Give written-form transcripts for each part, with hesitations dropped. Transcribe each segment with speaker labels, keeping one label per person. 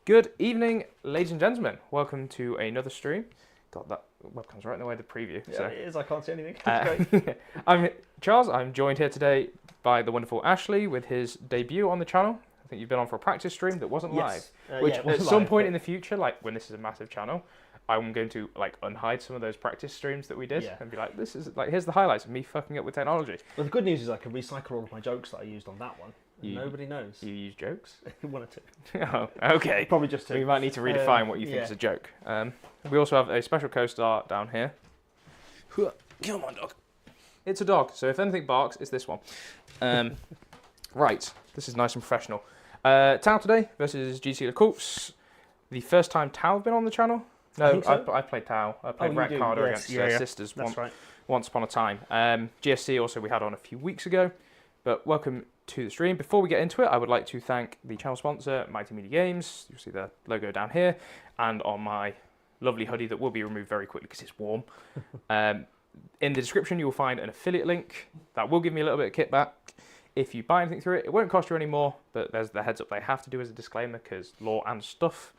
Speaker 1: Good evening, ladies and gentlemen. Welcome to another stream. God, that webcam's right in the way of the preview.
Speaker 2: Yeah,
Speaker 1: so.
Speaker 2: it is. I can't see anything. It's great.
Speaker 1: I'm Charles. I'm joined here today by the wonderful Ashley with his debut on the channel. I think you've been on for a practice stream that wasn't live. Which
Speaker 2: yeah, it wasn't
Speaker 1: at some
Speaker 2: live,
Speaker 1: point
Speaker 2: but-
Speaker 1: in the future, like when this is a massive channel, I'm going to like unhide some of those practice streams that we did
Speaker 2: Yeah.
Speaker 1: and be like, this is like, here's the highlights of me fucking up with technology.
Speaker 2: Well, the good news is I can recycle all of my jokes that I used on that one. And
Speaker 1: You-
Speaker 2: nobody knows.
Speaker 1: You use jokes?
Speaker 2: One or two.
Speaker 1: Oh, okay.
Speaker 2: Probably just
Speaker 1: We
Speaker 2: two.
Speaker 1: might need to redefine what you think
Speaker 2: yeah.
Speaker 1: is a joke. We also have a special co-star down here. Come on, dog. It's a dog, so if anything barks, it's this one. Right, this is nice and professional. Tau today versus Genestealer Corpse. The first time Tau have been on the channel. No,
Speaker 2: think so.
Speaker 1: I played Tau. I played
Speaker 2: you
Speaker 1: Rat
Speaker 2: do,
Speaker 1: Carter
Speaker 2: yes.
Speaker 1: against
Speaker 2: Yeah, yeah.
Speaker 1: sisters
Speaker 2: That's right.
Speaker 1: once upon a time. GSC also we had on a few weeks ago. But welcome to the stream. Before we get into it, I would like to thank the channel sponsor, Mighty Media Games. You'll see the logo down here, and on my lovely hoodie that will be removed very quickly because it's warm. In the description, you will find an affiliate link that will give me a little bit of kickback. If you buy anything through it, it won't cost you any more, but there's the heads up they have to do as a disclaimer because law and stuff.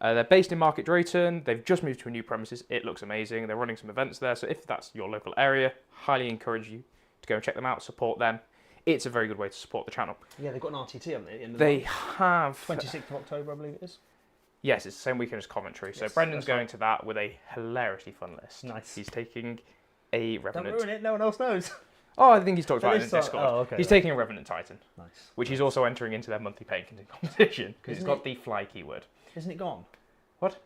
Speaker 1: They're based in Market Drayton. They've just moved to a new premises. It looks amazing. They're running some events there, so if that's your local area, highly encourage you to go and check them out, support them. It's a very good way to support the channel.
Speaker 2: Yeah, they've got an RTT, haven't they? At the end of
Speaker 1: They
Speaker 2: the
Speaker 1: have...
Speaker 2: 26th of October, I believe it is.
Speaker 1: Yes, it's the same weekend as Coventry. So
Speaker 2: Yes,
Speaker 1: Brendan's
Speaker 2: that's
Speaker 1: going
Speaker 2: right.
Speaker 1: to that with a hilariously fun list.
Speaker 2: Nice.
Speaker 1: He's taking a
Speaker 2: Don't
Speaker 1: Revenant.
Speaker 2: ruin it, no one else knows.
Speaker 1: Oh, I think he's talked about it in
Speaker 2: It is so-
Speaker 1: Discord.
Speaker 2: oh, okay,
Speaker 1: He's
Speaker 2: right.
Speaker 1: taking a Revenant Titan,
Speaker 2: Nice.
Speaker 1: which he's also entering into their monthly painting competition because it's
Speaker 2: Isn't
Speaker 1: got the fly keyword.
Speaker 2: Isn't it gone?
Speaker 1: What?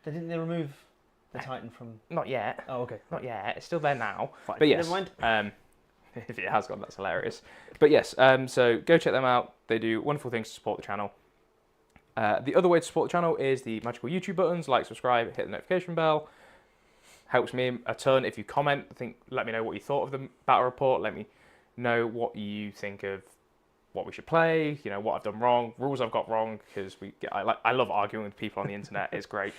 Speaker 2: Didn't they remove the Titan from...
Speaker 1: Not yet.
Speaker 2: Oh, okay.
Speaker 1: Not yet. It's still there now.
Speaker 2: Fine.
Speaker 1: But yes.
Speaker 2: Never mind.
Speaker 1: If it has gone, that's hilarious. But yes, so go check them out. They do wonderful things to support the channel. The other way to support the channel is the magical YouTube buttons, like, subscribe, hit the notification bell. Helps me a ton. If you comment, let me know what you thought of the battle report. Let me know what you think of what we should play. You know what I've done wrong, rules I've got wrong, because I love arguing with people on the internet. It's great.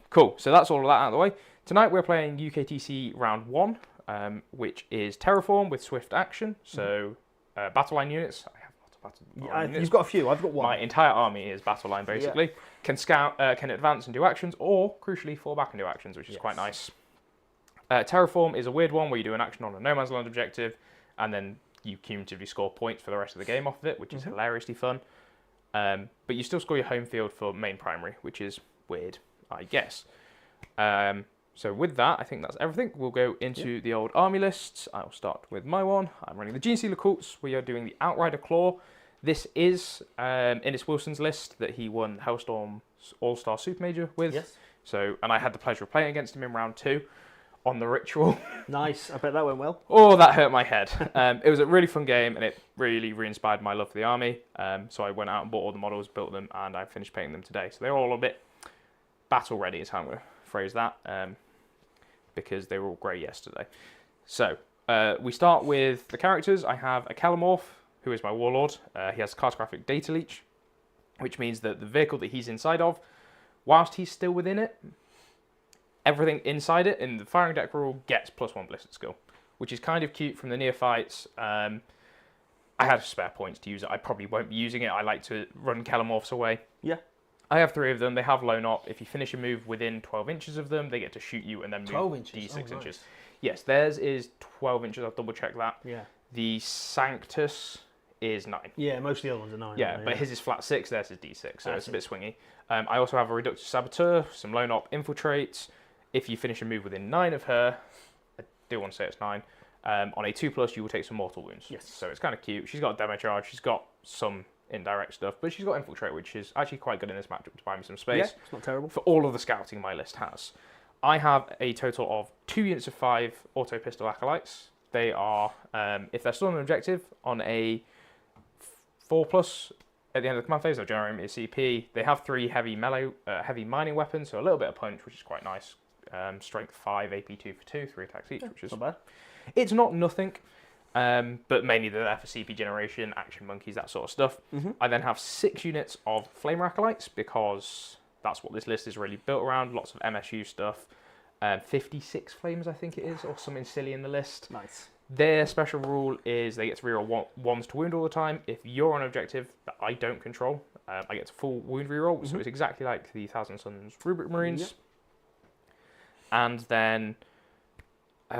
Speaker 1: Cool. So that's all of that out of the way. Tonight we're playing UKTC round 1. Which is Terraform with swift action. So battle line units. I have lots of battle line units.
Speaker 2: You've got a few. I've got one.
Speaker 1: My entire army is battle line basically. Can scout, can advance and do actions, or crucially fall back and do actions, which is quite nice. Terraform is a weird one where you do an action on a no man's land objective, and then you cumulatively score points for the rest of the game off of it, which is hilariously fun. But you still score your home field for main primary, which is weird, I guess. So with that, I think that's everything. We'll go into the old army lists. I'll start with my one. I'm running the Genestealer Cults. We are doing the Outrider Claw. This is Innes Wilson's list that he won Hellstorm's All-Star Super Major with.
Speaker 2: Yes.
Speaker 1: So, and I had the pleasure of playing against him in round 2 on the Ritual.
Speaker 2: Nice. I bet that went well.
Speaker 1: Oh, that hurt my head. It was a really fun game, and it really re-inspired my love for the army. So I went out and bought all the models, built them, and I finished painting them today. So they're all a bit battle-ready is how I'm going to phrase that. Because they were all grey yesterday. So, we start with the characters. I have a Calamorph, who is my warlord. He has cartographic data leech, which means that the vehicle that he's inside of, whilst he's still within it, everything inside it in the firing deck rule gets +1 ballistic skill, which is kind of cute from the neophytes. I had spare points to use it. I probably won't be using it. I like to run Calamorphs away.
Speaker 2: Yeah.
Speaker 1: I have 3 of them. They have low op. If you finish a move within 12 inches of them, they get to shoot you and then move
Speaker 2: 12 inches?
Speaker 1: D6
Speaker 2: Oh,
Speaker 1: inches.
Speaker 2: nice.
Speaker 1: Yes, theirs is 12 inches. I'll double check that.
Speaker 2: Yeah.
Speaker 1: The Sanctus is 9.
Speaker 2: Yeah, most of the other ones are 9.
Speaker 1: Yeah, but his is flat 6, theirs is D6, so it's a bit swingy. I also have a Reductor Saboteur, some low op infiltrates. If you finish a move within 9 of her, I do want to say it's 9, on a 2+, you will take some mortal wounds.
Speaker 2: Yes.
Speaker 1: So it's kind of cute. She's got a demo charge, she's got some indirect stuff, but she's got infiltrate, which is actually quite good in this matchup to buy me some space.
Speaker 2: Yeah, it's not terrible.
Speaker 1: For all of the scouting my list has. I have a total of 2 units of 5 auto pistol acolytes. They are, if they're still on an objective, on a 4+ at the end of the command phase, they'll generate me a CP. They have 3 heavy melee, heavy mining weapons, so a little bit of punch, which is quite nice. Strength 5, AP 2 for 2, 3 attacks each, which is
Speaker 2: not bad.
Speaker 1: It's not nothing. But mainly they're there for CP generation, action monkeys, that sort of stuff. I then have 6 units of Flame Acolytes because that's what this list is really built around. Lots of MSU stuff. 56 flames, I think it is, or something silly in the list.
Speaker 2: Nice.
Speaker 1: Their special rule is they get to reroll ones to wound all the time. If you're on an objective that I don't control, I get to full wound reroll. So it's exactly like the Thousand Suns Rubric Marines.
Speaker 2: Yep.
Speaker 1: And then, what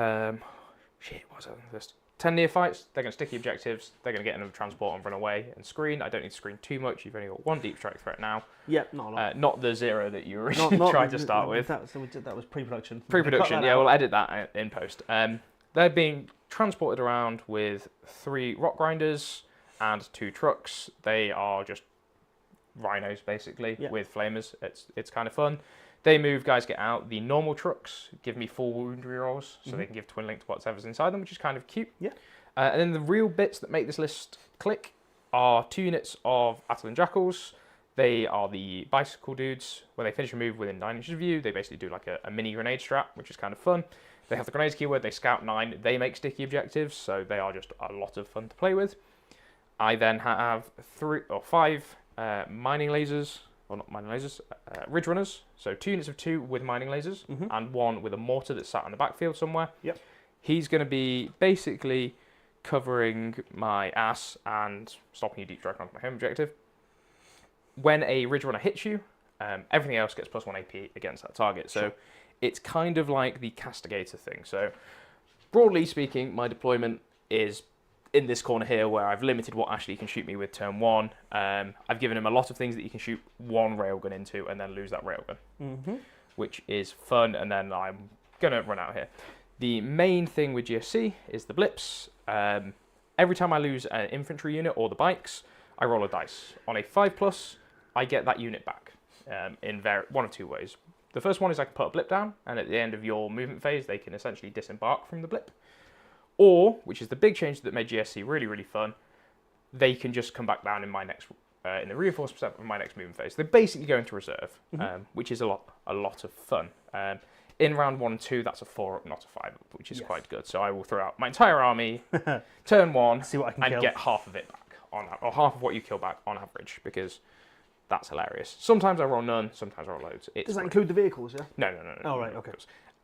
Speaker 1: was that on the list? 10 neophytes, they're going to sticky objectives, they're going to get in a transport and run away and screen. I don't need to screen too much, you've only got one deep strike threat now.
Speaker 2: Yep, not a lot.
Speaker 1: Not the 0 that you originally tried to start with.
Speaker 2: That was pre-production.
Speaker 1: Pre-production, yeah, we'll edit that in post. They're being transported around with 3 rock grinders and 2 trucks. They are just rhinos, basically, with flamers. It's kind of fun. They move, guys get out. The normal trucks give me full wound rerolls, so they can give twin link to whatever's inside them, which is kind of cute.
Speaker 2: Yeah.
Speaker 1: And then the real bits that make this list click are 2 units of Attilan Jackals. They are the bicycle dudes. When they finish a move within 9 inches of you, they basically do like a mini grenade strat, which is kind of fun. They have the grenades keyword, they scout 9, they make sticky objectives, so they are just a lot of fun to play with. I then have 5 mining lasers. Well, not mining lasers, ridge runners. So 2 units of 2 with mining lasers and 1 with a mortar that's sat on the backfield somewhere.
Speaker 2: Yep.
Speaker 1: He's going to be basically covering my ass and stopping you deep strike onto my home objective. When a ridge runner hits you, everything else gets +1 AP against that target. So it's kind of like the castigator thing. So broadly speaking, my deployment is in this corner here where I've limited what Ashley can shoot me with turn 1. I've given him a lot of things that you can shoot 1 railgun into and then lose that railgun, which is fun, and then I'm going to run out here. The main thing with GSC is the blips. Every time I lose an infantry unit or the bikes, I roll a dice. On a 5+, I get that unit back in one of 2 ways. The first one is I can put a blip down, and at the end of your movement phase, they can essentially disembark from the blip. Or, which is the big change that made GSC really, really fun, they can just come back down in my next, in the reinforcement step of my next movement phase. They basically go into reserve, which is a lot of fun. In round 1 and 2, that's a 4-up, not a 5-up, which is quite good. So I will throw out my entire army, turn 1,
Speaker 2: see what I can
Speaker 1: and
Speaker 2: kill.
Speaker 1: get half of it back, or half of what you kill back on average, because that's hilarious. Sometimes I roll none, sometimes I roll loads.
Speaker 2: Does that include the vehicles, yeah?
Speaker 1: No.
Speaker 2: Oh, right, okay.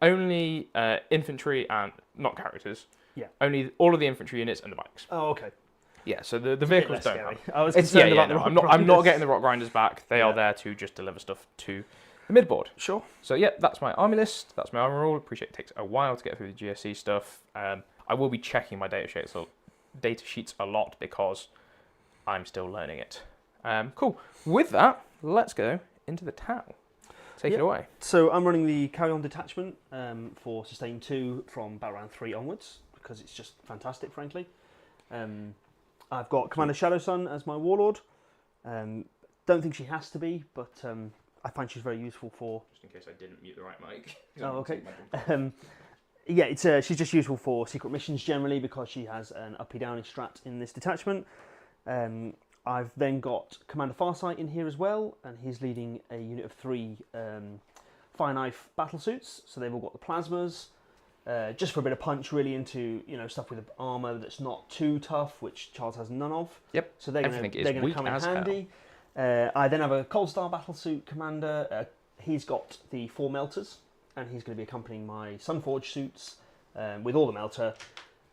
Speaker 1: Only infantry and, not characters.
Speaker 2: Yeah.
Speaker 1: Only all of the infantry units and the bikes.
Speaker 2: Oh, okay.
Speaker 1: Yeah, so the vehicles don't
Speaker 2: scary.
Speaker 1: have.
Speaker 2: I was concerned about the rock
Speaker 1: I'm
Speaker 2: grinders.
Speaker 1: not getting the rock grinders back. They are there to just deliver stuff to the midboard.
Speaker 2: Sure.
Speaker 1: So yeah, that's my army list. That's my army rule. Appreciate it takes a while to get through the GSC stuff. I will be checking my data sheets a lot because I'm still learning it. Cool. With that, let's go into the Tau. Take it away.
Speaker 2: So I'm running the Carry On detachment for Sustain 2 from about round 3 onwards, because it's just fantastic, frankly. I've got Commander Shadowsun as my warlord. Don't think she has to be, but I find she's very useful for...
Speaker 1: Just in case I didn't mute the right mic.
Speaker 2: Oh, okay. She's just useful for secret missions generally, because she has an uppy-downy strat in this detachment. I've then got Commander Farsight in here as well, and he's leading a unit of 3 Fire Knife battle suits. So they've all got the plasmas, just for a bit of punch really into stuff with armour that's not too tough, which Charles has none of.
Speaker 1: Yep.
Speaker 2: So they're going to come in handy. I then have a Cold Star battle suit commander. He's got the 4 melters, and he's going to be accompanying my Sunforge suits with all the melter.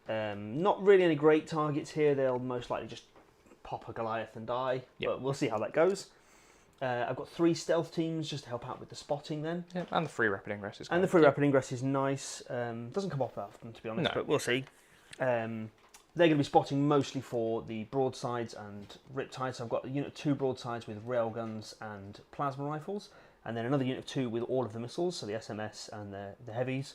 Speaker 2: Not really any great targets here. They'll most likely just pop a Goliath and die, but we'll see how that goes. I've got 3 stealth teams just to help out with the spotting then.
Speaker 1: Yeah, and the free rapid ingress is
Speaker 2: And the free rapid ingress is nice. Doesn't come off that often, to be honest, but we'll see. They're going to be spotting mostly for the broadsides and riptides. So I've got a unit of 2 broadsides with railguns and plasma rifles, and then another unit of 2 with all of the missiles, so the SMS and the heavies.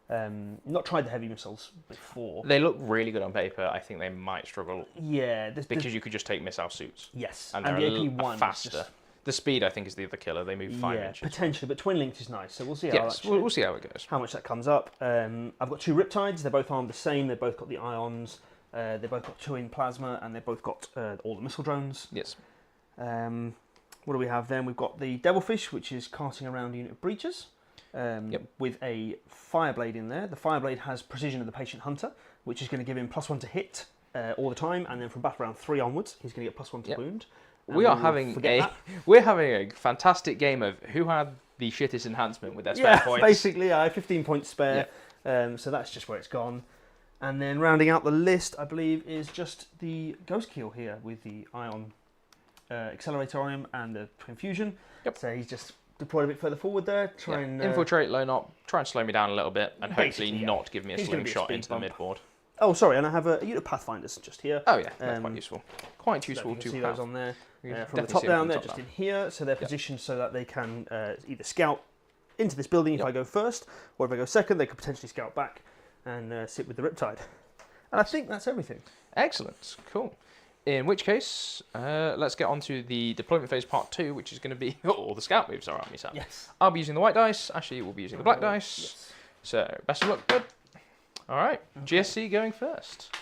Speaker 2: Not tried the heavy missiles before.
Speaker 1: They look really good on paper. I think they might struggle.
Speaker 2: Yeah,
Speaker 1: because you could just take missile suits.
Speaker 2: Yes,
Speaker 1: and they're
Speaker 2: the AP1
Speaker 1: faster.
Speaker 2: Just...
Speaker 1: The speed, I think, is the other killer. They move 5 inches.
Speaker 2: Potentially, but twin linked is nice. So we'll see how.
Speaker 1: We'll see how it goes.
Speaker 2: How much that comes up. I've got 2 riptides. They're both armed the same. They've both got the ions. They've both got 2 in plasma, and they've both got all the missile drones.
Speaker 1: Yes.
Speaker 2: What do we have then? We've got the Devilfish, which is carting around a unit of breachers. With a Fireblade in there. The Fireblade has Precision of the Patient Hunter, which is going to give him +1 to hit all the time, and then from battle round 3 onwards, he's going to get +1 to wound.
Speaker 1: We're having a fantastic game of who had the shittest enhancement with their spare points.
Speaker 2: Basically, I have 15 points spare, so that's just where it's gone. And then rounding out the list, I believe, is just the Ghost Keel here with the Ion Acceleratorium and the Twin Fusion.
Speaker 1: Yep.
Speaker 2: So he's just deployed a bit further forward there.
Speaker 1: Infiltrate, low up, try and slow me down a little bit, and hopefully
Speaker 2: Basically, yeah.
Speaker 1: not give me a
Speaker 2: He's gonna be a
Speaker 1: slingshot
Speaker 2: speed
Speaker 1: into the
Speaker 2: bump.
Speaker 1: midboard.
Speaker 2: Oh, sorry, and I have a unit of Pathfinders just here.
Speaker 1: Oh yeah, that's quite useful. Quite useful
Speaker 2: You can
Speaker 1: to
Speaker 2: see
Speaker 1: have.
Speaker 2: those on there.
Speaker 1: You can
Speaker 2: From the
Speaker 1: definitely
Speaker 2: top
Speaker 1: see them
Speaker 2: down,
Speaker 1: from the
Speaker 2: they're
Speaker 1: top
Speaker 2: just
Speaker 1: down.
Speaker 2: in here, so they're positioned so that they can either scout into this building if I go first, or if I go second, they could potentially scout back and sit with the Riptide. And I think that's everything.
Speaker 1: Excellent, cool. In which case, let's get on to the deployment phase part 2, which is going to be all the scout moves are army set.
Speaker 2: Yes.
Speaker 1: I'll be using the white dice. Ashley will be using the black dice.
Speaker 2: Yes.
Speaker 1: So best of luck, bud. All right,
Speaker 2: Okay.
Speaker 1: GSC going first.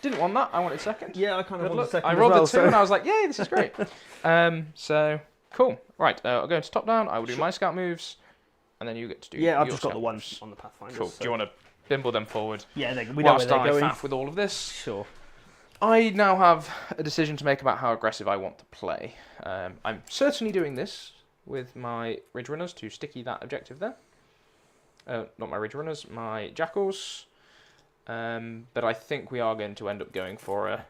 Speaker 1: Didn't want that. I wanted second.
Speaker 2: Yeah, I kind of
Speaker 1: Good
Speaker 2: wanted
Speaker 1: luck.
Speaker 2: second
Speaker 1: I
Speaker 2: as
Speaker 1: rolled
Speaker 2: well,
Speaker 1: the 2 and I was like, yay, this is great. So cool. Right, I'll go into top down. I will do my scout moves, and then you get to do.
Speaker 2: Yeah, I've
Speaker 1: your
Speaker 2: just got
Speaker 1: scout
Speaker 2: the one
Speaker 1: moves.
Speaker 2: on the Pathfinder.
Speaker 1: Cool.
Speaker 2: So.
Speaker 1: Do you want to bimble them forward?
Speaker 2: Yeah, we know where
Speaker 1: Whilst
Speaker 2: they're
Speaker 1: I
Speaker 2: going.
Speaker 1: faff with all of this.
Speaker 2: Sure.
Speaker 1: I now have a decision to make about how aggressive I want to play. I'm certainly doing this with my Ridge Runners to sticky that objective there. Not my Ridge Runners, my Jackals. But I think we are going to end up going for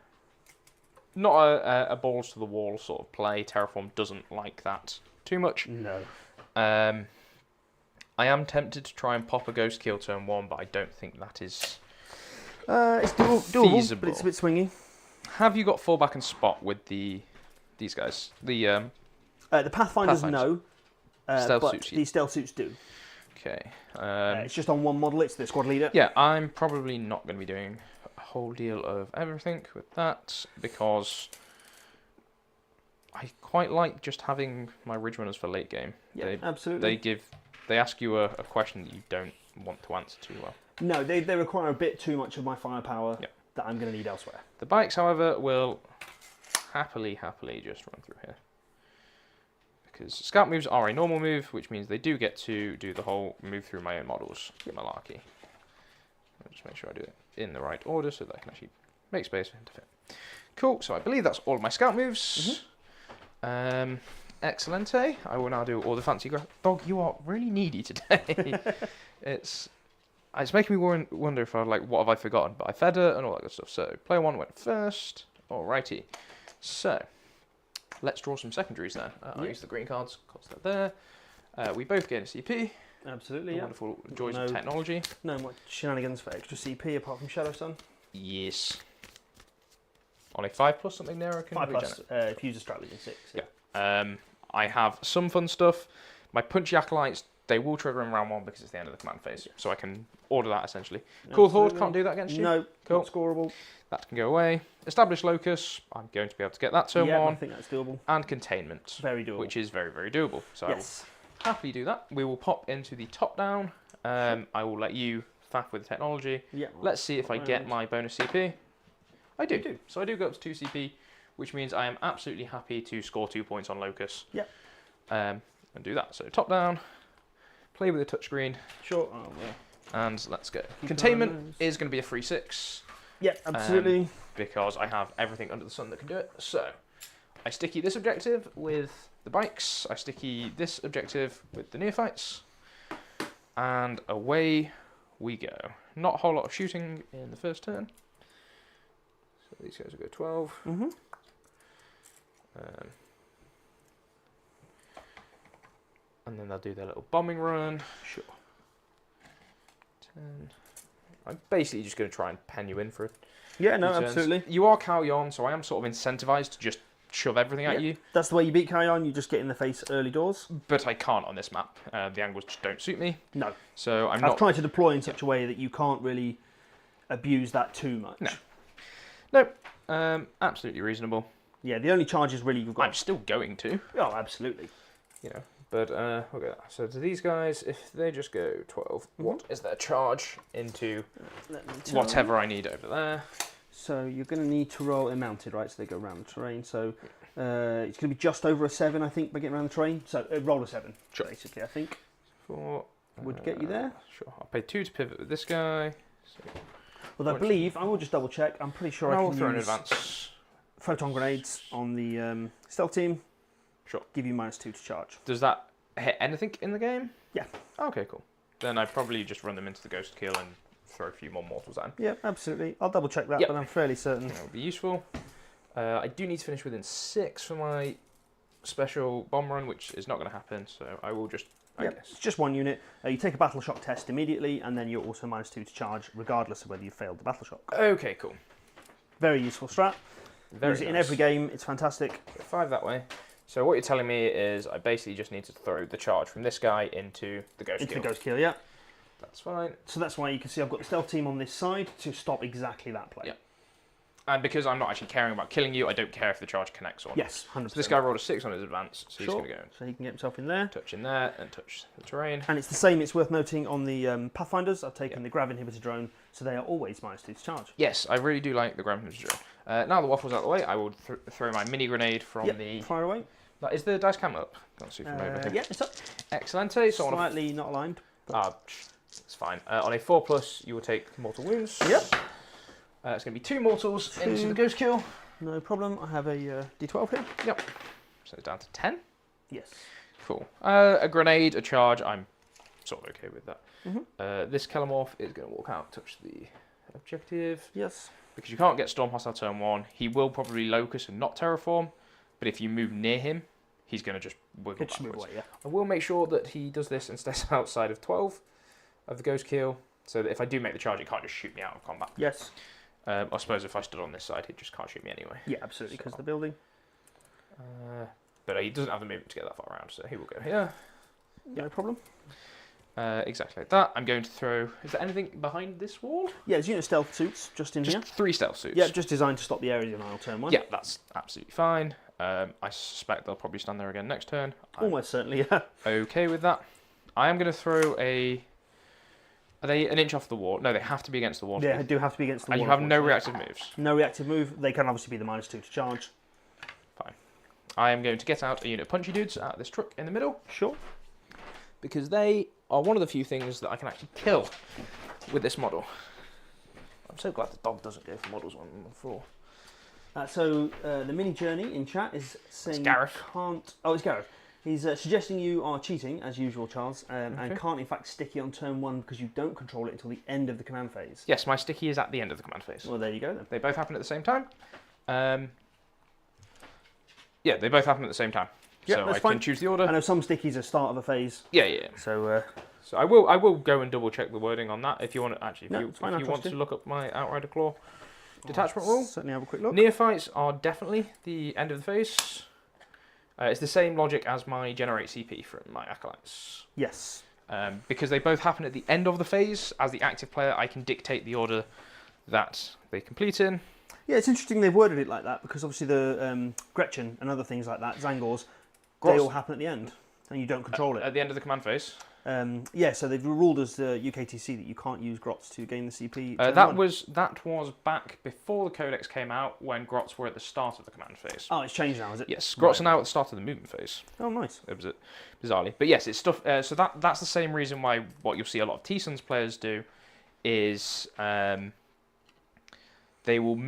Speaker 1: not a balls to the wall sort of play. Terraform doesn't like that too much.
Speaker 2: No.
Speaker 1: I am tempted to try and pop a Ghost Keel turn 1, but I don't think that is...
Speaker 2: It's doable,
Speaker 1: feasible.
Speaker 2: but it's a bit swingy.
Speaker 1: Have you got fallback and spot with these guys? The
Speaker 2: Pathfinders, no.
Speaker 1: Stealth
Speaker 2: but
Speaker 1: suits,
Speaker 2: the stealth suits do.
Speaker 1: Okay.
Speaker 2: It's just on one model, it's the squad leader.
Speaker 1: Yeah, I'm probably not going to be doing a whole deal of everything with that, because I quite like just having my Ridge Runners for late game.
Speaker 2: Yeah, absolutely.
Speaker 1: They ask you a question that you don't want to answer too well.
Speaker 2: No, they require a bit too much of my firepower that I'm going to need elsewhere.
Speaker 1: The bikes, however, will happily just run through here. Because scout moves are a normal move, which means they do get to do the whole move through my own models malarkey. I'll just make sure I do it in the right order so that I can actually make space for him to fit. Cool, so I believe that's all of my scout moves. Excellente. I will now do all the fancy... Dog, you are really needy today. It's making me wonder if what have I forgotten, but I fed her and all that good stuff. So player 1 went first. Alrighty. So let's draw some secondaries then. I'll use the green cards because they're there. We both get a CP.
Speaker 2: Absolutely,
Speaker 1: Wonderful joys of technology.
Speaker 2: No more shenanigans for extra CP apart from Shadow Sun.
Speaker 1: Yes. On a 5+ something there, I can
Speaker 2: 5+, if you use a strat within 6.
Speaker 1: Yeah. I have some fun stuff. My punchy acolytes, they will trigger in round 1 because it's the end of the command phase. So I can order that essentially. Cool Horde, can't do that against you.
Speaker 2: No,
Speaker 1: cool.
Speaker 2: Not scoreable.
Speaker 1: That can go away. Establish Locus, I'm going to be able to get that turn 1.
Speaker 2: I think that's doable.
Speaker 1: And Containment.
Speaker 2: Very doable.
Speaker 1: Which is very, very doable. So
Speaker 2: yes.
Speaker 1: I will happily do that. We will pop into the top down. I will let you faff with the technology.
Speaker 2: Yeah,
Speaker 1: let's see if I get my bonus CP. I do. So I do go up to 2 CP, which means I am absolutely happy to score 2 points on Locus.
Speaker 2: Yeah.
Speaker 1: And do that. So top down, play with the touchscreen.
Speaker 2: Sure. Oh, yeah.
Speaker 1: And let's go. Containment is going to be a free 6.
Speaker 2: Yeah, absolutely.
Speaker 1: Because I have everything under the sun that can do it. So I sticky this objective with the bikes. I sticky this objective with the neophytes. And away we go. Not a whole lot of shooting in the first turn. So these guys will go 12.
Speaker 2: Mm-hmm.
Speaker 1: And then they'll do their little bombing run.
Speaker 2: Sure.
Speaker 1: 10. I'm basically just going to try and pen you in for it.
Speaker 2: Yeah, no, absolutely.
Speaker 1: You are Cao Yon, so I am sort of incentivized to just shove everything at you.
Speaker 2: That's the way you beat Kion, you just get in the face early doors.
Speaker 1: But I can't on this map. The angles just don't suit me.
Speaker 2: No.
Speaker 1: So
Speaker 2: I've tried to deploy in such a way that you can't really abuse that too much.
Speaker 1: No. Absolutely reasonable.
Speaker 2: Yeah, the only charges really you've got...
Speaker 1: I'm still going to.
Speaker 2: Oh, absolutely.
Speaker 1: You know, but okay. So to these guys, if they just go 12, what is their charge into whatever I need over there?
Speaker 2: So you're going to need to roll it mounted, right? So they go around the terrain. So it's going to be just over a 7, I think, by getting around the terrain. So roll a 7, basically, I think.
Speaker 1: 4
Speaker 2: would get you there.
Speaker 1: Sure. I'll pay 2 to pivot with this guy. So
Speaker 2: Although I believe, I will just double check. I'm pretty sure I can
Speaker 1: throw an
Speaker 2: use
Speaker 1: advance.
Speaker 2: Photon grenades on the stealth team.
Speaker 1: Sure.
Speaker 2: Give you -2 to charge.
Speaker 1: Does that hit anything in the game?
Speaker 2: Yeah.
Speaker 1: Okay, cool. Then I probably just run them into the Ghost Keel and throw a few more mortals at him.
Speaker 2: Yeah, absolutely. I'll double check that,
Speaker 1: Yep.
Speaker 2: but I'm fairly certain.
Speaker 1: That would be useful. I do need to finish within 6 for my special bomb run, which is not going to happen, so I will just, I guess.
Speaker 2: It's just 1 unit. You take a battle shock test immediately, and then you're also -2 to charge, regardless of whether you failed the battle shock.
Speaker 1: Okay, cool.
Speaker 2: Very useful strat.
Speaker 1: Very
Speaker 2: Use it in
Speaker 1: nice.
Speaker 2: every game. It's fantastic.
Speaker 1: 5 that way. So what you're telling me is I basically just need to throw the charge from this guy into the ghost
Speaker 2: Into
Speaker 1: kill.
Speaker 2: the ghost kill, yeah.
Speaker 1: That's fine.
Speaker 2: So that's why you can see I've got the stealth team on this side to stop exactly that play.
Speaker 1: Yeah. And because I'm not actually caring about killing you, I don't care if the charge connects or not.
Speaker 2: Yes, 100%.
Speaker 1: So this guy rolled a 6 on his advance, so he's
Speaker 2: Sure.
Speaker 1: going to go
Speaker 2: So he can get himself in there.
Speaker 1: touch in there and touch the terrain.
Speaker 2: And it's the same, it's worth noting on the Pathfinders, I've taken the grav inhibitor drone, so they are always -2 to charge.
Speaker 1: Yes, I really do like the ground drill. Now the waffle's out of the way, I will throw my mini grenade from the...
Speaker 2: Fire away.
Speaker 1: Is the dice cam up? Can't see from over here.
Speaker 2: Yeah, it's up.
Speaker 1: Excellente. So
Speaker 2: Slightly not aligned.
Speaker 1: it's fine. On a 4+, you will take mortal wounds.
Speaker 2: Yep.
Speaker 1: It's going to be 2 mortals into the ghost kill.
Speaker 2: No problem. I have a D12 here.
Speaker 1: Yep. So it's down to 10.
Speaker 2: Yes.
Speaker 1: Cool. A grenade, a charge. I'm sort of okay with that.
Speaker 2: Mm-hmm.
Speaker 1: This Kelamorph is going to walk out, touch the objective.
Speaker 2: Yes.
Speaker 1: Because you can't get Storm Hostile turn 1. He will probably Locus and not Terraform. But if you move near him, he's going to just wiggle
Speaker 2: Just move
Speaker 1: backwards.
Speaker 2: away, yeah.
Speaker 1: I will make sure that he does this and stays outside of 12 of the ghost kill. So that if I do make the charge, it can't just shoot me out of combat.
Speaker 2: Yes.
Speaker 1: I suppose if I stood on this side, he just can't shoot me anyway.
Speaker 2: Yeah, absolutely, because
Speaker 1: So-
Speaker 2: of the building.
Speaker 1: But he doesn't have the movement to get that far around, so he will go here.
Speaker 2: No problem.
Speaker 1: Exactly like that. I'm going to throw... Is there anything behind this wall?
Speaker 2: Yeah, there's unit stealth suits just in
Speaker 1: Just
Speaker 2: here.
Speaker 1: 3 stealth suits.
Speaker 2: Yeah, just designed to stop the area denial turn 1.
Speaker 1: Yeah, that's absolutely fine. I suspect they'll probably stand there again next turn. I'm
Speaker 2: Almost certainly, yeah.
Speaker 1: okay with that. I am going to throw a... Are they an inch off the wall? No, they have to be against the wall.
Speaker 2: Yeah, they do have to be against the
Speaker 1: And
Speaker 2: wall.
Speaker 1: you have no
Speaker 2: unfortunately.
Speaker 1: reactive moves.
Speaker 2: No reactive move. They can obviously be the -2 to charge.
Speaker 1: I am going to get out a unit of punchy dudes out of this truck in the middle.
Speaker 2: Sure.
Speaker 1: Because they are one of the few things that I can actually kill with this model. I'm so glad the dog doesn't go for models on the floor.
Speaker 2: So the mini journey in chat is saying
Speaker 1: It's Gareth.
Speaker 2: you can't. Oh, it's Gareth. He's suggesting you are cheating as usual, Charles, and can't in fact sticky on turn 1 because you don't control it until the end of the command phase.
Speaker 1: Yes, my sticky is at the end of the command phase.
Speaker 2: Well, there you go then.
Speaker 1: They both happen at the same time. Yeah, they both happen at the same time.
Speaker 2: Yep,
Speaker 1: so
Speaker 2: that's
Speaker 1: I
Speaker 2: fine.
Speaker 1: can choose the order.
Speaker 2: I know some stickies are start of a phase,
Speaker 1: Yeah.
Speaker 2: so
Speaker 1: So I will go and double check the wording on that if you want to actually. If
Speaker 2: No,
Speaker 1: you,
Speaker 2: it's fine,
Speaker 1: if
Speaker 2: I
Speaker 1: you
Speaker 2: trust
Speaker 1: want to
Speaker 2: you.
Speaker 1: look up my Outrider Claw detachment rule.
Speaker 2: certainly have a quick look.
Speaker 1: Neophytes are definitely the end of the phase. It's the same logic as my generate CP from my acolytes.
Speaker 2: Yes.
Speaker 1: Because they both happen at the end of the phase. As the active player, I can dictate the order that they complete in.
Speaker 2: Yeah, it's interesting they've worded it like that because obviously the Gretchen and other things like that, Zangors, they all happen at the end and you don't control it.
Speaker 1: At the end of the command phase.
Speaker 2: Yeah, so they've ruled as the UKTC that you can't use Grots to gain the CP.
Speaker 1: That was back before the Codex came out when Grots were at the start of the command phase.
Speaker 2: Oh, it's changed now, is it?
Speaker 1: Yes, Grots are now at the start of the movement phase.
Speaker 2: Oh, nice.
Speaker 1: It was bizarrely, but yes, it's stuff. So that's the same reason why what you'll see a lot of T-Suns players do is they will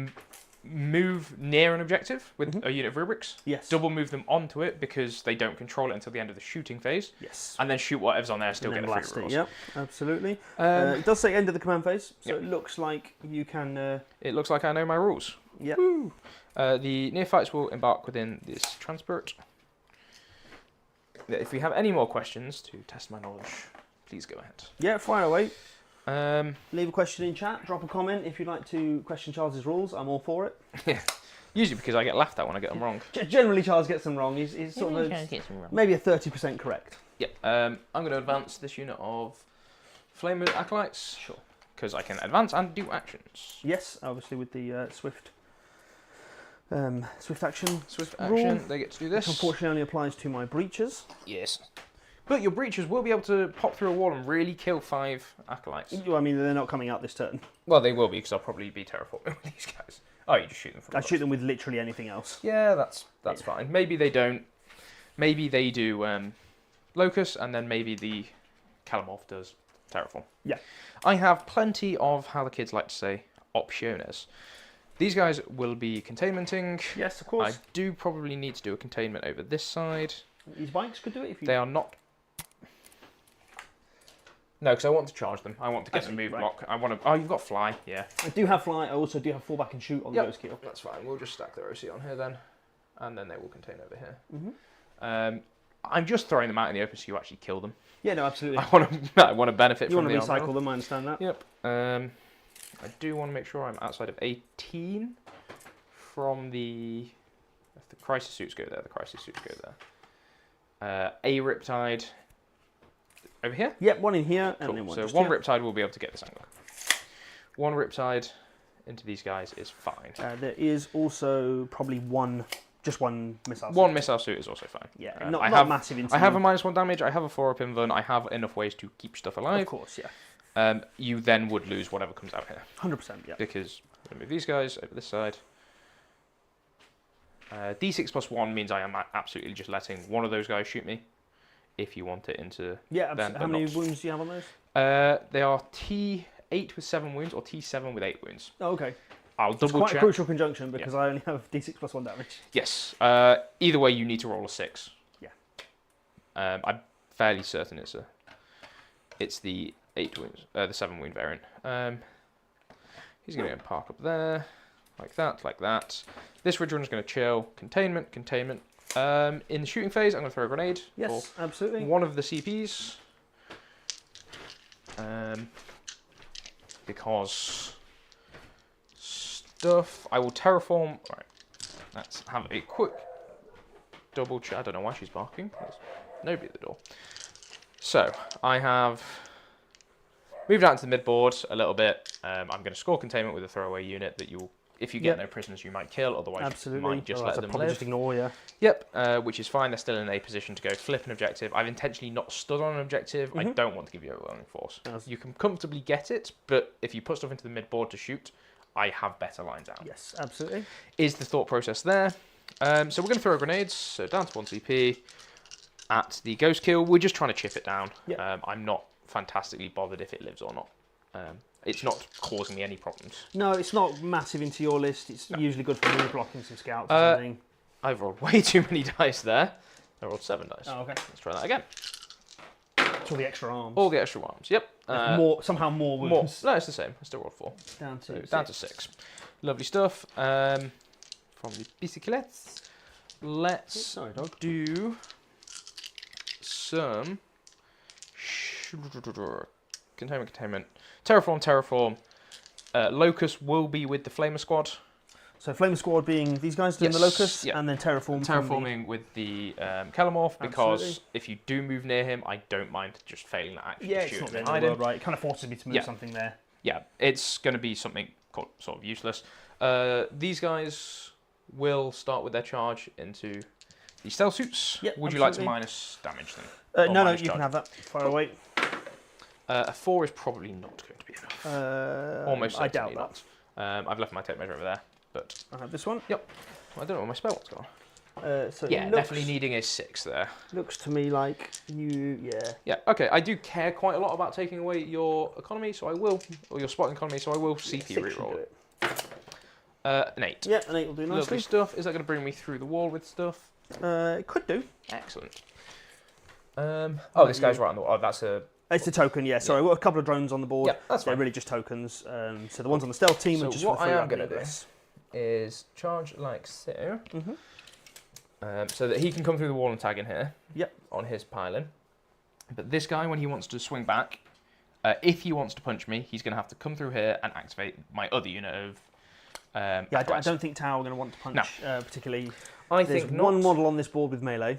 Speaker 1: move near an objective with a unit of rubrics.
Speaker 2: Yes.
Speaker 1: Double move them onto it because they don't control it until the end of the shooting phase.
Speaker 2: Yes.
Speaker 1: And then shoot whatever's on there, still
Speaker 2: And
Speaker 1: get
Speaker 2: then
Speaker 1: a free
Speaker 2: blast it,
Speaker 1: rolls.
Speaker 2: Yep, absolutely.
Speaker 1: Um,
Speaker 2: It does say end of the command phase, so
Speaker 1: Yep.
Speaker 2: it looks like you can.
Speaker 1: It looks like I know my rules.
Speaker 2: Yeah.
Speaker 1: The neophytes will embark within this transport. If we have any more questions to test my knowledge, please go ahead.
Speaker 2: Yeah, fire away.
Speaker 1: Um,
Speaker 2: Leave a question in chat. Drop a comment if you'd like to question Charles's rules. I'm all for it.
Speaker 1: usually because I get laughed at when I get them wrong.
Speaker 2: Generally, Charles gets them wrong. He's sort of maybe a 30% correct.
Speaker 1: Yeah. I'm going to advance this unit of Flame Acolytes.
Speaker 2: Sure.
Speaker 1: Because I can advance and do actions.
Speaker 2: Yes, obviously with the swift action.
Speaker 1: Swift
Speaker 2: Rule,
Speaker 1: action, they get to do
Speaker 2: Which
Speaker 1: this.
Speaker 2: unfortunately only applies to my breaches.
Speaker 1: Yes. But your breaches will be able to pop through a wall and really kill 5 acolytes.
Speaker 2: I mean, they're not coming out this turn.
Speaker 1: Well, they will be because I'll probably be terraforming with these guys. Oh, you just shoot them from
Speaker 2: I shoot them with literally anything else.
Speaker 1: Yeah, that's fine. Maybe they don't. Maybe they do Locus, and then maybe the Kelamorph does Terraform.
Speaker 2: Yeah.
Speaker 1: I have plenty of, how the kids like to say, opciones. These guys will be containmenting.
Speaker 2: Yes, of
Speaker 1: I
Speaker 2: course.
Speaker 1: do probably need to do a containment over this side.
Speaker 2: These bikes could do it if you.
Speaker 1: They are not. No, because I want to charge them. I want to get the move block. I want to. Oh, you've got fly. Yeah.
Speaker 2: I do have fly. I also do have fall back and shoot on the Ghost Keel.
Speaker 1: That's fine. We'll just stack their OC on here then, and then they will contain over here.
Speaker 2: Mm-hmm.
Speaker 1: I'm just throwing them out in the open so you actually kill them.
Speaker 2: Yeah, no, absolutely.
Speaker 1: I want to benefit from the
Speaker 2: You want to recycle them. I understand that.
Speaker 1: Yep. I do want to make sure I'm outside of 18 from the crisis suits go there. The crisis suits go there. A Riptide over here.
Speaker 2: Yep, one in here
Speaker 1: Cool.
Speaker 2: and then one.
Speaker 1: So one Riptide will be able to get this angle. One Riptide into these guys is fine.
Speaker 2: There is also probably just one missile.
Speaker 1: One missile suit is also fine.
Speaker 2: Yeah, not massive.
Speaker 1: I have a -1 damage. I have a 4-up invuln. I have enough ways to keep stuff alive.
Speaker 2: Of course, yeah.
Speaker 1: You then would lose whatever comes out here.
Speaker 2: 100%, yeah.
Speaker 1: Because I'm going to move these guys over this side. D6 plus 1 means I am absolutely just letting one of those guys shoot me. If you want it into...
Speaker 2: Yeah, absolutely. How many wounds do you have on those?
Speaker 1: They are T8 with 7 wounds or T7 with 8 wounds.
Speaker 2: Oh, okay.
Speaker 1: I'll double check.
Speaker 2: It's quite a crucial conjunction because I only have D6 plus 1 damage.
Speaker 1: Yes. Either way, you need to roll a 6.
Speaker 2: Yeah.
Speaker 1: I'm fairly certain it's the 8 wounds, the 7 wound variant. He's going to park up there, like that. This Ridge Runner's going to chill. Containment. In the shooting phase, I'm going to throw a grenade.
Speaker 2: Yes, absolutely.
Speaker 1: One of the CPs. Because stuff. I will terraform. Right. Let's have a quick double check. I don't know why she's barking. There's nobody at the door. So I have moved out into the mid board a little bit. I'm going to score containment with a throwaway unit that you'll. If you get no prisoners, you might kill. Otherwise, you might just let them live.
Speaker 2: Just ignore, yeah.
Speaker 1: Yep, which is fine. They're still in a position to go flip an objective. I've intentionally not stood on an objective. I don't want to give you overwhelming force. You can comfortably get it, but if you put stuff into the mid board to shoot, I have better lines out.
Speaker 2: Yes, absolutely.
Speaker 1: Is the thought process there? So we're going to throw grenades. So down to 1 CP at the Ghost Kill. We're just trying to chip it down. Yep. I'm not fantastically bothered if it lives or not. It's not causing me any problems. No,
Speaker 2: it's not massive into your list. It's usually good for move blocking some scouts or something.
Speaker 1: I've rolled way too many dice there. I rolled 7 dice.
Speaker 2: Oh, okay.
Speaker 1: Let's try that again.
Speaker 2: It's all the extra arms.
Speaker 1: All the extra arms, yep.
Speaker 2: Somehow more wounds.
Speaker 1: No, it's the same. I still rolled 4. Down to 6. Lovely stuff. From the bicyclettes, let's do some... Containment. Terraform. Locust will be with the Flamer Squad.
Speaker 2: So Flamer Squad being these guys doing the Locust, and then
Speaker 1: Terraforming with the Kelemorph, because if you do move near him, I don't mind just failing that action.
Speaker 2: Yeah, it's not the end of the world, right? It kind of forces me to move something there.
Speaker 1: Yeah, it's going to be something sort of useless. These guys will start with their charge into the stealth suits.
Speaker 2: Yep,
Speaker 1: Would you like to minus damage them?
Speaker 2: No, you can have that. Fire away.
Speaker 1: A 4 is probably not going to be enough. Almost
Speaker 2: I doubt
Speaker 1: not. I've left my tape measure over there, but
Speaker 2: I have this one.
Speaker 1: Yep. I don't know where my spell was gone.
Speaker 2: So
Speaker 1: yeah, definitely needing a 6 there.
Speaker 2: Looks to me like
Speaker 1: Yeah. Okay. I do care quite a lot about taking away your economy, so I will, or your spot economy, so I will CP reroll it. An 8.
Speaker 2: Yeah, an 8 will do nicely.
Speaker 1: Lovely stuff. Is that going to bring me through the wall with stuff?
Speaker 2: It could do.
Speaker 1: Excellent. This guy's right on the wall. Oh, that's a...
Speaker 2: It's a token, yeah. Sorry, we've got a couple of drones on the board.
Speaker 1: Yeah, that's fine.
Speaker 2: They're really just tokens. So the ones on the stealth team are just for the free.
Speaker 1: So what I am going to do is charge like so, so that he can come through the wall and tag in here.
Speaker 2: Yep.
Speaker 1: On his pylon. But this guy, when he wants to swing back, if he wants to punch me, he's going to have to come through here and activate my other unit of.
Speaker 2: I don't think Tau are going to want to punch particularly.
Speaker 1: There's
Speaker 2: one model on this board with melee.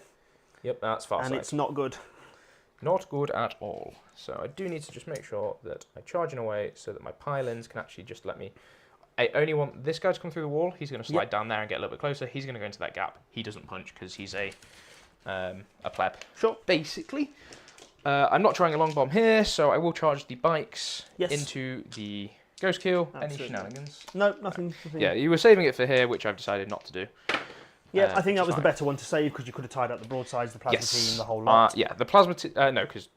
Speaker 1: Yep, that's far
Speaker 2: and it's not good.
Speaker 1: Not good at all. So I do need to just make sure that I charge in a way so that my pylons can actually just let me... I only want this guy to come through the wall. He's going to slide down there and get a little bit closer. He's going to go into that gap. He doesn't punch because he's a pleb.
Speaker 2: Sure.
Speaker 1: Basically. I'm not trying a long bomb here, so I will charge the bikes into the Ghost Kill. Absolutely. Any shenanigans?
Speaker 2: No, nothing.
Speaker 1: Yeah, you were saving it for here, which I've decided not to do.
Speaker 2: Yeah, I think that was the better one to save because you could have tied up the broadsides, the plasma team, the whole lot.
Speaker 1: Yeah, the plasma team... no, because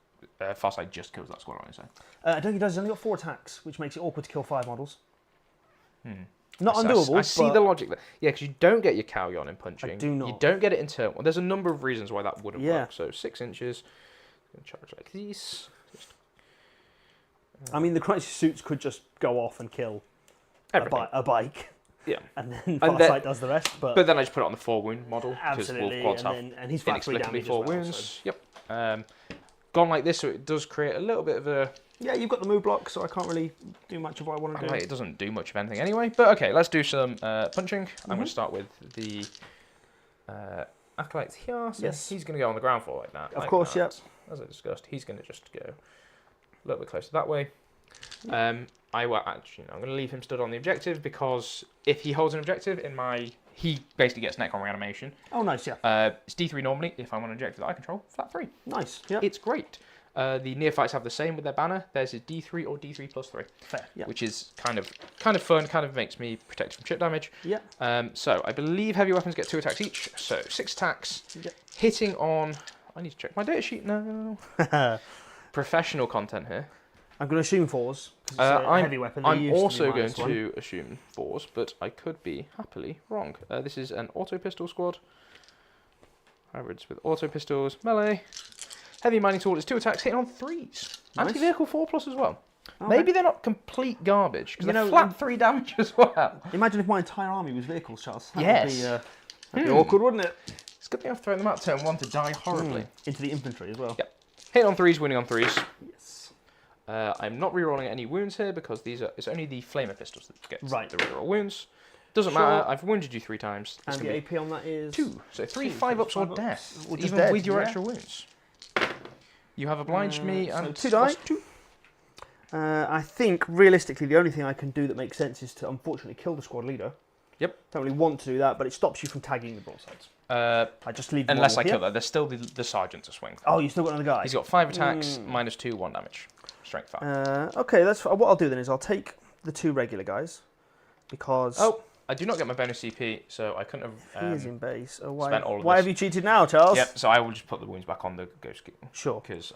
Speaker 1: Farsight just kills that squad, I say.
Speaker 2: I don't think he does. He's only got 4 attacks, which makes it awkward to kill 5 models. Not undoable,
Speaker 1: I see the logic there. Yeah, because you don't get your Calyon in punching.
Speaker 2: I do not.
Speaker 1: You don't get it in turn. Well, there's a number of reasons why that wouldn't work. So 6 inches. I'm going to charge like these. Just
Speaker 2: I mean, the crisis suits could just go off and kill a bike.
Speaker 1: Yeah.
Speaker 2: And then Farsight does the rest. But
Speaker 1: then I just put it on the 4 wound model.
Speaker 2: Absolutely. And he's flat 3 damage
Speaker 1: 4
Speaker 2: as well,
Speaker 1: wounds. So. Yep. Gone like this, so it does create a little bit of a...
Speaker 2: Yeah, you've got the move block, so I can't really do much of what I want to do.
Speaker 1: It doesn't do much of anything anyway. But okay, let's do some punching. I'm going to start with the Acolytes here. So he's going to go on the ground floor like that.
Speaker 2: Of course, yeah.
Speaker 1: As I discussed, he's going to just go a little bit closer that way. I'm going to leave him stood on the objective because if he holds an objective he basically gets Necron reanimation.
Speaker 2: Oh, nice, yeah.
Speaker 1: It's D3 normally if I'm on an objective that I control, flat 3.
Speaker 2: Nice, yeah.
Speaker 1: It's great. The neophytes have the same with their banner. Theirs is D3 or D3 plus 3.
Speaker 2: Fair, yeah.
Speaker 1: Which is kind of fun, kind of makes me protect from chip damage.
Speaker 2: Yeah.
Speaker 1: So I believe heavy weapons get 2 attacks each. So 6 attacks.
Speaker 2: Yep.
Speaker 1: Hitting on... I need to check my data sheet now. Professional content here.
Speaker 2: I'm going to assume 4s. It's a heavy weapon.
Speaker 1: I'm also going to assume 4s, but I could be happily wrong. This is an auto pistol squad. Hybrids with auto pistols, melee. Heavy mining tool is 2 attacks, hitting on 3s. Nice. Anti-vehicle 4+ as well. Okay. Maybe they're not complete garbage, because they're flat 3 damage as well.
Speaker 2: Imagine if my entire army was vehicles, Charles.
Speaker 1: That'd
Speaker 2: be awkward, wouldn't it?
Speaker 1: It's a good thing I've thrown them out turn 1 to die horribly.
Speaker 2: Into the infantry as well.
Speaker 1: Yep. Hitting on 3s, winning on 3s.
Speaker 2: Yes.
Speaker 1: I'm not rerolling any wounds here because it's only the flamer pistols that get the reroll wounds. Doesn't matter. I've wounded you 3 times.
Speaker 2: And the AP on that is
Speaker 1: 2. So 3 5-ups or death, even with your extra wounds. You have obliged me, and
Speaker 2: so 2 die.
Speaker 1: 2.
Speaker 2: I think realistically the only thing I can do that makes sense is to unfortunately kill the squad leader.
Speaker 1: Yep.
Speaker 2: Don't really want to do that, but it stops you from tagging the broadsides. I just leave them
Speaker 1: unless I
Speaker 2: here.
Speaker 1: kill that. There's still the sergeant to swing.
Speaker 2: Oh, you still got another guy.
Speaker 1: He's got 5 attacks, -2, 1 damage, strength 5.
Speaker 2: Okay, that's what I'll do then is I'll take the 2 regular guys because.
Speaker 1: Oh, I do not get my bonus CP, so I couldn't have.
Speaker 2: He is in base. Oh,
Speaker 1: spent all of
Speaker 2: why
Speaker 1: this.
Speaker 2: have you cheated now, Charles?
Speaker 1: Yep. So I will just put the wounds back on the ghost skill.
Speaker 2: Sure.
Speaker 1: Because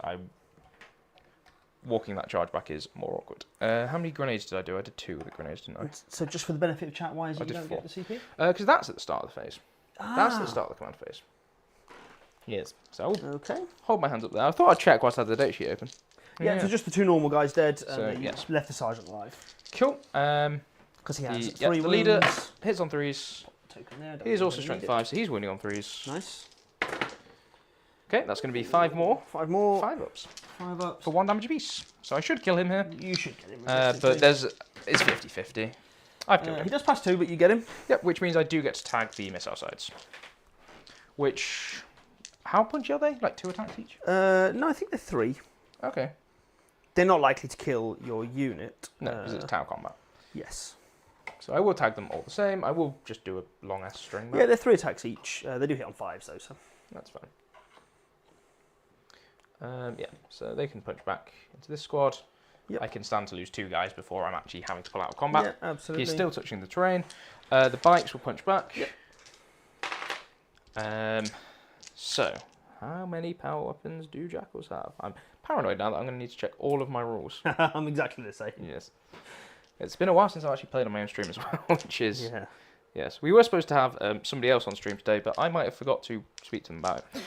Speaker 1: walking that charge back is more awkward. How many grenades did I do? I did 2 with the grenades, didn't I?
Speaker 2: So just for the benefit of chat, why is it you don't
Speaker 1: 4.
Speaker 2: get the CP?
Speaker 1: Because that's at the start of the phase. That's at the start of the command phase. Yes. So I'll hold my hands up there. I thought I'd check whilst I had the data sheet open.
Speaker 2: Yeah, so just the 2 normal guys dead, and
Speaker 1: yes.
Speaker 2: left the sergeant alive.
Speaker 1: Cool.
Speaker 2: Because he has 3
Speaker 1: the leader
Speaker 2: wounds.
Speaker 1: hits on 3s.
Speaker 2: Token there.
Speaker 1: He's also strength 5, so he's winning on 3s.
Speaker 2: Nice.
Speaker 1: Okay, that's going to be 5 more.
Speaker 2: 5 more.
Speaker 1: 5 ups.
Speaker 2: 5 ups.
Speaker 1: For 1 damage apiece. So I should kill him here.
Speaker 2: You should kill him.
Speaker 1: But it's 50-50. I've killed him.
Speaker 2: He does pass 2, but you get him.
Speaker 1: Yep, which means I do get to tag the missile sides. Which... How punchy are they? Like 2 attacks each?
Speaker 2: No, I think they're 3.
Speaker 1: Okay.
Speaker 2: They're not likely to kill your unit.
Speaker 1: No, because it's tower combat.
Speaker 2: Yes.
Speaker 1: So I will tag them all the same. I will just do a long ass string.
Speaker 2: Yeah, they're 3 attacks each. They do hit on 5s though, so
Speaker 1: that's fine. Yeah, so they can punch back into this squad. Yep. I can stand to lose 2 guys before I'm actually having to pull out of combat.
Speaker 2: Yeah, absolutely.
Speaker 1: He's still touching the terrain. The bikes will punch back. Yep. So, how many power weapons do jackals have? I'm paranoid now that I'm going to need to check all of my rules.
Speaker 2: I'm exactly the same.
Speaker 1: Yes. It's been a while since I've actually played on my own stream as well, which is... Yeah. Yes, we were supposed to have somebody else on stream today, but I might have forgot to speak to them about it.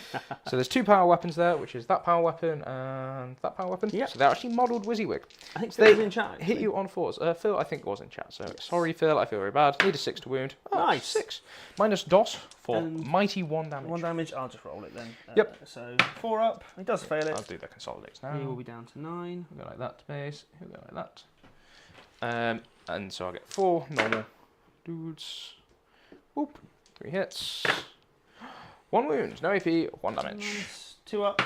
Speaker 1: So there's 2 power weapons there, which is that power weapon and that power weapon.
Speaker 2: Yep.
Speaker 1: So they're actually modelled WYSIWYG.
Speaker 2: I think
Speaker 1: so they
Speaker 2: in chat,
Speaker 1: hit you on 4s. Phil, I think, was in chat. So sorry, Phil, I feel very bad. Need a 6 to wound. Oh,
Speaker 2: nice.
Speaker 1: 6. Minus DOS for mighty 1 damage.
Speaker 2: 1 damage, I'll just roll it then.
Speaker 1: Yep.
Speaker 2: So 4 up, he does fail it.
Speaker 1: I'll do the consolidates now.
Speaker 2: He will be down to 9.
Speaker 1: We'll go like that to base. He'll go like that. And so I get 4 normal dudes. Boop. 3 hits. 1 wound. No AP. 1 damage.
Speaker 2: Nice. 2 up.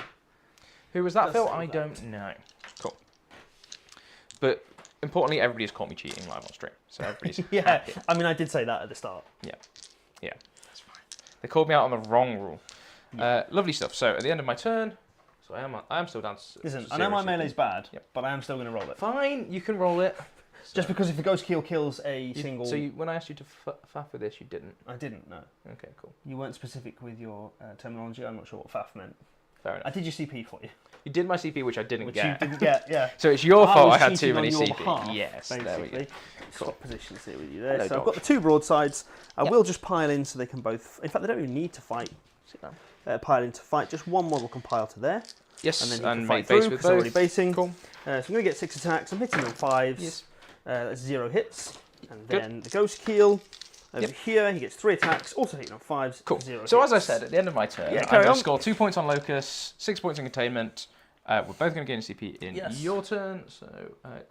Speaker 1: Who was that, Phil? I don't know. Cool. But importantly, everybody's caught me cheating live on stream. So everybody's happy.
Speaker 2: I mean, I did say that at the start.
Speaker 1: Yeah. Yeah. That's fine. They called me out on the wrong rule. Yeah. Lovely stuff. So at the end of my turn, so I am still down to
Speaker 2: Listen, I know my melee's bad, but I am still going to roll it.
Speaker 1: Fine. You can roll it.
Speaker 2: Just because if the ghost kill kills a single...
Speaker 1: So when I asked you to faff with this, you didn't?
Speaker 2: I didn't, no.
Speaker 1: Okay, cool.
Speaker 2: You weren't specific with your terminology. I'm not sure what faff meant.
Speaker 1: Fair enough.
Speaker 2: I did your CP for you.
Speaker 1: You did my CP, which I didn't get.
Speaker 2: Which you didn't get, yeah.
Speaker 1: So it's your fault I had too many
Speaker 2: CP.
Speaker 1: CP. Yes,
Speaker 2: basically.
Speaker 1: there we go.
Speaker 2: Swap positions here with you there.
Speaker 1: Hello,
Speaker 2: so I've got the 2 broadsides. I will just pile in so they can both... In fact, they don't even need to fight.
Speaker 1: Sit down.
Speaker 2: Pile in to fight. Just 1 model can pile to there.
Speaker 1: Yes,
Speaker 2: and then you
Speaker 1: and
Speaker 2: can
Speaker 1: make
Speaker 2: fight
Speaker 1: base
Speaker 2: through
Speaker 1: with
Speaker 2: because they're already
Speaker 1: both.
Speaker 2: basing.
Speaker 1: Cool.
Speaker 2: So I'm going to get 6 attacks. I'm hitting on 5s.
Speaker 1: Yes.
Speaker 2: That's 0 hits. And
Speaker 1: Good.
Speaker 2: then the Ghost Keel. Over
Speaker 1: Yep.
Speaker 2: here, he gets 3 attacks, also hitting on 5s.
Speaker 1: Cool.
Speaker 2: 0
Speaker 1: So
Speaker 2: hits.
Speaker 1: as I said, at the end of my turn,
Speaker 2: Yeah,
Speaker 1: I'm
Speaker 2: carry
Speaker 1: going
Speaker 2: on.
Speaker 1: to score 2 points on Locus, 6 points in Containment. We're both going to gain a CP in
Speaker 2: Yes.
Speaker 1: your turn. So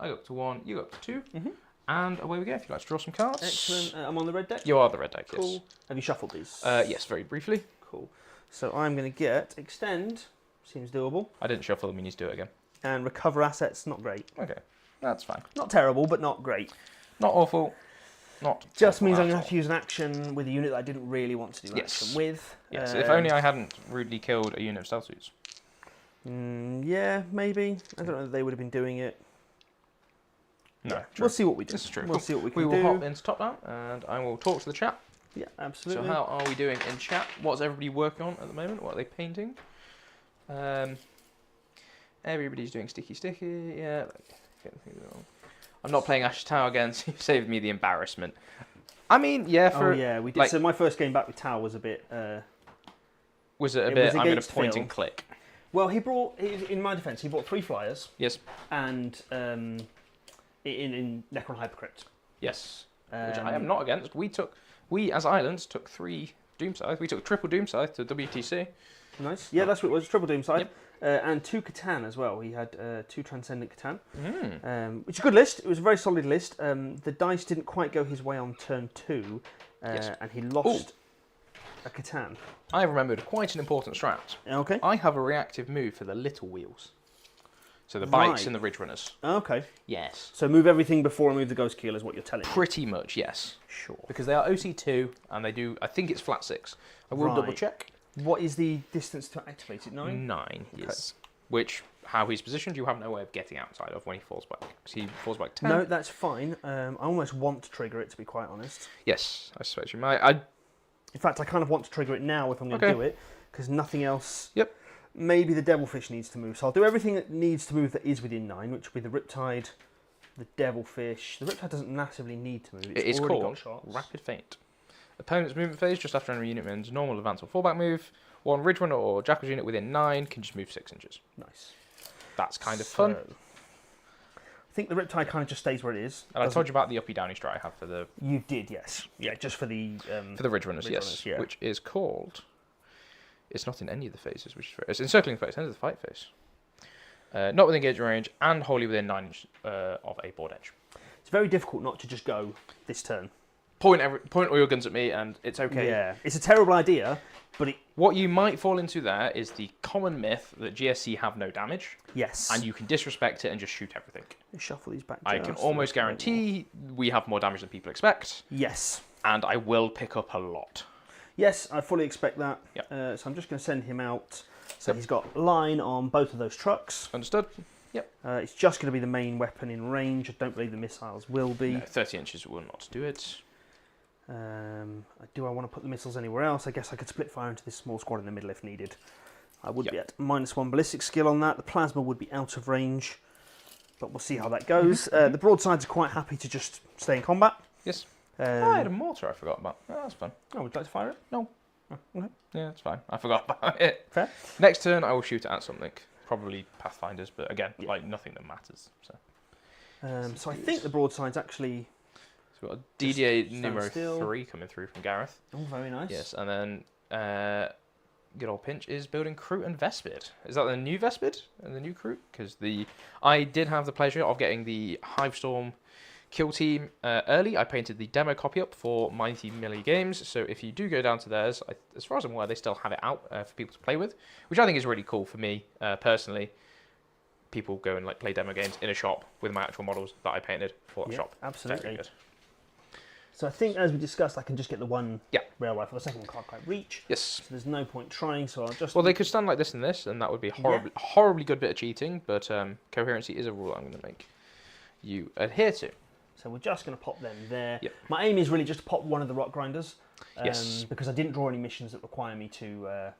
Speaker 1: I go up to 1, you go up to 2.
Speaker 2: Mm-hmm.
Speaker 1: And away we go. If you'd like to draw some cards.
Speaker 2: Excellent. I'm on the red deck.
Speaker 1: You are the red deck,
Speaker 2: Cool.
Speaker 1: yes.
Speaker 2: Have you shuffled these?
Speaker 1: Yes, very briefly.
Speaker 2: Cool. So I'm going to get Extend, seems doable,
Speaker 1: I didn't shuffle them, you need to do it again.
Speaker 2: and Recover Assets, not great.
Speaker 1: Okay, that's fine.
Speaker 2: Not terrible, but not great.
Speaker 1: Not awful. Not
Speaker 2: Just
Speaker 1: awful
Speaker 2: means
Speaker 1: at
Speaker 2: I'm going to
Speaker 1: all.
Speaker 2: have to use an action with a unit that I didn't really want to do
Speaker 1: Yes.
Speaker 2: action with.
Speaker 1: Yes, if only I hadn't rudely killed a unit of stealth suits.
Speaker 2: Yeah, maybe. I don't know if they would have been doing it.
Speaker 1: No,
Speaker 2: Yeah,
Speaker 1: true.
Speaker 2: we'll see what we do.
Speaker 1: This is true.
Speaker 2: We'll
Speaker 1: Cool.
Speaker 2: see what we
Speaker 1: We
Speaker 2: can
Speaker 1: will
Speaker 2: do.
Speaker 1: hop into top down and I will talk to the chat.
Speaker 2: Yeah, absolutely.
Speaker 1: So how are we doing in chat? What's everybody working on at the moment? What are they painting? Everybody's doing sticky. Yeah. Getting things wrong. I'm not playing Ash Tower again, so you saved me the embarrassment. I mean, yeah,
Speaker 2: Oh yeah, we did.
Speaker 1: like-
Speaker 2: So my first game back with Tau was a bit.
Speaker 1: was it a
Speaker 2: It
Speaker 1: bit,
Speaker 2: was
Speaker 1: I'm going to
Speaker 2: against
Speaker 1: point
Speaker 2: Phil.
Speaker 1: and click?
Speaker 2: Well, in my defence, he brought 3 flyers
Speaker 1: Yes.
Speaker 2: and in Necron Hypercrypt.
Speaker 1: Yes. Which I am
Speaker 2: Um,
Speaker 1: not against. We as Islands took 3 Doom Scythe. We took triple Doom Scythe to WTC.
Speaker 2: Nice. Yeah, that's what it was. Triple Doom side.
Speaker 1: Yep.
Speaker 2: And 2 Catan as well. He had 2 Transcendent Catan,
Speaker 1: Mm.
Speaker 2: which is a good list. It was a very solid list. The dice didn't quite go his way on turn 2,
Speaker 1: Yes.
Speaker 2: and he lost a Catan.
Speaker 1: I remembered quite an important strat.
Speaker 2: Okay.
Speaker 1: I have a reactive move for the little wheels. So the bikes
Speaker 2: Right.
Speaker 1: and the Ridge Runners.
Speaker 2: Okay.
Speaker 1: Yes.
Speaker 2: So move everything before I move the Ghost Keel is what you're telling me.
Speaker 1: Pretty much, yes.
Speaker 2: Sure.
Speaker 1: Because they are OC2 and they do, I think it's flat 6. I will
Speaker 2: Right.
Speaker 1: double check.
Speaker 2: What is the distance to activate it? 9?
Speaker 1: 9,
Speaker 2: Okay.
Speaker 1: yes. Which, how he's positioned, you have no way of getting outside of when he falls back. Because he falls back 10.
Speaker 2: No, that's fine. I almost want to trigger it, to be quite honest.
Speaker 1: Yes, I suspect you might.
Speaker 2: In fact, I kind of want to trigger it now if I'm going to
Speaker 1: Okay.
Speaker 2: do it, because nothing else.
Speaker 1: Yep.
Speaker 2: Maybe the Devilfish needs to move. So I'll do everything that needs to move that is within 9, which will be the Riptide, the Devilfish. The Riptide doesn't massively need to move.
Speaker 1: It is
Speaker 2: already
Speaker 1: called
Speaker 2: got shots.
Speaker 1: Rapid Feint. Opponent's movement phase just after enemy unit wins normal advance or fallback move. One Ridge Runner or Jackal's unit within 9 can just move 6 inches.
Speaker 2: Nice.
Speaker 1: That's kind of fun.
Speaker 2: I think the Riptide kind of just stays where it is.
Speaker 1: And I told you about the uppy downy strat I have for the
Speaker 2: You did, yes. Yeah, just for the...
Speaker 1: Ridge Runners,
Speaker 2: Ridge
Speaker 1: yes.
Speaker 2: Runners, yeah.
Speaker 1: Which is called... It's not in any of the phases, which is it's encircling phase, end of the fight phase. Not within engagement range and wholly within 9 inches of a board edge.
Speaker 2: It's very difficult not to just go this turn.
Speaker 1: Point all your guns at me and it's okay.
Speaker 2: Yeah, it's a terrible idea, but it...
Speaker 1: What you might fall into there is the common myth that GSC have no damage
Speaker 2: Yes.
Speaker 1: and you can disrespect it and just shoot everything.
Speaker 2: Shuffle these back.
Speaker 1: I can
Speaker 2: just a
Speaker 1: almost
Speaker 2: little bit more.
Speaker 1: guarantee we have more damage than people expect,
Speaker 2: Yes.
Speaker 1: and I will pick up a lot.
Speaker 2: Yes, I fully expect that.
Speaker 1: Yep.
Speaker 2: So I'm just going to send him out. So he's got line on both of those trucks.
Speaker 1: Understood?
Speaker 2: It's just going to be the main weapon in range. I don't believe the missiles will be.
Speaker 1: No, 30 inches will not do it.
Speaker 2: Do I want to put the missiles anywhere else? I guess I could split fire into this small squad in the middle if needed. I would be at -1 ballistic skill on that. The plasma would be out of range, but we'll see how that goes. The broadsides are quite happy to just stay in combat.
Speaker 1: Yes. I had a mortar I forgot about. Oh, that's fun.
Speaker 2: Oh, would you like to fire it?
Speaker 1: No.
Speaker 2: Oh, okay.
Speaker 1: Yeah, it's fine. I forgot about it.
Speaker 2: Fair.
Speaker 1: Next turn, I will shoot it at something. Probably Pathfinders, but again,
Speaker 2: Yeah.
Speaker 1: like nothing that matters. So
Speaker 2: So I think the broadsides actually...
Speaker 1: we've got a DDA
Speaker 2: stand
Speaker 1: numero
Speaker 2: still.
Speaker 1: 3 coming through from Gareth.
Speaker 2: Oh, very nice.
Speaker 1: Yes, and then good old Pinch is building Kroot and Vespid. Is that the new Vespid and the new Kroot? Because I did have the pleasure of getting the Hivestorm kill team early. I painted the demo copy up for Mighty Millie Games, so if you do go down to theirs, as far as I'm aware, they still have it out for people to play with, which I think is really cool for me personally. People go and play demo games in a shop with my actual models that I painted for that shop.
Speaker 2: Absolutely.
Speaker 1: Very good.
Speaker 2: So I think, as we discussed, I can just get the one
Speaker 1: Yeah.
Speaker 2: rail rifle. The second one can't quite reach.
Speaker 1: Yes.
Speaker 2: So there's no point trying, so I'll just...
Speaker 1: Well, they could stand like this and this, and that would be a horribly good bit of cheating, but coherency is a rule I'm going to make you adhere to.
Speaker 2: So we're just going to pop them there.
Speaker 1: Yep.
Speaker 2: My aim is really just to pop one of the rock grinders.
Speaker 1: Yes.
Speaker 2: Because I didn't draw any missions that require me to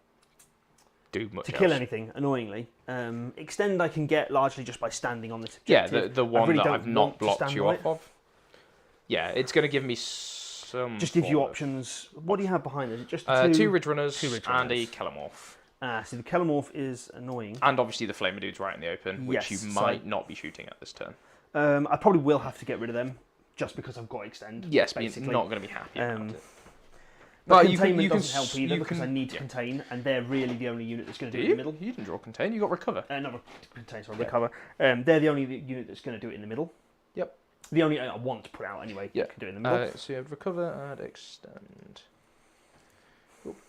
Speaker 1: Do much
Speaker 2: kill
Speaker 1: else.
Speaker 2: anything, annoyingly. Extend I can get largely just by standing on this
Speaker 1: Yeah,
Speaker 2: objective.
Speaker 1: the one
Speaker 2: really
Speaker 1: that
Speaker 2: don't
Speaker 1: I've not
Speaker 2: want to
Speaker 1: blocked
Speaker 2: stand
Speaker 1: you
Speaker 2: on
Speaker 1: off
Speaker 2: it.
Speaker 1: of. Yeah, it's going to give me some...
Speaker 2: Just gives you
Speaker 1: form of-
Speaker 2: options. What do you have behind it? Is it just
Speaker 1: 2 Ridge Runners
Speaker 2: Two Ridge
Speaker 1: and a
Speaker 2: Runners.
Speaker 1: Kelemorph.
Speaker 2: See, the Kellamorph is annoying.
Speaker 1: And obviously the Flamer Dude's right in the open, which
Speaker 2: Yes,
Speaker 1: you might not be shooting at this turn.
Speaker 2: I probably will have to get rid of them, just because I've got Extend.
Speaker 1: Yes,
Speaker 2: basically.
Speaker 1: you're not going to be happy about it.
Speaker 2: But
Speaker 1: you
Speaker 2: containment
Speaker 1: can
Speaker 2: doesn't help either, because I need to contain, and they're really the only unit that's going to do it in the middle.
Speaker 1: You didn't draw Contain, you got Recover.
Speaker 2: Not contain, sorry, Recover. They're the only unit that's going to do it in the middle.
Speaker 1: Yep.
Speaker 2: The only I want to put out anyway.
Speaker 1: Yeah.
Speaker 2: Can do it in the middle.
Speaker 1: So you have Recover and Extend.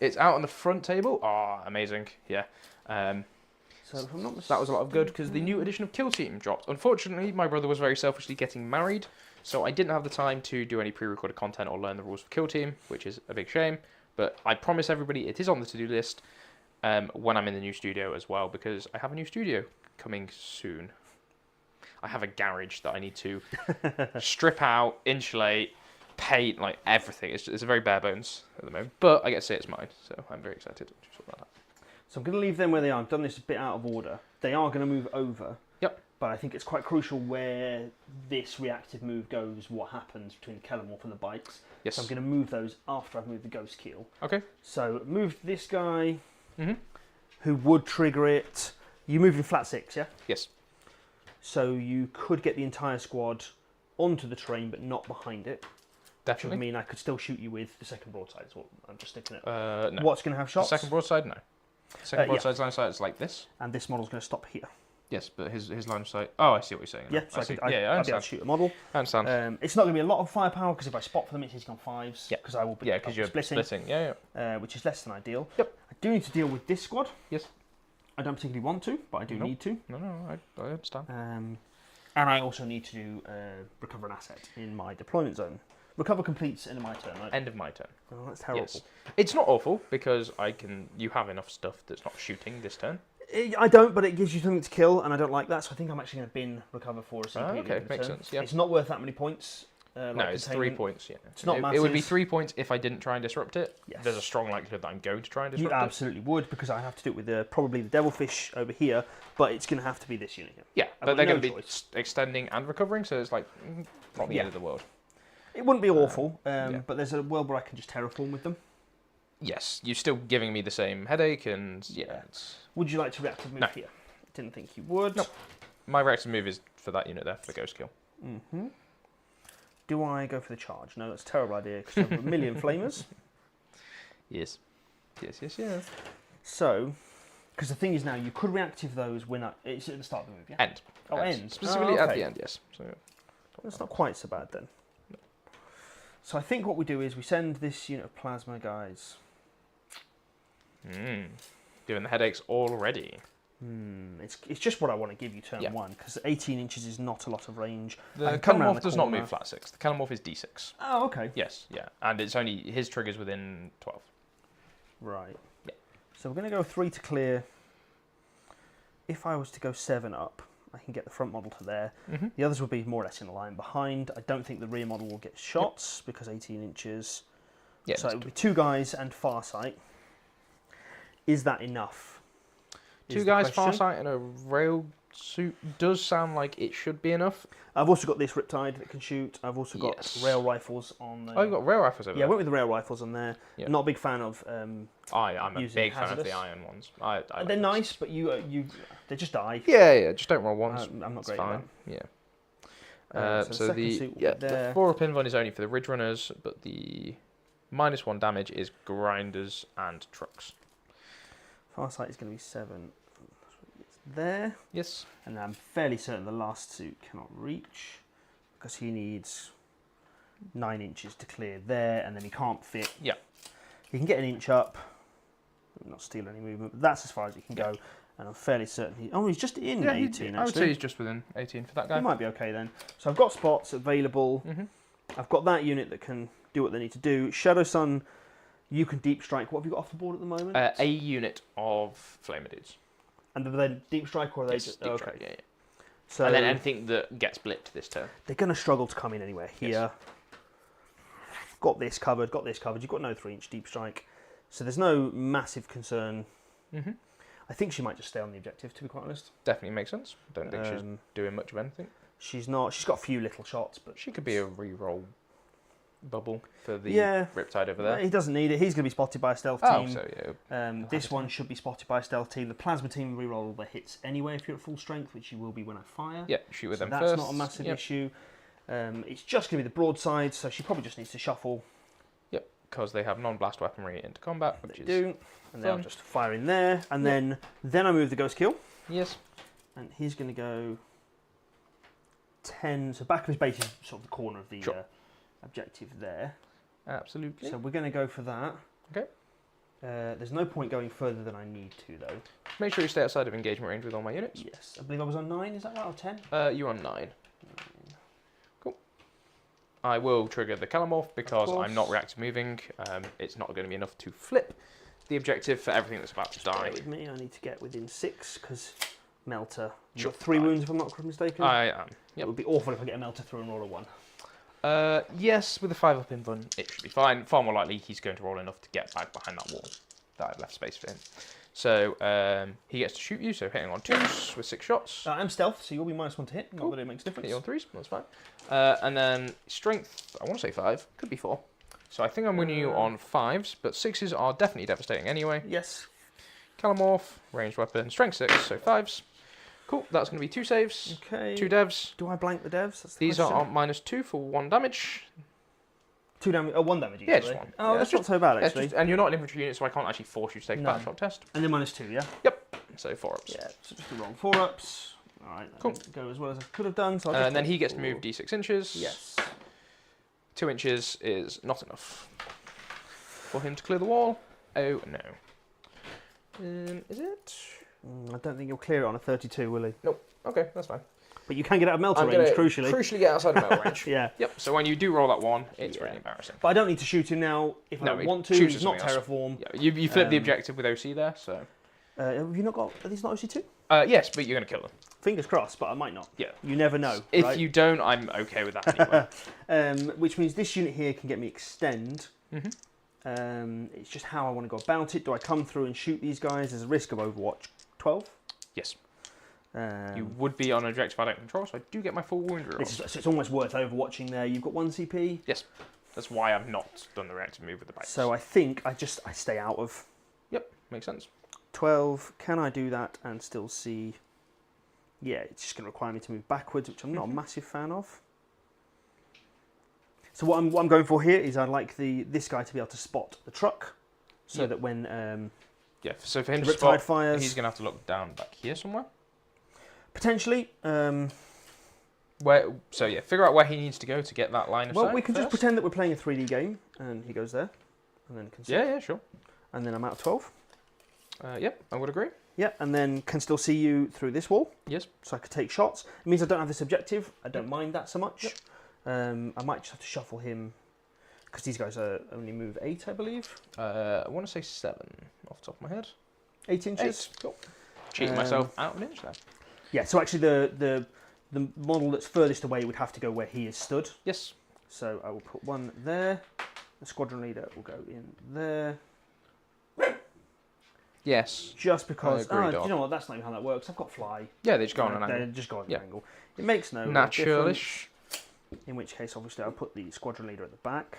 Speaker 1: It's out on the front table. Oh, amazing. Yeah.
Speaker 2: So if I'm not mistaken,
Speaker 1: that was a lot of good because the new edition of Kill Team dropped. Unfortunately, my brother was very selfishly getting married, so I didn't have the time to do any pre-recorded content or learn the rules for Kill Team, which is a big shame. But I promise everybody it is on the to-do list when I'm in the new studio as well, because I have a new studio coming soon. I have a garage that I need to strip out, insulate, paint, like everything. It's a very bare bones at the moment, but I get to say it's mine, so I'm very excited to sort that out.
Speaker 2: So I'm going to leave them where they are. I've done this a bit out of order. They are going to move over.
Speaker 1: Yep.
Speaker 2: But I think it's quite crucial where this reactive move goes, what happens between the Kellamorph and the bikes.
Speaker 1: Yes.
Speaker 2: So I'm going to move those after I've moved the Ghost Keel.
Speaker 1: Okay.
Speaker 2: So move this guy, who would trigger it. You moved in flat 6, yeah?
Speaker 1: Yes.
Speaker 2: So you could get the entire squad onto the train, but not behind it.
Speaker 1: Definitely.
Speaker 2: Which would mean I could still shoot you with the second broadside. Is what I'm just sticking it.
Speaker 1: No.
Speaker 2: What's going to have shots?
Speaker 1: The second broadside, no. Second broadside's line of sight is like this.
Speaker 2: And this model's going to stop here.
Speaker 1: Yes, but his line of sight. Oh, I see what you're saying.
Speaker 2: Yeah, so
Speaker 1: I
Speaker 2: I'll be able to shoot a model.
Speaker 1: I understand.
Speaker 2: It's not going to be a lot of firepower because if I spot for them, it's on 5s.
Speaker 1: Yeah,
Speaker 2: because I will be
Speaker 1: because you're splitting. Yeah, yeah.
Speaker 2: Which is less than ideal.
Speaker 1: Yep.
Speaker 2: I do need to deal with this squad.
Speaker 1: Yes.
Speaker 2: I don't particularly want to, but I do need to.
Speaker 1: No, I understand.
Speaker 2: And I also need to do recover an asset in my deployment zone. Recover completes end of my turn, right?
Speaker 1: End of my turn.
Speaker 2: Oh, that's terrible.
Speaker 1: Yes. It's not awful because you have enough stuff that's not shooting this turn.
Speaker 2: I don't, but it gives you something to kill, and I don't like that, so I think I'm actually going to bin recover for a CP.
Speaker 1: Okay, makes sense. Yeah.
Speaker 2: It's not worth that many points.
Speaker 1: No, it's 3 points. Yeah.
Speaker 2: It's not massive.
Speaker 1: It would be 3 points if I didn't try and disrupt it.
Speaker 2: Yes.
Speaker 1: There's a strong likelihood that I'm going to try and disrupt it.
Speaker 2: You absolutely would, because I have to do it with probably the Devilfish over here, but it's going to have to be this unit here.
Speaker 1: Yeah, but they're going to be extending and recovering, so it's like not the end of the world.
Speaker 2: It wouldn't be awful, but there's a world where I can just terraform with them.
Speaker 1: Yes, you're still giving me the same headache, and
Speaker 2: Would you like to reactive move here? Didn't think you would.
Speaker 1: No. My reactive move is for that unit there, for the Ghost Kill.
Speaker 2: Do I go for the charge? No, that's a terrible idea, because I have a million flamers.
Speaker 1: Yes.
Speaker 2: So, because the thing is now, you could reactive those when it's at the start of the move, yeah?
Speaker 1: End.
Speaker 2: Oh, end.
Speaker 1: Specifically at the end, yes. So,
Speaker 2: that's not quite so bad then. No. So I think what we do is we send this unit of plasma guys.
Speaker 1: Giving the headaches already.
Speaker 2: It's just what I want to give you turn 1, because 18 inches is not a lot of range.
Speaker 1: The Kellamorph does not move flat 6. The Kellamorph is D6.
Speaker 2: Oh, okay.
Speaker 1: Yes, yeah. And it's only his trigger's within 12.
Speaker 2: Right.
Speaker 1: Yeah.
Speaker 2: So we're going to go 3 to clear. If I was to go 7 up, I can get the front model to there. The others would be more or less in a line behind. I don't think the rear model will get shots because 18 inches. Yeah, so it would be 2 guys and Farsight. Is that enough?
Speaker 1: 2 guys, Farsight, and a rail suit does sound like it should be enough.
Speaker 2: I've also got this Riptide that can shoot. I've also got rail rifles on there.
Speaker 1: Oh, you've got rail rifles over there?
Speaker 2: Yeah, I went with the rail rifles on there.
Speaker 1: Yeah.
Speaker 2: I'm not a big fan of
Speaker 1: I'm a big fan of the iron ones. I
Speaker 2: they're nice, but they just die.
Speaker 1: Yeah, just don't roll ones.
Speaker 2: I'm not great
Speaker 1: fine.
Speaker 2: at that.
Speaker 1: Yeah. So the 4-up invuln is only for the Ridge Runners, but the -1 damage is Grinders and Trucks.
Speaker 2: Farsight is going to be 7. It's there.
Speaker 1: Yes.
Speaker 2: And I'm fairly certain the last suit cannot reach because he needs 9 inches to clear there, and then he can't fit.
Speaker 1: Yeah.
Speaker 2: He can get an inch up. Not steal any movement, but that's as far as he can go. And I'm fairly certain he's just in 18. Actually,
Speaker 1: I would say he's just within 18 for that guy.
Speaker 2: He might be okay then. So I've got spots available. I've got that unit that can do what they need to do. Shadow Sun. You can deep strike. What have you got off the board at the moment?
Speaker 1: A unit of Flamer Dudes.
Speaker 2: And then deep strike, or are they
Speaker 1: just deep strike? Yeah.
Speaker 2: So
Speaker 1: and then anything that gets blipped this turn.
Speaker 2: They're going to struggle to come in anywhere here. Yes. Got this covered. You've got no 3-inch deep strike, so there's no massive concern. I think she might just stay on the objective, to be quite honest.
Speaker 1: Definitely makes sense. Don't think she's doing much of anything.
Speaker 2: She's not. She's got a few little shots, but
Speaker 1: she could be a re-roll bubble for the
Speaker 2: Yeah.
Speaker 1: Riptide over there.
Speaker 2: He doesn't need it. He's going to be spotted by a stealth
Speaker 1: Oh,
Speaker 2: team.
Speaker 1: so yeah.
Speaker 2: This one should be spotted by a stealth team. The plasma team reroll all their hits anyway if you're at full strength, which you will be when I fire.
Speaker 1: Yeah, shoot with
Speaker 2: So
Speaker 1: them
Speaker 2: that's
Speaker 1: first.
Speaker 2: not a massive issue. It's just going to be the broadside, so she probably just needs to shuffle.
Speaker 1: Yep, because they have non-blast weaponry into combat, which
Speaker 2: They
Speaker 1: is
Speaker 2: do. And they'll
Speaker 1: fun.
Speaker 2: just fire in there. And then I move the Ghost Kill.
Speaker 1: Yes.
Speaker 2: And he's going to go 10. So back of his base is sort of the corner of the objective there.
Speaker 1: Absolutely.
Speaker 2: So we're going to go for that.
Speaker 1: Okay.
Speaker 2: There's no point going further than I need to, though.
Speaker 1: Make sure you stay outside of engagement range with all my units.
Speaker 2: Yes. I believe I was on 9, is that right? Or 10?
Speaker 1: You're on 9. Cool. I will trigger the Calamorph because I'm not reactive moving. It's not going to be enough to flip the objective for everything that's about to die.
Speaker 2: Bear with me, I need to get within 6 because Melter. You've
Speaker 1: Sure.
Speaker 2: got 3 wounds if I'm not mistaken.
Speaker 1: I am.
Speaker 2: It
Speaker 1: Yep.
Speaker 2: would be awful if I get a Melter through and roll a 1.
Speaker 1: Yes, with a 5 up invuln, it should be fine. Far more likely he's going to roll enough to get back behind that wall that I've left space for him. So he gets to shoot you, so hitting on 2s with 6 shots.
Speaker 2: I'm stealth, so you'll be -1 to hit.
Speaker 1: Cool.
Speaker 2: Not that it makes a difference.
Speaker 1: Hit you on 3s, that's fine. And then strength, I want to say 5, could be 4. So I think I'm winning you on 5s, but 6s are definitely devastating anyway.
Speaker 2: Yes.
Speaker 1: Calamorph, ranged weapon, strength 6, so 5s. Cool, that's going to be 2 saves,
Speaker 2: Okay.
Speaker 1: 2 devs.
Speaker 2: Do I blank the devs? That's the
Speaker 1: These are
Speaker 2: question.
Speaker 1: on -2 for 1 damage.
Speaker 2: 2 damage. 1 damage.
Speaker 1: Yeah,
Speaker 2: Usually.
Speaker 1: just 1.
Speaker 2: Oh,
Speaker 1: Yeah,
Speaker 2: that's
Speaker 1: it's
Speaker 2: not so bad
Speaker 1: Yeah, it's
Speaker 2: actually.
Speaker 1: just- and you're not an infantry unit, so I can't actually force you to take a
Speaker 2: No.
Speaker 1: battle shock test.
Speaker 2: And then -2, yeah.
Speaker 1: So 4 ups.
Speaker 2: Yeah. So just a roll 4 ups. All right.
Speaker 1: Cool.
Speaker 2: Didn't go as well as I could have done. So I'll just
Speaker 1: And then
Speaker 2: take
Speaker 1: he gets to
Speaker 2: 4.
Speaker 1: move d6 inches.
Speaker 2: Yes.
Speaker 1: 2 inches is not enough for him to clear the wall. Oh no. Is it?
Speaker 2: I don't think you'll clear it on a 32, will he?
Speaker 1: Okay, that's fine.
Speaker 2: But you can get out of Melter
Speaker 1: I'm
Speaker 2: range,
Speaker 1: gonna
Speaker 2: crucially.
Speaker 1: get outside of metal range.
Speaker 2: Yeah.
Speaker 1: Yep. So when you do roll that 1, it's
Speaker 2: Yeah.
Speaker 1: really embarrassing.
Speaker 2: But I don't need to shoot him now if I
Speaker 1: No,
Speaker 2: don't
Speaker 1: he
Speaker 2: want to.
Speaker 1: chooses
Speaker 2: He's not
Speaker 1: something else.
Speaker 2: terraform.
Speaker 1: Yeah, you flip the
Speaker 2: Um,
Speaker 1: objective with OC there, so.
Speaker 2: Have you not got? Are these not OC2?
Speaker 1: Yes, but you're gonna kill them.
Speaker 2: Fingers crossed, but I might not.
Speaker 1: Yeah.
Speaker 2: You never know.
Speaker 1: If
Speaker 2: right?
Speaker 1: you don't, I'm okay with that anyway.
Speaker 2: Which means this unit here can get me extend.
Speaker 1: Mhm.
Speaker 2: It's just how I want to go about it. Do I come through and shoot these guys? There's a risk of Overwatch 12.
Speaker 1: Yes.
Speaker 2: Um,
Speaker 1: You would be on an objective I don't control, so I do get my full wound reroll.
Speaker 2: so it's almost worth Overwatching there. You've got 1 CP.
Speaker 1: Yes. That's why I've not done the reactive move with the bikes.
Speaker 2: So I think I stay out of
Speaker 1: Yep, makes sense.
Speaker 2: 12. Can I do that and still see? Yeah, it's just going to require me to move backwards, which I'm not a massive fan of. So what I'm going for here is I'd like this guy to be able to spot the truck, so that when
Speaker 1: Yeah, so for him
Speaker 2: the
Speaker 1: to spot,
Speaker 2: Riptide fires,
Speaker 1: he's going to have to look down back here somewhere.
Speaker 2: potentially.
Speaker 1: So yeah, figure out where he needs to go to get that line of sight.
Speaker 2: Well, we can just
Speaker 1: first.
Speaker 2: pretend that we're playing a 3D game, and he goes there, and then can see,
Speaker 1: Yeah, sure.
Speaker 2: and then I'm out of 12.
Speaker 1: Yep, I would agree.
Speaker 2: Yeah, and then can still see you through this wall.
Speaker 1: Yes.
Speaker 2: So I could take shots. It means I don't have this objective. I don't mind that so much.
Speaker 1: Yep.
Speaker 2: I might just have to shuffle him because these guys only move 8, I believe.
Speaker 1: I want to say 7 off the top of my head.
Speaker 2: 8 inches.
Speaker 1: 8. Cool. Cheating myself out an inch there.
Speaker 2: Yeah. So actually, the model that's furthest away would have to go where he is stood.
Speaker 1: Yes.
Speaker 2: So I will put 1 there. The squadron leader will go in there.
Speaker 1: Yes.
Speaker 2: Just because.
Speaker 1: I agree,
Speaker 2: Do
Speaker 1: Doc.
Speaker 2: you know what? That's not even how that works. I've got fly.
Speaker 1: Yeah, they just go on an
Speaker 2: They
Speaker 1: angle.
Speaker 2: just go on
Speaker 1: Yeah.
Speaker 2: an angle. It makes no difference.
Speaker 1: Naturalish.
Speaker 2: In which case, obviously, I'll put the squadron leader at the back.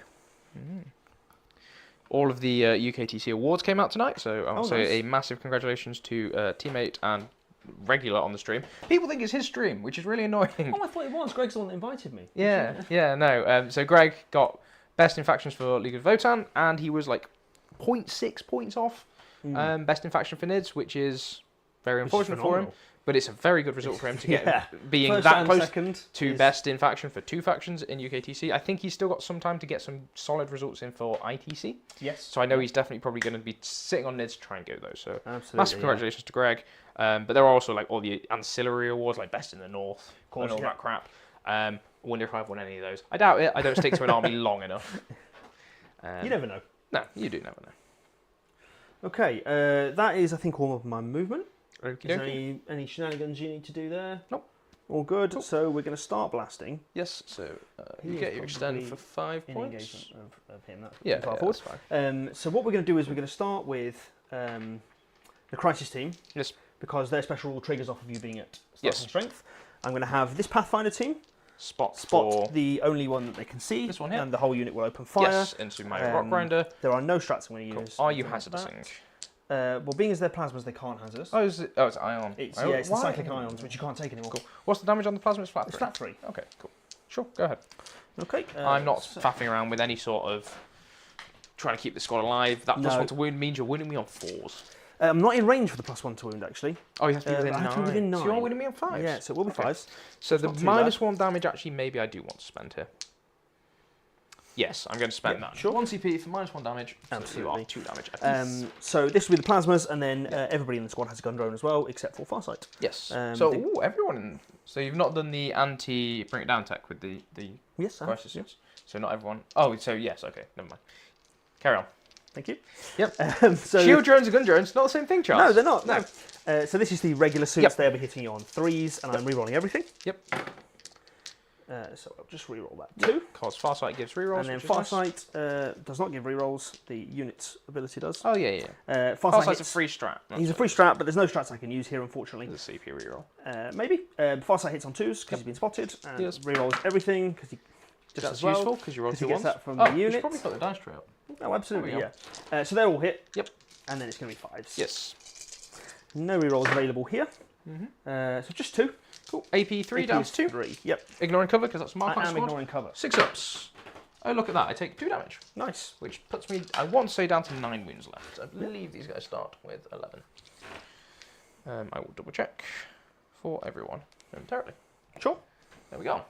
Speaker 1: All of the UKTC awards came out tonight, so I want to say
Speaker 2: nice.
Speaker 1: a massive congratulations to teammate and regular on the stream. People think it's his stream, which is really annoying.
Speaker 2: Oh, I thought it was. Greg's the one that invited me.
Speaker 1: No. So Greg got best in factions for League of Votan, and he was like 0.6 points off best in faction for Nids, which is very unfortunate for him. But it's a very good result for him to get being
Speaker 2: First
Speaker 1: that
Speaker 2: and
Speaker 1: close
Speaker 2: second
Speaker 1: to
Speaker 2: is-
Speaker 1: best in faction for 2 factions in UKTC. I think he's still got some time to get some solid results in for ITC.
Speaker 2: Yes.
Speaker 1: So I know he's definitely probably going to be sitting on Nids to try and go those. So
Speaker 2: Absolutely.
Speaker 1: massive congratulations to Greg. But there are also like all the ancillary awards, like Best in the North
Speaker 2: course,
Speaker 1: and all
Speaker 2: yeah.
Speaker 1: that crap. I wonder if I've won any of those. I doubt it. I don't stick to an army long enough.
Speaker 2: You never know.
Speaker 1: No, you do never know.
Speaker 2: Okay, that is, I think, all of my movement.
Speaker 1: Okie
Speaker 2: Is there
Speaker 1: dokie.
Speaker 2: any shenanigans you need to do there?
Speaker 1: Nope.
Speaker 2: All good.
Speaker 1: Cool.
Speaker 2: So we're going to start blasting.
Speaker 1: Yes, so
Speaker 2: He
Speaker 1: you
Speaker 2: is
Speaker 1: get your extend
Speaker 2: probably
Speaker 1: for 5
Speaker 2: In
Speaker 1: points.
Speaker 2: engagement of him. That's
Speaker 1: Yeah,
Speaker 2: far
Speaker 1: yeah,
Speaker 2: forward.
Speaker 1: that's fine.
Speaker 2: So what we're going to do is we're going to start with the Crisis team.
Speaker 1: Yes.
Speaker 2: Because their special rule triggers off of you being at
Speaker 1: Yes.
Speaker 2: starting strength. I'm going to have this Pathfinder team.
Speaker 1: Spot
Speaker 2: Spot
Speaker 1: for
Speaker 2: the only one that they can see.
Speaker 1: this one here.
Speaker 2: And the whole unit will open fire.
Speaker 1: Yes, into my rock grinder.
Speaker 2: There are no strats I'm going to use.
Speaker 1: Are you
Speaker 2: anything like
Speaker 1: hazarding?
Speaker 2: that. Well, being as they're plasmas, they can't hazardous.
Speaker 1: Oh, it's ion.
Speaker 2: It's
Speaker 1: Oh,
Speaker 2: the
Speaker 1: why?
Speaker 2: cyclic ions, which you can't take anymore.
Speaker 1: Cool. What's the damage on the plasma? It's flat 3.
Speaker 2: It's flat 3.
Speaker 1: Okay, cool. Sure, go ahead.
Speaker 2: Okay.
Speaker 1: I'm not faffing around with any sort of trying to keep the squad alive. That +1 to wound means you're wounding me on 4s.
Speaker 2: I'm not in range for the +1 to wound, actually.
Speaker 1: Oh, you have to be within
Speaker 2: I
Speaker 1: 9.
Speaker 2: have to be within 9.
Speaker 1: So you're winning me on 5s?
Speaker 2: Yeah, so it will be 5s.
Speaker 1: So the
Speaker 2: not too
Speaker 1: -1 damage, actually, maybe I do want to spend here. Yes, I'm going to spend that.
Speaker 2: Sure.
Speaker 1: 1 CP for -1 damage.
Speaker 2: Absolutely.
Speaker 1: So you are 2 damage apiece.
Speaker 2: So this will be the plasmas, and then everybody in the squad has a gun drone as well, except for Farsight.
Speaker 1: Yes. So everyone in... So you've not done the anti-bring it down tech with the
Speaker 2: Yes, I have,
Speaker 1: crisis suits? So not everyone... Oh, so yes, okay, never mind. Carry on.
Speaker 2: Thank you.
Speaker 1: Yep.
Speaker 2: So
Speaker 1: Shield drones and gun drones, not the same thing, Charles.
Speaker 2: No, they're not. No. So this is the regular suits.
Speaker 1: Yep.
Speaker 2: They'll be hitting you on 3s, and I'm rerolling everything.
Speaker 1: Yep.
Speaker 2: So I'll just reroll that too.
Speaker 1: Because Farsight gives rerolls.
Speaker 2: And then Farsight does not give rerolls. The unit's ability does.
Speaker 1: Oh, yeah.
Speaker 2: Farsight's
Speaker 1: a free strat.
Speaker 2: He's a free strat, but there's no strats I can use here, unfortunately.
Speaker 1: There's a CP reroll.
Speaker 2: Maybe. Farsight hits on 2s because he's been spotted, and rerolls everything because he just
Speaker 1: That's
Speaker 2: as well.
Speaker 1: useful because you roll 2
Speaker 2: he gets
Speaker 1: ones.
Speaker 2: that from the
Speaker 1: You
Speaker 2: unit.
Speaker 1: should probably put the dice tray up.
Speaker 2: Oh, absolutely,
Speaker 1: There we
Speaker 2: yeah. So they're all hit.
Speaker 1: Yep.
Speaker 2: And then it's going to be 5s.
Speaker 1: Yes.
Speaker 2: No rerolls available here. So just 2.
Speaker 1: Cool. AP 3 down to 2.
Speaker 2: 3. Yep.
Speaker 1: Ignoring cover because that's Mark
Speaker 2: I am
Speaker 1: squad.
Speaker 2: ignoring cover.
Speaker 1: 6 ups. Oh, look at that. I take 2 damage.
Speaker 2: Nice.
Speaker 1: Which puts me, I want to say, down to 9 wounds left. I believe these guys start with 11. I will double check for everyone momentarily.
Speaker 2: Sure.
Speaker 1: There we go.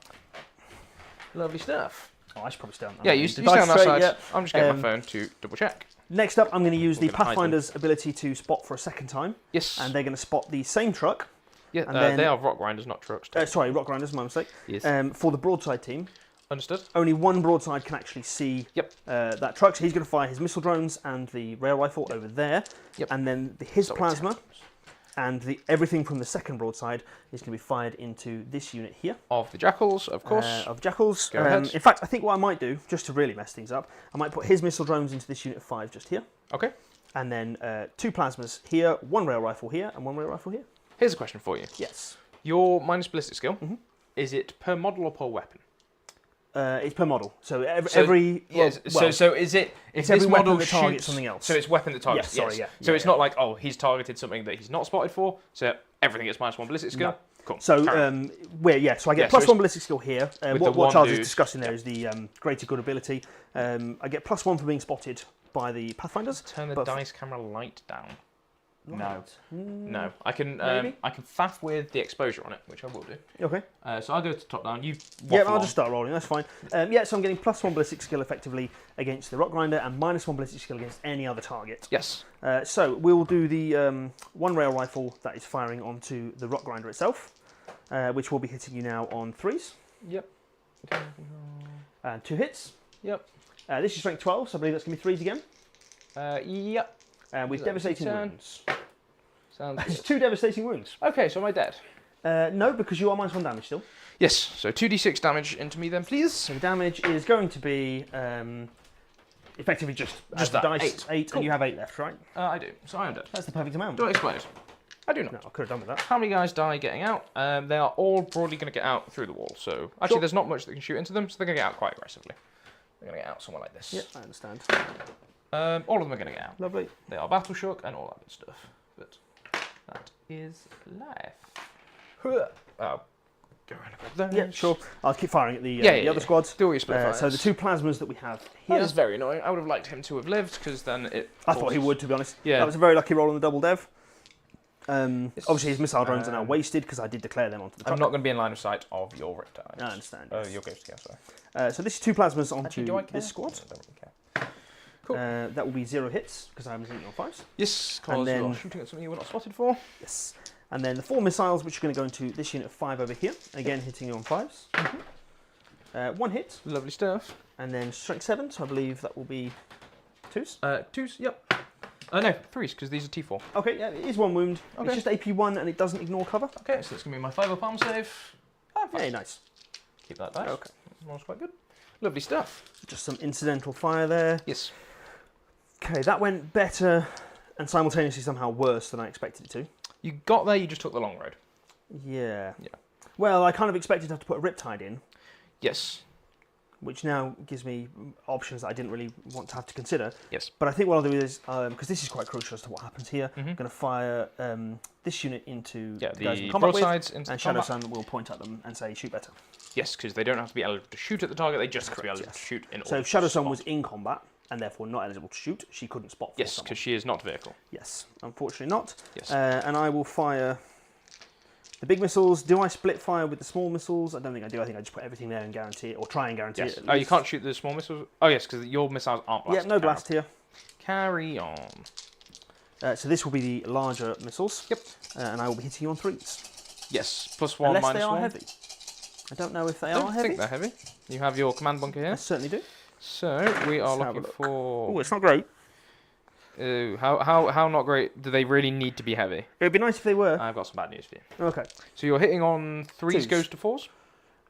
Speaker 1: Lovely stuff.
Speaker 2: Oh, I should probably stay on that.
Speaker 1: Yeah, you stay on that side. I'm just getting my phone to double check.
Speaker 2: Next up, I'm going to use the
Speaker 1: We're gonna hide
Speaker 2: Pathfinder's ability to spot for a second time.
Speaker 1: Yes.
Speaker 2: And they're going to spot the same truck.
Speaker 1: Yeah,
Speaker 2: and then,
Speaker 1: they are rock grinders, not trucks.
Speaker 2: Sorry, rock grinders, my mistake.
Speaker 1: Yes.
Speaker 2: For the broadside team.
Speaker 1: Understood.
Speaker 2: Only one broadside can actually see that truck, so he's going to fire his missile drones and the rail rifle over there.
Speaker 1: Yep.
Speaker 2: And then his plasma and everything from the second broadside is going to be fired into this unit here.
Speaker 1: Of the jackals, of course.
Speaker 2: Of jackals.
Speaker 1: Go ahead.
Speaker 2: In fact, I think what I might do, just to really mess things up, I might put his missile drones into this unit 5 just here.
Speaker 1: Okay.
Speaker 2: And then 2 plasmas here, 1 rail rifle here, and 1 rail rifle here.
Speaker 1: Here's a question for you.
Speaker 2: Yes.
Speaker 1: Your minus ballistic skill, is it per model or per weapon?
Speaker 2: It's per model. So is
Speaker 1: it if
Speaker 2: every
Speaker 1: this
Speaker 2: weapon
Speaker 1: model
Speaker 2: that
Speaker 1: shoots
Speaker 2: targets something else?
Speaker 1: So it's weapon that targets.
Speaker 2: Yes, sorry, yeah.
Speaker 1: So it's not like he's targeted something that he's not spotted for. So everything gets -1 ballistic skill.
Speaker 2: No.
Speaker 1: Cool.
Speaker 2: So so I get +1 ballistic skill here. What Charles is discussing there is the greater good ability. I get +1 for being spotted by the Pathfinders.
Speaker 1: Turn the dice camera light down.
Speaker 2: Right.
Speaker 1: No. I can
Speaker 2: Maybe?
Speaker 1: I can faff with the exposure on it, which I will do.
Speaker 2: Okay.
Speaker 1: So I'll go to top down. You
Speaker 2: I'll just start rolling. That's fine. So I'm getting +1 ballistic skill effectively against the rock grinder and -1 ballistic skill against any other target.
Speaker 1: Yes.
Speaker 2: So we'll do the 1 rail rifle that is firing onto the rock grinder itself, which will be hitting you now on 3s.
Speaker 1: Yep.
Speaker 2: And 2 hits.
Speaker 1: Yep.
Speaker 2: This is strength 12, so I believe that's going to be 3s again.
Speaker 1: Yep.
Speaker 2: With devastating wounds.
Speaker 1: Sounds
Speaker 2: It's 2 devastating wounds.
Speaker 1: Okay, so am I dead?
Speaker 2: No, because you are -1 damage still.
Speaker 1: Yes, so 2d6 damage into me then, please.
Speaker 2: So the damage is going to be effectively just
Speaker 1: that,
Speaker 2: dice 8
Speaker 1: Cool.
Speaker 2: and you have 8 left, right?
Speaker 1: I do, so I am dead.
Speaker 2: That's the perfect amount.
Speaker 1: Do I explode? I do not.
Speaker 2: No, I could have done with that.
Speaker 1: How many guys die getting out? They are all broadly going to get out through the wall, so actually there's not much that can shoot into them, so they're going to get out quite aggressively. They're going to get out somewhere like this.
Speaker 2: Yep, I understand.
Speaker 1: All of them are going to get out.
Speaker 2: Lovely.
Speaker 1: They are battle shook and all that good stuff, but that is life. Oh, go around a bit there.
Speaker 2: Yeah, sure. I'll keep firing at the other squads.
Speaker 1: Do all your split fires.
Speaker 2: So the 2 plasmas that we have here.
Speaker 1: That is very annoying. I would have liked him to have lived, because then it...
Speaker 2: I thought he would, to be honest.
Speaker 1: Yeah.
Speaker 2: That was a very lucky roll on the double dev. Obviously his missile drones are now wasted because I did declare them onto the truck.
Speaker 1: I'm not going to be in line of sight of your riptides.
Speaker 2: I understand.
Speaker 1: Oh,
Speaker 2: Yes.
Speaker 1: your ghost scale, sorry.
Speaker 2: So this is 2 plasmas onto
Speaker 1: Actually, do I care?
Speaker 2: this squad.
Speaker 1: I don't really care. Cool.
Speaker 2: That will be 0 hits because I haven't hit it on 5s.
Speaker 1: Yes,
Speaker 2: And
Speaker 1: because
Speaker 2: then-
Speaker 1: you're shooting at something you were not spotted for.
Speaker 2: Yes. And then the 4 missiles, which are going to go into this unit of 5 over here. Again, hitting you on 5s. 1 hit.
Speaker 1: Lovely stuff.
Speaker 2: And then strength 7, so I believe that will be 2s.
Speaker 1: 2s, yep. No, 3s, because these are T4.
Speaker 2: Okay, yeah, it is 1 wound.
Speaker 1: Okay.
Speaker 2: It's just AP1 and it doesn't ignore cover.
Speaker 1: Okay, so it's going to be my 5 palm save.
Speaker 2: Yeah, nice.
Speaker 1: Keep that dice.
Speaker 2: Okay.
Speaker 1: That's quite good. Lovely stuff.
Speaker 2: Just some incidental fire there.
Speaker 1: Yes.
Speaker 2: Okay, that went better and simultaneously somehow worse than I expected it to.
Speaker 1: You got there, you just took the long road.
Speaker 2: Yeah.
Speaker 1: Yeah.
Speaker 2: Well, I kind of expected to have to put a riptide in.
Speaker 1: Yes.
Speaker 2: Which now gives me options that I didn't really want to have to consider.
Speaker 1: Yes.
Speaker 2: But I think what I'll do is, because this is quite crucial as to what happens here,
Speaker 1: Mm-hmm.
Speaker 2: I'm going to fire this unit into
Speaker 1: Yeah,
Speaker 2: the guys in
Speaker 1: the
Speaker 2: combat
Speaker 1: broadsides
Speaker 2: with,
Speaker 1: into
Speaker 2: and
Speaker 1: the
Speaker 2: Shadow
Speaker 1: combat.
Speaker 2: Sun will point at them and say, shoot better.
Speaker 1: Yes, because they don't have to be eligible to shoot at the target, they just have to be
Speaker 2: Correct,
Speaker 1: eligible
Speaker 2: yes.
Speaker 1: to shoot in order
Speaker 2: So if Shadow
Speaker 1: to
Speaker 2: Sun
Speaker 1: spot.
Speaker 2: was in combat, and therefore not eligible to shoot, she couldn't spot for
Speaker 1: Yes,
Speaker 2: someone.
Speaker 1: because she is not vehicle.
Speaker 2: Yes, unfortunately not.
Speaker 1: Yes.
Speaker 2: And I will fire the big missiles. Do I split fire with the small missiles? I don't think I do. I think I just put everything there and guarantee it, or try and guarantee
Speaker 1: Yes.
Speaker 2: it.
Speaker 1: Oh, you can't shoot the small missiles? Oh, yes, because your missiles aren't blasted.
Speaker 2: Yeah, no blast here.
Speaker 1: Carry on.
Speaker 2: So this will be the larger missiles.
Speaker 1: Yep.
Speaker 2: And I will be hitting you on 3s.
Speaker 1: Yes, +1,
Speaker 2: Unless
Speaker 1: -1.
Speaker 2: they are heavy. I don't know if they
Speaker 1: I don't
Speaker 2: are heavy.
Speaker 1: think they're heavy. You have your command bunker
Speaker 2: I
Speaker 1: here.
Speaker 2: certainly do.
Speaker 1: So we are
Speaker 2: Let's have a
Speaker 1: looking
Speaker 2: look.
Speaker 1: for.
Speaker 2: Oh, it's not great.
Speaker 1: How not great? Do they really need to be heavy?
Speaker 2: It would be nice if they were.
Speaker 1: I've got some bad news for you.
Speaker 2: Okay.
Speaker 1: So you're hitting on 3s
Speaker 2: Twos.
Speaker 1: goes to 4s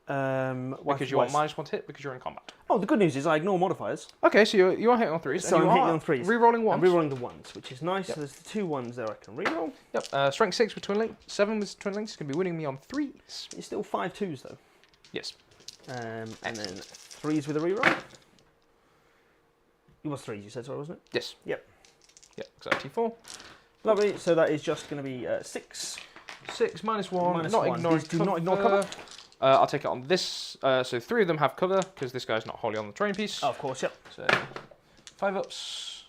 Speaker 1: because you want -1 to hit because you're in combat.
Speaker 2: Oh, the good news is I ignore modifiers.
Speaker 1: Okay, so you are hitting on 3s.
Speaker 2: So I'm
Speaker 1: and you
Speaker 2: hitting
Speaker 1: are
Speaker 2: on 3s.
Speaker 1: Rerolling 1s.
Speaker 2: I'm rerolling the 1s, which is nice.
Speaker 1: Yep.
Speaker 2: So there's the 2 1s there I can reroll.
Speaker 1: Yep. Strength 6 with twin link. 7 with twin links. It's going to be winning me on 3s.
Speaker 2: It's still 5 2s though.
Speaker 1: Yes.
Speaker 2: And then 3s with a reroll. It was 3s you said, sorry, wasn't it?
Speaker 1: Yes.
Speaker 2: Yep.
Speaker 1: Yep. So T4.
Speaker 2: Lovely. So that is just going to be 6.
Speaker 1: 6 -1.
Speaker 2: Minus
Speaker 1: not
Speaker 2: 1.
Speaker 1: ignoring
Speaker 2: These do not ignore cover.
Speaker 1: I'll take it on this. So 3 of them have cover because this guy's not wholly on the terrain piece.
Speaker 2: Oh, of course, yep.
Speaker 1: So 5 ups.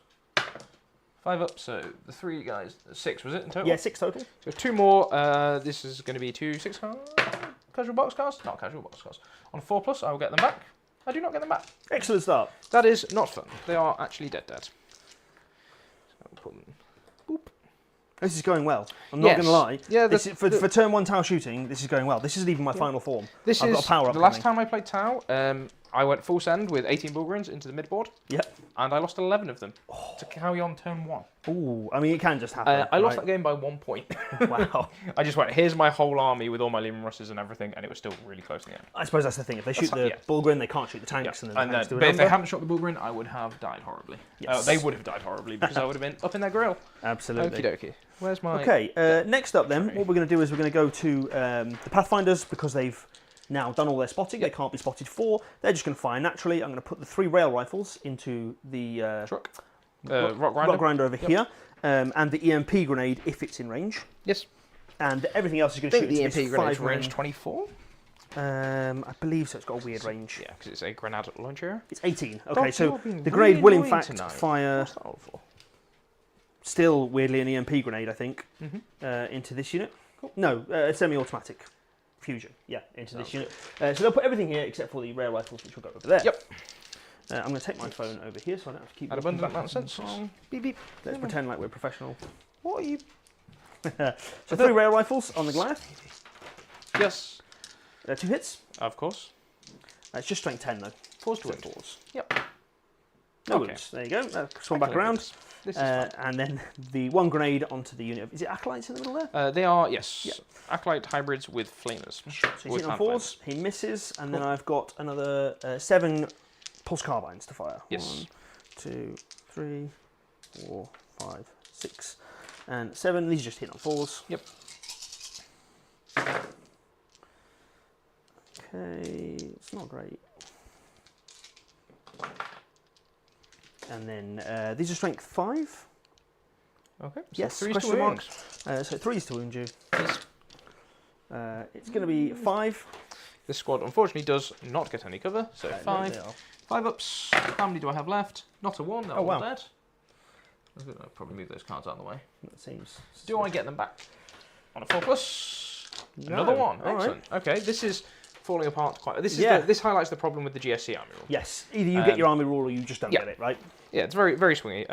Speaker 1: 5 ups. So the 3 guys. 6 was it in total?
Speaker 2: Yeah, 6 total.
Speaker 1: So 2 more. This is going to be 2 6 casual boxcars. Not casual boxcars. On 4+, I will get them back. I do not get them back.
Speaker 2: Excellent start.
Speaker 1: That is not fun. They are actually dead. So I'll put them. Boop.
Speaker 2: This is going well. I'm not
Speaker 1: Yes.
Speaker 2: going to lie.
Speaker 1: Yeah,
Speaker 2: This is, for turn 1 Tau shooting, this is going well. This isn't even my final form.
Speaker 1: This
Speaker 2: I've
Speaker 1: is
Speaker 2: got a power up
Speaker 1: the last
Speaker 2: coming.
Speaker 1: time I played Tau. I went full send with 18 Bulgarins into the midboard.
Speaker 2: Yep.
Speaker 1: And I lost 11 of them to carry on turn 1.
Speaker 2: Ooh, I mean, it can just happen.
Speaker 1: I lost that
Speaker 2: right?
Speaker 1: game by 1 point.
Speaker 2: Wow.
Speaker 1: I just went, here's my whole army with all my Lehman Russes and everything, and it was still really close in the end.
Speaker 2: I suppose that's the thing. If they shoot the
Speaker 1: yeah.
Speaker 2: Bulgrin, they can't shoot the tanks.
Speaker 1: Yeah.
Speaker 2: And then the tanks do
Speaker 1: But if they
Speaker 2: another.
Speaker 1: hadn't shot the Bulgarin, I would have died horribly.
Speaker 2: Yes.
Speaker 1: They would have died horribly because I would have been up in their grill.
Speaker 2: Absolutely.
Speaker 1: Okie dokie. Where's my...
Speaker 2: Okay, next up then,
Speaker 1: Sorry.
Speaker 2: what we're going to do is we're going to go to the Pathfinders because they've now done all their spotting. They can't be spotted for. They're just going to fire naturally. I'm going to put the 3 rail rifles into the
Speaker 1: Truck. Rock grinder.
Speaker 2: rock grinder over here, and the EMP grenade if it's in range.
Speaker 1: Yes.
Speaker 2: And everything else is going
Speaker 1: I
Speaker 2: to
Speaker 1: think
Speaker 2: shoot
Speaker 1: the
Speaker 2: into
Speaker 1: EMP
Speaker 2: this
Speaker 1: grenade's
Speaker 2: 5
Speaker 1: range 24?
Speaker 2: I believe so. It's got a weird range.
Speaker 1: Yeah, because it's a grenade launcher.
Speaker 2: It's 18. Okay,
Speaker 1: Dog,
Speaker 2: so
Speaker 1: you're being
Speaker 2: the grenade will in
Speaker 1: really
Speaker 2: fact
Speaker 1: tonight.
Speaker 2: fire.
Speaker 1: What's that all for?
Speaker 2: Still weirdly an EMP grenade, I think,
Speaker 1: Mm-hmm.
Speaker 2: into this unit. No, semi-automatic fusion. Yeah, into this unit. So they'll put everything here except for the rare rifles, which will go over there.
Speaker 1: Yep.
Speaker 2: I'm going to take my phone over here, so I don't have to keep.
Speaker 1: At
Speaker 2: looking
Speaker 1: abundant
Speaker 2: back
Speaker 1: amount of
Speaker 2: and
Speaker 1: sense.
Speaker 2: forth.
Speaker 1: Beep beep.
Speaker 2: Let's pretend like we're professional.
Speaker 1: What are you?
Speaker 2: So 3 rare rifles on the Goliath.
Speaker 1: Yes.
Speaker 2: 2 hits.
Speaker 1: Of course.
Speaker 2: It's just strength 10 though.
Speaker 1: 4s to
Speaker 2: So
Speaker 1: win.
Speaker 2: 4s.
Speaker 1: Yep.
Speaker 2: No
Speaker 1: Okay.
Speaker 2: wounds. There you go. Swung back around.
Speaker 1: This is fun.
Speaker 2: And then the 1 grenade onto the unit. Is it Acolytes in the middle there?
Speaker 1: They are, yes.
Speaker 2: Yep.
Speaker 1: Acolyte hybrids with flamers.
Speaker 2: So he's
Speaker 1: With
Speaker 2: hitting on
Speaker 1: hand
Speaker 2: 4s. He misses. And then I've got another 7 pulse carbines to fire.
Speaker 1: Yes.
Speaker 2: 1, 2, 3, 4, 5, 6, and 7. These are just hitting on 4s.
Speaker 1: Yep.
Speaker 2: Okay, it's not great. And then these are strength 5.
Speaker 1: Okay. So
Speaker 2: Yes,
Speaker 1: 3s to
Speaker 2: question mark.
Speaker 1: wound.
Speaker 2: So 3s to wound you.
Speaker 1: Yes.
Speaker 2: It's going to be 5.
Speaker 1: This squad unfortunately does not get any cover, so
Speaker 2: No,
Speaker 1: 5.
Speaker 2: they are.
Speaker 1: 5 ups. How many do I have left? Not a 1, they're
Speaker 2: Oh,
Speaker 1: all
Speaker 2: wow.
Speaker 1: dead. I'll probably move those cards out of the way.
Speaker 2: That seems.
Speaker 1: Do I get them back? On a 4+.
Speaker 2: No.
Speaker 1: Another 1.
Speaker 2: All right.
Speaker 1: Excellent. Okay, this is falling apart quite. This is
Speaker 2: Yeah.
Speaker 1: this highlights the problem with the GSC army rule.
Speaker 2: Yes, either you get your army rule or you just don't
Speaker 1: yeah.
Speaker 2: get it, right?
Speaker 1: Yeah, it's very very swingy.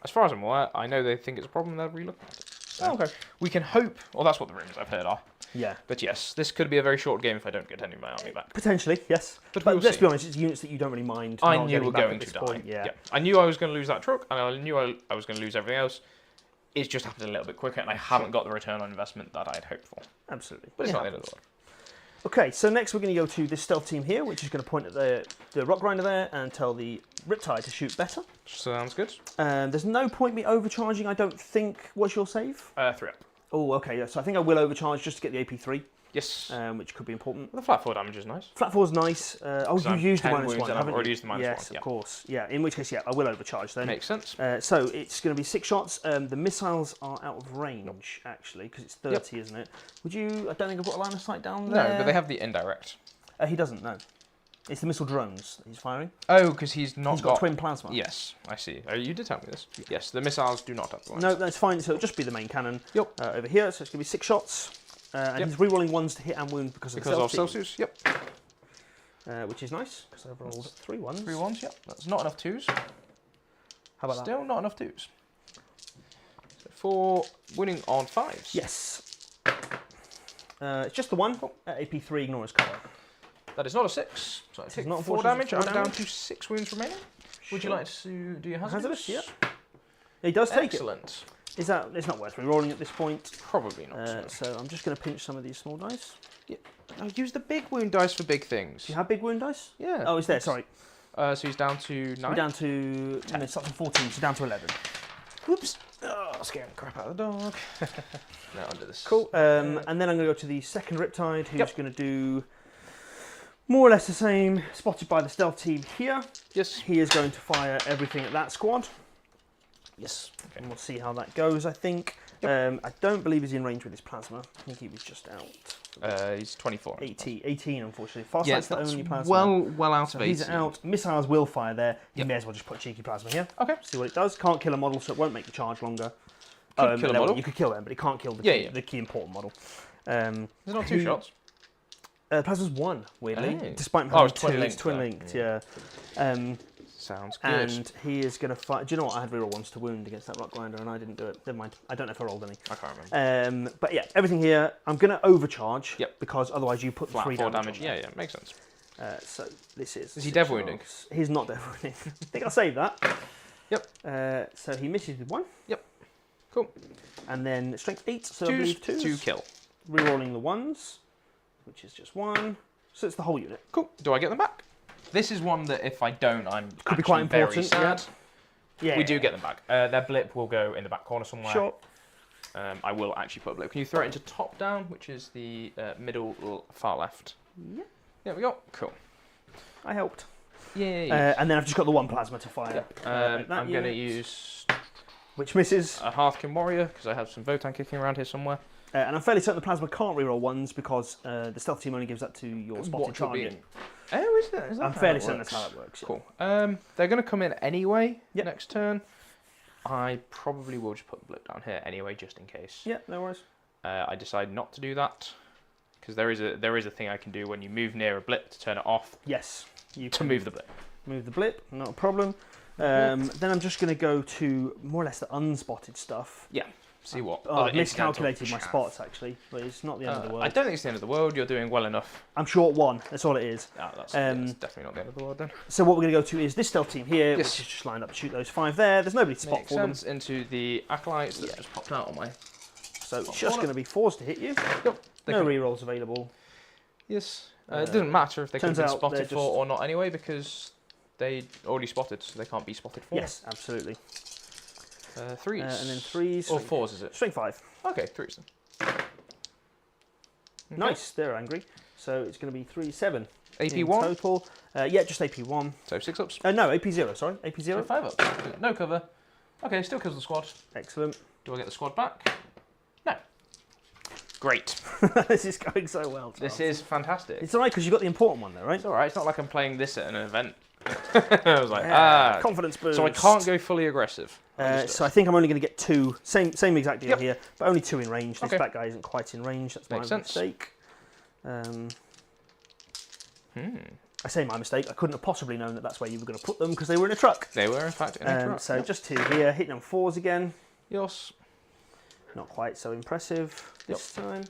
Speaker 1: As far as I'm aware, I know they think it's a problem. They're relooking at it. So
Speaker 2: Okay.
Speaker 1: we can hope, or that's what the rumours I've heard are.
Speaker 2: Yeah.
Speaker 1: But yes, this could be a very short game if I don't get any of my army back.
Speaker 2: Potentially, yes.
Speaker 1: But
Speaker 2: But
Speaker 1: we'll
Speaker 2: let's
Speaker 1: see.
Speaker 2: be honest, it's units that you don't really mind.
Speaker 1: I
Speaker 2: not
Speaker 1: knew
Speaker 2: getting
Speaker 1: we're
Speaker 2: back
Speaker 1: going
Speaker 2: at
Speaker 1: to
Speaker 2: this
Speaker 1: die.
Speaker 2: point. Yeah.
Speaker 1: I knew I was going to lose that truck, and I knew I was going to lose everything else. It's just happened a little bit quicker, and I haven't got the return on investment that I'd hoped for.
Speaker 2: Absolutely.
Speaker 1: But it's
Speaker 2: It
Speaker 1: not the end of
Speaker 2: happens.
Speaker 1: the world.
Speaker 2: Okay, so next we're going to go to this stealth team here, which is going to point at the rock grinder there and tell the Riptide to shoot better.
Speaker 1: Sounds good.
Speaker 2: There's no point me overcharging, I don't think. What's your save?
Speaker 1: 3 up.
Speaker 2: Oh, okay. So I think I will overcharge just to get the AP3.
Speaker 1: Yes.
Speaker 2: Which could be important.
Speaker 1: The flat 4 damage is nice.
Speaker 2: Flat 4 is nice. You've used the -1,
Speaker 1: and I've already used the -1.
Speaker 2: Yes, of course. Yeah, in which case, I will overcharge then.
Speaker 1: Makes sense.
Speaker 2: So it's going to be 6 shots. The missiles are out of range, actually, because it's 30, isn't it? Would you... I don't think I've got a line of sight down there.
Speaker 1: No, but they have the indirect.
Speaker 2: He doesn't, no. It's the missile drones that he's firing.
Speaker 1: Oh, because he's got
Speaker 2: twin plasma.
Speaker 1: Yes, I see. Oh, you did tell me this. Yes, the missiles do not have the lines.
Speaker 2: No, that's fine. So it'll just be the main cannon over here. So it's going to be 6 shots. And he's re-rolling 1s to hit and wound because of
Speaker 1: Celsius. Yep.
Speaker 2: Which is nice, because I've rolled 3 1s.
Speaker 1: 3 1s, yep. That's not enough 2s.
Speaker 2: How about
Speaker 1: Still not enough 2s. So 4 winning on 5s.
Speaker 2: Yes. It's just the 1. AP3, ignore his cover.
Speaker 1: That is not a 6. So I take
Speaker 2: not
Speaker 1: 4 damage. I'm down
Speaker 2: damage.
Speaker 1: to 6 wounds remaining. Would you like to do your hazardous?
Speaker 2: Yeah. He does take
Speaker 1: Excellent.
Speaker 2: Is that... It's not worth re-rolling at this point.
Speaker 1: Probably not.
Speaker 2: So I'm just going to pinch some of these small dice.
Speaker 1: Yeah. I'll use the big wound dice for big things.
Speaker 2: Do you have big wound dice?
Speaker 1: Yeah.
Speaker 2: Oh, it's there, sorry.
Speaker 1: So he's down to 9.
Speaker 2: We're down to... 10. It's up to 14, so down to 11.
Speaker 1: Whoops. Oh, scaring the crap out of the dog. Now under this.
Speaker 2: Cool. And then I'm going to go to the second Riptide, who's going to do more or less the same. Spotted by the stealth team here.
Speaker 1: Yes.
Speaker 2: He is going to fire everything at that squad.
Speaker 1: Yes. Okay.
Speaker 2: And we'll see how that goes, I think. Yep. I don't believe he's in range with his plasma. I think he was just out.
Speaker 1: He's 24.
Speaker 2: 18, unfortunately. Farsight's the only plasma.
Speaker 1: Well out of 18.
Speaker 2: He's out. Missiles will fire there. You may as well just put cheeky plasma here.
Speaker 1: Okay.
Speaker 2: See what it does. Can't kill a model, so it won't make the charge longer.
Speaker 1: Could kill a model.
Speaker 2: You could kill them, but it can't kill the key important model.
Speaker 1: There's not 2 shots.
Speaker 2: Plasma's 1, weirdly.
Speaker 1: Oh.
Speaker 2: Despite having
Speaker 1: it's twin
Speaker 2: 2,
Speaker 1: linked.
Speaker 2: it's twin linked, yeah.
Speaker 1: Sounds good.
Speaker 2: And he is going to fight. Do you know what? I had reroll 1s to wound against that rock grinder, and I didn't do it. Never mind. I don't know if I rolled any.
Speaker 1: I can't remember.
Speaker 2: But yeah, everything here. I'm going to overcharge. Because otherwise you put
Speaker 1: flat
Speaker 2: 3
Speaker 1: 4
Speaker 2: damage.
Speaker 1: Yeah, makes sense.
Speaker 2: So this is.
Speaker 1: Is he dev wounding?
Speaker 2: He's not dev wounding. I think I'll save that.
Speaker 1: Yep.
Speaker 2: So he misses with 1.
Speaker 1: Yep. Cool.
Speaker 2: And then strength 8, so I believe 2.
Speaker 1: 2 kill.
Speaker 2: Rerolling the 1s, which is just 1. So it's the whole unit.
Speaker 1: Cool. Do I get them back? This is one that if I don't, I'm
Speaker 2: could be quite important.
Speaker 1: Very sad.
Speaker 2: Yeah.
Speaker 1: We do get them back. Their blip will go in the back corner somewhere.
Speaker 2: Sure.
Speaker 1: I will actually put a blip. Can you throw it into top down, which is the middle far left?
Speaker 2: Yeah.
Speaker 1: There we go. Cool.
Speaker 2: I helped.
Speaker 1: Yay.
Speaker 2: And then I've just got the 1 plasma to fire.
Speaker 1: I'm going to use...
Speaker 2: Which misses.
Speaker 1: A Hearthkin Warrior, because I have some Votan kicking around here somewhere.
Speaker 2: And I'm fairly certain the plasma can't reroll 1s because the stealth team only gives that to your spotted target.
Speaker 1: Oh, is that
Speaker 2: I'm fairly certain that's how that works.
Speaker 1: Cool. They're going to come in anyway next turn. I probably will just put the blip down here anyway, just in case.
Speaker 2: Yeah, no worries.
Speaker 1: I decide not to do that because there is a thing I can do when you move near a blip to turn it off.
Speaker 2: Yes. You
Speaker 1: to move the blip.
Speaker 2: Move the blip, not a problem. Then I'm just going to go to more or less the unspotted stuff.
Speaker 1: Yeah. See what?
Speaker 2: I've miscalculated my spots actually, but it's not the end of the world.
Speaker 1: I don't think it's the end of the world. You're doing well enough.
Speaker 2: I'm short 1. That's all it is.
Speaker 1: That's definitely not the end of the world then.
Speaker 2: So what we're going to go to is this stealth team here, which is just lined up to shoot those 5 there. There's nobody to spot for them.
Speaker 1: Makes sense. Into the acolytes that just popped out on my.
Speaker 2: So it's just going to be 4s to hit you.
Speaker 1: Yep.
Speaker 2: No rerolls available.
Speaker 1: Yes. It doesn't matter if they can be spotted
Speaker 2: just...
Speaker 1: for or not anyway because they already spotted, so they can't be spotted for.
Speaker 2: Yes, absolutely.
Speaker 1: 3s.
Speaker 2: And then 3s.
Speaker 1: Or 4s, is it?
Speaker 2: Strength 5.
Speaker 1: Okay, 3s then. Okay.
Speaker 2: Nice, they're angry. So it's going to be 3, 7.
Speaker 1: AP 1?
Speaker 2: Total. Yeah, just AP 1.
Speaker 1: So 6 ups?
Speaker 2: No, AP 0, sorry. AP 0.
Speaker 1: So 5 ups. No cover. Okay, still kills the squad.
Speaker 2: Excellent.
Speaker 1: Do I get the squad back? No. Great.
Speaker 2: This is going so well, Charles.
Speaker 1: This is fantastic.
Speaker 2: It's alright because you got the important one though, right?
Speaker 1: It's alright, it's not like I'm playing this at an event. I was like,
Speaker 2: confidence boost.
Speaker 1: So I can't go fully aggressive.
Speaker 2: So I think I'm only going to get 2. Same exact deal here, but only 2 in range. This back guy isn't quite in range. That's my mistake. I say my mistake. I couldn't have possibly known that that's where you were going to put them because they were in a truck.
Speaker 1: They were in fact in a truck.
Speaker 2: So just 2 here, hitting on 4s again.
Speaker 1: Yes.
Speaker 2: Not quite so impressive this time.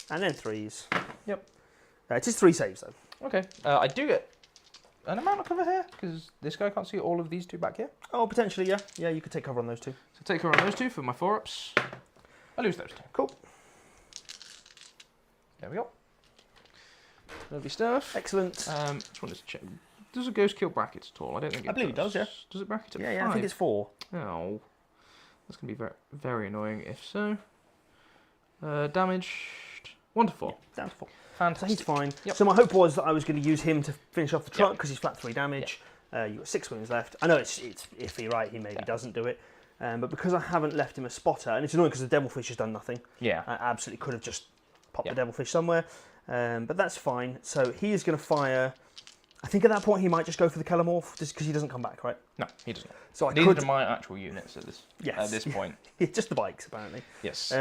Speaker 2: And then 3s.
Speaker 1: Yep.
Speaker 2: It is 3 saves though.
Speaker 1: Okay. I do get an amount of cover here because this guy can't see all of these 2 back here.
Speaker 2: Oh, potentially, yeah. Yeah, you could take cover on those 2.
Speaker 1: So take cover on those 2 for my 4 ups. I lose those 2.
Speaker 2: Cool.
Speaker 1: There we go. Lovely stuff.
Speaker 2: Excellent.
Speaker 1: Just wanted to check. Does a ghost kill brackets at all? I don't think it does.
Speaker 2: I believe it does, yeah.
Speaker 1: Does it bracket at 5?
Speaker 2: Yeah, I think it's 4.
Speaker 1: Oh. That's going to be very, very annoying if so. Damaged Wonderful.
Speaker 2: Yeah, down to 4.
Speaker 1: Fantastic.
Speaker 2: So he's fine.
Speaker 1: Yep.
Speaker 2: So my hope was that I was going to use him to finish off the truck because he's flat 3 damage. You got 6 wounds left. I know it's iffy, right? He maybe doesn't do it. But because I haven't left him a spotter, and it's annoying because the devilfish has done nothing.
Speaker 1: Yeah.
Speaker 2: I absolutely could have just popped the devilfish somewhere. But that's fine. So he is going to fire. I think at that point he might just go for the Kelemorph just because he doesn't come back, right?
Speaker 1: No, he doesn't.
Speaker 2: So
Speaker 1: Neither do my actual units at this point.
Speaker 2: Just the bikes, apparently.
Speaker 1: Yes.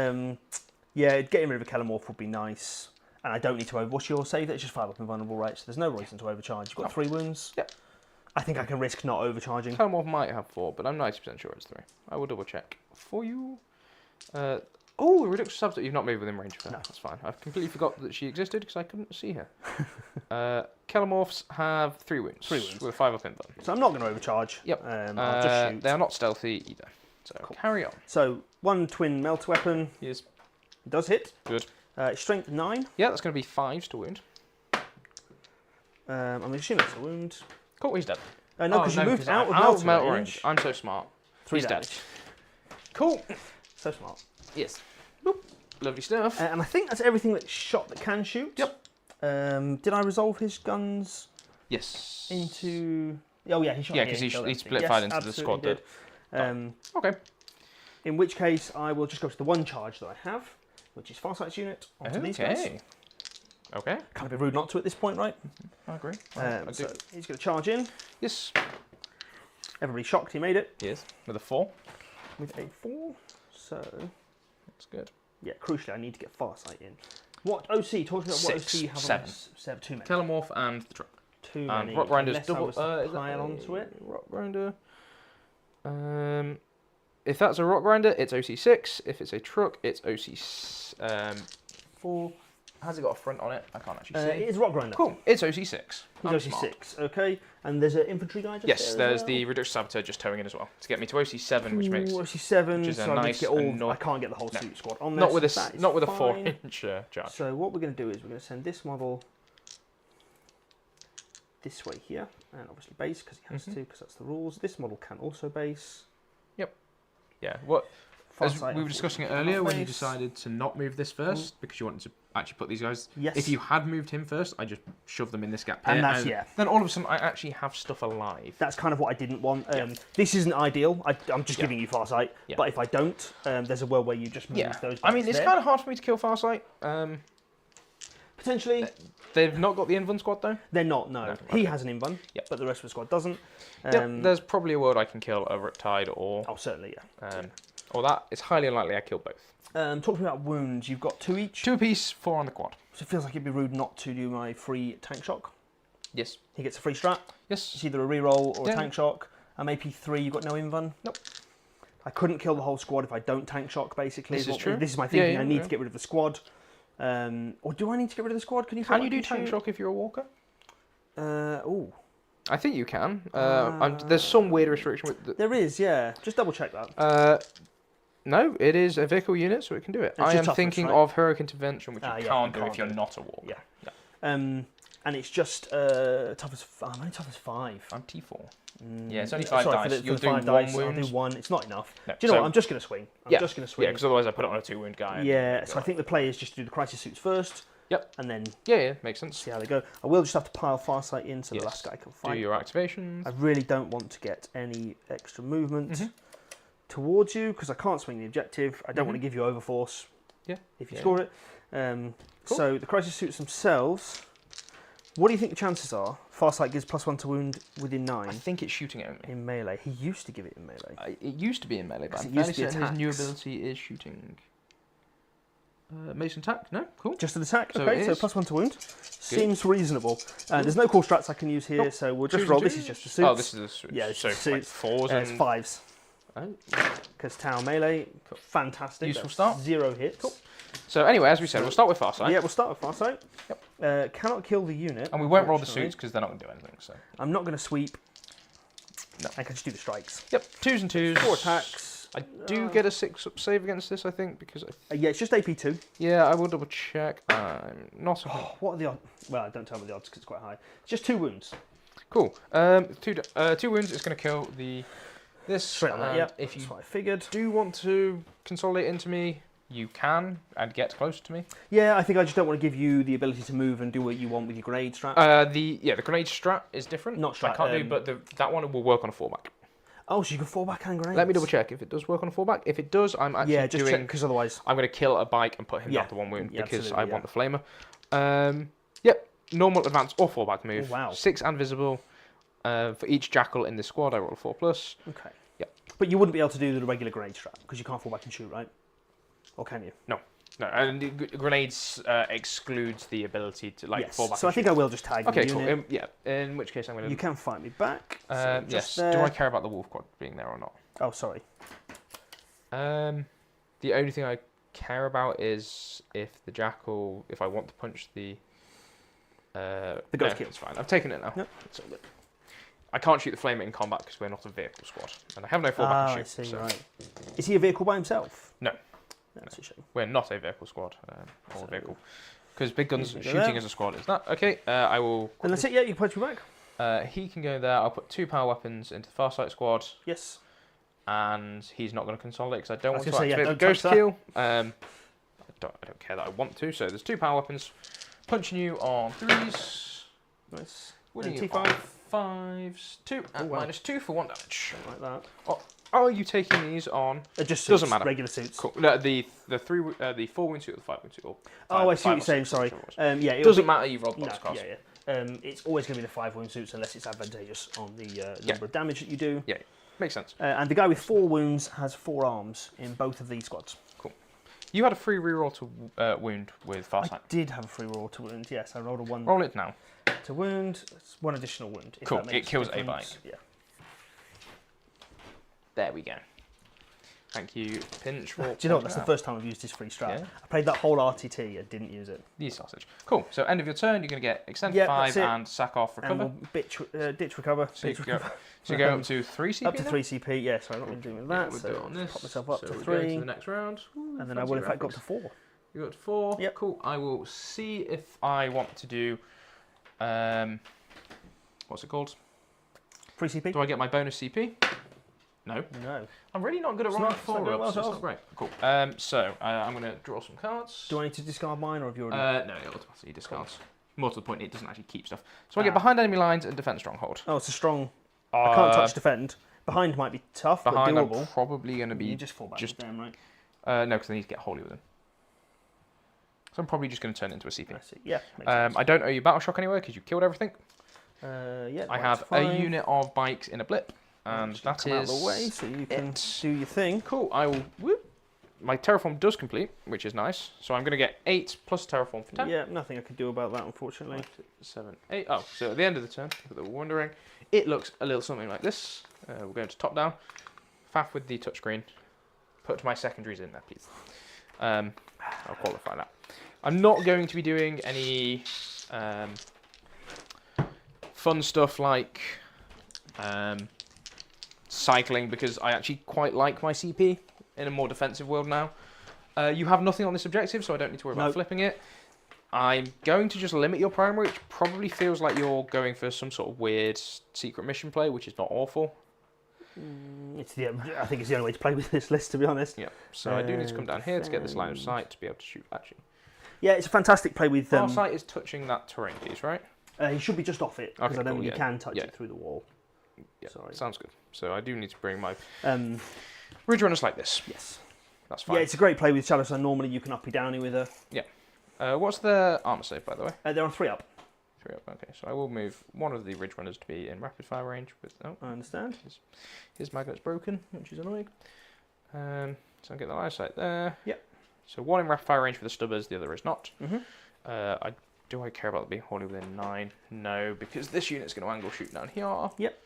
Speaker 2: Yeah, getting rid of a Kelemorph would be nice. And I don't need to what's your save? It's just 5 up invulnerable, right? So there's no reason to overcharge. You've got 3 wounds.
Speaker 1: Yep.
Speaker 2: I think I can risk not overcharging.
Speaker 1: Kelemorph might have 4, but I'm 90% sure it's 3. I will double check for you. Oh, Reduction Substitute. You've not moved within range of her. No. That's fine. I completely forgot that she existed because I couldn't see her. Kelemorphs have 3 wounds.
Speaker 2: 3 wounds.
Speaker 1: With 5 up in them.
Speaker 2: So I'm not going to overcharge.
Speaker 1: Yep.
Speaker 2: I'll just shoot.
Speaker 1: They are not stealthy either. So carry on.
Speaker 2: So 1 twin melter weapon.
Speaker 1: Yes.
Speaker 2: Does hit.
Speaker 1: Good.
Speaker 2: Strength 9.
Speaker 1: Yeah, that's going to be 5s to wound.
Speaker 2: I'm assuming that's a wound.
Speaker 1: Cool, he's dead.
Speaker 2: No, because you moved out of melter range.
Speaker 1: I'm so smart.
Speaker 2: 3
Speaker 1: he's
Speaker 2: damage.
Speaker 1: dead. Cool.
Speaker 2: So smart.
Speaker 1: Yes. Boop. Lovely stuff.
Speaker 2: And I think that's everything that's shot that can shoot.
Speaker 1: Yep.
Speaker 2: Did I resolve his guns?
Speaker 1: Yes.
Speaker 2: Into... Oh, yeah, he shot.
Speaker 1: Yeah, because he split fire into the squad.
Speaker 2: Did.
Speaker 1: Okay.
Speaker 2: In which case, I will just go to the 1 charge that I have, which is Farsight's unit, onto these guys.
Speaker 1: Okay.
Speaker 2: Kind of be rude not to at this point, right?
Speaker 1: I agree.
Speaker 2: So he's going to charge in.
Speaker 1: Yes.
Speaker 2: Everybody's shocked he made it.
Speaker 1: Yes. With a 4.
Speaker 2: With a 4. So...
Speaker 1: That's good.
Speaker 2: Yeah, crucially, I need to get Farsight in. What OC? Talk to me about what OC you have
Speaker 1: 7.
Speaker 2: on this. 7. Too many.
Speaker 1: Kelemorph and the truck.
Speaker 2: Too many.
Speaker 1: Rock Grinder's
Speaker 2: Unless
Speaker 1: double.
Speaker 2: I was to pile onto it.
Speaker 1: Rock Grinder. If that's a Rock Grinder, it's OC6. If it's a truck, it's OC 4. Has it got a front on it? I can't actually see.
Speaker 2: It is Rock Grinder.
Speaker 1: Cool. It's OC6.
Speaker 2: He's OC6. Okay. And there's an infantry guy just
Speaker 1: yes,
Speaker 2: there
Speaker 1: there's
Speaker 2: as well?
Speaker 1: the Reduction Saboteur just towing in as well to get me to OC7, which makes
Speaker 2: OC7.
Speaker 1: which is
Speaker 2: so
Speaker 1: a
Speaker 2: I need
Speaker 1: nice
Speaker 2: to get all.
Speaker 1: and
Speaker 2: I can't get the whole suit squad on
Speaker 1: not
Speaker 2: this.
Speaker 1: with a
Speaker 2: That is
Speaker 1: not with a
Speaker 2: fine.
Speaker 1: 4-inch charge.
Speaker 2: So what we're going to do is we're going to send this model this way here, and obviously base because he has to, because that's the rules. This model can also base.
Speaker 1: Yep. Yeah. What? As
Speaker 2: Farsight
Speaker 1: we were discussing it earlier, when you decided to not move this first because you wanted to actually put these guys.
Speaker 2: Yes.
Speaker 1: If you had moved him first, I just shoved them in this gap here,
Speaker 2: And that's
Speaker 1: then all of a sudden I actually have stuff alive.
Speaker 2: That's kind of what I didn't want. This isn't ideal. I'm just giving you Farsight.
Speaker 1: Yeah.
Speaker 2: But if I don't, there's a world where you just move those.
Speaker 1: I mean, it's kind of hard for me to kill Farsight.
Speaker 2: Potentially.
Speaker 1: They've not got the Invuln squad though.
Speaker 2: They're not. No. He has an Invuln.
Speaker 1: Yep.
Speaker 2: But the rest of the squad doesn't.
Speaker 1: There's probably a world I can kill over at Tide or.
Speaker 2: Oh, certainly, yeah.
Speaker 1: Or that. It's highly unlikely I kill both.
Speaker 2: Talk to me about wounds. You've got 2 each.
Speaker 1: 2 apiece, 4 on the quad.
Speaker 2: So it feels like it'd be rude not to do my free tank shock.
Speaker 1: Yes.
Speaker 2: He gets a free strat.
Speaker 1: Yes.
Speaker 2: It's either a reroll or a tank shock. I'm AP3. You've got no Invuln.
Speaker 1: Nope.
Speaker 2: I couldn't kill the whole squad if I don't tank shock. Basically,
Speaker 1: this is true.
Speaker 2: This is my thinking. I need to get rid of the squad. Or do I need to get rid of the squad? Can you
Speaker 1: do tank shock if you're a walker?
Speaker 2: Oh.
Speaker 1: I think you can. There's some weird restriction with.
Speaker 2: There is, yeah. Just double check that.
Speaker 1: No, it is a vehicle unit, so it can do it. I am thinking of heroic intervention, which you can't do if you're not a walker.
Speaker 2: Yeah. And it's just tough as. I'm only tough as 5.
Speaker 1: I'm T4. Yeah, it's only 5 dice. You'll do 1 wound.
Speaker 2: I'll do 1. It's not enough.
Speaker 1: No,
Speaker 2: do you know what? I'm just going to swing. I'm just going to swing.
Speaker 1: Yeah, because otherwise I put it on a 2-wound guy.
Speaker 2: Yeah, so I think the play is just to do the crisis suits first.
Speaker 1: Yep.
Speaker 2: And then.
Speaker 1: Yeah, makes sense.
Speaker 2: See how they go. I will just have to pile Farsight in so the last guy can fight.
Speaker 1: Do your activations.
Speaker 2: I really don't want to get any extra movement towards you because I can't swing the objective. I don't want to give you overforce.
Speaker 1: Yeah.
Speaker 2: If you score it. Cool. So the crisis suits themselves. What do you think the chances are? Farsight gives +1 to wound within 9.
Speaker 1: I think it's shooting only.
Speaker 2: In melee. He used to give it in melee.
Speaker 1: It used to be in melee, but I'm fairly certain his new ability is shooting. Mason attack? No? Cool.
Speaker 2: Just an attack?
Speaker 1: So
Speaker 2: okay, so +1 to wound. Seems reasonable. There's no core strats I can use here, so we'll just roll. This is just the suits.
Speaker 1: Oh, this is the suits.
Speaker 2: Yeah,
Speaker 1: so
Speaker 2: suits.
Speaker 1: like 4s and...
Speaker 2: It's 5s.
Speaker 1: Oh.
Speaker 2: Because Tau melee, fantastic.
Speaker 1: Useful start.
Speaker 2: 0 hits.
Speaker 1: Cool. So anyway, as we said, we'll start with Farsight.
Speaker 2: Yeah, we'll start with Farsight.
Speaker 1: Yep.
Speaker 2: Cannot kill the unit.
Speaker 1: And we won't roll the suits because they're not going to do anything. So
Speaker 2: I'm not going to sweep.
Speaker 1: No.
Speaker 2: I can just do the strikes.
Speaker 1: Yep, 2s and 2s.
Speaker 2: 4 attacks.
Speaker 1: I do get a 6-up save against this, I think, because...
Speaker 2: yeah, it's just AP2.
Speaker 1: Yeah, I will double check. I'm not...
Speaker 2: What are the odds? Well, don't tell me the odds because it's quite high. It's just 2 wounds.
Speaker 1: Cool. 2 wounds, it's going to kill this.
Speaker 2: Straight on that, yeah.
Speaker 1: If you
Speaker 2: That's what I figured.
Speaker 1: do want to consolidate into me, you can and get closer to me.
Speaker 2: Yeah, I think I just don't want to give you the ability to move and do what you want with your grenade strat.
Speaker 1: The grenade strat is different.
Speaker 2: Not strat.
Speaker 1: I can't do, but that one will work on a fallback.
Speaker 2: Oh, so you can fall back and grenades.
Speaker 1: Let me double check if it does work on a fallback. If it does, I'm actually
Speaker 2: just
Speaker 1: doing
Speaker 2: because otherwise
Speaker 1: I'm going to kill a bike and put him
Speaker 2: Yeah.
Speaker 1: down to 1 wound
Speaker 2: Yeah,
Speaker 1: because
Speaker 2: absolutely,
Speaker 1: I want the flamer. Yep, normal, advance, or fallback move.
Speaker 2: Oh, wow.
Speaker 1: 6 and visible. For each jackal in this squad, I roll a 4+.
Speaker 2: Okay.
Speaker 1: Yep.
Speaker 2: But you wouldn't be able to do the regular grenade strat because you can't fall back and shoot, right? Or can you?
Speaker 1: No, and the grenades excludes the ability to
Speaker 2: Yes.
Speaker 1: fall back.
Speaker 2: So I think I will just tag
Speaker 1: Okay,
Speaker 2: the
Speaker 1: cool.
Speaker 2: unit.
Speaker 1: Yeah, in which case I'm going to.
Speaker 2: You can fight me back. So
Speaker 1: Yes.
Speaker 2: just
Speaker 1: Do
Speaker 2: there.
Speaker 1: I care about the wolf quad being there or not?
Speaker 2: Oh, sorry.
Speaker 1: The only thing I care about is if I want to punch the.
Speaker 2: ghost
Speaker 1: no,
Speaker 2: kill.
Speaker 1: it's fine. I've taken it now.
Speaker 2: Yep.
Speaker 1: It's all good. I can't shoot the flamer in combat because we're not a vehicle squad, and I have no fallback to shoot.
Speaker 2: I see.
Speaker 1: So
Speaker 2: Right. Is he a vehicle by himself?
Speaker 1: No.
Speaker 2: That's a shame.
Speaker 1: we're not a vehicle squad or a vehicle because big guns
Speaker 2: You can go
Speaker 1: shooting
Speaker 2: there.
Speaker 1: as a squad is that okay? I will.
Speaker 2: And that's it. Yeah, you can punch me back.
Speaker 1: He can go there. I'll put 2 power weapons into the Farsight squad,
Speaker 2: Yes.
Speaker 1: and he's not going to consolidate because I don't
Speaker 2: I was
Speaker 1: want to
Speaker 2: gonna say, yeah,
Speaker 1: activate
Speaker 2: don't
Speaker 1: Ghost
Speaker 2: touch
Speaker 1: Kill. I don't care that I want to. So there's 2 power weapons, punching you on 3s,
Speaker 2: Nice.
Speaker 1: winning
Speaker 2: And
Speaker 1: you
Speaker 2: T5.
Speaker 1: on 5s, 2 and
Speaker 2: wow.
Speaker 1: -2 for 1 damage.
Speaker 2: Like that.
Speaker 1: Are you taking these on?
Speaker 2: It just
Speaker 1: Doesn't
Speaker 2: suits
Speaker 1: matter.
Speaker 2: Regular suits.
Speaker 1: Cool. No, the 4 wound suit or the 5 wound suit. Or
Speaker 2: Oh, I see what you're
Speaker 1: 5 or
Speaker 2: saying.
Speaker 1: 6,
Speaker 2: Sorry.
Speaker 1: whichever it was.
Speaker 2: Yeah. It
Speaker 1: Doesn't matter. You rolled
Speaker 2: No,
Speaker 1: box cards.
Speaker 2: yeah. It's always going to be the 5 wound suits unless it's advantageous on the number of damage that you do.
Speaker 1: Yeah, makes sense.
Speaker 2: And the guy with 4 wounds has 4 arms in both of these squads.
Speaker 1: You had a free reroll to wound with
Speaker 2: I
Speaker 1: Farsight.
Speaker 2: did have a free roll to wound. Yes, I rolled a 1
Speaker 1: Roll it now.
Speaker 2: to wound. It's 1 additional wound. If
Speaker 1: Cool,
Speaker 2: that makes
Speaker 1: it kills a
Speaker 2: difference.
Speaker 1: bike.
Speaker 2: Yeah.
Speaker 1: There we go. Thank you, Pinch. For
Speaker 2: Do you know what? That's
Speaker 1: pointing
Speaker 2: the
Speaker 1: out.
Speaker 2: first time I've used this free strat.
Speaker 1: Yeah.
Speaker 2: I played that whole RTT and didn't use it.
Speaker 1: The sausage. Cool. So end of your turn, you're going to get extend
Speaker 2: Yeah,
Speaker 1: 5
Speaker 2: that's it.
Speaker 1: and sack off recover.
Speaker 2: And we'll ditch recover.
Speaker 1: So you
Speaker 2: Ditch
Speaker 1: go,
Speaker 2: recover.
Speaker 1: so you go up to 3 CP.
Speaker 2: Up to 3 CP. Yeah, so I'm not been doing
Speaker 1: Yeah,
Speaker 2: that.
Speaker 1: we'll
Speaker 2: So
Speaker 1: do it on this.
Speaker 2: pop myself up
Speaker 1: so
Speaker 2: to
Speaker 1: we'll go
Speaker 2: 3.
Speaker 1: to the next round.
Speaker 2: And then I will in fact go up to 4.
Speaker 1: You got 4.
Speaker 2: Yep.
Speaker 1: Cool. I will see if I want to do. What's it called?
Speaker 2: 3 CP?
Speaker 1: Do I get my bonus CP? No.
Speaker 2: No.
Speaker 1: I'm really not good at
Speaker 2: It's
Speaker 1: rolling
Speaker 2: not- it's not
Speaker 1: 4
Speaker 2: going well
Speaker 1: ups.
Speaker 2: at
Speaker 1: It's
Speaker 2: all.
Speaker 1: not great. Cool. So I'm going to draw some cards.
Speaker 2: Do I need to discard mine or have you already?
Speaker 1: No, it automatically discards. More to the point, it doesn't actually keep stuff. So I get
Speaker 2: Ah.
Speaker 1: behind enemy lines and defend stronghold.
Speaker 2: Oh, it's a strong. I can't
Speaker 1: Uh,
Speaker 2: touch defend. Behind might be tough,
Speaker 1: Behind,
Speaker 2: but
Speaker 1: I'm
Speaker 2: doable.
Speaker 1: probably going to
Speaker 2: You
Speaker 1: be
Speaker 2: just fall back
Speaker 1: just-
Speaker 2: down, right?
Speaker 1: no, because I need to get holy with him. So I'm probably just going to turn it into a CP.
Speaker 2: I see. Yeah. Makes sense.
Speaker 1: I don't owe you battle shock anyway because you killed everything.
Speaker 2: Yeah.
Speaker 1: I
Speaker 2: that's
Speaker 1: have
Speaker 2: fine.
Speaker 1: a unit of bikes in a blip, and
Speaker 2: Just
Speaker 1: that
Speaker 2: come out
Speaker 1: is
Speaker 2: of the way so you can
Speaker 1: it.
Speaker 2: do your thing.
Speaker 1: Cool. I will. Whoop. My terraform does complete, which is nice. So I'm going to get 8 plus terraform for 10.
Speaker 2: Yeah, nothing I could do about that, unfortunately.
Speaker 1: 5, 6, 7, 8. Oh, so at the end of the turn, if they were wondering, it looks a little something like this. We're going to top down. Faff with the touchscreen. Put my secondaries in there, please. I'll qualify that. I'm not going to be doing any fun stuff like cycling because I actually quite like my CP in a more defensive world now. You have nothing on this objective, so I don't need to worry about
Speaker 2: Nope.
Speaker 1: flipping it. I'm going to just limit your primary, which probably feels like you're going for some sort of weird secret mission play, which is not awful.
Speaker 2: I think it's the only way to play with this list, to be honest.
Speaker 1: Yeah, so I do need to come down here to get this line of sight to be able to shoot at you.
Speaker 2: Yeah, it's a fantastic play with.
Speaker 1: Our sight is touching that terrain piece, right?
Speaker 2: He should be just off it because
Speaker 1: Okay,
Speaker 2: I don't
Speaker 1: cool,
Speaker 2: think
Speaker 1: yeah.
Speaker 2: you can touch
Speaker 1: Yeah.
Speaker 2: it through the wall.
Speaker 1: Yeah,
Speaker 2: Sorry.
Speaker 1: sounds good. So I do need to bring my
Speaker 2: Um,
Speaker 1: ridge runners like this.
Speaker 2: yes.
Speaker 1: That's fine.
Speaker 2: Yeah, it's a great play with Shadow. So normally you can uppy downy with her.
Speaker 1: What's the armor save, by the way?
Speaker 2: They're on 3 up.
Speaker 1: 3 up. Okay, so I will move one of the ridge runners to be in rapid fire range. With
Speaker 2: I understand.
Speaker 1: his magnet's broken, which is annoying. So I'll get the line of sight there.
Speaker 2: Yep.
Speaker 1: So 1 in rapid fire range for the stubbers, the other is not.
Speaker 2: Mhm.
Speaker 1: Do I care about being wholly within 9? No, because this unit's going to angle shoot down here.
Speaker 2: Yep.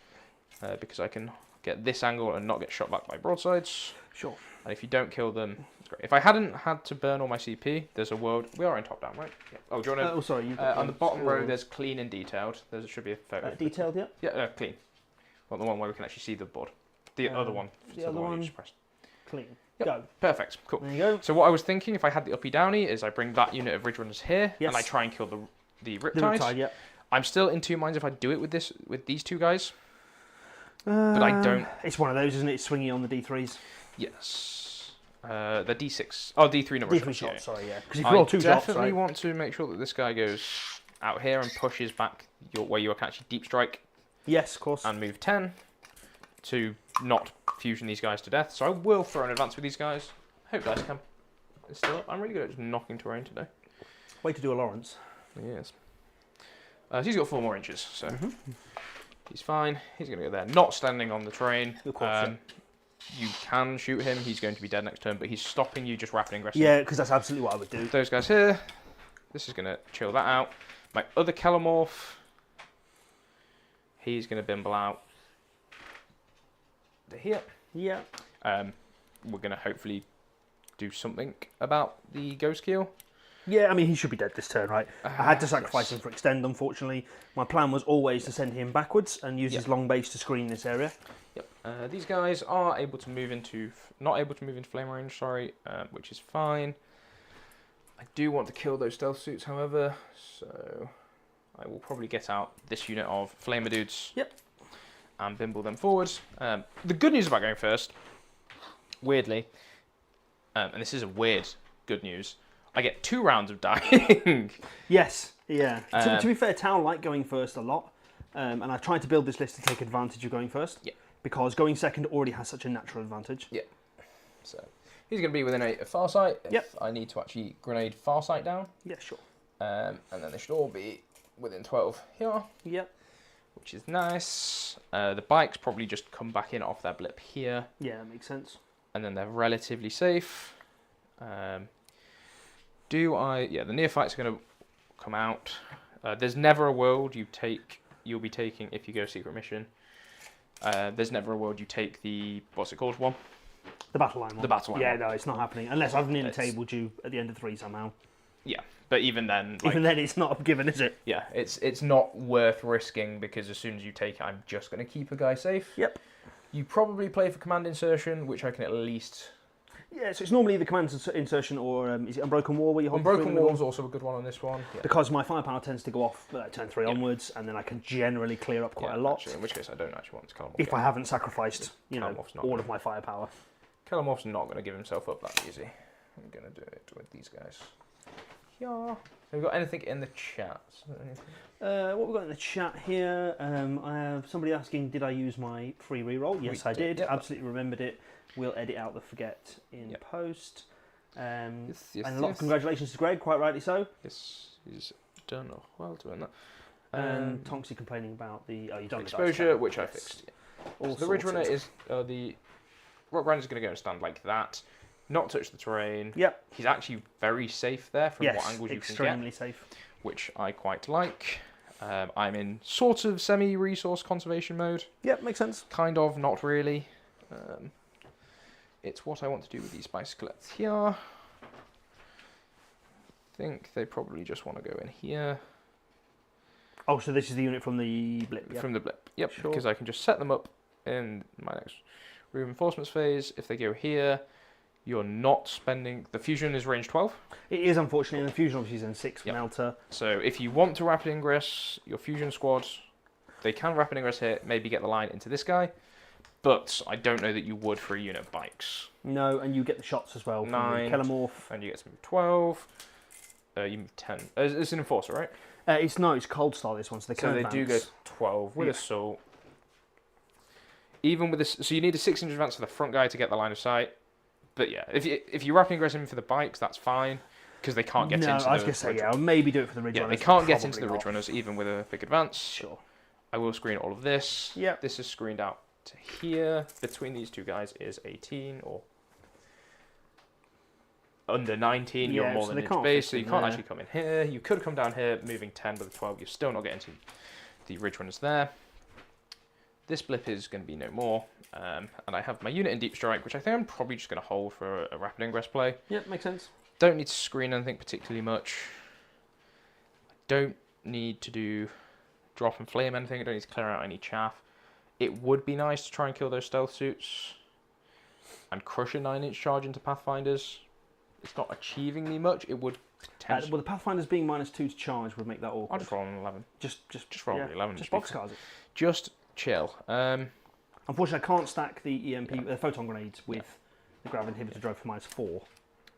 Speaker 1: Because I can get this angle and not get shot back by broadsides.
Speaker 2: Sure.
Speaker 1: And if you don't kill them, it's great. If I hadn't had to burn all my CP, there's a world. We are in top down, right? Yeah. Oh, do you want to?
Speaker 2: Oh, sorry. You've
Speaker 1: On the bottom row,
Speaker 2: scroll.
Speaker 1: there's clean and detailed. There should be a photo.
Speaker 2: Detailed, yeah.
Speaker 1: Yeah, clean. Well, the one where we can actually see the board. The other one.
Speaker 2: the
Speaker 1: so
Speaker 2: other
Speaker 1: you
Speaker 2: one.
Speaker 1: just pressed.
Speaker 2: Clean.
Speaker 1: Yep.
Speaker 2: Go.
Speaker 1: Perfect. Cool.
Speaker 2: There you go.
Speaker 1: So what I was thinking, if I had the uppy downy, is I bring that unit of ridge runners here,
Speaker 2: Yes.
Speaker 1: and I try and kill the
Speaker 2: The
Speaker 1: riptides.
Speaker 2: Riptide, yeah.
Speaker 1: I'm still in 2 minds if I do it with these 2 guys, but I don't.
Speaker 2: It's one of those, isn't it? It's swingy on the D3s.
Speaker 1: Yes. The D6. Oh, D3 number
Speaker 2: D3
Speaker 1: shots.
Speaker 2: shots, sorry, yeah. Because if
Speaker 1: I
Speaker 2: you roll 2 shots,
Speaker 1: definitely
Speaker 2: right?
Speaker 1: want to make sure that this guy goes out here and pushes back where you can actually deep strike.
Speaker 2: Yes, of course.
Speaker 1: And move 10 to not fusion these guys to death. So I will throw an advance with these guys. Hope dice cam is still up. I'm really good at just knocking terrain today.
Speaker 2: Way to do a Lawrence.
Speaker 1: Yes. So he's got 4 more inches, so he's fine. He's going to go there. Not standing on the terrain.
Speaker 2: Of course,
Speaker 1: You can shoot him. He's going to be dead next turn, but he's stopping you just rapid aggressing.
Speaker 2: Yeah, because that's absolutely what I would do.
Speaker 1: Those guys here. This is going to chill that out. My other Kelomorph. He's going to bimble out to here.
Speaker 2: Yeah.
Speaker 1: We're going to hopefully do something about the Ghost Keel.
Speaker 2: Yeah, I mean, he should be dead this turn, right? I had to sacrifice
Speaker 1: yes.
Speaker 2: him for extend, unfortunately. My plan was always to send him backwards and use his long base to screen this area.
Speaker 1: Yep. These guys are able to move into... Not able to move into flame range, sorry, which is fine. I do want to kill those stealth suits, however, so I will probably get out this unit of flamer dudes.
Speaker 2: Yep.
Speaker 1: And bimble them forwards. The good news about going first, weirdly, and this is a weird good news, I get 2 rounds of dying.
Speaker 2: Yes, yeah. To be fair, Tau like going first a lot, and I tried to build this list to take advantage of going first.
Speaker 1: Yeah.
Speaker 2: Because going second already has such a natural advantage.
Speaker 1: Yeah. So he's going to be within 8 of Farsight.
Speaker 2: Yep.
Speaker 1: I need to actually grenade Farsight down.
Speaker 2: Yeah, sure.
Speaker 1: And then they should all be within 12 here.
Speaker 2: Yep.
Speaker 1: Which is nice. The bikes probably just come back in off their blip here.
Speaker 2: Yeah, that makes sense.
Speaker 1: And then they're relatively safe. Yeah, the neophytes are going to come out. There's never a world you'll be taking if you go secret mission. There's never a world you take the, what's it called, one?
Speaker 2: The battle line one.
Speaker 1: The battle line
Speaker 2: yeah,
Speaker 1: one.
Speaker 2: no, it's not happening. Unless I've nearly tabled you at the end of 3 somehow.
Speaker 1: Yeah, but even then...
Speaker 2: Even then, it's not a given, is it?
Speaker 1: Yeah, it's not worth risking because as soon as you take it, I'm just going to keep a guy safe.
Speaker 2: Yep.
Speaker 1: You probably play for command insertion, which I can at least...
Speaker 2: Yeah, so it's normally the command insertion or is it Unbroken War where you hold
Speaker 1: Unbroken War is also a good one on this one. Yeah.
Speaker 2: Because my firepower tends to go off turn 3 onwards, and then I can generally clear up quite a lot.
Speaker 1: Actually, in which case I don't actually want to Kelomorph.
Speaker 2: If I haven't sacrificed,
Speaker 1: Kelomorph's
Speaker 2: all of my firepower.
Speaker 1: Kelomorph's not going to give himself up that easy. I'm going to do it with these guys. Yeah. Have we got anything in the chat?
Speaker 2: What we've got in the chat here, I have somebody asking, did I use my free reroll? Yes, I did. Yep. Absolutely remembered it. We'll edit out the forget in post. And a lot of congratulations to Greg, quite rightly so.
Speaker 1: Yes, he's done well doing that.
Speaker 2: And Tonksy complaining about the you've done
Speaker 1: exposure,
Speaker 2: the
Speaker 1: which I fixed.
Speaker 2: So
Speaker 1: the Ridge Runner is the Rock Rider's going to go and stand like that, not touch the terrain.
Speaker 2: Yep.
Speaker 1: He's actually very safe there from what angles you can get.
Speaker 2: Extremely safe.
Speaker 1: Which I quite like. I'm in sort of semi-resource conservation mode.
Speaker 2: Yep, makes sense.
Speaker 1: Kind of, not really. It's what I want to do with these bicyclettes here. I think they probably just want to go in here.
Speaker 2: Oh, so this is the unit from the blip? Yep.
Speaker 1: From the blip, yep.
Speaker 2: Sure.
Speaker 1: Because I can just set them up in my next reinforcements phase. If they go here, you're not spending... The fusion is range 12.
Speaker 2: It is, unfortunately, and the fusion obviously is in 6
Speaker 1: Yep.
Speaker 2: Melter.
Speaker 1: So if you want to rapid ingress your fusion squad, they can rapid ingress here, maybe get the line into this guy. But I don't know that you would for a unit of bikes.
Speaker 2: No, and you get the shots as well.
Speaker 1: 9.
Speaker 2: From the Kelomorph.
Speaker 1: And you get to move 12. You move 10. It's an enforcer, right?
Speaker 2: It's Cold Star, this one, so they can advance.
Speaker 1: Do go 12 with assault. Even with this, so you need a 6-inch advance for the front guy to get the line of sight. But yeah, if you rapid ingress him for the bikes, that's fine because they can't get into the...
Speaker 2: No, I was going to say, I'll maybe do it for the Ridge Runners.
Speaker 1: They can't get into the Ridge Runners even with a big advance.
Speaker 2: Sure.
Speaker 1: I will screen all of this.
Speaker 2: Yep.
Speaker 1: This is screened out to here. Between these two guys is 18 or under 19. You're more than an inch base, so you can't actually come in here. You could come down here, moving 10 with a 12. You're still not getting to the Ridge Runners there. This blip is going to be no more. And I have my unit in Deep Strike, which I think I'm probably just going to hold for a rapid ingress play.
Speaker 2: Yep, makes sense.
Speaker 1: Don't need to screen anything particularly much. I don't need to do drop and flame anything. I don't need to clear out any chaff. It would be nice to try and kill those stealth suits and crush a 9-inch charge into Pathfinders. It's not achieving me much. It would potentially...
Speaker 2: well, the Pathfinders being -2 to charge would make that awkward.
Speaker 1: I'll just roll an 11.
Speaker 2: Just
Speaker 1: roll an 11.
Speaker 2: Just boxcars it.
Speaker 1: Just chill.
Speaker 2: Unfortunately, I can't stack the EMP photon grenades with the grav inhibitor drove for -4.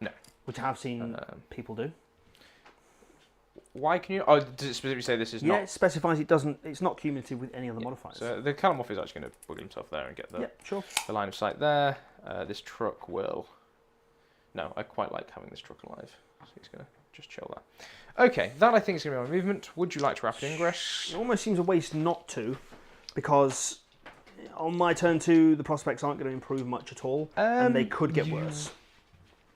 Speaker 1: No.
Speaker 2: Which I have seen people do.
Speaker 1: Why can you? Oh, does it specifically say this is not?
Speaker 2: Yeah, it specifies it doesn't. It's not cumulative with any other modifiers.
Speaker 1: So the Calamorph is actually going to wiggle himself there and get the the line of sight there. This truck will. No, I quite like having this truck alive. So he's going to just chill there. Okay, that I think is going to be my movement. Would you like to rapid ingress?
Speaker 2: It almost seems a waste not to, because on my turn 2, the prospects aren't going to improve much at all, and they could get worse.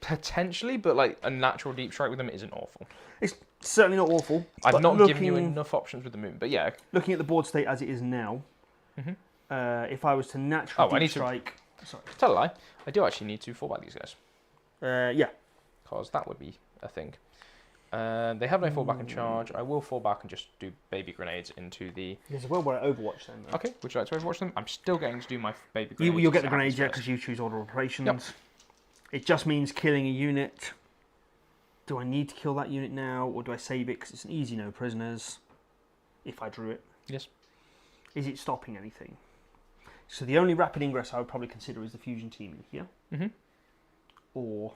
Speaker 1: Potentially, but like a natural deep strike with them isn't awful.
Speaker 2: It's certainly not awful.
Speaker 1: I've not given you enough options with the movement, but yeah.
Speaker 2: Looking at the board state as it is now, if I was to naturally deep strike... Sorry.
Speaker 1: Tell a lie, I do actually need to fall back these guys.
Speaker 2: Yeah.
Speaker 1: Because that would be a thing. They have no fallback and charge. I will fall back and just do baby grenades into the...
Speaker 2: There's a world where I overwatch them. Though.
Speaker 1: Okay, would you like to overwatch them? I'm still getting to do my baby grenades.
Speaker 2: You'll get the grenades, yeah, because you choose order of operations. Yep. It just means killing a unit. Do I need to kill that unit now, or do I save it because it's an easy no prisoners, if I drew it?
Speaker 1: Yes.
Speaker 2: Is it stopping anything? So the only rapid ingress I would probably consider is the fusion team in here. Or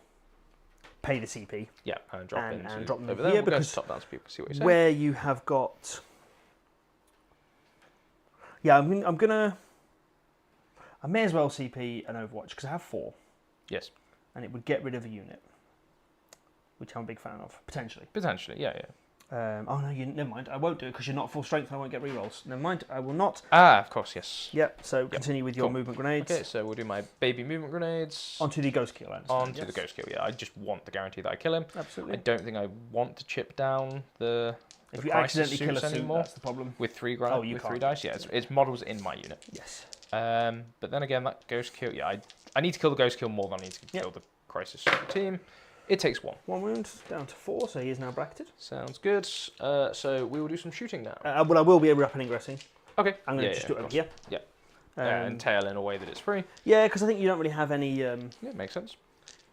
Speaker 2: pay the CP.
Speaker 1: Yeah, and drop in
Speaker 2: and drop them
Speaker 1: over
Speaker 2: here,
Speaker 1: there.
Speaker 2: because
Speaker 1: top down so people see what you're saying.
Speaker 2: Where you have got... Yeah, I'm gonna... I may as well CP an Overwatch, because I have 4.
Speaker 1: Yes.
Speaker 2: And it would get rid of a unit, which I'm a big fan of, potentially.
Speaker 1: Potentially, yeah.
Speaker 2: Oh no, never mind. I won't do it because you're not full strength and I won't get rerolls. Never mind, I will not.
Speaker 1: Ah, of course, yes.
Speaker 2: Yep, so continue with your movement grenades.
Speaker 1: Okay, so we'll do my baby movement grenades.
Speaker 2: Onto the ghost kill, I understand.
Speaker 1: Onto the ghost kill, yeah. I just want the guarantee that I kill him.
Speaker 2: Absolutely.
Speaker 1: I don't think I want to chip down the
Speaker 2: If you accidentally kill a suit,
Speaker 1: anymore.
Speaker 2: that's the problem.
Speaker 1: With 3
Speaker 2: 3
Speaker 1: dice, yeah. It's models in my unit.
Speaker 2: Yes.
Speaker 1: But then again, that ghost kill, yeah, I need to kill the ghost kill more than I need to kill the crisis team. It takes 1.
Speaker 2: 1 wound, down to 4, so he is now bracketed.
Speaker 1: Sounds good. So we will do some shooting now.
Speaker 2: Well, I will be rapid ingressing.
Speaker 1: Okay.
Speaker 2: I'm going to just do it over here.
Speaker 1: Yeah. And tail in a way that it's free.
Speaker 2: Yeah, because I think you don't really have any...
Speaker 1: yeah, makes sense.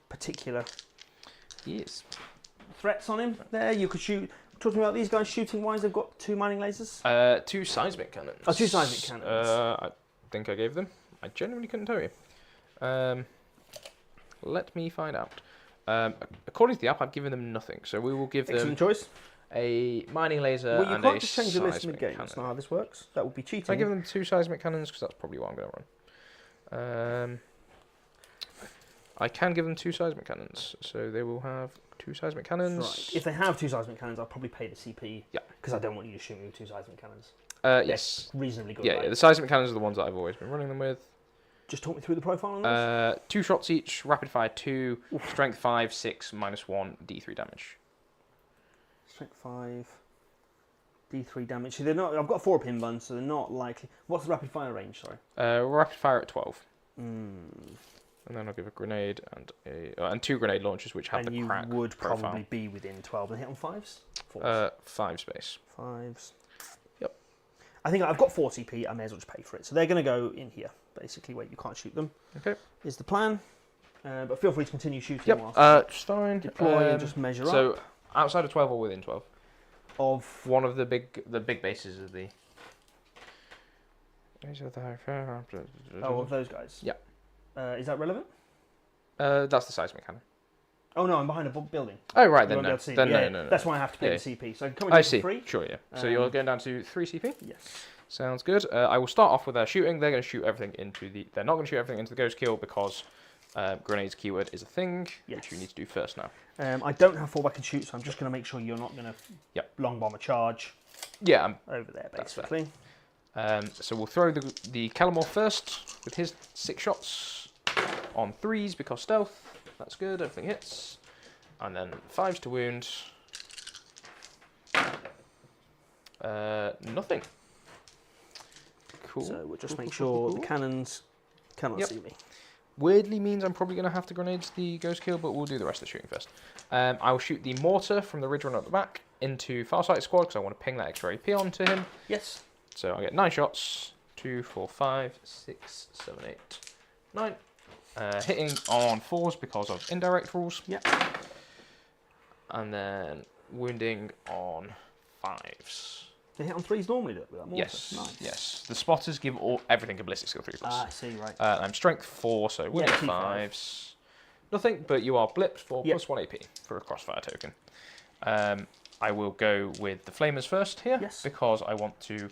Speaker 2: Particular...
Speaker 1: Yes.
Speaker 2: Threats on him there. You could shoot... Talking about these guys shooting-wise, they've got 2 mining lasers?
Speaker 1: 2 seismic cannons.
Speaker 2: Oh, 2 seismic cannons.
Speaker 1: I think I gave them. I genuinely couldn't tell you. Let me find out. According to the app, I've given them nothing, so we will give them
Speaker 2: choice.
Speaker 1: A mining laser and a
Speaker 2: you can't just change the list mid-game.
Speaker 1: cannon.
Speaker 2: That's not how this works. That would be cheating.
Speaker 1: I give them 2 seismic cannons because that's probably what I'm going to run. I can give them 2 seismic cannons, so they will have 2 seismic cannons.
Speaker 2: Right. If they have 2 seismic cannons, I'll probably pay the CP.
Speaker 1: Yeah.
Speaker 2: Because I don't want you to shoot me with 2 seismic cannons.
Speaker 1: Yes.
Speaker 2: Reasonably good.
Speaker 1: Yeah, the seismic cannons are the ones that I've always been running them with.
Speaker 2: Just talk me through the profile on those.
Speaker 1: 2 shots each, rapid fire 2, strength 5, 6, -1, D3 damage.
Speaker 2: Strength 5, D3 damage. So they're not. I've got 4 pin buns, so they're not likely. What's the rapid fire range? Sorry.
Speaker 1: Rapid fire at 12. And then I'll give a grenade and 2 grenade launchers, which have the crack
Speaker 2: And you would
Speaker 1: profile.
Speaker 2: probably be within 12 and hit on 5s?
Speaker 1: 5 space.
Speaker 2: 5s.
Speaker 1: Yep.
Speaker 2: I think I've got 4 CP. I may as well just pay for it. So they're going to go in here, basically, where you can't shoot them.
Speaker 1: Okay.
Speaker 2: Is the plan. But feel free to continue shooting.
Speaker 1: Yep. Just fine.
Speaker 2: Deploy and just measure up.
Speaker 1: So outside of 12 or within 12?
Speaker 2: Of
Speaker 1: one of the big bases of the...
Speaker 2: Oh, of those guys?
Speaker 1: Yeah.
Speaker 2: Is that relevant?
Speaker 1: That's the seismic cannon.
Speaker 2: Oh no, I'm behind a building.
Speaker 1: Oh right, then no. No.
Speaker 2: That's why I have to pay the CP. So come
Speaker 1: I
Speaker 2: in
Speaker 1: see.
Speaker 2: for free.
Speaker 1: Sure, yeah. So you're going down to 3 CP?
Speaker 2: Yes.
Speaker 1: Sounds good. I will start off with their shooting. They're going to shoot everything into the... They're not going to shoot everything into the ghost kill because grenades keyword is a thing, which you need to do first now.
Speaker 2: I don't have fallback and shoot, so I'm just going to make sure you're not going to long bomb a charge.
Speaker 1: Yeah,
Speaker 2: over there basically.
Speaker 1: So we'll throw the Calamorph first with his 6 shots on 3s because stealth. That's good. Everything hits, and then 5s to wound. Nothing. Cool.
Speaker 2: So we'll just make sure the cannons cannot see me.
Speaker 1: Weirdly means I'm probably going to have to grenades the ghost kill, but we'll do the rest of the shooting first. I will shoot the mortar from the ridge runner at the back into Farsight squad because I want to ping that extra AP onto him.
Speaker 2: Yes.
Speaker 1: So I get 9 shots. 2, 4, 5, 6, 7, 8, 9. Hitting on 4s because of indirect rules.
Speaker 2: Yep.
Speaker 1: And then wounding on 5s.
Speaker 2: They hit on 3s normally, do it? With that mortar?
Speaker 1: Yes.
Speaker 2: Nice.
Speaker 1: Yes. The spotters give everything a ballistic skill 3+.
Speaker 2: I see, right.
Speaker 1: I'm strength 4, so wounding
Speaker 2: T5.
Speaker 1: 5s. nothing, but you are blipped for +1 AP for a crossfire token. I will go with the flamers first here, because I want to...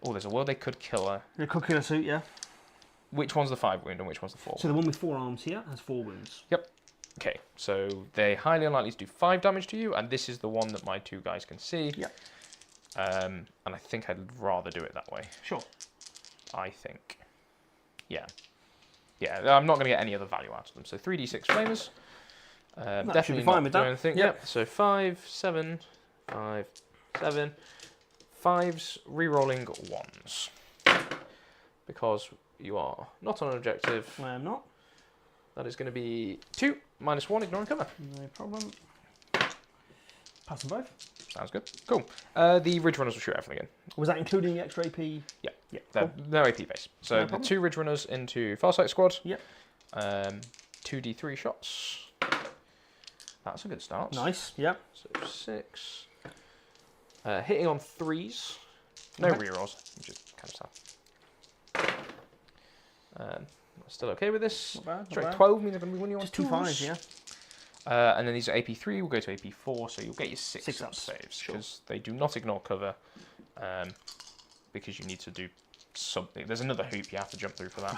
Speaker 1: Oh, there's a world they could kill her.
Speaker 2: They could kill a suit, yeah.
Speaker 1: Which one's the 5 wound and which one's the 4?
Speaker 2: So the one with 4 arms here has 4 wounds.
Speaker 1: Yep. Okay, so they highly unlikely to do 5 damage to you, and this is the one that my 2 guys can see.
Speaker 2: Yep.
Speaker 1: And I think I'd rather do it that way.
Speaker 2: Sure.
Speaker 1: I think. Yeah. Yeah, I'm not going to get any other value out of them. So 3d6 flamers. Definitely
Speaker 2: fine
Speaker 1: not
Speaker 2: with
Speaker 1: doing
Speaker 2: that.
Speaker 1: anything. Yep. So 5, 7, 5, 7. 5s, re-rolling 1s. Because you are not on an objective.
Speaker 2: I am not.
Speaker 1: That is going to be 2, -1, ignoring cover.
Speaker 2: No problem. Pass them both.
Speaker 1: Sounds good. Cool. The Ridge Runners will shoot everything in.
Speaker 2: Was that including the extra AP?
Speaker 1: Yeah.
Speaker 2: Yeah.
Speaker 1: Cool. No AP base. So the 2 Ridge Runners into Farsight squad.
Speaker 2: Yep.
Speaker 1: 2d3 shots. That's a good start.
Speaker 2: Nice. Yep.
Speaker 1: So 6. Hitting on 3s. No rerolls, which is kind of sad. Still okay with this.
Speaker 2: Not bad.
Speaker 1: Straight 12 means I'm going to be winning on
Speaker 2: Just 2 5s, yeah.
Speaker 1: And then these are AP3 will go to AP4, so you'll get your 6 up saves, because they do not ignore cover, because you need to do something. There's another hoop you have to jump through for that.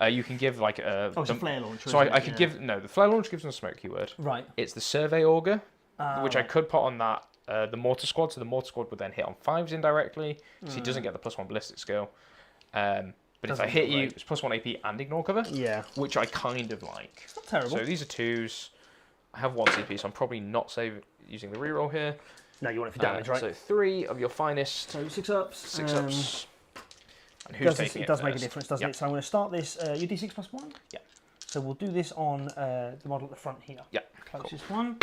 Speaker 2: Right.
Speaker 1: You can give like a...
Speaker 2: it's a flare launcher.
Speaker 1: So I could give... No, the flare launcher gives them a smoke keyword.
Speaker 2: Right.
Speaker 1: It's the survey auger, which I
Speaker 2: right.
Speaker 1: could put on that, the mortar squad, so the mortar squad would then hit on 5s indirectly, because he doesn't get the +1 ballistic skill. But if I hit you, it's +1 AP and ignore cover.
Speaker 2: Yeah.
Speaker 1: Which I kind of like.
Speaker 2: It's not terrible.
Speaker 1: So these are 2s. I have 1 CP, so I'm probably not using the reroll here.
Speaker 2: No, you want it for damage, right?
Speaker 1: So 3 of your finest.
Speaker 2: So 6 ups.
Speaker 1: 6 ups. And who's taking it?
Speaker 2: It does make a difference, doesn't it? So I'm going to start this. You D6 +1?
Speaker 1: Yeah.
Speaker 2: So we'll do this on the model at the front here.
Speaker 1: Yeah.
Speaker 2: Closest one.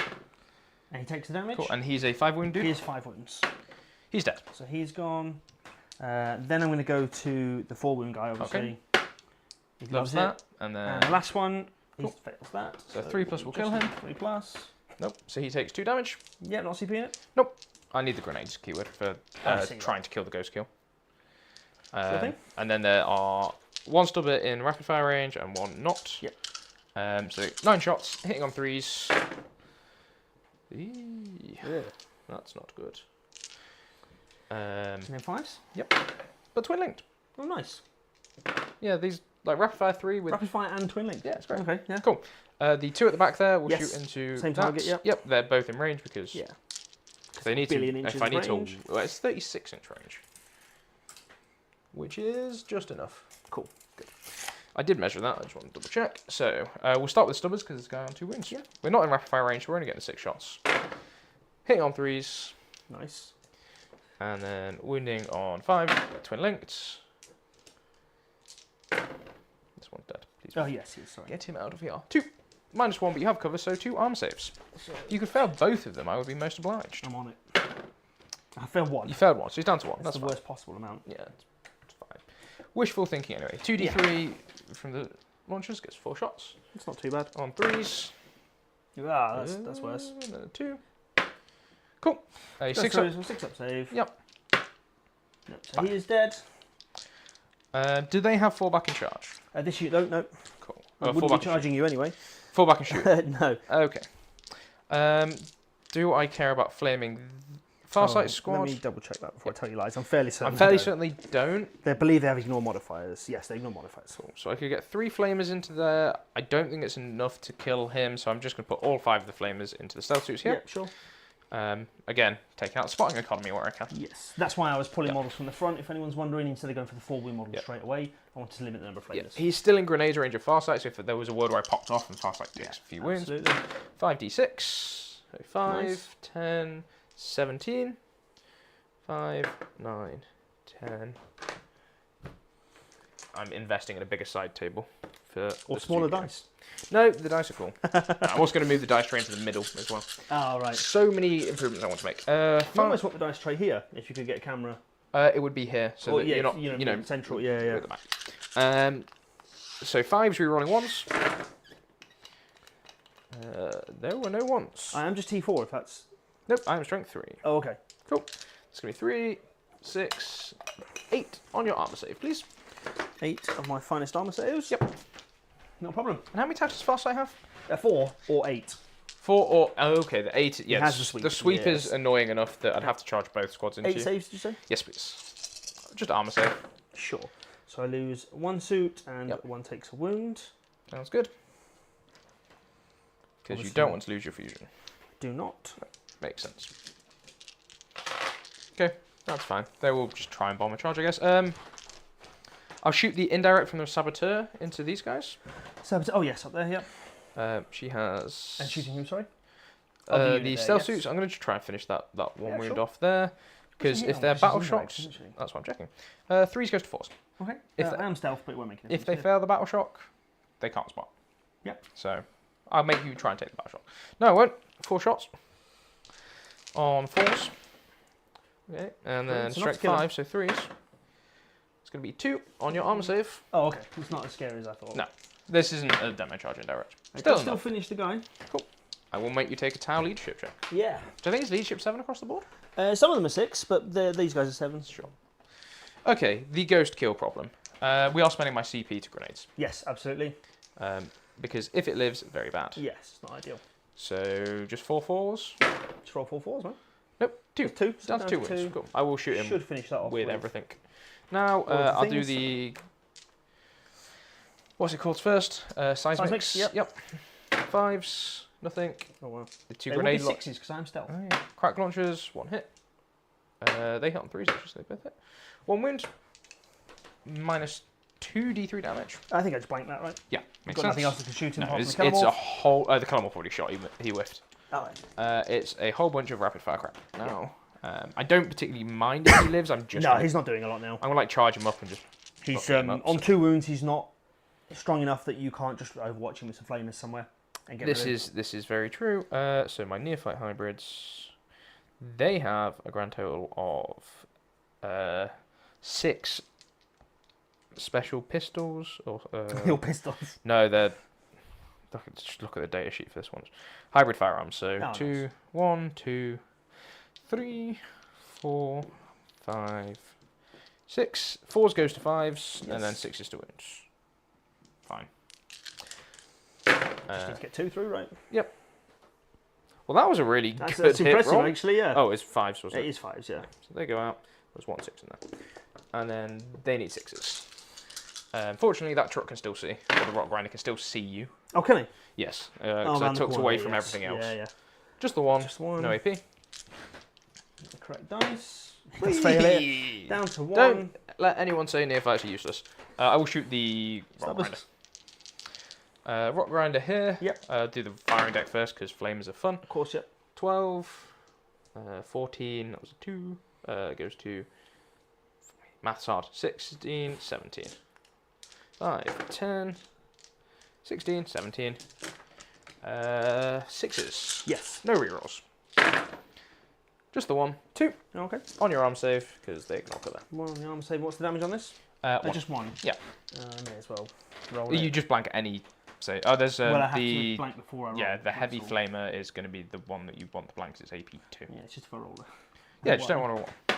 Speaker 2: And he takes the damage.
Speaker 1: Cool. And he's a 5 wound dude?
Speaker 2: He is 5 wounds.
Speaker 1: He's dead.
Speaker 2: So he's gone. Then I'm going to go to the 4 wound guy, obviously.
Speaker 1: Okay.
Speaker 2: He
Speaker 1: loves that. And then...
Speaker 2: the last one, he fails that.
Speaker 1: So 3+ will kill him.
Speaker 2: 3+.
Speaker 1: Nope. So he takes 2 damage.
Speaker 2: Yeah, not CP in it.
Speaker 1: Nope. I need the grenades keyword for trying to kill the ghost kill.
Speaker 2: Sure thing.
Speaker 1: And then there are 1 stubber in rapid fire range and 1 not.
Speaker 2: Yep.
Speaker 1: So 9 shots, hitting on 3s. Yeah. That's not good.
Speaker 2: And then 5s?
Speaker 1: Yep. But twin linked.
Speaker 2: Oh, nice.
Speaker 1: Yeah, these like rapid fire 3 with
Speaker 2: rapid fire and twin linked.
Speaker 1: Yeah, it's great.
Speaker 2: Okay, yeah.
Speaker 1: Cool. The 2 at the back there will shoot into
Speaker 2: same target. Yep.
Speaker 1: Yep, they're both in range because they need to.
Speaker 2: Inches
Speaker 1: if I need
Speaker 2: range.
Speaker 1: to, well, it's 36 inch range, which is just enough.
Speaker 2: Cool.
Speaker 1: Good. I did measure that. I just want to double check. So we'll start with stubbers because this guy on 2 wounds.
Speaker 2: Yeah.
Speaker 1: We're not in rapid fire range. So we're only getting 6 shots. Hitting on 3s.
Speaker 2: Nice.
Speaker 1: And then wounding on 5. Twin linked. This one's dead. Please.
Speaker 2: Oh yes, sorry.
Speaker 1: Get him out of here. 2. -1, but you have cover, so 2 arm saves. If you could fail both of them, I would be most obliged.
Speaker 2: I'm on it. I failed 1.
Speaker 1: You failed 1, so he's down to 1.
Speaker 2: That's the
Speaker 1: fine.
Speaker 2: worst possible amount.
Speaker 1: Yeah, it's fine. Wishful thinking anyway. 2d3 from the launchers gets 4 shots.
Speaker 2: It's not too bad.
Speaker 1: On 3s.
Speaker 2: Ah, that's worse.
Speaker 1: Another 2. Cool. A 6
Speaker 2: up save.
Speaker 1: Yep.
Speaker 2: So he is dead.
Speaker 1: Do they have fallback and charge?
Speaker 2: This you don't know.
Speaker 1: Cool.
Speaker 2: I wouldn't be charging you anyway.
Speaker 1: Fallback and shoot.
Speaker 2: No.
Speaker 1: Okay. Do I care about flaming Farsight squad?
Speaker 2: Let me double check that before I tell you lies. I'm fairly certain.
Speaker 1: I'm fairly certain they don't.
Speaker 2: They believe they have ignore modifiers. Yes, they ignore modifiers.
Speaker 1: Cool. So I could get 3 flamers into there. I don't think it's enough to kill him, so I'm just going to put all 5 of the flamers into the stealth suits here.
Speaker 2: Yeah, sure.
Speaker 1: Again, taking out spotting economy where I can.
Speaker 2: Yes, that's why I was pulling models from the front, if anyone's wondering, instead of going for the 4-win model straight away. I wanted to limit the number of flamers.
Speaker 1: He's still in grenade range of Farsight, so if there was a word where I popped off and Farsight takes a few wounds. 5d6, so 5,
Speaker 2: Nice.
Speaker 1: 10, 17, 5, 9, 10. I'm investing in a bigger side table.
Speaker 2: Or smaller dice.
Speaker 1: No, the dice are cool. I'm also going to move the dice tray into the middle as well.
Speaker 2: Oh, right.
Speaker 1: So many improvements I want to make.
Speaker 2: You almost want the dice tray here, if you could get a camera.
Speaker 1: It would be here, so that you're not,
Speaker 2: central. Yeah, yeah.
Speaker 1: at the back. So 5s re-rolling 1s. There were no 1s.
Speaker 2: I am just T4 if that's...
Speaker 1: Nope, I am strength 3.
Speaker 2: Oh, okay.
Speaker 1: Cool. It's going to be 3, 6, 8 on your armor save, please.
Speaker 2: 8 of my finest armor saves.
Speaker 1: Yep.
Speaker 2: No problem.
Speaker 1: And how many attacks does Farsight have?
Speaker 2: 4 or 8.
Speaker 1: 4 or... Oh, okay, the 8... Yeah,
Speaker 2: has the sweep,
Speaker 1: the sweep is
Speaker 2: yes.
Speaker 1: annoying enough that I'd have to charge both squads into
Speaker 2: 8
Speaker 1: you.
Speaker 2: saves, did you say?
Speaker 1: Yes, please. Just armor save.
Speaker 2: Sure. So I lose 1 suit and
Speaker 1: Yep.
Speaker 2: 1 takes a wound.
Speaker 1: Sounds good. Because you don't want to lose your fusion.
Speaker 2: Do not.
Speaker 1: Makes sense. Okay, that's fine. They will just try and bomb a charge, I guess. I'll shoot the indirect from the saboteur into these guys.
Speaker 2: Saboteur. Oh, yes, up there, yep.
Speaker 1: She has...
Speaker 2: And shooting him, sorry?
Speaker 1: The stealth suits, I'm going to try and finish that one wound off there. Because if they're battle shocks, that's what I'm checking. 3s goes to 4s.
Speaker 2: Okay.
Speaker 1: If
Speaker 2: I am stealth, but it won't make any
Speaker 1: If they fail the battle shock, they can't spot.
Speaker 2: Yep.
Speaker 1: So I'll make you try and take the battle shock. No, I won't. 4 shots on 4s. Okay, and then strength 5, so 3s. It's going to be 2 on your armor save.
Speaker 2: Oh, okay. It's not as scary as I thought.
Speaker 1: No, this isn't a demo charge indirect.
Speaker 2: Still finish the guy.
Speaker 1: Cool. I will make you take a Tau leadership check.
Speaker 2: Yeah.
Speaker 1: Do I think it's leadership 7 across the board?
Speaker 2: Some of them are 6, but these guys are 7s.
Speaker 1: Sure. Okay, the ghost kill problem. We are spending my CP to grenades.
Speaker 2: Yes, absolutely.
Speaker 1: Because if it lives, very bad.
Speaker 2: Yes, it's not ideal.
Speaker 1: So just 4 4s.
Speaker 2: Just roll 4 4s, man.
Speaker 1: Nope, 2.
Speaker 2: Just 2.
Speaker 1: Down to 2 wins. Cool. I will shoot him.
Speaker 2: Should finish that off
Speaker 1: with everything. Now I'll do the... What's it called first? Seismics.
Speaker 2: Yep.
Speaker 1: 5s, nothing.
Speaker 2: Oh, wow.
Speaker 1: The 2
Speaker 2: They
Speaker 1: grenade
Speaker 2: will be 6s because I'm stealth.
Speaker 1: Oh, yeah. Crack launchers, 1 hit. They hit on 3s, actually, so they both hit. 1 wound. Minus 2d3 damage.
Speaker 2: I think I just blanked that, right?
Speaker 1: Yeah, makes
Speaker 2: got
Speaker 1: sense.
Speaker 2: Nothing else to shoot him
Speaker 1: No,
Speaker 2: apart
Speaker 1: it's
Speaker 2: from the
Speaker 1: a whole... the Calamorph already shot, he whiffed.
Speaker 2: Oh, right.
Speaker 1: It's a whole bunch of rapid fire crap. Now, I don't particularly mind if he lives, I'm just...
Speaker 2: No, he's not doing a lot now.
Speaker 1: I'm going to like charge him up and just...
Speaker 2: He's on 2 wounds, he's not strong enough that you can't just overwatch him with some flamers somewhere. And get
Speaker 1: This is very true. So my neophyte hybrids, they have a grand total of 6 special pistols. Or
Speaker 2: your pistols.
Speaker 1: No, they're... Just look at the data sheet for this one. Hybrid firearms. So
Speaker 2: nice.
Speaker 1: 2, 1, 2, 3, 4, 5, 6. 4s goes to 5s, and then 6s to wounds. Fine.
Speaker 2: Just need to get 2 through, right?
Speaker 1: Yep. Well, that was a really good
Speaker 2: that's
Speaker 1: hit
Speaker 2: impressive,
Speaker 1: roll.
Speaker 2: actually, yeah.
Speaker 1: Oh, it's 5s, wasn't it?
Speaker 2: It is 5s, yeah.
Speaker 1: So they go out. There's 1 6 in there. And then they need 6s. Fortunately, that truck can still see. Or the rock grinder can still see you.
Speaker 2: Oh, can he?
Speaker 1: Yes. Because I took away from everything else.
Speaker 2: Yeah, yeah.
Speaker 1: Just the one.
Speaker 2: Just one.
Speaker 1: No AP.
Speaker 2: The correct dice. Let's fail it. Down to 1.
Speaker 1: Don't let anyone say neophytes are useless. I will shoot the rock grinder. Rock grinder here.
Speaker 2: Yep.
Speaker 1: Do the firing deck first because flames are fun.
Speaker 2: Of course, yep.
Speaker 1: 12, 14, that was a 2. Goes to maths hard. 16, 17. 5, 10, 16, 17. 6s.
Speaker 2: Yes.
Speaker 1: No rerolls. Just the 1. 2.
Speaker 2: Okay.
Speaker 1: On your arm save, because they ignore cover.
Speaker 2: 1 on the arm save. What's the damage on this?
Speaker 1: 1.
Speaker 2: Just 1.
Speaker 1: Yeah.
Speaker 2: May as well roll
Speaker 1: You
Speaker 2: it.
Speaker 1: just blank any... Say, oh, there's
Speaker 2: Well, I have
Speaker 1: the...
Speaker 2: to blank before I roll.
Speaker 1: Yeah, the heavy flamer is going to be the one that you want the blanks. It's AP 2.
Speaker 2: Yeah, it's just for a roller.
Speaker 1: Yeah, just don't want to roll 1.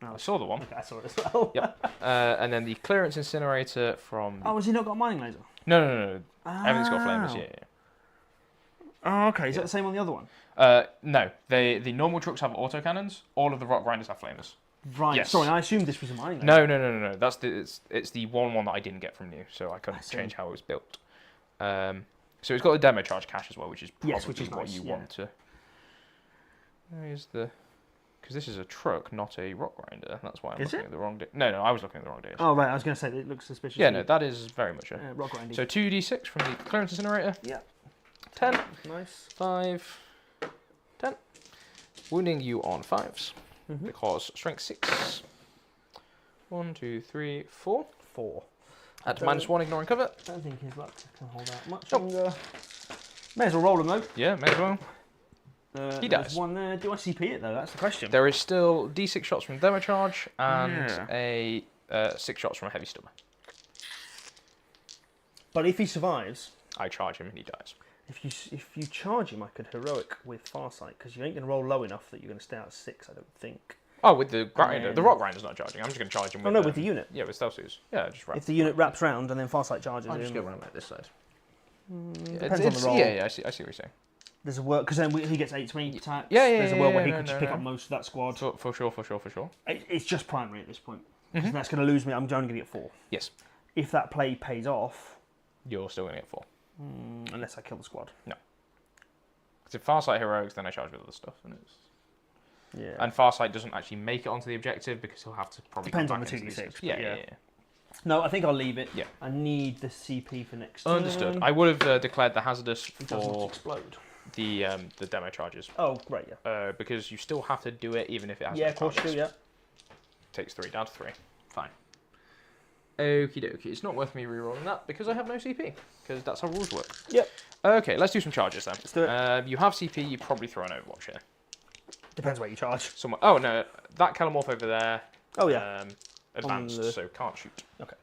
Speaker 2: No,
Speaker 1: I saw the 1.
Speaker 2: okay, I saw it as well.
Speaker 1: Yep. And then the clearance incinerator from...
Speaker 2: Oh, has he not got a mining laser?
Speaker 1: No. Everything's got flamers, yeah.
Speaker 2: Oh, okay. Is that the same on the other one?
Speaker 1: No. The normal trucks have autocannons. All of the rock grinders have flamers.
Speaker 2: Right.
Speaker 1: Yes.
Speaker 2: Sorry, I assumed this was a mining laser.
Speaker 1: No. That's it's the one that I didn't get from you, so I couldn't change how it was built. So it's got a demo charge cache as well, which is probably what
Speaker 2: nice,
Speaker 1: you want to... Where's the... Because this is a truck, not a rock grinder. That's why I'm looking at the wrong... No, I was looking at the wrong data.
Speaker 2: Oh, right. I was going to say that it looks suspicious.
Speaker 1: Yeah, no, that is very much a...
Speaker 2: rock grinding.
Speaker 1: So 2d6 from the clearance incinerator.
Speaker 2: Yeah.
Speaker 1: 10.
Speaker 2: Nice.
Speaker 1: 5. 10. Wounding you on 5s. Because strength 6. 1, 2, 3, 4.
Speaker 2: 4.
Speaker 1: At -1, ignoring cover.
Speaker 2: I don't think his luck can hold out much longer. May as well roll him, though.
Speaker 1: Yeah, may as well. He dies.
Speaker 2: 1 there. Do I CP it, though? That's the question.
Speaker 1: There is still d6 shots from demo charge and a 6 shots from a heavy stubber.
Speaker 2: But if he survives...
Speaker 1: I charge him and he dies.
Speaker 2: If you charge him, I could heroic with Farsight, because you ain't going to roll low enough that you're going to stay out at 6, I don't think.
Speaker 1: Oh, with the grinder. The rock grinder's not charging. I'm just going to charge him with...
Speaker 2: with the unit.
Speaker 1: Yeah, with stealth suits. Yeah, just wrap.
Speaker 2: If the unit wraps round and then Farsight charges
Speaker 1: I'll just
Speaker 2: him...
Speaker 1: go around like this side.
Speaker 2: Depends on the roll.
Speaker 1: Yeah, I see what you're saying.
Speaker 2: There's a work because then he gets 8 to 8 attacks.
Speaker 1: Yeah,
Speaker 2: There's a world where he
Speaker 1: no,
Speaker 2: could just pick up most of that squad.
Speaker 1: For sure.
Speaker 2: It's just primary at this point. Because that's going to lose me. I'm only going to get 4.
Speaker 1: Yes.
Speaker 2: If that play pays off,
Speaker 1: you're still going to get 4.
Speaker 2: Unless I kill the squad.
Speaker 1: No. Because if Farsight heroics, then I charge with other stuff, and it's.
Speaker 2: Yeah.
Speaker 1: And Farsight doesn't actually make it onto the objective because he'll have to probably.
Speaker 2: Depends
Speaker 1: come
Speaker 2: on the
Speaker 1: back into
Speaker 2: 2d6.
Speaker 1: these things. Yeah.
Speaker 2: No, I think I'll leave it.
Speaker 1: Yeah.
Speaker 2: I need the CP for next turn.
Speaker 1: Understood. I would have declared the hazardous
Speaker 2: It does not
Speaker 1: for
Speaker 2: explode.
Speaker 1: the demo charges.
Speaker 2: Oh, right, yeah.
Speaker 1: Because you still have to do it even if it has.
Speaker 2: Yeah, of course you do. Yeah.
Speaker 1: Takes 3 down to 3. Fine. Okie dokie. It's not worth me rerolling that because I have no CP. Because that's how rules work.
Speaker 2: Yep.
Speaker 1: Okay, let's do some charges then.
Speaker 2: Let's do it.
Speaker 1: You have CP. You probably throw an Overwatch here.
Speaker 2: Depends where you charge.
Speaker 1: Somewhere. Oh no, that Kelemorph over there.
Speaker 2: Oh yeah.
Speaker 1: Advanced, so can't shoot.
Speaker 2: Okay.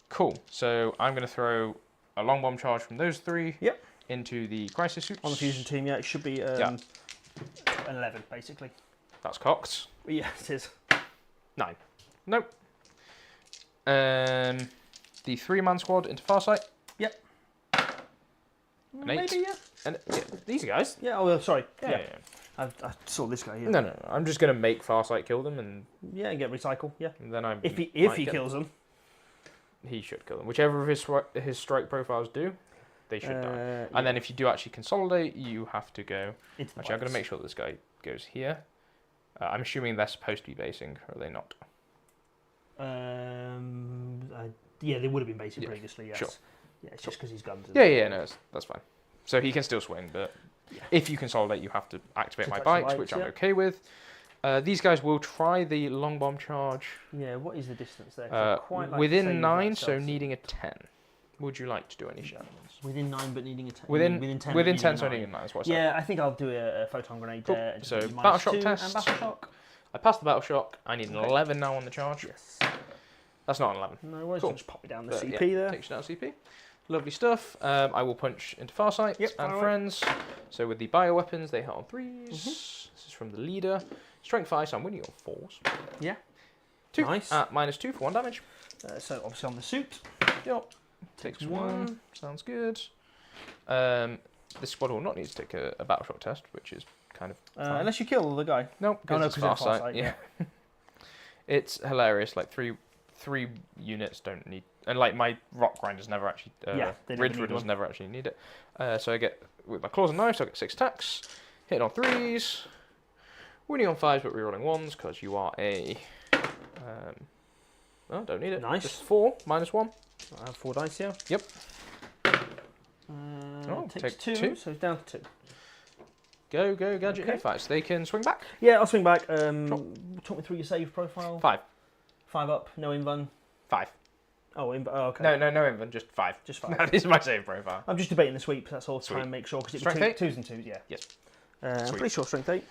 Speaker 1: Cool. So I'm going to throw a long bomb charge from those 3.
Speaker 2: Yep.
Speaker 1: Into the crisis suits.
Speaker 2: On the fusion team, yeah, it should be an 11 basically.
Speaker 1: That's cocked.
Speaker 2: Yeah, it is.
Speaker 1: 9. Nope. The 3-man squad into Farsight.
Speaker 2: Yep.
Speaker 1: An 8.
Speaker 2: Maybe, yeah.
Speaker 1: And these guys.
Speaker 2: Yeah. Oh, sorry.
Speaker 1: Yeah.
Speaker 2: I saw this guy here.
Speaker 1: No. I'm just going to make Farsight kill them, and
Speaker 2: and get recycle. Yeah.
Speaker 1: and then I.
Speaker 2: If he kills them.
Speaker 1: He should kill them. Whichever of his strike profiles do, they should die. And then if you do actually consolidate, you have to go. Actually, I'm going to make sure that this guy goes here. I'm assuming they're supposed to be basing, or are they not?
Speaker 2: Yeah, they would have been basing previously. Yes.
Speaker 1: Sure.
Speaker 2: Yeah, it's just because he's guns.
Speaker 1: Yeah. No, that's fine. So he can still swing, but if you consolidate, you have to activate my bikes, which I'm okay with. These guys will try the long bomb charge.
Speaker 2: Yeah, what is the distance there?
Speaker 1: Within 9, so needing a 10. Would you like to do any shenanigans?
Speaker 2: Within 9, but needing a 10.
Speaker 1: Within 10, so needing a 9. That's what I said.
Speaker 2: Yeah, I think I'll do a photon grenade there. And
Speaker 1: so battle shock test.
Speaker 2: And battle shock.
Speaker 1: I passed the battle shock. I need an 11 now on the charge.
Speaker 2: Yes.
Speaker 1: That's not an 11.
Speaker 2: No worries.
Speaker 1: Cool.
Speaker 2: Just pop it down the CP there.
Speaker 1: Takes you down CP. Lovely stuff. I will punch into Farsight and friends. So with the bioweapons, they hit on 3s. This is from the leader. Strength 5, so I'm winning on 4s.
Speaker 2: Yeah.
Speaker 1: 2
Speaker 2: Nice.
Speaker 1: At -2 for 1 damage.
Speaker 2: So obviously on the suit.
Speaker 1: Yep. Takes 1. Sounds good. This squad will not need to take a battle shock test, which is kind of fine.
Speaker 2: Unless you kill the guy.
Speaker 1: Nope.
Speaker 2: Oh, no, because it's Farsight.
Speaker 1: Yeah. It's hilarious. Like three units don't need, and like my rock grinders never actually. Ridge riddles never actually need it. So I get with my claws and knives. So I get 6 attacks, hitting on 3s, winning on 5s, but rerolling 1s because you are a. Oh, don't need it.
Speaker 2: Nice.
Speaker 1: Just 4 -1.
Speaker 2: I have 4 dice here.
Speaker 1: Yep.
Speaker 2: Takes 2, so it's down to 2.
Speaker 1: Go, gadget no fights. They can swing back.
Speaker 2: Yeah, I'll swing back. Talk me through your save profile.
Speaker 1: 5.
Speaker 2: 5 up, no invuln.
Speaker 1: 5.
Speaker 2: Oh, okay.
Speaker 1: No invuln, just 5.
Speaker 2: Just 5.
Speaker 1: That is my save profile.
Speaker 2: I'm just debating the sweep, that's all, to try and make sure, because it's
Speaker 1: Strength 8?
Speaker 2: 2s and 2s, yeah.
Speaker 1: Yes.
Speaker 2: I'm pretty sure strength 8.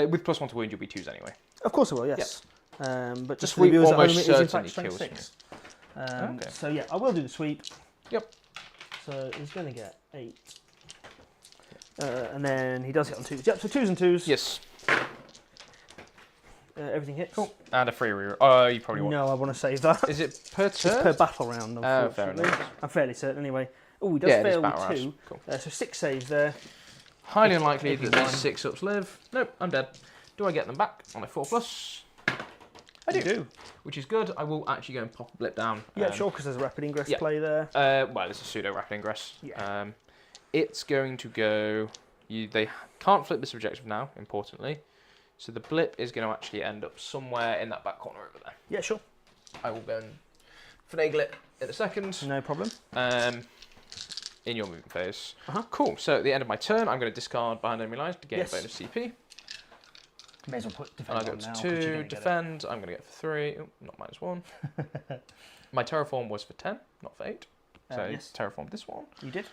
Speaker 1: With +1 to wound, you'll be 2s anyway.
Speaker 2: Of course I will, yes.
Speaker 1: Yep.
Speaker 2: But
Speaker 1: the
Speaker 2: just for the
Speaker 1: sweep
Speaker 2: viewers at home, it
Speaker 1: almost
Speaker 2: is in fact
Speaker 1: certainly
Speaker 2: strength
Speaker 1: kills
Speaker 2: 6.
Speaker 1: Okay.
Speaker 2: So yeah, I will do the sweep.
Speaker 1: Yep.
Speaker 2: So he's going to get 8. And then he does hit on 2s. Yep, so 2s and 2s.
Speaker 1: Yes.
Speaker 2: Everything hits.
Speaker 1: Cool. And a free reroll. Oh, you probably want.
Speaker 2: No, I want to save that.
Speaker 1: Is it per
Speaker 2: It's
Speaker 1: turn?
Speaker 2: per battle round, unfortunately.
Speaker 1: Fair enough.
Speaker 2: I'm fairly certain anyway. Oh, he does fail with 2.
Speaker 1: Cool.
Speaker 2: So 6 saves there.
Speaker 1: Highly unlikely that these 6-ups live. Nope, I'm dead. Do I get them back on a 4+? I do. Which is good. I will actually go and pop a blip down.
Speaker 2: Yeah, sure, because there's a rapid ingress play there.
Speaker 1: Well, it's a pseudo rapid ingress.
Speaker 2: Yeah.
Speaker 1: It's going to go. They can't flip this objective now, importantly. So the blip is going to actually end up somewhere in that back corner over there.
Speaker 2: Yeah, sure.
Speaker 1: I will go and finagle it in a second.
Speaker 2: No problem.
Speaker 1: In your movement phase. Cool. So at the end of my turn, I'm going to discard Behind Enemy Lines to gain a bonus CP.
Speaker 2: May as well put defend
Speaker 1: and I go
Speaker 2: on
Speaker 1: to
Speaker 2: now,
Speaker 1: 2, defend. I'm going to get for 3. Oh, not -1. My terraform was for 10, not for 8. So
Speaker 2: yes.
Speaker 1: terraform this one.
Speaker 2: You did.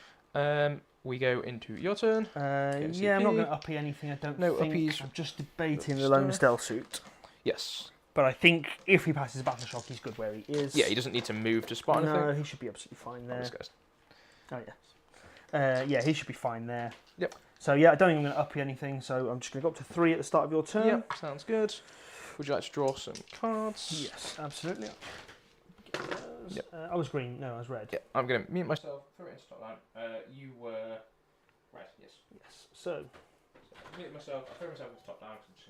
Speaker 1: We go into your turn.
Speaker 2: Yeah, I'm not going to uppy anything, I don't think.
Speaker 1: Uppies.
Speaker 2: I'm just debating the lone stealth suit.
Speaker 1: Yes.
Speaker 2: But I think if he passes battle shock, he's good where he is.
Speaker 1: Yeah, he doesn't need to move to spot anything.
Speaker 2: No, he should be absolutely fine there.
Speaker 1: Oh,
Speaker 2: yes. Yeah, he should be fine there.
Speaker 1: Yep.
Speaker 2: So yeah, I don't think I'm going to uppy anything, so I'm just going to go up to 3 at the start of your turn.
Speaker 1: Yep, sounds good. Would you like to draw some cards?
Speaker 2: Yes, absolutely. was.
Speaker 1: Yep.
Speaker 2: I was green. No, I was red.
Speaker 1: Yeah, I'm going to mute myself, throw it into top down. You were red, yes.
Speaker 2: Yes. So
Speaker 1: Mute myself, I throw myself into top down. I'm just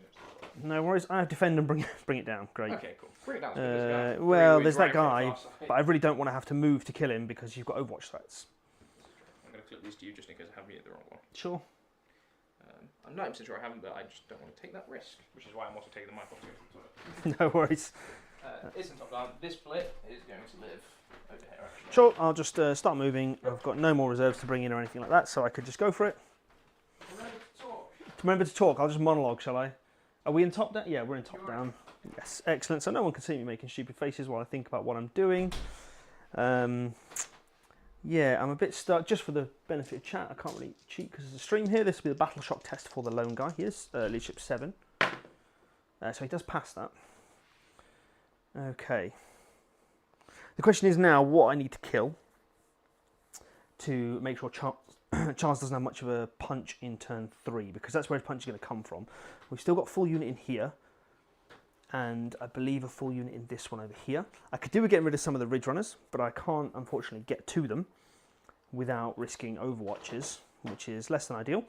Speaker 1: gonna...
Speaker 2: no worries. I have defend and bring it down. Great.
Speaker 1: Okay, cool. Bring it down.
Speaker 2: Well, there's that guy, but I really don't want to have to move to kill him because you've got Overwatch threats.
Speaker 1: I'm going to clip these to you just in case I have muted the wrong one.
Speaker 2: Sure.
Speaker 1: I'm 90% sure I haven't, but I just don't want to take that risk, which is why I'm also taking the mic off to
Speaker 2: No worries.
Speaker 1: It's in top down. This split is going to live over here, actually.
Speaker 2: Sure, I'll just start moving. I've got no more reserves to bring in or anything like that, so I could just go for it. Remember to talk. I'll just monologue, shall I? Are we in top down? Yeah, we're in top down. Yes, excellent. So no one can see me making stupid faces while I think about what I'm doing. Yeah, I'm a bit stuck. Just for the benefit of chat, I can't really cheat because there's a stream here. This will be the battle shock test for the lone guy. He is leadership 7. So he does pass that. Okay. The question is now what I need to kill to make sure Charles doesn't have much of a punch in turn 3, because that's where his punch is going to come from. We've still got full unit in here, and I believe a full unit in this one over here. I could do with getting rid of some of the Ridge Runners, but I can't unfortunately get to them without risking Overwatches, which is less than ideal.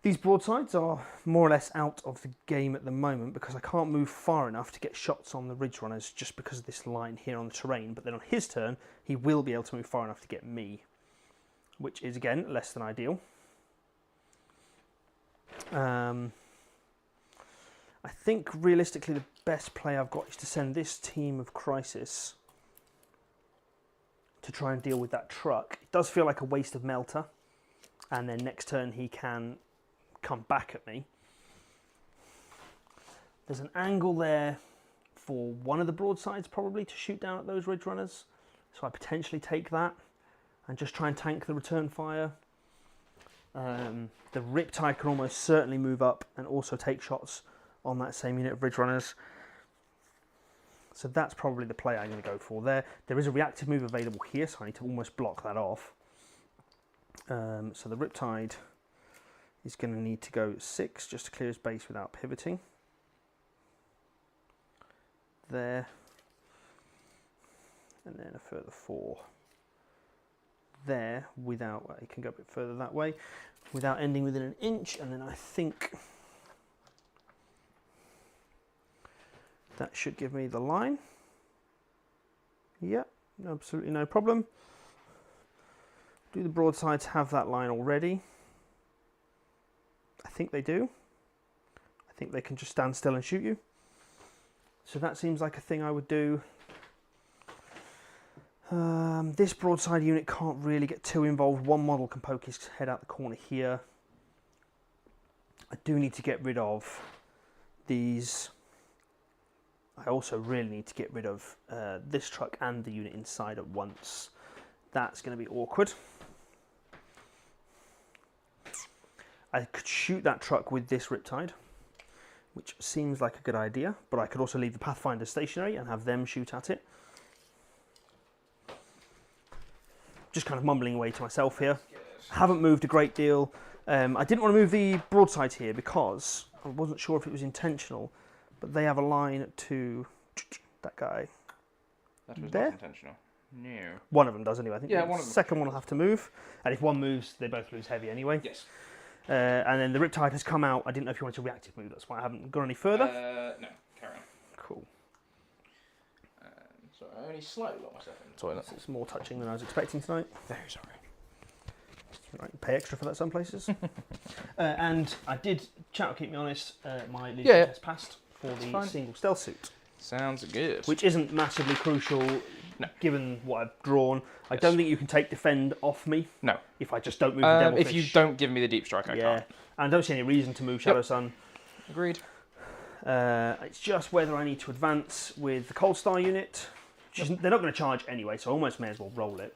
Speaker 2: These broadsides are more or less out of the game at the moment because I can't move far enough to get shots on the Ridge Runners just because of this line here on the terrain, but then on his turn he will be able to move far enough to get me, which is again less than ideal. I think realistically the best play I've got is to send this team of Crisis to try and deal with that truck. It does feel like a waste of Melter, and then next turn he can come back at me. There's an angle there for one of the broadsides probably to shoot down at those Ridge Runners, so I potentially take that and just try and tank the return fire. The Riptide can almost certainly move up and also take shots on that same unit of Ridge Runners. So that's probably the play I'm going to go for there. There is a reactive move available here, so I need to almost block that off. So the Riptide is going to need to go 6 just to clear his base without pivoting. There. And then a further 4 there without, well, he can go a bit further that way, without ending within an inch, and then I think that should give me the line. Yep, absolutely no problem. Do the broadsides have that line already? I think they do. I think they can just stand still and shoot you. So that seems like a thing I would do. This broadside unit can't really get too involved. One model can poke his head out the corner here. I do need to get rid of these. I also really need to get rid of this truck and the unit inside at once. That's going to be awkward. I could shoot that truck with this Riptide, which seems like a good idea, but I could also leave the Pathfinder stationary and have them shoot at it. Just kind of mumbling away to myself here. Haven't moved a great deal. I didn't want to move the broadside here because I wasn't sure if it was intentional, but they have a line to that guy.
Speaker 1: That was
Speaker 2: there.
Speaker 1: Not intentional. No.
Speaker 2: One of them does anyway. I think
Speaker 1: yeah,
Speaker 2: the
Speaker 1: one of them.
Speaker 2: second one will have to move, and if one moves, they both lose heavy anyway.
Speaker 1: Yes.
Speaker 2: And then the Riptide has come out. I didn't know if you wanted a reactive move. That's why I haven't gone any further.
Speaker 1: No, carry on.
Speaker 2: Cool.
Speaker 1: So I only slightly got myself in the toilet.
Speaker 2: It's more touching than I was expecting tonight.
Speaker 1: Very sorry.
Speaker 2: Right, pay extra for that some places. And I did, chat will keep me honest, my leadership test passed for the single stealth suit.
Speaker 1: Sounds good.
Speaker 2: Which isn't massively crucial given what I've drawn. I
Speaker 1: Yes.
Speaker 2: don't think you can take defend off me.
Speaker 1: No.
Speaker 2: If I just don't move the Devilfish.
Speaker 1: If you don't give me the deep strike, I can't.
Speaker 2: And I don't see any reason to move Shadow Sun.
Speaker 1: Agreed.
Speaker 2: It's just whether I need to advance with the Cold Star unit. They're not going to charge anyway, so I almost may as well roll it.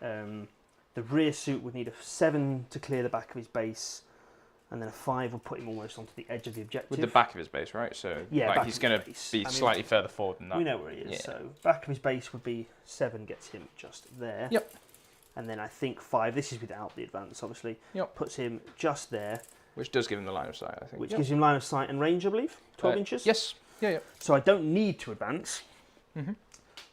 Speaker 2: The rear suit would need a 7 to clear the back of his base, and then a 5 would put him almost onto the edge of the objective.
Speaker 1: With the back of his base, right? So like he's going to be slightly further forward than that.
Speaker 2: We know where he is.
Speaker 1: Yeah.
Speaker 2: So back of his base would be 7 gets him just there.
Speaker 1: Yep.
Speaker 2: And then I think 5, this is without the advance obviously, puts him just there.
Speaker 1: Which does give him the line of sight, I think.
Speaker 2: Which gives him line of sight and range, I believe, 12 inches.
Speaker 1: Yes. Yeah.
Speaker 2: So I don't need to advance.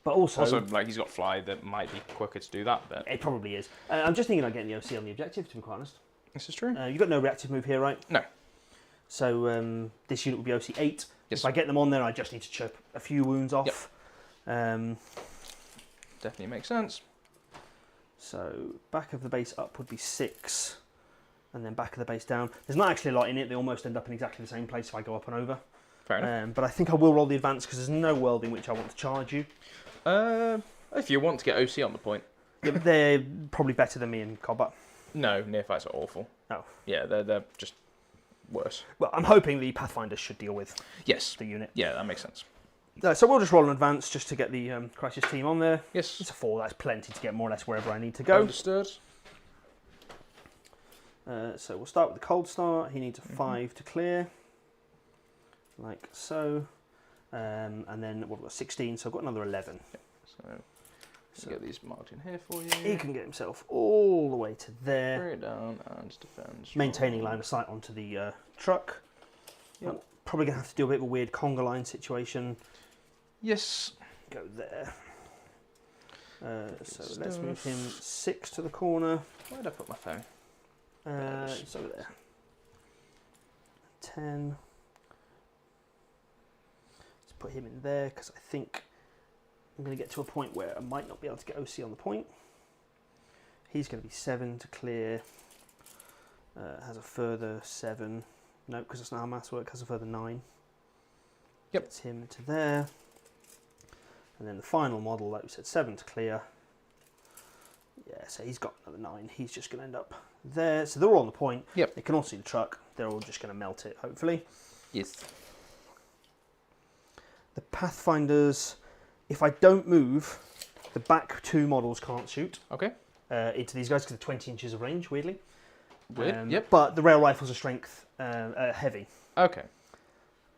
Speaker 2: But also,
Speaker 1: like he's got fly that might be quicker to do that. But
Speaker 2: it probably is. I'm just thinking about getting the OC on the objective, to be quite honest.
Speaker 1: this is true.
Speaker 2: You've got no reactive move here, right?
Speaker 1: No.
Speaker 2: So this unit will be OC 8.
Speaker 1: Yes.
Speaker 2: If I get them on there, I just need to chip a few wounds off.
Speaker 1: Yep. Definitely makes sense.
Speaker 2: So back of the base up would be 6, and then back of the base down. There's not actually a lot in it. They almost end up in exactly the same place if I go up and over.
Speaker 1: Fair enough.
Speaker 2: But I think I will roll the advance because there's no world in which I want to charge you.
Speaker 1: If you want to get OC on the point.
Speaker 2: They're probably better than me in combat.
Speaker 1: No, nearfights are awful.
Speaker 2: Oh.
Speaker 1: Yeah, they're just worse.
Speaker 2: Well, I'm hoping the Pathfinders should deal with
Speaker 1: Yes.
Speaker 2: the unit.
Speaker 1: Yeah, that makes sense.
Speaker 2: So we'll just roll an advance just to get the Crisis team on there.
Speaker 1: Yes.
Speaker 2: It's a 4, that's plenty to get more or less wherever I need to go.
Speaker 1: Understood.
Speaker 2: So we'll start with the cold start. He needs a 5 to clear. Like so. And then we've got 16, so I've got another 11.
Speaker 1: So get these marked in here for you.
Speaker 2: He can get himself all the way to there.
Speaker 1: Bring it down and defend.
Speaker 2: Maintaining line of sight onto the truck.
Speaker 1: Yep.
Speaker 2: Probably going to have to do a bit of a weird conga line situation.
Speaker 1: Yes.
Speaker 2: Go there. So let's move him 6 to the corner.
Speaker 1: Where did I put my phone?
Speaker 2: It's over there. 10. Let's put him in there because I think I'm going to get to a point where I might not be able to get OC on the point. He's going to be 7 to clear. Has a further 7. No, because that's not how maths work. Has a further 9.
Speaker 1: Yep.
Speaker 2: Gets him to there. And then the final model, like we said, 7 to clear. Yeah, so he's got another 9. He's just going to end up there. So they're all on the point.
Speaker 1: Yep.
Speaker 2: They can all see the truck. They're all just going to melt it, hopefully.
Speaker 1: Yes.
Speaker 2: The Pathfinders, if I don't move, the back 2 models can't shoot
Speaker 1: Okay.
Speaker 2: into these guys because they're 20 inches of range, weirdly.
Speaker 1: Weird. Yep.
Speaker 2: But the rail rifles are strength heavy.
Speaker 1: Okay.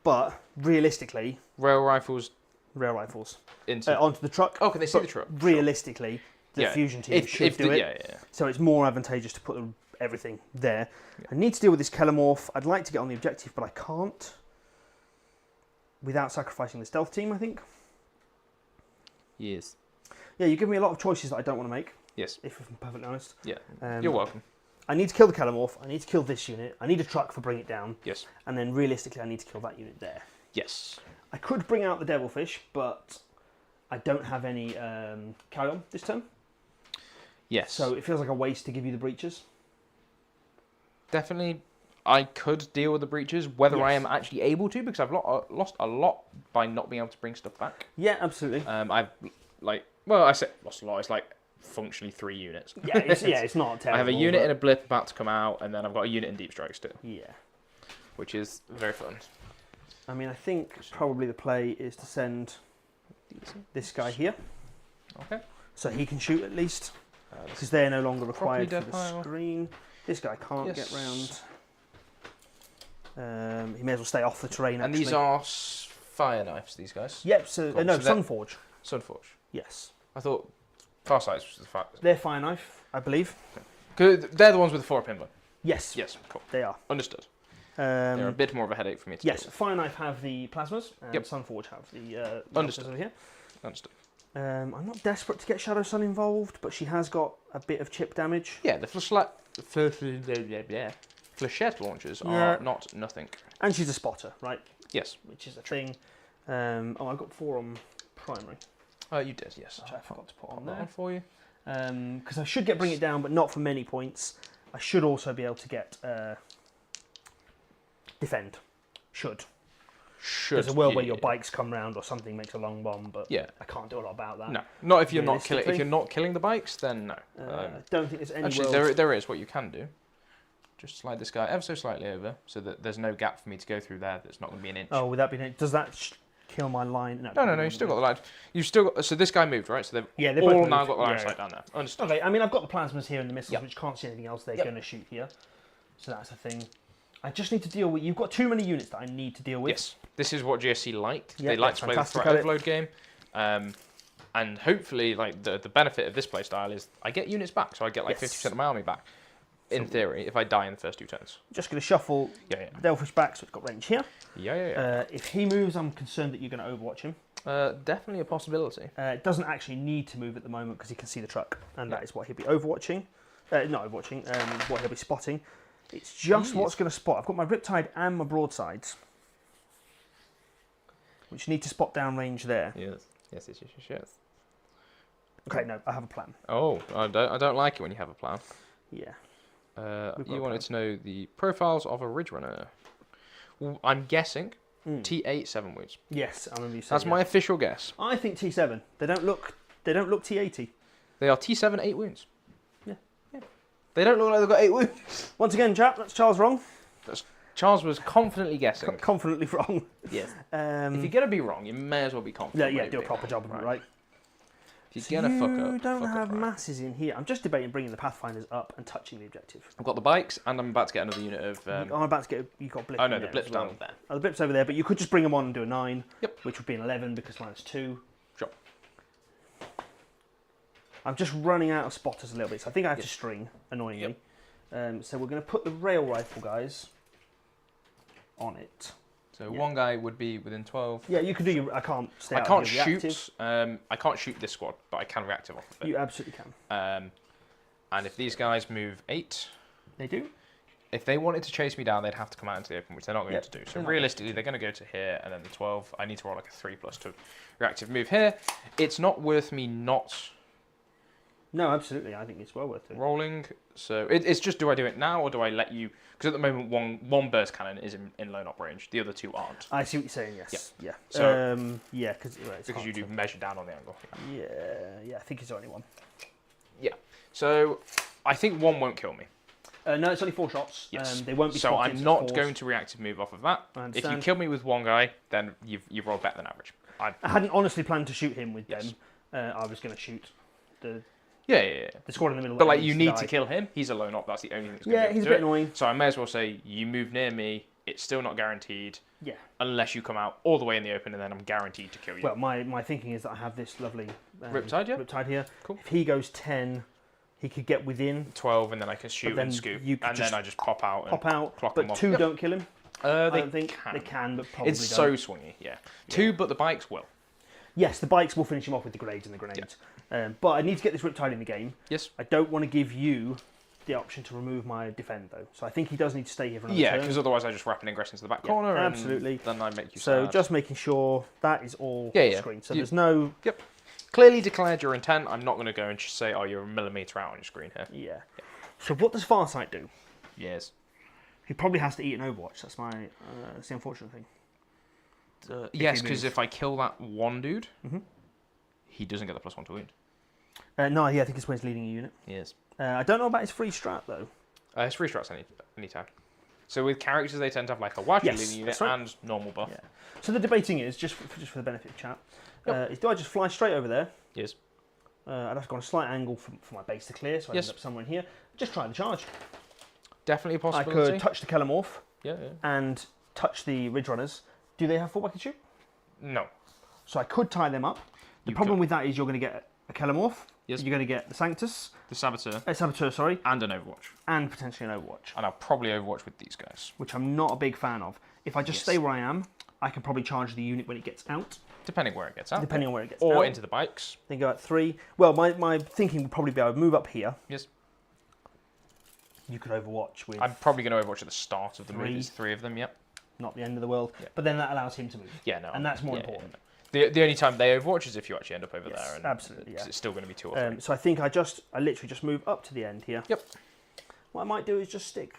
Speaker 2: But realistically,
Speaker 1: Rail rifles
Speaker 2: rail rifles
Speaker 1: into.
Speaker 2: onto the truck.
Speaker 1: Oh, can they see
Speaker 2: But
Speaker 1: the truck?
Speaker 2: realistically, the
Speaker 1: Yeah.
Speaker 2: fusion team should do it.
Speaker 1: Yeah.
Speaker 2: So it's more advantageous to put everything there.
Speaker 1: Yeah.
Speaker 2: I need to deal with this Kelemorph. I'd like to get on the objective, but I can't without sacrificing the stealth team, I think.
Speaker 1: Yes.
Speaker 2: Yeah, you give me a lot of choices that I don't want to make,
Speaker 1: Yes.
Speaker 2: if I'm perfectly honest.
Speaker 1: Yeah.
Speaker 2: Um,
Speaker 1: You're welcome.
Speaker 2: I need to kill the Kelemorph. I need to kill this unit. I need a truck for Bring It Down.
Speaker 1: Yes.
Speaker 2: And then realistically, I need to kill that unit there.
Speaker 1: Yes.
Speaker 2: I could bring out the Devilfish, but I don't have any carry-on this turn.
Speaker 1: Yes.
Speaker 2: So it feels like a waste to give you the breaches.
Speaker 1: Definitely, I could deal with the breaches, whether I
Speaker 2: Yes.
Speaker 1: am actually able to, because I've lost a lot by not being able to bring stuff back.
Speaker 2: Yeah, absolutely.
Speaker 1: I've I said lost a lot. It's like functionally 3 units.
Speaker 2: Yeah, it's not terrible.
Speaker 1: I have a unit
Speaker 2: but...
Speaker 1: in a blip about to come out, and then I've got a unit in deep strike still,
Speaker 2: Yeah.
Speaker 1: which is very fun.
Speaker 2: I mean, I think probably the play is to send this guy here.
Speaker 1: Okay.
Speaker 2: So he can shoot at least, because they're no longer required for
Speaker 1: dead
Speaker 2: the
Speaker 1: pile.
Speaker 2: screen. This guy can't
Speaker 1: Yes.
Speaker 2: get round. He may as well stay off the terrain,
Speaker 1: And
Speaker 2: actually.
Speaker 1: these are fire knives, these guys.
Speaker 2: Yep, so,
Speaker 1: Cool.
Speaker 2: no,
Speaker 1: So
Speaker 2: Sunforge.
Speaker 1: Sunforge.
Speaker 2: Yes.
Speaker 1: I thought Farsight was the fire.
Speaker 2: They're fire knife, I believe.
Speaker 1: They're the ones with the 4-pin one.
Speaker 2: Yes.
Speaker 1: Yes, cool.
Speaker 2: They are.
Speaker 1: Understood. They're a bit more of a headache for me to
Speaker 2: Yes,
Speaker 1: deal with.
Speaker 2: Fire Knife have the plasmas, and
Speaker 1: Yep.
Speaker 2: Sunforge have the
Speaker 1: Understood.
Speaker 2: over here.
Speaker 1: Understood.
Speaker 2: I'm not desperate to get Shadow Sun involved, but she has got a bit of chip damage.
Speaker 1: Yeah, the flechette launchers are
Speaker 2: Yeah.
Speaker 1: not nothing.
Speaker 2: And she's a spotter, right?
Speaker 1: Yes.
Speaker 2: Which is a thing. I've got 4 on primary,
Speaker 1: You did, yes.
Speaker 2: which I forgot to put
Speaker 1: Pop
Speaker 2: on
Speaker 1: that
Speaker 2: there.
Speaker 1: on for you.
Speaker 2: Because I should get Bring It Down, but not for many points. I should also be able to get Defend. Should. There's a world where your bikes come round or something makes a long bomb, but
Speaker 1: Yeah.
Speaker 2: I can't do a lot about that.
Speaker 1: No, not if you're not killing. If
Speaker 2: Realistically.
Speaker 1: you're not killing the bikes, then no.
Speaker 2: I don't think there's any
Speaker 1: Actually,
Speaker 2: world...
Speaker 1: there is what you can do. Just slide this guy ever so slightly over, so that there's no gap for me to go through there. That's not going to be an inch.
Speaker 2: Oh, would that be... Does that kill my line?
Speaker 1: No. You've still got the line. You've still got. So this guy moved, right? So they've
Speaker 2: Yeah, they both
Speaker 1: all now
Speaker 2: moved.
Speaker 1: got the line of
Speaker 2: Yeah,
Speaker 1: sight down there. Understood.
Speaker 2: Okay, I mean, I've got the plasmas here and the missiles,
Speaker 1: Yep.
Speaker 2: which can't see anything else they're
Speaker 1: Yep.
Speaker 2: going to shoot here. So that's a thing. I just need to deal with... You've got too many units that I need to deal with.
Speaker 1: Yes, this is what GSC like.
Speaker 2: Yeah,
Speaker 1: They like
Speaker 2: they're
Speaker 1: to play the
Speaker 2: fantastic
Speaker 1: threat
Speaker 2: at it.
Speaker 1: overload game, and hopefully, like the benefit of this play style is I get units back, so I get like
Speaker 2: Yes.
Speaker 1: 50% of my army back. In theory, if I die in the first 2 turns.
Speaker 2: Just going to shuffle
Speaker 1: Yeah.
Speaker 2: Delphish back, so it's got range here.
Speaker 1: Yeah.
Speaker 2: If he moves, I'm concerned that you're going to overwatch him.
Speaker 1: Definitely a possibility.
Speaker 2: It doesn't actually need to move at the moment because he can see the truck, and that is what he'll be overwatching. Not overwatching, what he'll be spotting. It's just what's going to spot. I've got my Riptide and my Broadsides, which need to spot downrange there.
Speaker 1: Yes.
Speaker 2: Okay, no, I have a plan.
Speaker 1: Oh, I don't like it when you have a plan.
Speaker 2: Yeah.
Speaker 1: You wanted to know the profiles of a Ridge Runner. Well, I'm guessing T8 7 wounds.
Speaker 2: Yes, I remember you saying
Speaker 1: That's my official guess.
Speaker 2: I think T7. They don't look T80.
Speaker 1: They are T7 8 wounds.
Speaker 2: Yeah.
Speaker 1: They don't look like they've got 8 wounds.
Speaker 2: Once again, chap, that's Charles wrong.
Speaker 1: Charles was confidently guessing.
Speaker 2: Confidently wrong.
Speaker 1: Yes. If you're going to be wrong, you may as well be confident.
Speaker 2: Yeah, do a proper job of it, right?
Speaker 1: If you're going to fuck up,
Speaker 2: you don't have masses in here. I'm just debating bringing the Pathfinders up and touching the objective.
Speaker 1: I've got the bikes, and I'm about to get another unit of...
Speaker 2: I'm about to get... You've got blip.
Speaker 1: Oh, no, the blip's down there.
Speaker 2: Oh, the blip's over there, but you could just bring them on and do a 9.
Speaker 1: Yep.
Speaker 2: Which would be an 11 because minus 2.
Speaker 1: Sure.
Speaker 2: I'm just running out of spotters a little bit, so I think I have to string, annoyingly. Yep. So we're going to put the rail rifle guys on it.
Speaker 1: So one guy would be within 12.
Speaker 2: Yeah, you can do your... I can't stay out
Speaker 1: I can't
Speaker 2: here
Speaker 1: shoot. I can't shoot this squad, but I can reactive off of it.
Speaker 2: You absolutely can.
Speaker 1: And if these guys move 8...
Speaker 2: They do?
Speaker 1: If they wanted to chase me down, they'd have to come out into the open, which they're not going to do. So realistically, they're going to go to here, and then the 12. I need to roll like a 3+ to reactive move here. It's not worth me not...
Speaker 2: No, absolutely. I think it's well worth it.
Speaker 1: Rolling. So it's just, do I do it now, or do I let you... Because at the moment, one burst cannon is in low knock range. The other 2 aren't.
Speaker 2: I see what you're saying, yes. Yeah.
Speaker 1: So,
Speaker 2: yeah,
Speaker 1: because you do measure down on the angle.
Speaker 2: Yeah, I think it's only 1.
Speaker 1: Yeah. So I think 1 won't kill me.
Speaker 2: No, it's only 4 shots.
Speaker 1: Yes.
Speaker 2: They won't be
Speaker 1: so
Speaker 2: spotted.
Speaker 1: I'm not going to reactive move off of that. If you kill me with 1 guy, then you've rolled better than average.
Speaker 2: I hadn't honestly planned to shoot him with them. I was going to shoot the...
Speaker 1: Yeah.
Speaker 2: The squad in the middle.
Speaker 1: But like, you need to kill him. He's a lone op. That's the only thing that's going to
Speaker 2: he's a bit annoying.
Speaker 1: So I may as well say, you move near me. It's still not guaranteed.
Speaker 2: Yeah.
Speaker 1: Unless you come out all the way in the open, and then I'm guaranteed to kill you.
Speaker 2: Well, my thinking is that I have this lovely
Speaker 1: Riptide,
Speaker 2: Riptide here.
Speaker 1: Cool.
Speaker 2: If he goes 10, he could get within
Speaker 1: 12, and then I can shoot and scoop, and then I just pop out. Clock
Speaker 2: but
Speaker 1: them
Speaker 2: 2 don't kill him.
Speaker 1: I
Speaker 2: don't think they can, but probably
Speaker 1: it's
Speaker 2: don't.
Speaker 1: so swingy. Yeah. 2, but the bikes will.
Speaker 2: Yes, the bikes will finish him off with the grenades and the grenades. But I need to get this Riptide in the game.
Speaker 1: Yes.
Speaker 2: I don't want to give you the option to remove my defend, though. So I think he does need to stay here for another turn.
Speaker 1: Because otherwise I just rapid ingress into the back corner.
Speaker 2: Absolutely.
Speaker 1: And then I make you
Speaker 2: So
Speaker 1: sad.
Speaker 2: just making sure that is all screen. So there's no...
Speaker 1: Yep. Clearly declared your intent. I'm not going to go and just say, oh, you're a millimetre out on your screen here.
Speaker 2: Yeah. So what does Farsight do?
Speaker 1: Yes.
Speaker 2: He probably has to eat an Overwatch. That's that's the unfortunate thing.
Speaker 1: Yes, because if I kill that one dude, he doesn't get the +1 to wound.
Speaker 2: No, I think it's when he's leading a unit.
Speaker 1: Yes.
Speaker 2: I don't know about his free strat, though.
Speaker 1: His free strats anytime. So with characters, they tend to have like a watch leading unit and normal buff.
Speaker 2: Yeah. So the debating is, just for the benefit of chat, is do I just fly straight over there?
Speaker 1: Yes.
Speaker 2: I'd have to go on a slight angle for my base to clear, so I end up somewhere in here. Just try the charge.
Speaker 1: Definitely a possibility.
Speaker 2: I could touch the Kelemorph
Speaker 1: yeah.
Speaker 2: and touch the Ridge Runners. Do they have fallback and shoot?
Speaker 1: No.
Speaker 2: So I could tie them up. The problem with that is you're going to get a Kelemorph.
Speaker 1: Yes.
Speaker 2: You're going to get the Sanctus.
Speaker 1: The Saboteur.
Speaker 2: Saboteur, sorry.
Speaker 1: And an Overwatch.
Speaker 2: And potentially an Overwatch.
Speaker 1: And I'll probably Overwatch with these guys.
Speaker 2: Which I'm not a big fan of. If I just stay where I am, I can probably charge the unit when it gets out.
Speaker 1: Depending where it gets out.
Speaker 2: Depending on where it gets out.
Speaker 1: Or into the bikes.
Speaker 2: Then go at 3. Well, my thinking would probably be I would move up here.
Speaker 1: Yes.
Speaker 2: You could Overwatch with...
Speaker 1: I'm probably going to Overwatch at the start of the move. There's 3 of them, yep.
Speaker 2: Not the end of the world. Yep. But then that allows him to move.
Speaker 1: Yeah, no.
Speaker 2: And that's more important.
Speaker 1: Yeah. The only time they Overwatch is if you actually end up over there. And
Speaker 2: absolutely,
Speaker 1: it's still going to be 2 or 3.
Speaker 2: So I think I literally just move up to the end here.
Speaker 1: Yep.
Speaker 2: What I might do is just stick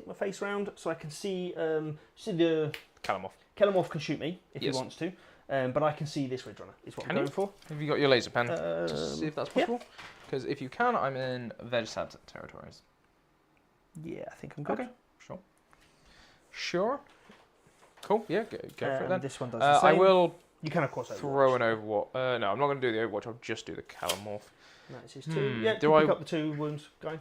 Speaker 2: my face round so I can see the...
Speaker 1: Kelemorph.
Speaker 2: Kelemorph can shoot me if he wants to. But I can see this Ridge Runner, is what I'm going for.
Speaker 1: Have you got your laser pen to see if that's possible? Because if you can, I'm in Vegsad territories.
Speaker 2: Yeah, I think I'm good.
Speaker 1: Okay, sure. Cool, yeah, go for it then.
Speaker 2: This one does the same.
Speaker 1: I will
Speaker 2: you can, of course,
Speaker 1: throw an Overwatch. No, I'm not going to do the Overwatch, I'll just do the Kelemorph.
Speaker 2: That's his 2. Yeah,
Speaker 1: do I
Speaker 2: pick up the 2 wounds, guy?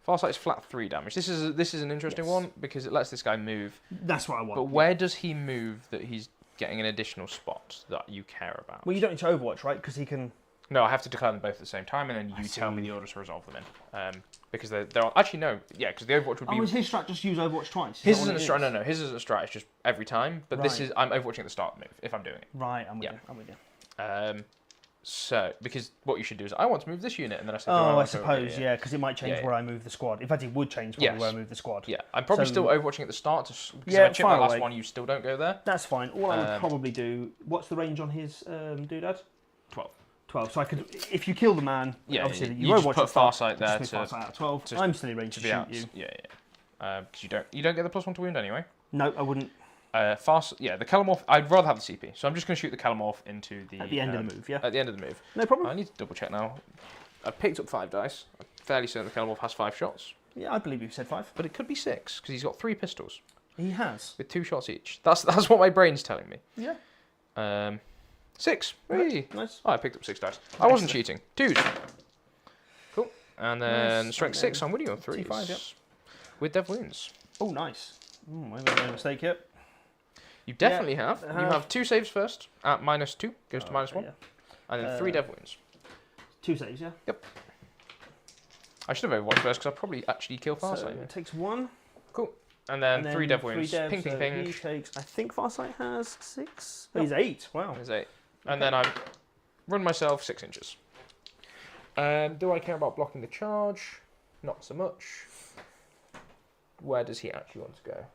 Speaker 1: Farsight is flat 3 damage. This is an interesting one because it lets this guy move.
Speaker 2: That's what I want.
Speaker 1: But where does he move that he's getting an additional spot that you care about?
Speaker 2: Well, you don't need to Overwatch, right? Because he can...
Speaker 1: No, I have to declare them both at the same time, and then you tell me the order to resolve them in. Because they're actually no, yeah, because the Overwatch would be.
Speaker 2: Oh, is his strat just use Overwatch twice?
Speaker 1: His isn't a strat. No, his isn't a strat. It's just every time. But this
Speaker 2: Right.
Speaker 1: is I'm Overwatching at the start of the move if I'm doing it.
Speaker 2: Right, I'm with you. I'm with you.
Speaker 1: So because what you should do is I want to move this unit, and then I say.
Speaker 2: Oh, I suppose yeah, because it might change where I move the squad. In fact, it would change where I move the squad.
Speaker 1: Yeah, I'm probably still Overwatching at the start because if I chip my last one, you still don't go there.
Speaker 2: That's fine. All I would probably do. What's the range on his doodad? 12. So I could, if you kill the man, obviously
Speaker 1: you just put Farsight there
Speaker 2: to Farsight at 12. I'm still in range to shoot you.
Speaker 1: Yeah. Because you don't get the +1 to wound anyway.
Speaker 2: No, I wouldn't.
Speaker 1: The Kelemorph. I'd rather have the CP, so I'm just going to shoot the Kelemorph into the.
Speaker 2: At the end of the move, yeah.
Speaker 1: At the end of the move.
Speaker 2: No problem.
Speaker 1: I need to double check now. I picked up 5 dice. I'm fairly certain the Kelemorph has 5 shots.
Speaker 2: Yeah, I believe you said 5.
Speaker 1: But it could be 6 because he's got 3 pistols.
Speaker 2: He has.
Speaker 1: With 2 shots each. That's what my brain's telling me.
Speaker 2: Yeah.
Speaker 1: 6.
Speaker 2: Right. Nice.
Speaker 1: Oh, I picked up 6 dice. I wasn't cheating. 2s. Cool. And then strength 6. I'm winning on 3s.
Speaker 2: T5, yep.
Speaker 1: With Dev Wounds.
Speaker 2: Oh, nice. I haven't made a mistake yet.
Speaker 1: You definitely have. You have 2 saves first at -2. Goes to -1.
Speaker 2: Yeah.
Speaker 1: And then 3 Dev Wounds.
Speaker 2: 2 saves, yeah?
Speaker 1: Yep. I should have Overwatched first because I probably actually kill Farsight.
Speaker 2: So it takes 1.
Speaker 1: Cool. And then 3 Dev Wounds.
Speaker 2: 3 devs,
Speaker 1: Ping, ping, ping.
Speaker 2: He takes, I think Farsight has 6. Oh, he's 8. Wow.
Speaker 1: He's 8. And then I run myself 6 inches. Do I care about blocking the charge? Not so much. Where does he actually want to go?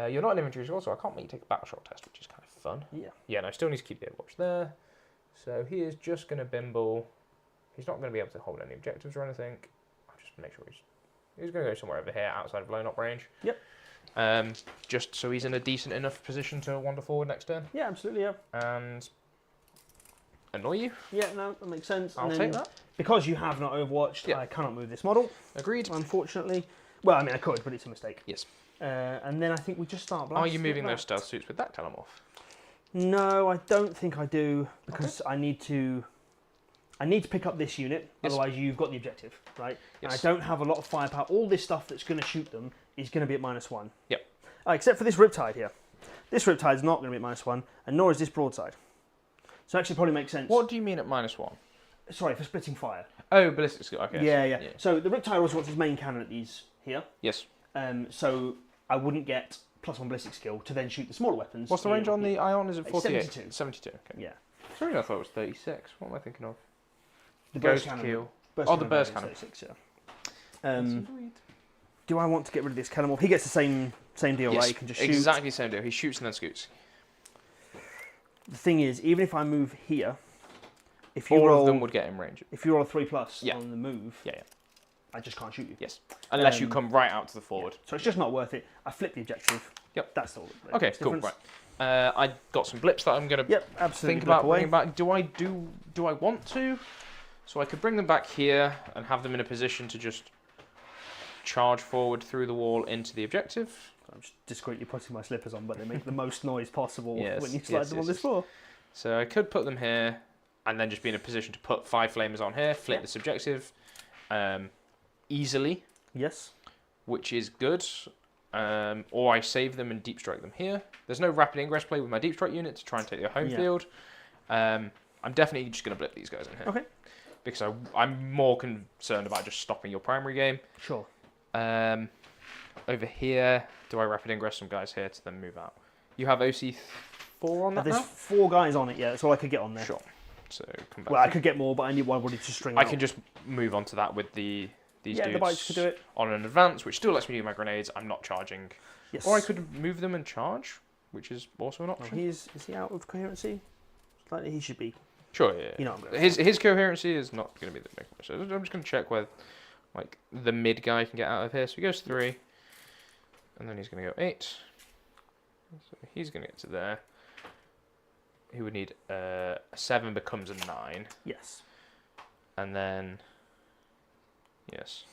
Speaker 1: You're not in inventory as well, so I can't make you take a battle shot test, which is kind of fun.
Speaker 2: Yeah.
Speaker 1: Yeah, no, I still need to keep the Overwatch there. So he is just going to bimble. He's not going to be able to hold any objectives or anything. I'll just make sure he's going to go somewhere over here outside of blown up range.
Speaker 2: Yep.
Speaker 1: Just so he's in a decent enough position to wander forward next turn.
Speaker 2: Yeah, absolutely, yeah.
Speaker 1: And annoy you.
Speaker 2: Yeah, no, that makes sense.
Speaker 1: I'll take that.
Speaker 2: Because you have not Overwatched, I cannot move this model.
Speaker 1: Agreed.
Speaker 2: Unfortunately. Well, I mean, I could, but it's a mistake.
Speaker 1: Yes.
Speaker 2: And then I think we just start blasting.
Speaker 1: Are you moving those stealth suits with that Telemorph?
Speaker 2: No, I don't think I do, because I need to pick up this unit, otherwise you've got the objective, right? Yes. And I don't have a lot of firepower. All this stuff that's going to shoot them is going to be at -1.
Speaker 1: Yep.
Speaker 2: Except for this Riptide here. This Riptide is not going to be at -1, and nor is this Broadside. So it actually probably makes sense.
Speaker 1: What do you mean at -1?
Speaker 2: Sorry, for splitting fire.
Speaker 1: Oh, ballistic skill, okay.
Speaker 2: Yeah. So the Riptide also wants his main cannon at these here.
Speaker 1: Yes.
Speaker 2: So I wouldn't get +1 ballistic skill to then shoot the smaller weapons.
Speaker 1: What's the range on the Ion? Is it 48?
Speaker 2: 72.
Speaker 1: 72, okay.
Speaker 2: Yeah.
Speaker 1: Sorry, I thought it was 36. What am I thinking of?
Speaker 2: The
Speaker 1: Ghost
Speaker 2: cannon.
Speaker 1: kill.
Speaker 2: The
Speaker 1: burst cannon.
Speaker 2: 36, yeah. Do I want to get rid of this Kelemorph? He gets the same deal, right? He can just shoot.
Speaker 1: Exactly the same deal. He shoots and then scoots.
Speaker 2: The thing is, even if I move here, if you
Speaker 1: all
Speaker 2: roll,
Speaker 1: of them would get in range.
Speaker 2: If you roll a 3+ on the move,
Speaker 1: yeah.
Speaker 2: I just can't shoot you.
Speaker 1: Yes. Unless you come right out to the forward.
Speaker 2: Yeah. So it's just not worth it. I flip the objective.
Speaker 1: Yep.
Speaker 2: That's all.
Speaker 1: Okay, cool. Right. I got some blips that I'm going to
Speaker 2: absolutely
Speaker 1: think about bringing back. Do I want to? So I could bring them back here and have them in a position to just charge forward through the wall into the objective.
Speaker 2: I'm just discreetly putting my slippers on, but they make the most noise possible
Speaker 1: when
Speaker 2: you slide them on this floor.
Speaker 1: So I could put them here and then just be in a position to put 5 flamers on here, flip this objective easily.
Speaker 2: Yes. Which
Speaker 1: is good. Or I save them and deep strike them here. There's no rapid ingress play with my deep strike unit to try and take their home field. I'm definitely just going to blip these guys in here.
Speaker 2: Okay.
Speaker 1: Because I'm more concerned about just stopping your primary game.
Speaker 2: Sure.
Speaker 1: Over here, do I rapid ingress some guys here to then move out? You have OC4 on that
Speaker 2: There's
Speaker 1: now?
Speaker 2: 4 guys on it, yeah. That's all I could get on there.
Speaker 1: Sure. So come back.
Speaker 2: Well, I could get more, but I wanted to string out.
Speaker 1: I can just move on to that with these dudes.
Speaker 2: The bikes could do it.
Speaker 1: On an advance, which still lets me do my grenades. I'm not charging.
Speaker 2: Yes.
Speaker 1: Or I could move them and charge, which is also an option.
Speaker 2: Is he out of coherency? Slightly, he should be.
Speaker 1: Sure, yeah.
Speaker 2: You know,
Speaker 1: his coherency is not going to be the big one. So I'm just going to check where the mid guy can get out of here. So he goes 3. And then he's going to go 8. So he's going to get to there. He would need a 7 becomes a 9.
Speaker 2: Yes.
Speaker 1: And then, yes.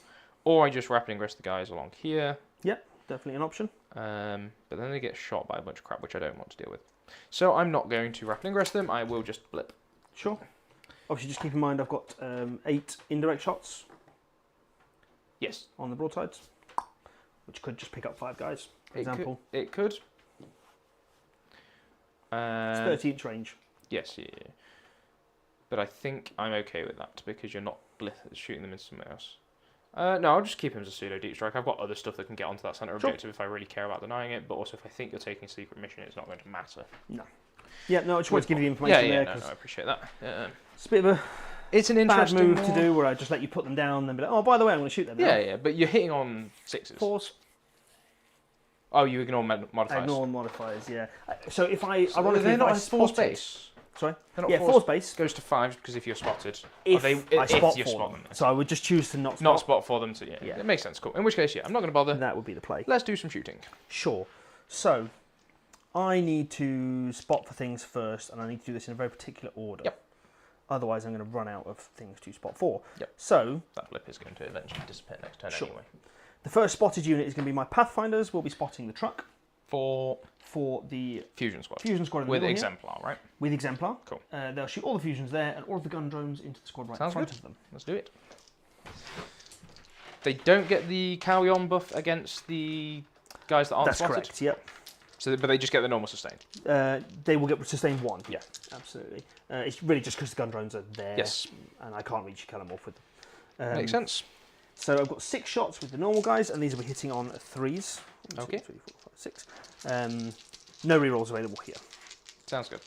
Speaker 1: Or I just rapid ingress the guys along here.
Speaker 2: Yep, definitely an option.
Speaker 1: But then they get shot by a bunch of crap, which I don't want to deal with. So I'm not going to rapid ingress them. I will just blip.
Speaker 2: Sure. Obviously, just keep in mind I've got 8 indirect shots.
Speaker 1: Yes.
Speaker 2: On the broadsides, which could just pick up 5 guys, for example.
Speaker 1: It could.
Speaker 2: It's 30-inch range.
Speaker 1: Yes, yeah. But I think I'm okay with that because you're not shooting them in somewhere else. No, I'll just keep him as a pseudo deep strike. I've got other stuff that can get onto that center objective if I really care about denying it. But also, if I think you're taking a secret mission, it's not going to matter.
Speaker 2: No. Yeah, no, I just wanted to give you the information there.
Speaker 1: No, I appreciate that.
Speaker 2: It's a bit of a
Speaker 1: it's an
Speaker 2: bad
Speaker 1: interesting
Speaker 2: move to do where I just let you put them down and then be like, oh, by the way, I'm going to shoot them now.
Speaker 1: Yeah, but you're hitting on 6s.
Speaker 2: 4s.
Speaker 1: Oh, you ignore modifiers.
Speaker 2: I ignore modifiers, yeah. So if I...
Speaker 1: So
Speaker 2: ironically,
Speaker 1: they're
Speaker 2: if
Speaker 1: not
Speaker 2: I
Speaker 1: a 4
Speaker 2: spotted-
Speaker 1: space.
Speaker 2: Sorry?
Speaker 1: They're not
Speaker 2: Yeah, 4 space.
Speaker 1: Goes to 5 because if you're spotted.
Speaker 2: If I spot
Speaker 1: you
Speaker 2: for
Speaker 1: spot
Speaker 2: them.
Speaker 1: them.
Speaker 2: So I would just choose to not spot.
Speaker 1: Not spot for them, yeah.
Speaker 2: Yeah.
Speaker 1: It makes sense, cool. In which case, yeah, I'm not going to bother.
Speaker 2: That would be the play.
Speaker 1: Let's do some shooting.
Speaker 2: Sure. So, I need to spot for things first, and I need to do this in a very particular order.
Speaker 1: Yep.
Speaker 2: Otherwise, I'm going to run out of things to spot for.
Speaker 1: Yep.
Speaker 2: So,
Speaker 1: that blip is going to eventually disappear next turn
Speaker 2: Sure.
Speaker 1: anyway.
Speaker 2: the first spotted unit is going to be my Pathfinders. We'll be spotting the truck
Speaker 1: For
Speaker 2: the
Speaker 1: Fusion Squad.
Speaker 2: Fusion Squad in the
Speaker 1: With
Speaker 2: middle here.
Speaker 1: Exemplar, right?
Speaker 2: With Exemplar.
Speaker 1: Cool.
Speaker 2: They'll shoot all the fusions there and all of the gun drones into the squad right
Speaker 1: Sounds
Speaker 2: in front
Speaker 1: good.
Speaker 2: of them.
Speaker 1: Let's do it. They don't get the carry-on buff against the guys that aren't
Speaker 2: That's
Speaker 1: spotted.
Speaker 2: correct, yep.
Speaker 1: So, but they just get the normal sustain.
Speaker 2: They will get sustained 1.
Speaker 1: Yeah.
Speaker 2: Absolutely. It's really just because the gun drones are there.
Speaker 1: Yes.
Speaker 2: And I can't reach Kalamorph with them.
Speaker 1: Makes sense.
Speaker 2: So I've got 6 shots with the normal guys, and these will be hitting on 3s. 1,
Speaker 1: Okay.
Speaker 2: 2, 3, 4, 5, 6. No rerolls available here.
Speaker 1: Sounds good.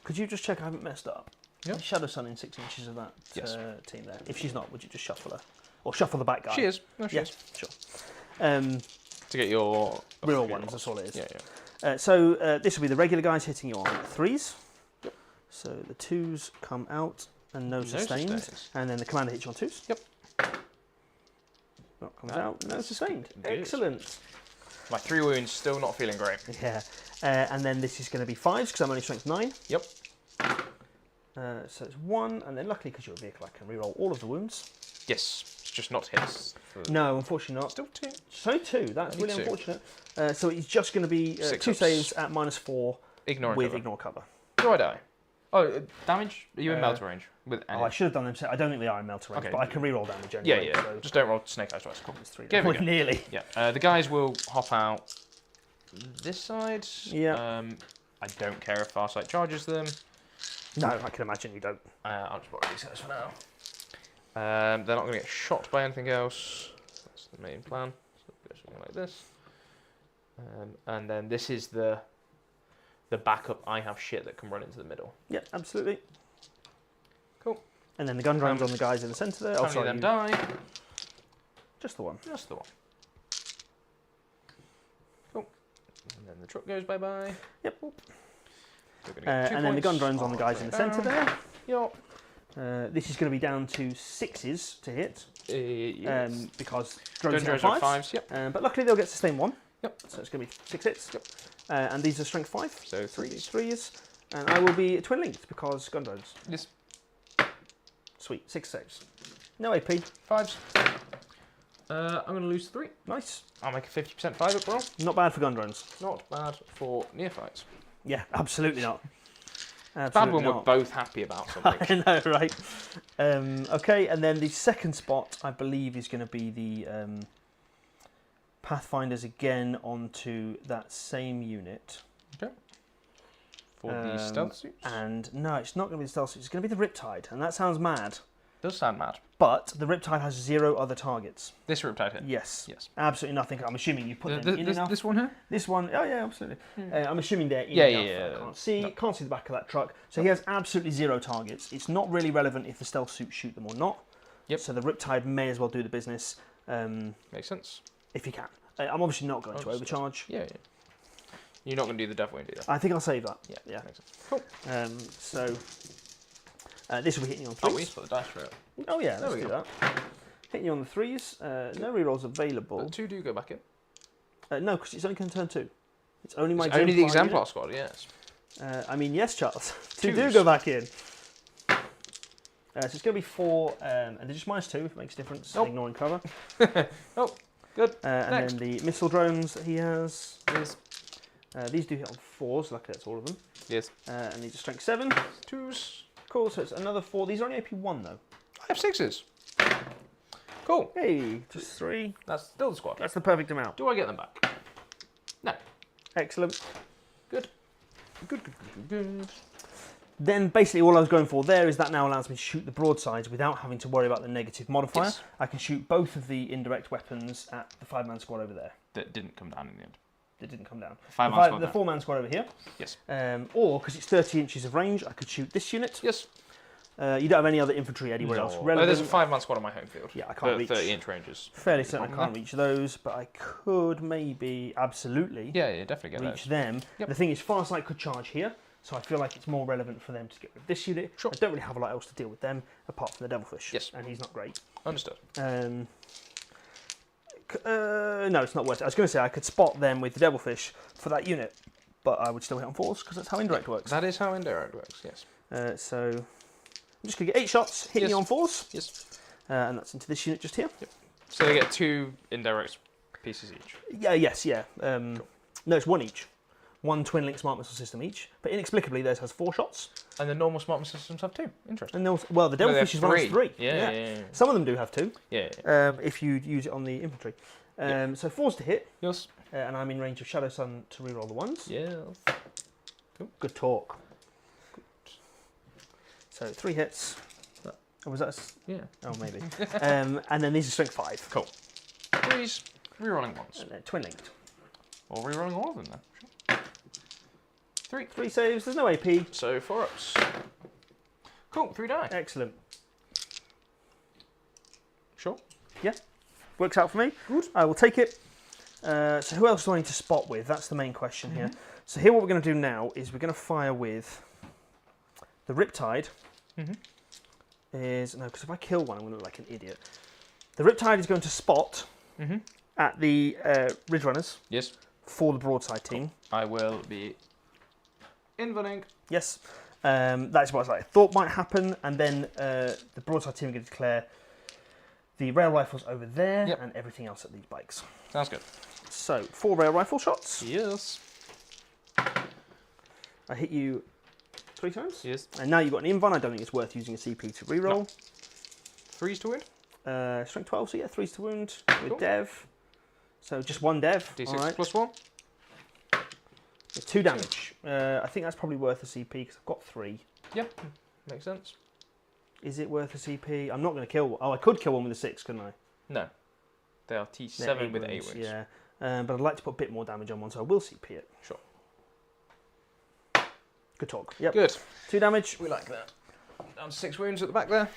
Speaker 2: Could you just check I haven't messed up?
Speaker 1: Yep.
Speaker 2: Is Shadow Sun in 6 inches of that
Speaker 1: Yes.
Speaker 2: team there? If she's not, would you just shuffle her? Or shuffle the back guy?
Speaker 1: She is. No, she
Speaker 2: Yeah,
Speaker 1: is.
Speaker 2: sure.
Speaker 1: To get your...
Speaker 2: Reroll ones, that's all it is.
Speaker 1: Yeah, yeah.
Speaker 2: So this will be the regular guys hitting you on 3s.
Speaker 1: Yep.
Speaker 2: So the 2s come out and no sustained.
Speaker 1: sustains.
Speaker 2: And then the commander hits you on 2s.
Speaker 1: Yep.
Speaker 2: That comes out, no sustained.
Speaker 1: Good.
Speaker 2: Excellent.
Speaker 1: My 3 wounds still not feeling great.
Speaker 2: Yeah. And then this is going to be 5s because I'm only strength 9.
Speaker 1: Yep.
Speaker 2: So it's 1, and then luckily because you're a vehicle, I can reroll all of the wounds.
Speaker 1: Yes. It's just not hits.
Speaker 2: No, unfortunately not.
Speaker 1: Still 2.
Speaker 2: So 2, that's
Speaker 1: Only
Speaker 2: really
Speaker 1: 2.
Speaker 2: unfortunate. So it's just going to be
Speaker 1: 6
Speaker 2: 2
Speaker 1: ups.
Speaker 2: saves at -4
Speaker 1: Ignore
Speaker 2: with
Speaker 1: cover.
Speaker 2: ignore cover.
Speaker 1: Do I die? Oh, damage? Are you in melter range? With any?
Speaker 2: Oh, I should have done them. I don't think they are in melter range,
Speaker 1: Okay.
Speaker 2: but I can reroll damage
Speaker 1: Yeah,
Speaker 2: anyway.
Speaker 1: yeah.
Speaker 2: So
Speaker 1: Just don't roll snake eyes twice. Cool.
Speaker 2: it's 3.
Speaker 1: Give it a go.
Speaker 2: Nearly.
Speaker 1: Yeah. The guys will hop out this side.
Speaker 2: Yeah.
Speaker 1: I don't care if Farsight charges them.
Speaker 2: No, I can imagine you don't.
Speaker 1: I'll just borrow these guys for now. They're not going to get shot by anything else. That's the main plan. So go something like this. And then this is the backup. I have shit that can run into the middle.
Speaker 2: Yeah, absolutely.
Speaker 1: Cool.
Speaker 2: And then the gun drones on the guys in the centre there.
Speaker 1: How
Speaker 2: Oh,
Speaker 1: many
Speaker 2: sorry,
Speaker 1: of them die?
Speaker 2: just the one.
Speaker 1: Just the one. Cool. And then the truck goes bye-bye.
Speaker 2: Yep.
Speaker 1: We're gonna get 2
Speaker 2: And then the gun
Speaker 1: points.
Speaker 2: drones on the guys in the centre there.
Speaker 1: Yup.
Speaker 2: This is going to be down to 6s to hit
Speaker 1: Yes.
Speaker 2: because drones
Speaker 1: Drones
Speaker 2: have
Speaker 1: are
Speaker 2: 5s.
Speaker 1: 5s, yep.
Speaker 2: But luckily they'll get sustain 1.
Speaker 1: Yep.
Speaker 2: So it's going to be 6 hits.
Speaker 1: Yep.
Speaker 2: And these are strength 5.
Speaker 1: So
Speaker 2: These
Speaker 1: 3s.
Speaker 2: 3s. And I will be twin linked because gun drones.
Speaker 1: Yes.
Speaker 2: Sweet. 6 saves. No AP.
Speaker 1: 5s. I'm going to lose 3.
Speaker 2: Nice.
Speaker 1: I'll make a 50% 5 up roll.
Speaker 2: Not bad for gun drones.
Speaker 1: Not bad for neophytes.
Speaker 2: Yeah, absolutely not.
Speaker 1: Bad
Speaker 2: Absolutely
Speaker 1: when we're
Speaker 2: not.
Speaker 1: both happy about something.
Speaker 2: I know, right? Okay, and then the second spot, I believe, is going to be the Pathfinders again onto that same unit.
Speaker 1: For the stealth suits.
Speaker 2: And no, it's not going to be the stealth suit. It's going to be the Riptide, and that sounds mad.
Speaker 1: Does sound mad.
Speaker 2: But the Riptide has 0 other targets.
Speaker 1: This Riptide hit.
Speaker 2: Yes.
Speaker 1: Yes.
Speaker 2: Absolutely nothing. I'm assuming you put them in enough.
Speaker 1: This one here?
Speaker 2: This one, oh yeah, absolutely. I'm assuming they're in
Speaker 1: Yeah,
Speaker 2: enough.
Speaker 1: yeah.
Speaker 2: Can't see the back of that truck. So he has absolutely 0 targets. It's not really relevant if the stealth suits shoot them or not.
Speaker 1: Yep.
Speaker 2: So the Riptide may as well do the business
Speaker 1: Makes sense.
Speaker 2: if he can. I'm obviously not going to
Speaker 1: Obviously.
Speaker 2: overcharge.
Speaker 1: Yeah, yeah. You're not going to do the devil wound, either.
Speaker 2: I think I'll save that.
Speaker 1: Yeah. Makes sense. Cool.
Speaker 2: So this will be hitting you on 3s.
Speaker 1: Oh, we need to put the dice for it.
Speaker 2: Oh yeah,
Speaker 1: There
Speaker 2: let's
Speaker 1: we
Speaker 2: do
Speaker 1: go.
Speaker 2: that. Hitting you on the 3s. No rerolls available.
Speaker 1: But 2 do go back in.
Speaker 2: No, because it's only going to turn 2. It's only my
Speaker 1: It's only the
Speaker 2: unit.
Speaker 1: exemplar squad, yes.
Speaker 2: I mean, yes, Charles. 2 do
Speaker 1: Twos.
Speaker 2: go back in. So it's going to be 4, and they're just -2 if it makes a difference,
Speaker 1: Nope.
Speaker 2: ignoring cover.
Speaker 1: Oh, good.
Speaker 2: And
Speaker 1: Next.
Speaker 2: then the missile drones that he has.
Speaker 1: Yes.
Speaker 2: These do hit on 4s, luckily that's all of them.
Speaker 1: Yes.
Speaker 2: And these are strength 7.
Speaker 1: 2s.
Speaker 2: Cool, so it's another 4. These are only AP 1 though.
Speaker 1: I have 6s. Cool.
Speaker 2: Hey, just 3.
Speaker 1: That's still the squad.
Speaker 2: That's the perfect amount.
Speaker 1: Do I get them back? No.
Speaker 2: Excellent.
Speaker 1: Good. Good.
Speaker 2: Then basically all I was going for there is that now allows me to shoot the broadsides without having to worry about the negative modifier.
Speaker 1: Yes.
Speaker 2: I can shoot both of the indirect weapons at the 5-man squad over there.
Speaker 1: That didn't come down in the end.
Speaker 2: It didn't come down.
Speaker 1: The
Speaker 2: 4-man squad over here.
Speaker 1: Yes.
Speaker 2: Or, because it's 30 inches of range, I could shoot this unit.
Speaker 1: Yes.
Speaker 2: You don't have any other infantry anywhere else relevant.
Speaker 1: There's a 5-man squad on my home field.
Speaker 2: Yeah, I can't reach.
Speaker 1: 30-inch ranges.
Speaker 2: Fairly certain I can't reach those, but I could maybe absolutely
Speaker 1: definitely get
Speaker 2: reach them.
Speaker 1: Yep.
Speaker 2: The thing is, Farsight could charge here, so I feel like it's more relevant for them to get rid of this unit.
Speaker 1: Sure.
Speaker 2: I don't really have a lot else to deal with them, apart from the Devilfish.
Speaker 1: Yes.
Speaker 2: And he's not great.
Speaker 1: Understood.
Speaker 2: No, it's not worth it. I was going to say I could spot them with the Devilfish for that unit, but I would still hit on 4s, because that's how indirect works.
Speaker 1: That is how indirect works, yes.
Speaker 2: So I'm just going to get 8 shots, hitting you on 4s.
Speaker 1: Yes.
Speaker 2: And that's into this unit just here.
Speaker 1: Yep. So they get 2 indirect pieces each.
Speaker 2: Yeah. No, it's 1 each. 1 twin-link smart missile system each, but inexplicably theirs has 4 shots.
Speaker 1: And the normal smart missile systems have 2. Interesting.
Speaker 2: And the Devilfish runs 3.
Speaker 1: Yeah.
Speaker 2: Some of them do have 2.
Speaker 1: Yeah.
Speaker 2: If you use it on the infantry. So 4s to hit.
Speaker 1: Yes.
Speaker 2: And I'm in range of Shadow Sun to reroll the 1s.
Speaker 1: Yes.
Speaker 2: Cool. Good talk. So 3 hits. Oh, was that?
Speaker 1: Yeah.
Speaker 2: Oh, maybe. And then these are strength 5.
Speaker 1: Cool. 3s, rerolling 1s.
Speaker 2: And they're twin-linked.
Speaker 1: Or rerolling all of them then. Sure.
Speaker 2: 3 saves. There's no AP.
Speaker 1: So 4 ups. Cool. 3 die.
Speaker 2: Excellent.
Speaker 1: Sure.
Speaker 2: Yeah. Works out for me.
Speaker 1: Good.
Speaker 2: I will take it. So who else do I need to spot with? That's the main question here. So here what we're going to do now is we're going to fire with the Riptide. Because if I kill one, I'm going to look like an idiot. The Riptide is going to spot at the Ridge Runners.
Speaker 1: Yes.
Speaker 2: For the broadside team.
Speaker 1: I will be invoting.
Speaker 2: Yes. That's what I thought might happen. And then the broadside team are going to declare the rail rifles over there and everything else at these bikes.
Speaker 1: Sounds good.
Speaker 2: So 4 rail rifle shots.
Speaker 1: Yes.
Speaker 2: I hit you 3 times.
Speaker 1: Yes.
Speaker 2: And now you've got an invuln. I don't think it's worth using a CP to reroll.
Speaker 1: No. 3s to wound.
Speaker 2: Strength 12, so yeah, 3s to wound with
Speaker 1: Cool.
Speaker 2: Dev. So just 1 Dev.
Speaker 1: D6
Speaker 2: right.
Speaker 1: plus 1.
Speaker 2: 2 damage. I think that's probably worth a CP because I've got 3.
Speaker 1: Yep. Makes sense.
Speaker 2: Is it worth a CP? I'm not going to kill one. Oh, I could kill one with a 6, couldn't I?
Speaker 1: No. They are T7
Speaker 2: They're
Speaker 1: with 8
Speaker 2: wounds,
Speaker 1: wounds.
Speaker 2: Yeah. But I'd like to put a bit more damage on one, so I will CP it.
Speaker 1: Sure.
Speaker 2: Good talk. Yep.
Speaker 1: Good.
Speaker 2: 2 damage.
Speaker 1: We like that. Down to 6 wounds at the back there.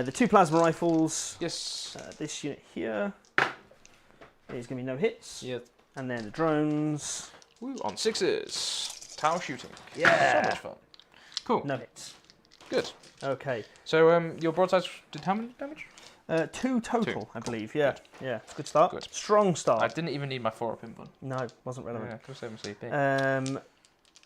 Speaker 2: The 2 plasma rifles.
Speaker 1: Yes.
Speaker 2: This unit here is going to be no hits.
Speaker 1: Yeah.
Speaker 2: And then the drones.
Speaker 1: Woo, on 6s. Tower shooting.
Speaker 2: Yeah.
Speaker 1: So much fun. Cool.
Speaker 2: No hits.
Speaker 1: Good.
Speaker 2: Okay.
Speaker 1: So your broadsides did how many damage?
Speaker 2: 2 total,
Speaker 1: 2.
Speaker 2: I believe. Yeah. Yeah. Good start.
Speaker 1: Good.
Speaker 2: Strong start.
Speaker 1: I didn't even need my 4-up invuln.
Speaker 2: No, wasn't relevant.
Speaker 1: Yeah, could have saved CP.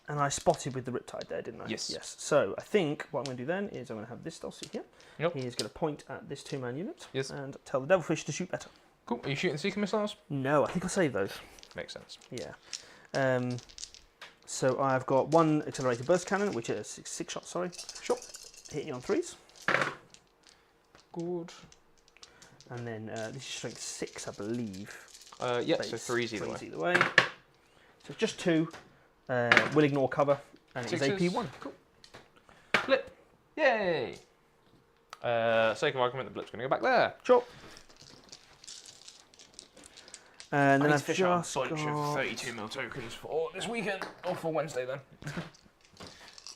Speaker 2: And I spotted with the Riptide there, didn't I?
Speaker 1: Yes.
Speaker 2: Yes. So I think what I'm going to do then is I'm going to have this Stealth Suit here.
Speaker 1: Yep.
Speaker 2: He is going to point at this 2-man unit.
Speaker 1: Yes.
Speaker 2: And tell the Devilfish to shoot better.
Speaker 1: Cool. Are you shooting Seeker missiles?
Speaker 2: No, I think I'll save those.
Speaker 1: Makes sense.
Speaker 2: Yeah. So I've got 1 accelerated burst cannon, which is 6 shots. Sorry.
Speaker 1: Sure.
Speaker 2: Hitting you on 3s.
Speaker 1: Good.
Speaker 2: And then this is strength 6, I believe.
Speaker 1: Yeah,
Speaker 2: Base.
Speaker 1: so 3s either way.
Speaker 2: 3s either way. So just 2. Will ignore cover. And it's AP 1.
Speaker 1: Cool. Blip. Yay! Sake of argument, the blip's going to go back there.
Speaker 2: Sure. And then
Speaker 1: I need
Speaker 2: I've
Speaker 1: to fish out
Speaker 2: just
Speaker 1: a bunch
Speaker 2: got...
Speaker 1: of 32 mil tokens for this weekend, or for Wednesday then.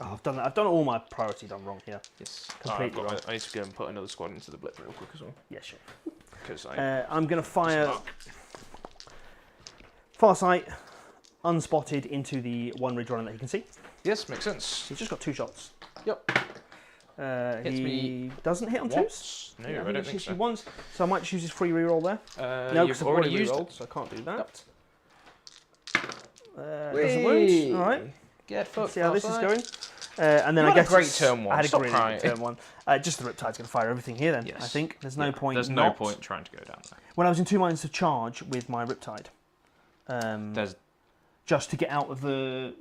Speaker 2: Oh, I've done that. I've done all my priority done wrong here.
Speaker 1: Yes.
Speaker 2: Completely wrong.
Speaker 1: I need to go and put another squad into the blip real quick as well.
Speaker 2: Yeah, sure.
Speaker 1: Because
Speaker 2: I'm going to fire Farsight unspotted into the 1 ridge runner that he can see.
Speaker 1: Yes, makes sense.
Speaker 2: He's just got 2 shots.
Speaker 1: Yep.
Speaker 2: He doesn't hit on 2s.
Speaker 1: No, I don't think so.
Speaker 2: Once, so I might just use his free reroll there. No, because
Speaker 1: you've
Speaker 2: I've
Speaker 1: already
Speaker 2: already
Speaker 1: used
Speaker 2: rerolled,
Speaker 1: it.
Speaker 2: so I can't do that.
Speaker 1: Yep.
Speaker 2: Doesn't wound. All right.
Speaker 1: Get fucked.
Speaker 2: See how this is going. And then
Speaker 1: You
Speaker 2: I
Speaker 1: had a
Speaker 2: guess
Speaker 1: great
Speaker 2: it's-
Speaker 1: turn 1.
Speaker 2: I had a
Speaker 1: Stop
Speaker 2: great
Speaker 1: crying.
Speaker 2: turn 1. Just the Riptide's going to fire everything here then.
Speaker 1: Yes.
Speaker 2: I think there's no point.
Speaker 1: There's no point trying to go down there.
Speaker 2: When I was in 2 minds to charge with my Riptide,
Speaker 1: There's.
Speaker 2: just to get out of the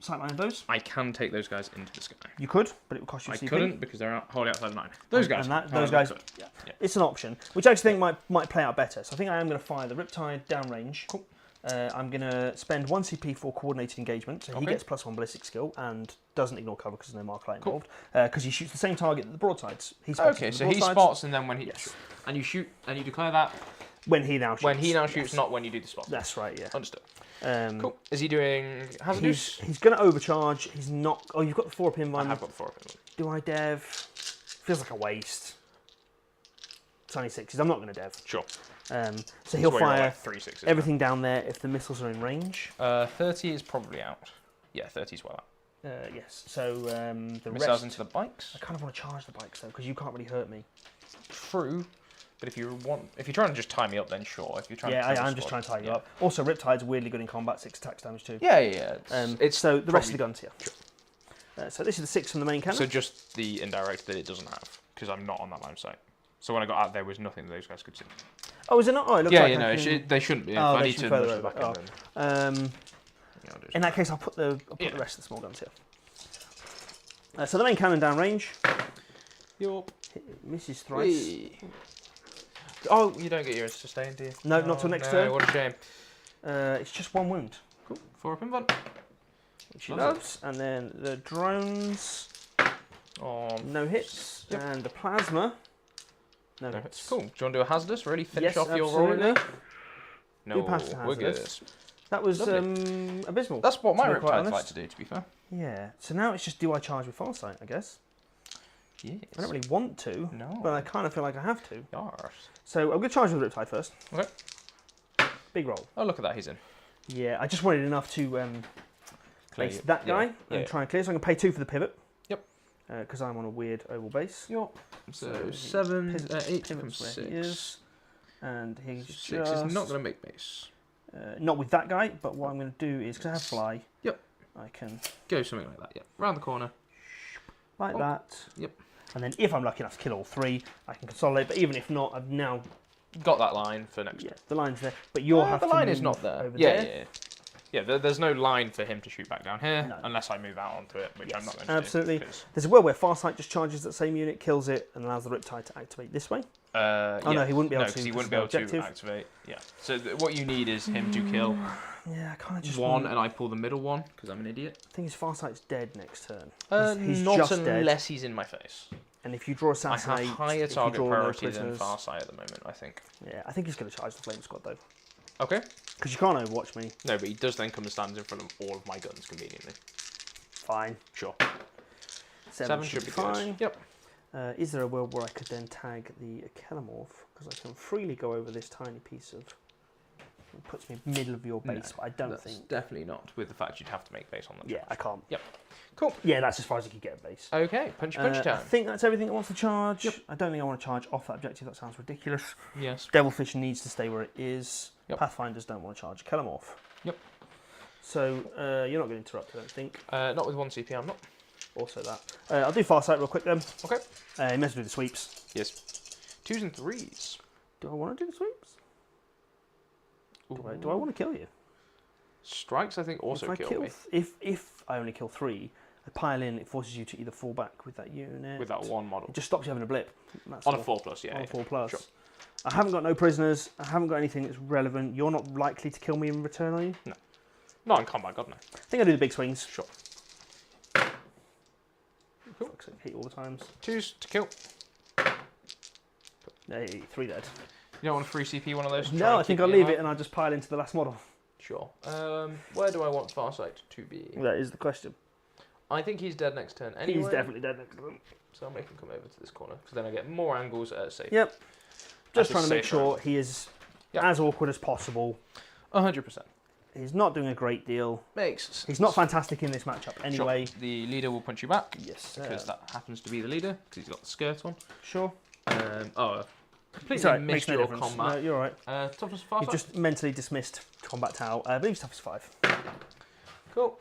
Speaker 2: sightline of those,
Speaker 1: I can take those guys into the sky.
Speaker 2: you could, but it would cost you
Speaker 1: I
Speaker 2: CP.
Speaker 1: couldn't because they're wholly outside the 9. Those guys.
Speaker 2: Those guys. Yeah.
Speaker 1: Yeah.
Speaker 2: It's an option, which I actually think might play out better. So I think I am going to fire the Riptide downrange.
Speaker 1: Cool.
Speaker 2: I'm going to spend 1 CP for coordinated engagement, so he gets +1 ballistic skill and doesn't ignore cover because there's no mark light involved. Because he shoots the same target that the broadsides. He spots
Speaker 1: Okay,
Speaker 2: the
Speaker 1: so
Speaker 2: broadsides.
Speaker 1: he spots, and then when he and you shoot, and you declare that
Speaker 2: when he now shoots.
Speaker 1: When he now shoots, not when you do the spot.
Speaker 2: That's right. Yeah.
Speaker 1: Understood. Cool. Is he doing hazardous?
Speaker 2: He's going to overcharge. He's not. Oh, you've got the 4-pin one.
Speaker 1: I have got the 4-pin one.
Speaker 2: Do I dev? Feels like a waste. It's only 6s. I'm not going to dev.
Speaker 1: Sure.
Speaker 2: So he'll fire
Speaker 1: like 3 6s
Speaker 2: everything down there if the missiles are in range.
Speaker 1: 30 is probably out. Yeah, 30 is well out.
Speaker 2: Yes. So the
Speaker 1: missiles
Speaker 2: rest,
Speaker 1: into the bikes.
Speaker 2: I kind of want to charge the bikes though because you can't really hurt me.
Speaker 1: True. But if you're trying to just tie me up, then sure. If you're trying,
Speaker 2: I'm just trying to tie you up. Also, Riptide's weirdly good in combat, 6 attacks damage too.
Speaker 1: Yeah.
Speaker 2: It's so the rest of the guns here. Sure. So this is the 6 from the main cannon.
Speaker 1: So just the indirect that it doesn't have, because I'm not on that line of sight. So when I got out, there was nothing that those guys could see.
Speaker 2: Oh, is it not? Oh, it looks like
Speaker 1: they shouldn't be.
Speaker 2: Oh,
Speaker 1: I
Speaker 2: they
Speaker 1: need
Speaker 2: should
Speaker 1: to
Speaker 2: further
Speaker 1: nudge
Speaker 2: over.
Speaker 1: them back in.
Speaker 2: In that case, I'll put the rest of the small guns here. So the main cannon downrange.
Speaker 1: Yup.
Speaker 2: Misses thrice.
Speaker 1: Whee. Oh, you don't get your sustain, do you?
Speaker 2: No, not till next turn.
Speaker 1: What a shame.
Speaker 2: It's just 1 wound.
Speaker 1: Cool. 4-pin one.
Speaker 2: Which he loves. And then the drones.
Speaker 1: Oh,
Speaker 2: no hits. Yep. And the plasma. No hits.
Speaker 1: Cool. Do you want to do a hazardous? Really finish off your
Speaker 2: absolutely.
Speaker 1: roll? No,
Speaker 2: we're good. That was abysmal.
Speaker 1: That's what my Riptides like to do, to be fair.
Speaker 2: Yeah. So now it's just do I charge with Farsight, I guess.
Speaker 1: Yes.
Speaker 2: I don't really want to, but I kind of feel like I have to.
Speaker 1: Yes.
Speaker 2: So I'm going to charge with Riptide first.
Speaker 1: Okay.
Speaker 2: Big roll.
Speaker 1: Oh, look at that, he's in.
Speaker 2: Yeah, I just wanted enough to place that guy and try and clear. So I'm going to pay 2 for the pivot.
Speaker 1: Yep.
Speaker 2: Because I'm on a weird oval base.
Speaker 1: Yep. So 8 from 6.
Speaker 2: And he's
Speaker 1: 6 is not going to make base.
Speaker 2: Not with that guy, but what I'm going to do is, because I have fly, I can
Speaker 1: go something like that, round the corner.
Speaker 2: Like that.
Speaker 1: Yep.
Speaker 2: And then if I'm lucky enough to kill all 3, I can consolidate. But even if not, I've now
Speaker 1: got that line for next turn.
Speaker 2: The line's there. But you'll have
Speaker 1: the
Speaker 2: to
Speaker 1: line
Speaker 2: move
Speaker 1: is not there.
Speaker 2: Over there.
Speaker 1: There's no line for him to shoot back down here, unless I move out onto it, which I'm not going to
Speaker 2: absolutely.
Speaker 1: do.
Speaker 2: There's a world where Farsight just charges that same unit, kills it, and allows the Riptide to activate this way. No, he wouldn't be able to.
Speaker 1: Because he wouldn't be able to activate. Yeah. So what you need is him to kill
Speaker 2: I kind of just
Speaker 1: one, and I pull the middle one, because I'm an idiot.
Speaker 2: I think his Farsight's dead next turn.
Speaker 1: He's not just unless he's in my face.
Speaker 2: And if you draw Assassinate...
Speaker 1: I have higher target priority than Farsight at the moment, I think.
Speaker 2: Yeah, I think he's going to charge the Flame Squad, though.
Speaker 1: Okay.
Speaker 2: Because you can't overwatch me.
Speaker 1: No, but he does then come and stands in front of all of my guns conveniently.
Speaker 2: Fine.
Speaker 1: Sure.
Speaker 2: 7 should be fine.
Speaker 1: Yep.
Speaker 2: Is there a world where I could then tag the Kelemorph? Because I can freely go over this tiny piece of... It puts me middle of your base, but I don't think...
Speaker 1: Definitely not, with the fact you'd have to make base on them.
Speaker 2: Yeah, I can't.
Speaker 1: Yep. Cool.
Speaker 2: Yeah, that's as far as you can get a base.
Speaker 1: Okay, punch time.
Speaker 2: I think that's everything that wants to charge. Yep. I don't think I want to charge off that objective. That sounds ridiculous.
Speaker 1: Yes.
Speaker 2: Devilfish needs to stay where it is.
Speaker 1: Yep.
Speaker 2: Pathfinders don't want to charge Kelemorph.
Speaker 1: Yep.
Speaker 2: So you're not going to interrupt, I don't think.
Speaker 1: Not with 1 CP, I'm not.
Speaker 2: Also that. I'll do Farsight real quick then.
Speaker 1: Okay.
Speaker 2: He must do the sweeps.
Speaker 1: Yes. 2s and 3s.
Speaker 2: Do I want to do the sweeps? Do I want to kill you?
Speaker 1: Strikes, I think, also kill me.
Speaker 2: If I only kill 3, I pile in, it forces you to either fall back with that unit.
Speaker 1: With that one model.
Speaker 2: It just stops you having a blip. That's
Speaker 1: on a 4+, yeah.
Speaker 2: On a 4+.
Speaker 1: Sure.
Speaker 2: I haven't got no prisoners. I haven't got anything that's relevant. You're not likely to kill me in return, are you?
Speaker 1: No. Not in combat, God, no.
Speaker 2: I think I do the big swings.
Speaker 1: Sure.
Speaker 2: Cool. Hit all the times.
Speaker 1: 2s to kill.
Speaker 2: Hey, 3 dead.
Speaker 1: You don't want a 3 CP one of those?
Speaker 2: No, I think I'll leave it and I'll just pile into the last model.
Speaker 1: Sure. Where do I want Farsight to be?
Speaker 2: That is the question.
Speaker 1: I think he's dead next turn anyway.
Speaker 2: He's definitely dead next turn.
Speaker 1: So I'll make him come over to this corner, because then I get more angles at safe.
Speaker 2: Yep. Just trying to make sure he is as awkward as possible.
Speaker 1: 100%.
Speaker 2: He's not doing a great deal.
Speaker 1: Makes sense.
Speaker 2: He's not fantastic in this matchup anyway.
Speaker 1: Sure. The leader will punch you back.
Speaker 2: Yes.
Speaker 1: Because that happens to be the leader, because he's got the skirt on.
Speaker 2: Sure.
Speaker 1: Completely missed your combat.
Speaker 2: No, you're right.
Speaker 1: Toughness 5.
Speaker 2: You've just mentally dismissed combat towel. I believe toughness 5.
Speaker 1: Cool.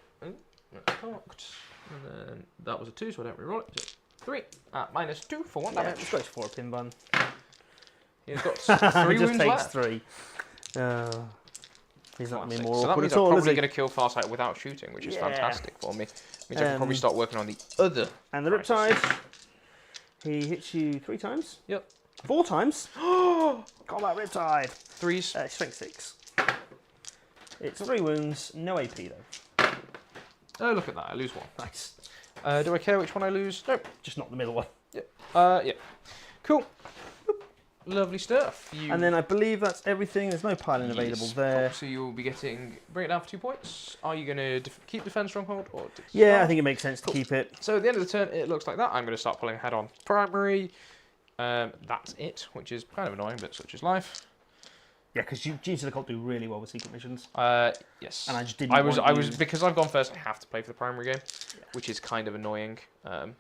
Speaker 1: Cocked. And then that was a 2, so I don't reroll it. So 3 at -2 for 1 damage.
Speaker 2: Just goes for a pin bun.
Speaker 1: He's got 3
Speaker 2: just
Speaker 1: wounds
Speaker 2: takes
Speaker 1: left.
Speaker 2: 3. He's not going to be more
Speaker 1: so
Speaker 2: awkward
Speaker 1: that means
Speaker 2: at all,
Speaker 1: I'm
Speaker 2: is
Speaker 1: probably
Speaker 2: he?
Speaker 1: going to kill Farsight without shooting, which is fantastic for me. Means I can probably start working on the other.
Speaker 2: And the Riptide. He hits you 3 times.
Speaker 1: Yep.
Speaker 2: 4 times. Combat Riptide.
Speaker 1: 3s.
Speaker 2: Strength 6. It's 3 wounds, no AP though.
Speaker 1: Oh, look at that. I lose 1.
Speaker 2: Nice.
Speaker 1: Do I care which one I lose? Nope.
Speaker 2: Just not the middle one.
Speaker 1: Yeah. Cool. Lovely stuff.
Speaker 2: And then I believe that's everything. There's no piling available there.
Speaker 1: Cool. So you'll be bring it down for 2 points. Are you going to keep Defend Stronghold? Or
Speaker 2: yeah, I think it makes sense to keep it.
Speaker 1: So at the end of the turn, it looks like that. I'm going to start pulling ahead on primary. That's it, which is kind of annoying, but such is life.
Speaker 2: Yeah, because Genestealer can't do really well with secret missions.
Speaker 1: Yes.
Speaker 2: And I just didn't.
Speaker 1: I was because I've gone first. I have to play for the primary game, which is kind of annoying.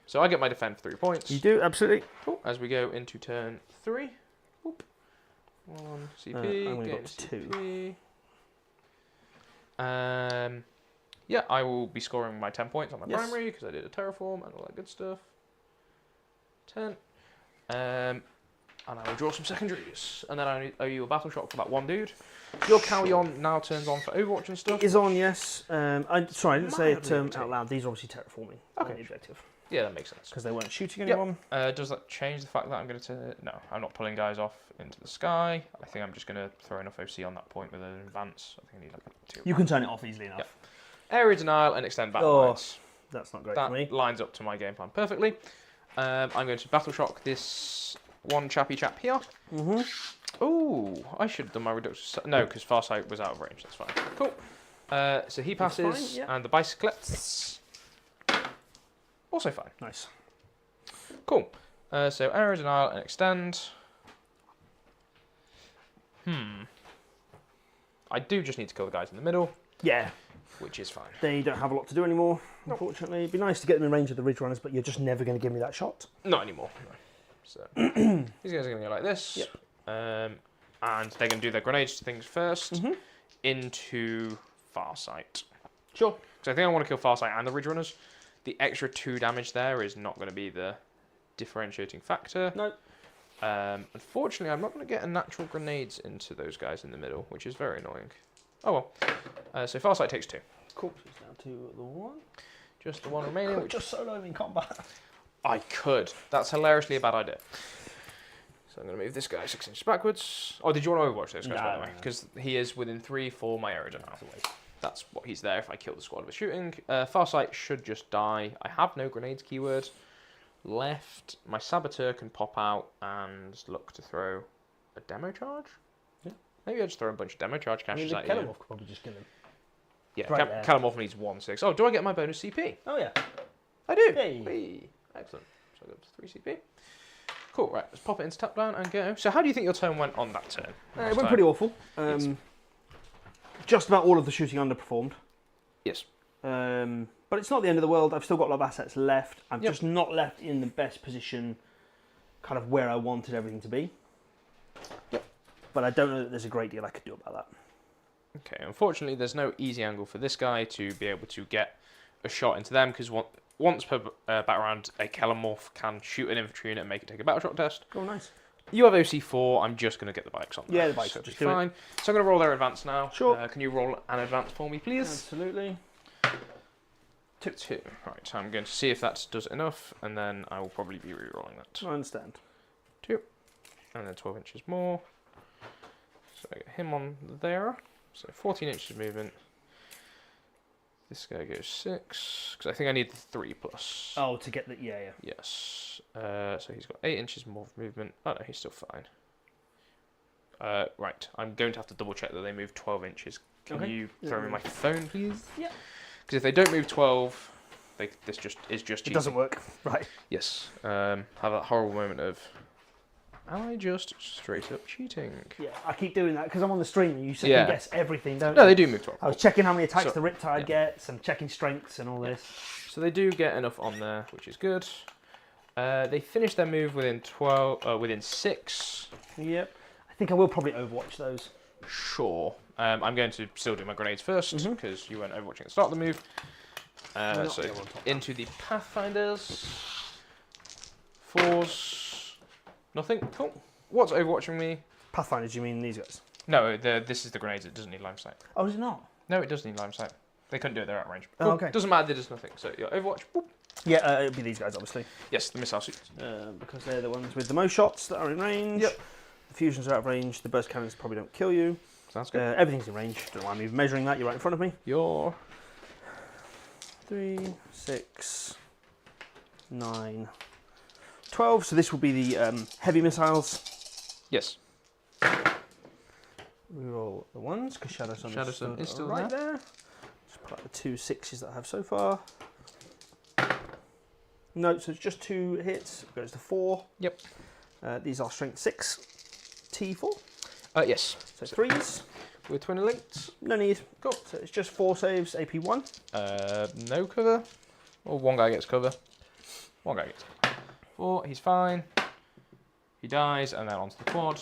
Speaker 1: So I get my defend for 3 points.
Speaker 2: You do, absolutely.
Speaker 1: Cool. As we go into turn 3. Whoop. 1 CP.
Speaker 2: I'm going to go up to 2.
Speaker 1: Yeah, I will be scoring my 10 points on my primary because I did a terraform and all that good stuff. 10. And I will draw some secondaries. And then I owe you a battle shot for that one dude. Your carry on now turns on for Overwatch and stuff.
Speaker 2: It is on, yes. Sorry, I didn't say it
Speaker 1: Mildly
Speaker 2: out loud. These are obviously terraforming on the objective.
Speaker 1: Yeah, that makes sense.
Speaker 2: Because they weren't shooting anyone.
Speaker 1: Does that change the fact that I'm going to... No, I'm not pulling guys off into the sky. I think I'm just going to throw enough OC on that point with an advance. I think I need like 2.
Speaker 2: You can turn it off easily enough.
Speaker 1: Yep. Area denial and extend battle lines.
Speaker 2: That's not great for me.
Speaker 1: That lines up to my game plan perfectly. I'm going to battle shock this one chappy chap here. Ooh, I should have done my reduction. No, because Farsight was out of range. That's fine. Cool. So he passes, and the bicyclettes also fine.
Speaker 2: Nice.
Speaker 1: Cool. So area denial and extend. I do just need to kill the guys in the middle. Yeah. Which is fine.
Speaker 2: They don't have a lot to do anymore, unfortunately. It'd be nice to get them in range of the ridge runners, but you're just never going to give me that shot.
Speaker 1: Not anymore. No. So these guys are going to go like this.
Speaker 2: Yep.
Speaker 1: And they're going to do their grenades things first into Farsight.
Speaker 2: Sure.
Speaker 1: Because I think I want to kill Farsight and the ridge runners. The extra 2 damage there is not going to be the differentiating factor.
Speaker 2: No.
Speaker 1: Unfortunately, I'm not going to get a natural grenades into those guys in the middle, which is very annoying. Oh well. So Farsight takes 2.
Speaker 2: Cool. So it's down to the 1.
Speaker 1: Just the 1 remaining.
Speaker 2: Which just solo him in combat.
Speaker 1: I could. That's hilariously a bad idea. So I'm going to move this guy 6 inches backwards. Oh, did you want to overwatch those guys, by the way? Because he is within 3 for my area now. That's what he's there if I kill the squad with shooting. Farsight should just die. I have no grenades keyword left. My Saboteur can pop out and look to throw a demo charge. Yeah. Maybe I'll just throw a bunch of demo charge caches at you.
Speaker 2: Kalimov could probably just kill him.
Speaker 1: Yeah, right Kalimov needs 1/6. Oh, do I get my bonus CP?
Speaker 2: Oh, yeah.
Speaker 1: I do.
Speaker 2: Hey.
Speaker 1: Excellent. So I go up to 3 CP. Cool, right, let's pop it into tap down and go. So how do you think your turn went on that turn?
Speaker 2: It went pretty awful. Just about all of the shooting underperformed.
Speaker 1: Yes.
Speaker 2: But it's not the end of the world. I've still got a lot of assets left. I'm just not left in the best position, kind of where I wanted everything to be.
Speaker 1: Yep.
Speaker 2: But I don't know that there's a great deal I could do about that.
Speaker 1: Okay, unfortunately there's no easy angle for this guy to be able to get a shot into them, because once per battle round, a Kelamorph can shoot an infantry unit and make it take a battle shot test.
Speaker 2: Oh, nice.
Speaker 1: You have OC4, I'm just going to get the bikes on there.
Speaker 2: Yeah, the bikes will just do
Speaker 1: fine. So I'm going to roll their advance now.
Speaker 2: Sure.
Speaker 1: Can you roll an advance for me, please?
Speaker 2: Absolutely.
Speaker 1: Took 2. Right, so I'm going to see if that does enough, and then I will probably be re-rolling that.
Speaker 2: I understand.
Speaker 1: 2. And then 12 inches more. So I get him on there. So 14 inches of movement. This guy goes 6, because I think I need the 3+.
Speaker 2: Oh, to get the... Yeah.
Speaker 1: Yes. So he's got 8 inches more of movement. Oh, no, he's still fine. Right, I'm going to have to double check that they move 12 inches. Can you throw me my phone, please?
Speaker 2: Yeah.
Speaker 1: Because if they don't move 12, this is just cheating.
Speaker 2: It doesn't work. Right.
Speaker 1: Yes. Have that horrible moment of... Am I just straight up cheating?
Speaker 2: Yeah, I keep doing that because I'm on the stream and you second guess everything, don't you?
Speaker 1: No, they do move 12.
Speaker 2: I was checking how many attacks the Riptide gets and checking strengths and all this.
Speaker 1: So they do get enough on there, which is good. They finish their move within 6.
Speaker 2: Yep. I think I will probably overwatch those.
Speaker 1: Sure. I'm going to still do my grenades first because you weren't overwatching at the start of the move. So into the Pathfinders. 4s. Nothing. Cool. What's overwatching me?
Speaker 2: Pathfinders, you mean these guys?
Speaker 1: No, this is the grenades. It doesn't need line sight.
Speaker 2: Oh, is it not?
Speaker 1: No, it does need line sight. They couldn't do it. They're out of range.
Speaker 2: Cool. Oh, okay.
Speaker 1: Doesn't matter. They does nothing. So your Overwatch. Boop.
Speaker 2: Yeah, it'll be these guys, obviously.
Speaker 1: Yes, the missile suits.
Speaker 2: Because they're the ones with the most shots that are in range. Yep. The fusions are out of range. The burst cannons probably don't kill you.
Speaker 1: Sounds good.
Speaker 2: Everything's in range. Don't mind me measuring that. You're right in front of me.
Speaker 1: You're
Speaker 2: 3, 6, 9, 12. So this will be the heavy missiles.
Speaker 1: Yes.
Speaker 2: We roll the ones because Shadow Sun
Speaker 1: is still
Speaker 2: right there. Just put out the 2 6s that I have so far. No, so it's just 2 hits. It goes to 4.
Speaker 1: Yep.
Speaker 2: These are strength 6. T4.
Speaker 1: Yes.
Speaker 2: So 3s.
Speaker 1: We're twin linked.
Speaker 2: No need.
Speaker 1: Cool.
Speaker 2: So it's just 4 saves, AP 1.
Speaker 1: No cover. Or one guy gets cover. One guy gets cover. 4, he's fine. He dies, and then onto the quad.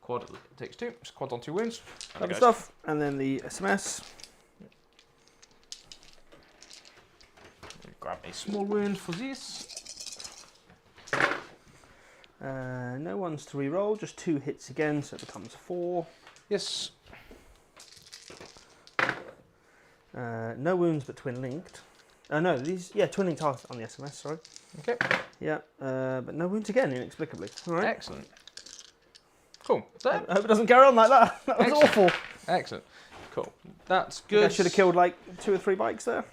Speaker 1: Quad takes 2. So quad's on 2 wounds.
Speaker 2: Other stuff. And then the SMS.
Speaker 1: Grab a small wound for this.
Speaker 2: No ones to re-roll, just 2 hits again, so it becomes 4.
Speaker 1: Yes.
Speaker 2: No wounds, but twin linked. No, these, yeah, twin linked are on the SMS, sorry.
Speaker 1: Okay.
Speaker 2: Yeah, but no wounds again, inexplicably. All right.
Speaker 1: Excellent. Cool.
Speaker 2: I hope it doesn't carry on like that. That was
Speaker 1: Excellent.
Speaker 2: awful.
Speaker 1: Excellent. Cool. That's good.
Speaker 2: I should have killed like 2 or 3 bikes there.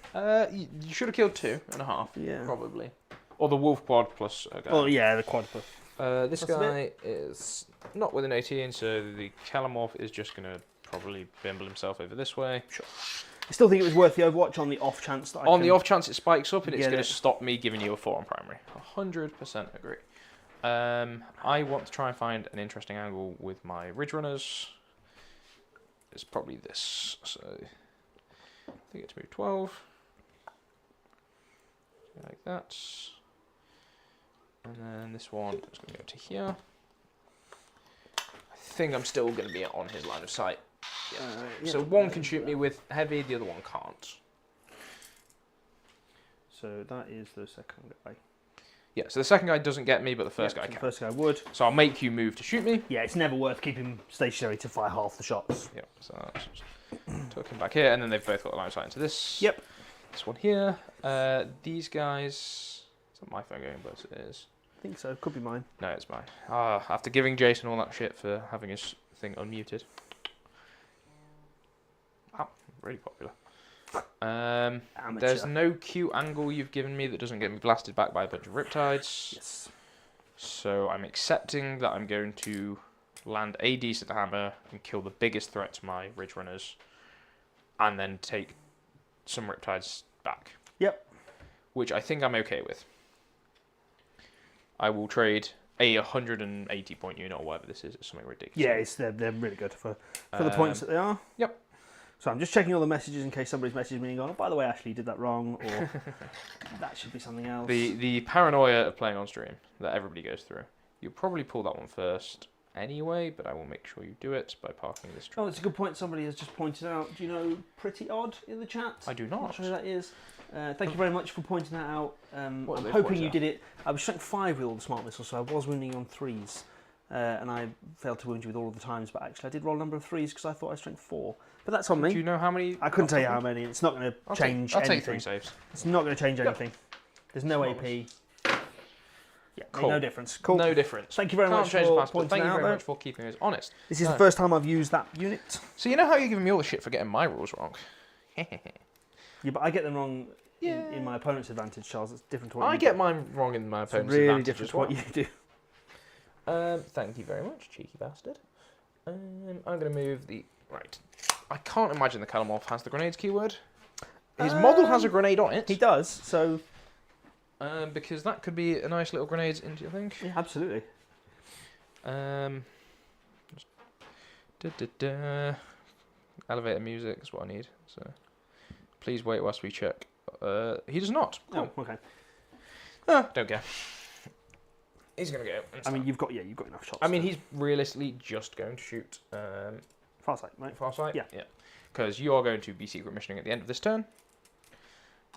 Speaker 1: You should have killed 2.5.
Speaker 2: Yeah.
Speaker 1: Probably. Or the wolf quad plus a guy.
Speaker 2: Oh yeah, the quad plus.
Speaker 1: This guy is not within 18, so the Calamorph is just going to probably bimble himself over this way.
Speaker 2: Sure. I still think it was worth the Overwatch on the off chance that
Speaker 1: On the off chance it spikes up and it's going to
Speaker 2: it.
Speaker 1: stop me giving you a 4 on primary. 100% agree. I want to try and find an interesting angle with my Ridge Runners. It's probably this. So I think it's move 12. Like that. And then this one is going to go to here. I think I'm still going to be on his line of sight. Yeah. So one can shoot me with heavy, the other one can't.
Speaker 2: So that is the second guy.
Speaker 1: Yeah, so the second guy doesn't get me, but the first guy
Speaker 2: so
Speaker 1: can.
Speaker 2: The first guy would.
Speaker 1: So I'll make you move to shoot me.
Speaker 2: Yeah, it's never worth keeping him stationary to fire half the shots.
Speaker 1: Yep, so that's just tuck him back here, and then they've both got a line of sight into this.
Speaker 2: Yep.
Speaker 1: This one here. These guys. It's not my phone going, but it is.
Speaker 2: I think so. Could be mine.
Speaker 1: No, it's mine. After giving Jason all that shit for having his thing unmuted. Wow, really popular. There's no cute angle you've given me that doesn't get me blasted back by a bunch of Riptides.
Speaker 2: Yes.
Speaker 1: So I'm accepting that I'm going to land a decent hammer and kill the biggest threat to my Ridge Runners, and then take some Riptides back.
Speaker 2: Yep.
Speaker 1: Which I think I'm okay with. I will trade a 180 point unit or whatever this is. It's something ridiculous.
Speaker 2: Yeah, they're really good for the points that they are.
Speaker 1: Yep.
Speaker 2: So I'm just checking all the messages in case somebody's messaged me and gone, oh, by the way, Ashley, you did that wrong, or that should be something else.
Speaker 1: The paranoia of playing on stream that everybody goes through. You'll probably pull that one first anyway, but I will make sure you do it by parking this truck.
Speaker 2: Oh, it's a good point somebody has just pointed out. Do you know Pretty Odd in the chat?
Speaker 1: I do not.
Speaker 2: I'm not sure who that is. Thank you very much for pointing that out. I'm
Speaker 1: What did they
Speaker 2: hoping
Speaker 1: point
Speaker 2: you
Speaker 1: out?
Speaker 2: did it. I was strength 5 with all the smart missiles, so I was wounding on 3s. And I failed to wound you with all of the times, but actually I did roll a number of 3s because I thought I was strength 4. But that's on me.
Speaker 1: Do you know how many?
Speaker 2: I couldn't tell you how many. It's not going to change
Speaker 1: I'll
Speaker 2: anything.
Speaker 1: take 3 saves.
Speaker 2: It's not going to change anything. There's no
Speaker 1: Smart
Speaker 2: AP. Yeah,
Speaker 1: Cool.
Speaker 2: no difference. Cool.
Speaker 1: No difference.
Speaker 2: Thank you very
Speaker 1: Can't
Speaker 2: much
Speaker 1: change
Speaker 2: for
Speaker 1: the past, but
Speaker 2: pointing
Speaker 1: thank
Speaker 2: that
Speaker 1: you
Speaker 2: out
Speaker 1: very
Speaker 2: there.
Speaker 1: much for keeping us honest.
Speaker 2: This is the first time I've used that unit.
Speaker 1: So you know how you're giving me all the shit for getting my rules wrong?
Speaker 2: Yeah, but I get them wrong in my opponent's advantage, Charles. It's different to what
Speaker 1: I
Speaker 2: you
Speaker 1: get
Speaker 2: do.
Speaker 1: mine wrong in my
Speaker 2: It's
Speaker 1: opponent's
Speaker 2: really
Speaker 1: advantage
Speaker 2: different
Speaker 1: as
Speaker 2: to
Speaker 1: well.
Speaker 2: what you do.
Speaker 1: Thank you very much, cheeky bastard. I'm going to move the... Right. I can't imagine the Calamorph has the grenades keyword. His model has a grenade on it.
Speaker 2: He does, so...
Speaker 1: Because that could be a nice little grenade into your thing.
Speaker 2: Yeah, absolutely.
Speaker 1: Elevator music is what I need. So please wait whilst we check. He does not. Cool.
Speaker 2: Oh, okay.
Speaker 1: Don't care. He's going to go.
Speaker 2: I mean, you've got enough shots.
Speaker 1: I mean, he's realistically just going to shoot
Speaker 2: far sight, right?
Speaker 1: far sight.
Speaker 2: Yeah.
Speaker 1: Because you are going to be secret missioning at the end of this turn.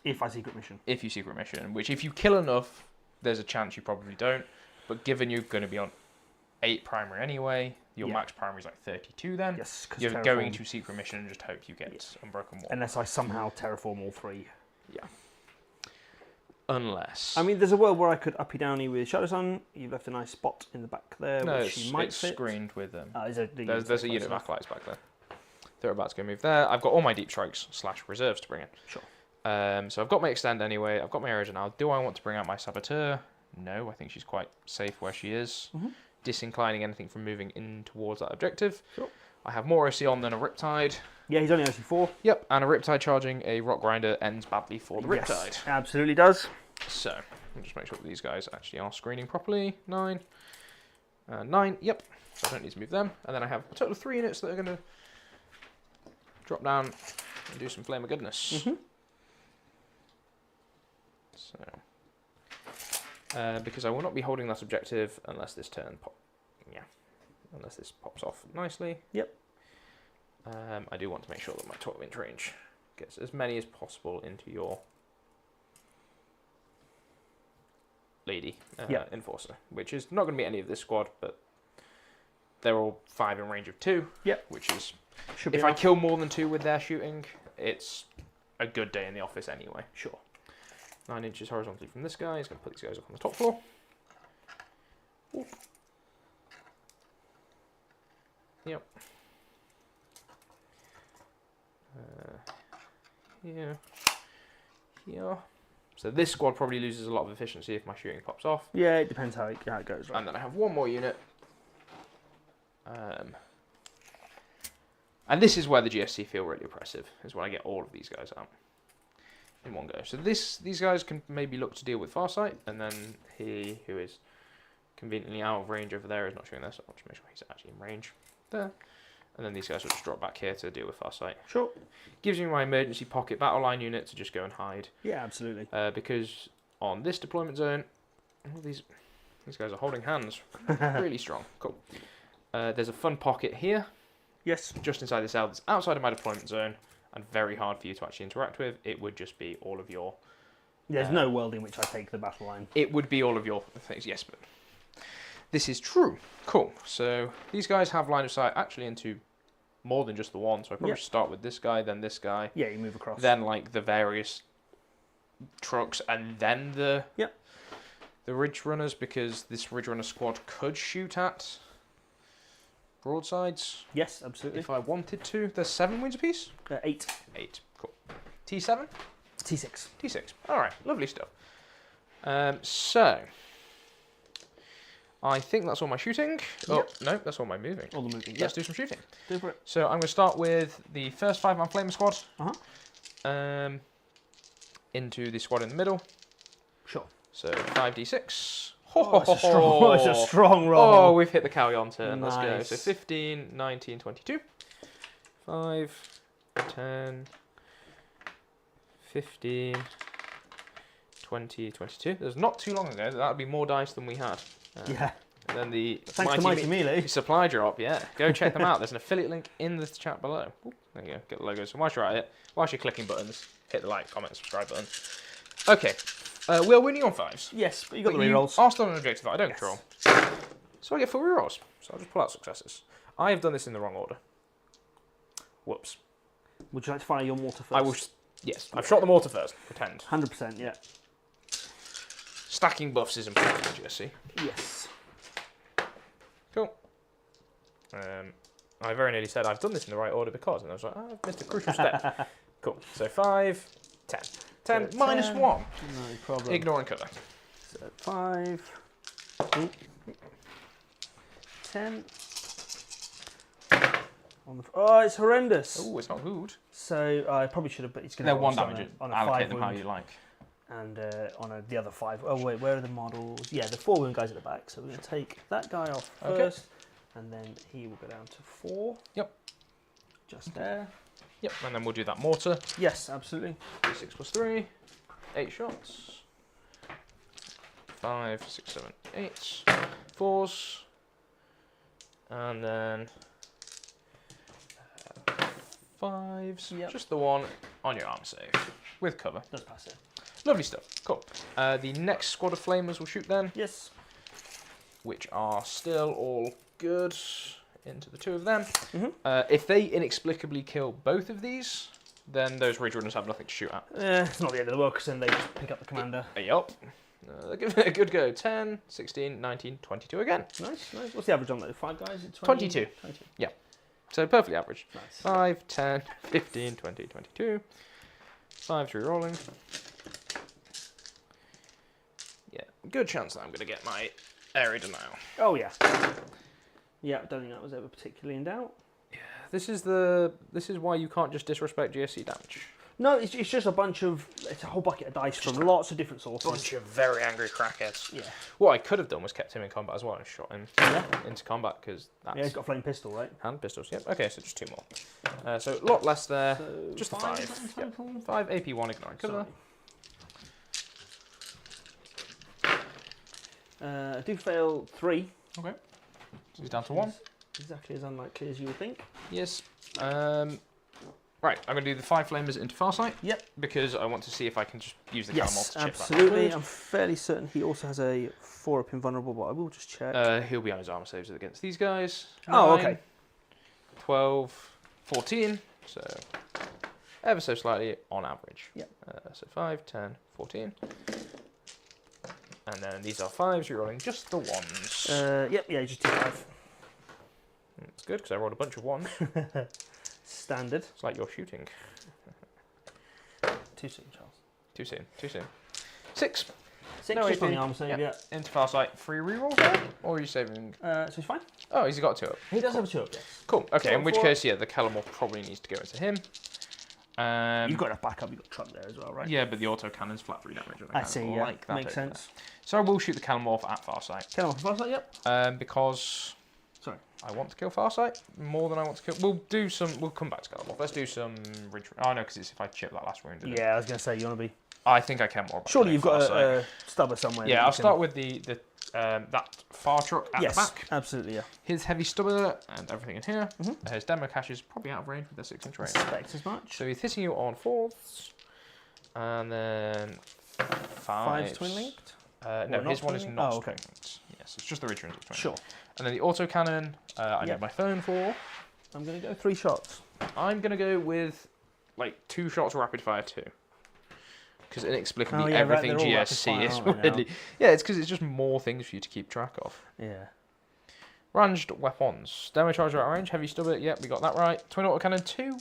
Speaker 2: If I secret mission.
Speaker 1: If you secret mission, which if you kill enough, there's a chance you probably don't. But given you're going to be on 8 primary anyway, your max primary is like 32 then.
Speaker 2: Yes, because
Speaker 1: You're going to secret mission and just hope you get Unbroken Wall.
Speaker 2: Unless I somehow terraform all 3.
Speaker 1: Yeah. Unless.
Speaker 2: I mean, there's a world where I could uppy downy with Shadow Sun. You've left a nice spot in the back there,
Speaker 1: No,
Speaker 2: which you might
Speaker 1: it's
Speaker 2: fit.
Speaker 1: screened with them.
Speaker 2: There's
Speaker 1: a unit of acolytes back there. They're about to go move there. I've got all my deep strikes / reserves to bring in.
Speaker 2: Sure.
Speaker 1: So I've got my extend anyway. I've got my Erosion now. Do I want to bring out my Saboteur? No, I think she's quite safe where she is. Disinclining anything from moving in towards that objective.
Speaker 2: Sure.
Speaker 1: I have more OC on than a Riptide.
Speaker 2: Yeah, he's only OC4.
Speaker 1: Yep, and a Riptide charging a Rock Grinder ends badly for the Riptide.
Speaker 2: Yes, absolutely does.
Speaker 1: So, I'll just make sure that these guys actually are screening properly. 9. 9, yep. So I don't need to move them. And then I have a total of 3 units that are going to drop down and do some flame of goodness. So, because I will not be holding that objective unless this turn unless this pops off nicely.
Speaker 2: Yep.
Speaker 1: I do want to make sure that my 12-inch range gets as many as possible into your lady enforcer, which is not going to be any of this squad, but they're all 5 in range of 2.
Speaker 2: Yep.
Speaker 1: Which is,
Speaker 2: should be
Speaker 1: if
Speaker 2: enough.
Speaker 1: I kill more than 2 with their shooting, it's a good day in the office anyway.
Speaker 2: Sure.
Speaker 1: 9 inches horizontally from this guy. He's going to put these guys up on the top floor. Ooh. Yep. Here. So this squad probably loses a lot of efficiency if my shooting pops off.
Speaker 2: Yeah, it depends how it goes. Right?
Speaker 1: And then I have one more unit. And this is where the GSC feel really oppressive, is when I get all of these guys out in one go. So these guys can maybe look to deal with Farsight, and then he, who is conveniently out of range over there, is not showing this, so I'll just make sure he's actually in range there. And then these guys will just drop back here to deal with Farsight.
Speaker 2: Sure.
Speaker 1: Gives me my emergency pocket battle line unit to just go and hide.
Speaker 2: Yeah, absolutely.
Speaker 1: Because on this deployment zone, all these guys are holding hands. Really strong. Cool. There's a fun pocket here.
Speaker 2: Yes.
Speaker 1: Just inside this cell that's outside of my deployment zone and very hard for you to actually interact with. It would just be all of your...
Speaker 2: There's no world in which I take the battle line.
Speaker 1: It would be all of your things, yes, but this is true. Cool. So these guys have line of sight actually into more than just the one. So I probably start with this guy, then this guy.
Speaker 2: Yeah, you move across.
Speaker 1: Then like the various trucks, and then the Ridge Runners, because this Ridge Runner squad could shoot at broadsides.
Speaker 2: Yes, absolutely.
Speaker 1: If I wanted to. There's 7 wins apiece?
Speaker 2: 8.
Speaker 1: 8. Cool. T7?
Speaker 2: T6.
Speaker 1: T6. Alright, lovely stuff. So, I think that's all my shooting. Oh, no, that's all my moving.
Speaker 2: All the moving.
Speaker 1: Let's do some shooting.
Speaker 2: Do for it.
Speaker 1: So I'm going to start with the first 5-man Flamer squad. Into the squad in the middle.
Speaker 2: Sure.
Speaker 1: So 5d6.
Speaker 2: It's a strong roll.
Speaker 1: Oh, we've hit the Callion turn.
Speaker 2: Nice.
Speaker 1: Let's go. So 15, 19, 22. 5, 10, 15, 20, 22. There's not too long ago that would be more dice than we had.
Speaker 2: Yeah.
Speaker 1: And then the
Speaker 2: Thanks to Mighty Melee.
Speaker 1: supply drop, yeah. Go check them out. There's an affiliate link in the chat below. Ooh, there you go. Get the logos. So whilst you're at it, whilst you're clicking buttons, hit the like, comment, subscribe button. Okay. We're winning on 5s.
Speaker 2: Yes, but you got the
Speaker 1: you
Speaker 2: rerolls.
Speaker 1: are still on an objective that I don't control. So I get 4 rerolls. So I'll just pull out successes. I have done this in the wrong order. Whoops.
Speaker 2: Would you like to fire your mortar first?
Speaker 1: I will. Yes, I've shot the mortar first. Pretend.
Speaker 2: 100%, yeah.
Speaker 1: Stacking buffs is important for GSC.
Speaker 2: Yes.
Speaker 1: Cool. I very nearly said I've done this in the right order because, and I was like, I've missed a crucial step. Cool. So 5, 10. 10 minus 1.
Speaker 2: No problem.
Speaker 1: Ignore and cover.
Speaker 2: So 5. 10. Oh, it's horrendous.
Speaker 1: Oh, it's not good.
Speaker 2: So I probably should have, but it's going to
Speaker 1: They're
Speaker 2: be
Speaker 1: 1 damage.
Speaker 2: on a
Speaker 1: Allocate
Speaker 2: 5
Speaker 1: them
Speaker 2: wound.
Speaker 1: how you like.
Speaker 2: And on the other 5. Oh, wait, where are the models? Yeah, the 4 wound guys at the back. So we're going to take that guy off first. And then he will go down to 4.
Speaker 1: Yep.
Speaker 2: Just there.
Speaker 1: Yep, and then we'll do that mortar.
Speaker 2: Yes, absolutely.
Speaker 1: 6 plus 3. 8 shots. 5, 6, 7, 8. 4s. And then 5s.
Speaker 2: Yep.
Speaker 1: Just the 1 on your arm save. With cover.
Speaker 2: Does pass it.
Speaker 1: Lovely stuff. Cool. The next squad of flamers will shoot then.
Speaker 2: Yes.
Speaker 1: Which are still all good. Into the 2 of them.
Speaker 2: Mm-hmm.
Speaker 1: If they inexplicably kill both of these, then those Ridge Runners have nothing to shoot at.
Speaker 2: It's not the end of the world because then they just pick up the commander.
Speaker 1: Yup. Give it a good go. 10, 16, 19, 22 again.
Speaker 2: Nice. What's the average on those? 5 guys?
Speaker 1: 22. Yeah. So perfectly average.
Speaker 2: Nice.
Speaker 1: 5, 10, 15, 20, 22. 5 re-rolling. Yeah, good chance that I'm going to get my area denial.
Speaker 2: Oh, yeah. Yeah, I don't think that was ever particularly in doubt.
Speaker 1: Yeah, this is why you can't just disrespect GSC damage.
Speaker 2: No, it's just a bunch of... It's a whole bucket of dice from lots of different sources.
Speaker 1: Bunch of very angry crackheads.
Speaker 2: Yeah.
Speaker 1: What I could have done was kept him in combat as well and shot him into combat because that's...
Speaker 2: Yeah, he's got a flame pistol, right?
Speaker 1: Hand pistols, yep. Okay, so just 2 more. So a lot less there.
Speaker 2: So
Speaker 1: just the 5.
Speaker 2: Yep.
Speaker 1: 5 AP1 ignoring cover.
Speaker 2: I do fail 3.
Speaker 1: Okay. So he's down to 1.
Speaker 2: Exactly as unlikely as you would think.
Speaker 1: Yes. Right, I'm going to do the 5 flamers into Farsight.
Speaker 2: Yep.
Speaker 1: Because I want to see if I can just use the Calamol to chip
Speaker 2: absolutely.
Speaker 1: that.
Speaker 2: I'm fairly certain he also has a 4-up invulnerable, but I will just check.
Speaker 1: He'll be on his armor saves against these guys.
Speaker 2: Oh,
Speaker 1: 9,
Speaker 2: okay.
Speaker 1: 12, 14. So ever so slightly on average.
Speaker 2: Yep.
Speaker 1: So 5, 10, 14. And then these are 5s, you're rolling just the 1s.
Speaker 2: Yep, yeah, just 2-5.
Speaker 1: That's good, because I rolled a bunch of 1s.
Speaker 2: Standard.
Speaker 1: It's like you're shooting.
Speaker 2: Too soon, Charles.
Speaker 1: Too soon. 6.
Speaker 2: 6,
Speaker 1: No
Speaker 2: just on
Speaker 1: AP.
Speaker 2: the armor save,
Speaker 1: Yep.
Speaker 2: yeah.
Speaker 1: Into Farsight, 3 rerolls there? Or are you saving?
Speaker 2: So he's fine.
Speaker 1: Oh, he's got 2 up.
Speaker 2: He does have a 2-up, yes.
Speaker 1: Cool, okay, in which
Speaker 2: 4.
Speaker 1: case, yeah, the Calamol probably needs to go into him.
Speaker 2: You've got enough backup, you've got Trump there as well, right?
Speaker 1: Yeah, but the autocannon's flat 3 damage.
Speaker 2: I see, yeah.
Speaker 1: Like that
Speaker 2: Makes sense.
Speaker 1: So I will shoot the Calamol off at Farsight.
Speaker 2: Kill him off the Farsight, yep.
Speaker 1: Because...
Speaker 2: Sorry.
Speaker 1: I want to kill Farsight more than I want to kill... We'll come back to Calamol. Let's do some... Oh, no, because it's if I chip that last wound.
Speaker 2: Yeah, I was going to say, you want to be...
Speaker 1: I think I can more.
Speaker 2: Surely you've got a stubber somewhere.
Speaker 1: Yeah, I'll start with that far truck at the back.
Speaker 2: Absolutely, yeah.
Speaker 1: His heavy stubber and everything in here. His demo cache is probably out of range with their 6-inch range.
Speaker 2: Expect as much.
Speaker 1: So he's hitting you on 4s. And then 5s.
Speaker 2: 5's twin linked?
Speaker 1: No, his one is not
Speaker 2: okay.
Speaker 1: twin linked. Yes, it's just the Ridge Runes that's twin
Speaker 2: Sure.
Speaker 1: linked. And then the autocannon, I need my phone for.
Speaker 2: I'm going to go 3 shots.
Speaker 1: I'm going to go with like 2 shots rapid fire 2. Because inexplicably
Speaker 2: right,
Speaker 1: everything
Speaker 2: they're all
Speaker 1: GSC is
Speaker 2: rapid fire,
Speaker 1: really... Yeah, it's because it's just more things for you to keep track of.
Speaker 2: Yeah.
Speaker 1: Ranged weapons. Demo charge out of range, heavy stubber, yep, we got that right. Twin autocannon 2,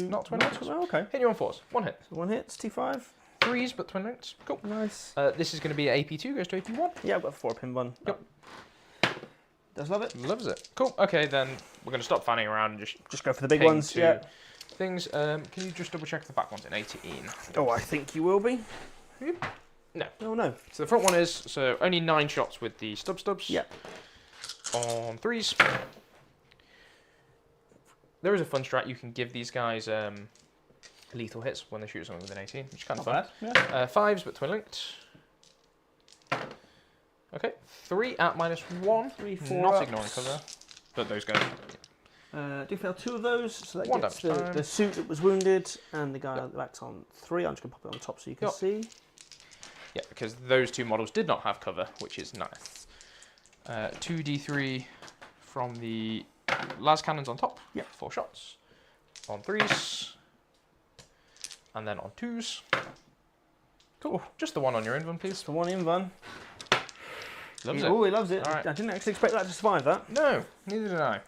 Speaker 1: not twin linked.
Speaker 2: Oh, okay.
Speaker 1: Hit you on 4s, 1 hit.
Speaker 2: So 1 hit, T5.
Speaker 1: 3s, but twin linked. Cool.
Speaker 2: Nice.
Speaker 1: This is going to be AP2, goes to AP1.
Speaker 2: Yeah, I've got 4-pin one.
Speaker 1: Yep.
Speaker 2: Does love it.
Speaker 1: Loves it. Cool. Okay, then we're going to stop fanning around and just
Speaker 2: go for the big
Speaker 1: ping
Speaker 2: ones.
Speaker 1: to
Speaker 2: Yeah.
Speaker 1: Things. Can you just double check the back one's in 18?
Speaker 2: Oh, I think you will be.
Speaker 1: No.
Speaker 2: Oh no.
Speaker 1: So the front one is only 9 shots with the stubs.
Speaker 2: Yep.
Speaker 1: On 3s. There is a fun strat. You can give these guys lethal hits when they shoot something with an 18, which is kind of fun.
Speaker 2: Yeah.
Speaker 1: 5s, but twin linked. Okay, 3 at -1.
Speaker 2: 3, 4
Speaker 1: Not
Speaker 2: ups.
Speaker 1: ignoring cover, but those guys.
Speaker 2: Do fail 2 of those, so that
Speaker 1: 1
Speaker 2: gets
Speaker 1: damage time.
Speaker 2: the suit that was wounded, and the guy that's on 3. I'm just going to pop it on top so you can see.
Speaker 1: Yeah, because those 2 models did not have cover, which is nice. 2d3 from the las cannons on top.
Speaker 2: Yeah.
Speaker 1: 4 shots. On 3s. And then on 2s. Cool. Just the 1 on your invuln, please.
Speaker 2: The 1 in Van.
Speaker 1: Loves it.
Speaker 2: Oh, he loves it.
Speaker 1: All right.
Speaker 2: I didn't actually expect that to survive that.
Speaker 1: No, neither did I.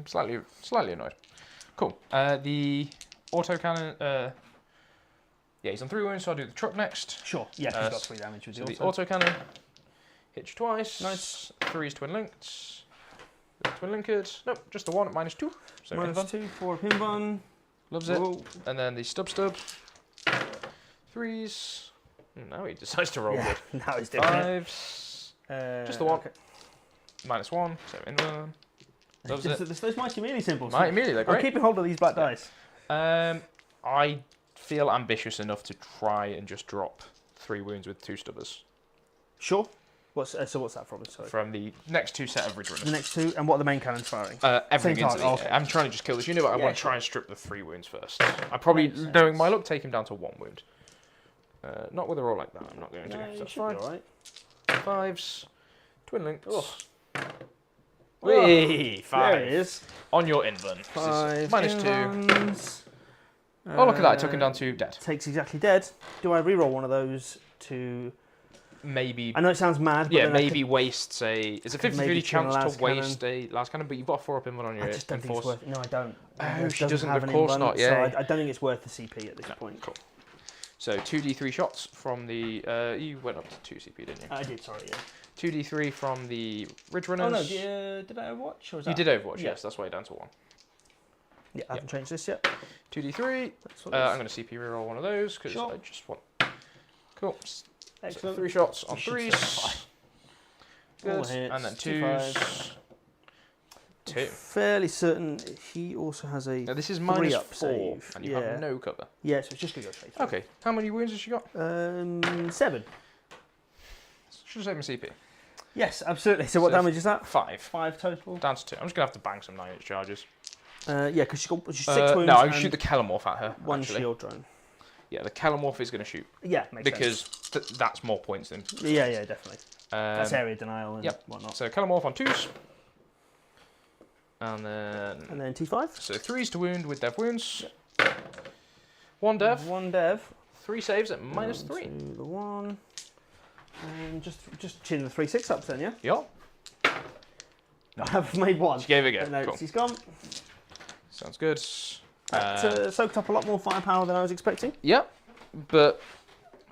Speaker 1: Slightly annoyed. Cool. The autocannon. Yeah, he's on 3 wounds, so I'll do the truck next.
Speaker 2: Sure. Yeah, he's got 3 damage with
Speaker 1: So
Speaker 2: the
Speaker 1: the
Speaker 2: auto.
Speaker 1: autocannon hits you twice.
Speaker 2: Nice.
Speaker 1: 3's twin linked. Twin linked. Nope, just the 1 at -2. So invuln.
Speaker 2: -2, 4 pin Van.
Speaker 1: Loves it.
Speaker 2: Whoa.
Speaker 1: And then the stub. 3s. Now he decides to roll
Speaker 2: Yeah,
Speaker 1: good.
Speaker 2: now he's different.
Speaker 1: 5s. Just the 1.
Speaker 2: Okay.
Speaker 1: -1. So invuln. Loves it.
Speaker 2: Those mighty melee symbols.
Speaker 1: Mighty melee, they're
Speaker 2: I'm
Speaker 1: great.
Speaker 2: keeping hold of these black dice.
Speaker 1: I feel ambitious enough to try and just drop 3 wounds with 2 stubbers.
Speaker 2: Sure. What's that from? Sorry.
Speaker 1: From the next 2 set of Ridge Runners.
Speaker 2: The next 2, and what are the main cannons firing?
Speaker 1: Everything
Speaker 2: Same
Speaker 1: into the,
Speaker 2: target, okay.
Speaker 1: I'm trying to just kill this unit, but I
Speaker 2: Yeah,
Speaker 1: want to try
Speaker 2: sure.
Speaker 1: and strip the 3 wounds first. I probably,
Speaker 2: Makes sense.
Speaker 1: knowing my luck, take him down to 1 wound. Not with a roll like that, I'm not going to.
Speaker 2: No,
Speaker 1: So
Speaker 2: you
Speaker 1: that's
Speaker 2: should be
Speaker 1: fine.
Speaker 2: alright.
Speaker 1: 5s, twin links.
Speaker 2: Oh.
Speaker 1: Whee! 5.
Speaker 2: There it is.
Speaker 1: On your invuln. This is
Speaker 2: 5
Speaker 1: -2.
Speaker 2: invulns.
Speaker 1: Oh, look at that. I took him down to dead.
Speaker 2: Takes exactly dead. Do I reroll one of those to...
Speaker 1: Maybe...
Speaker 2: I know it sounds mad, but
Speaker 1: yeah, maybe waste a... It's a 50-50 chance
Speaker 2: las
Speaker 1: to waste a last cannon, but you've got a 4-up input on your
Speaker 2: I just don't think it's
Speaker 1: enforce.
Speaker 2: worth it. No, I don't.
Speaker 1: Oh, she doesn't,
Speaker 2: have
Speaker 1: of
Speaker 2: an
Speaker 1: course
Speaker 2: invuln,
Speaker 1: not, yeah.
Speaker 2: So I don't think it's worth the CP at this point.
Speaker 1: Cool. So 2d3 shots from the... you went up to 2 CP, didn't you?
Speaker 2: I did, sorry, yeah.
Speaker 1: 2d3 from the Ridge Runners.
Speaker 2: Oh, no, did I Overwatch? Or was
Speaker 1: You
Speaker 2: that...
Speaker 1: did Overwatch,
Speaker 2: Yeah.
Speaker 1: yes. That's why you're down to 1.
Speaker 2: Yeah, I haven't changed this yet.
Speaker 1: 2d3. I'm going to CP reroll one of those, because I just want... Cool.
Speaker 2: Excellent.
Speaker 1: So 3 shots on
Speaker 2: You should
Speaker 1: 3s.
Speaker 2: say
Speaker 1: Good.
Speaker 2: hits,
Speaker 1: And then
Speaker 2: 2
Speaker 1: 2s. 2.
Speaker 2: Fairly certain he also has a
Speaker 1: Now this is
Speaker 2: 3-up
Speaker 1: -4,
Speaker 2: save.
Speaker 1: and you have no cover.
Speaker 2: Yeah, so it's just going to go straight through.
Speaker 1: Okay, how many wounds has she got?
Speaker 2: 7.
Speaker 1: Should have saved my CP.
Speaker 2: Yes, absolutely. So what
Speaker 1: So
Speaker 2: damage is that?
Speaker 1: 5.
Speaker 2: 5 total.
Speaker 1: Down to 2. I'm just going to have to bang some 9-inch charges.
Speaker 2: Yeah, because she's 6 wounds.
Speaker 1: No, I can
Speaker 2: and
Speaker 1: shoot the Kellamorph at her.
Speaker 2: 1
Speaker 1: actually.
Speaker 2: shield drone.
Speaker 1: Yeah, the Kellamorph is going to shoot.
Speaker 2: Yeah, makes
Speaker 1: because
Speaker 2: sense.
Speaker 1: that's more points than...
Speaker 2: Yeah, definitely. That's area denial and
Speaker 1: yep.
Speaker 2: whatnot.
Speaker 1: So Kellamorph on 2s. And then
Speaker 2: T5.
Speaker 1: So 3s to wound with dev wounds. 1 dev.
Speaker 2: 1 dev.
Speaker 1: 3 saves at -3.
Speaker 2: To the 1. And just chin the 3/6 ups then, yeah?
Speaker 1: Yeah.
Speaker 2: I have made 1.
Speaker 1: She gave it a go.
Speaker 2: No,
Speaker 1: Cool.
Speaker 2: he's gone.
Speaker 1: Sounds good.
Speaker 2: That soaked up a lot more firepower than I was expecting.
Speaker 1: Yep. But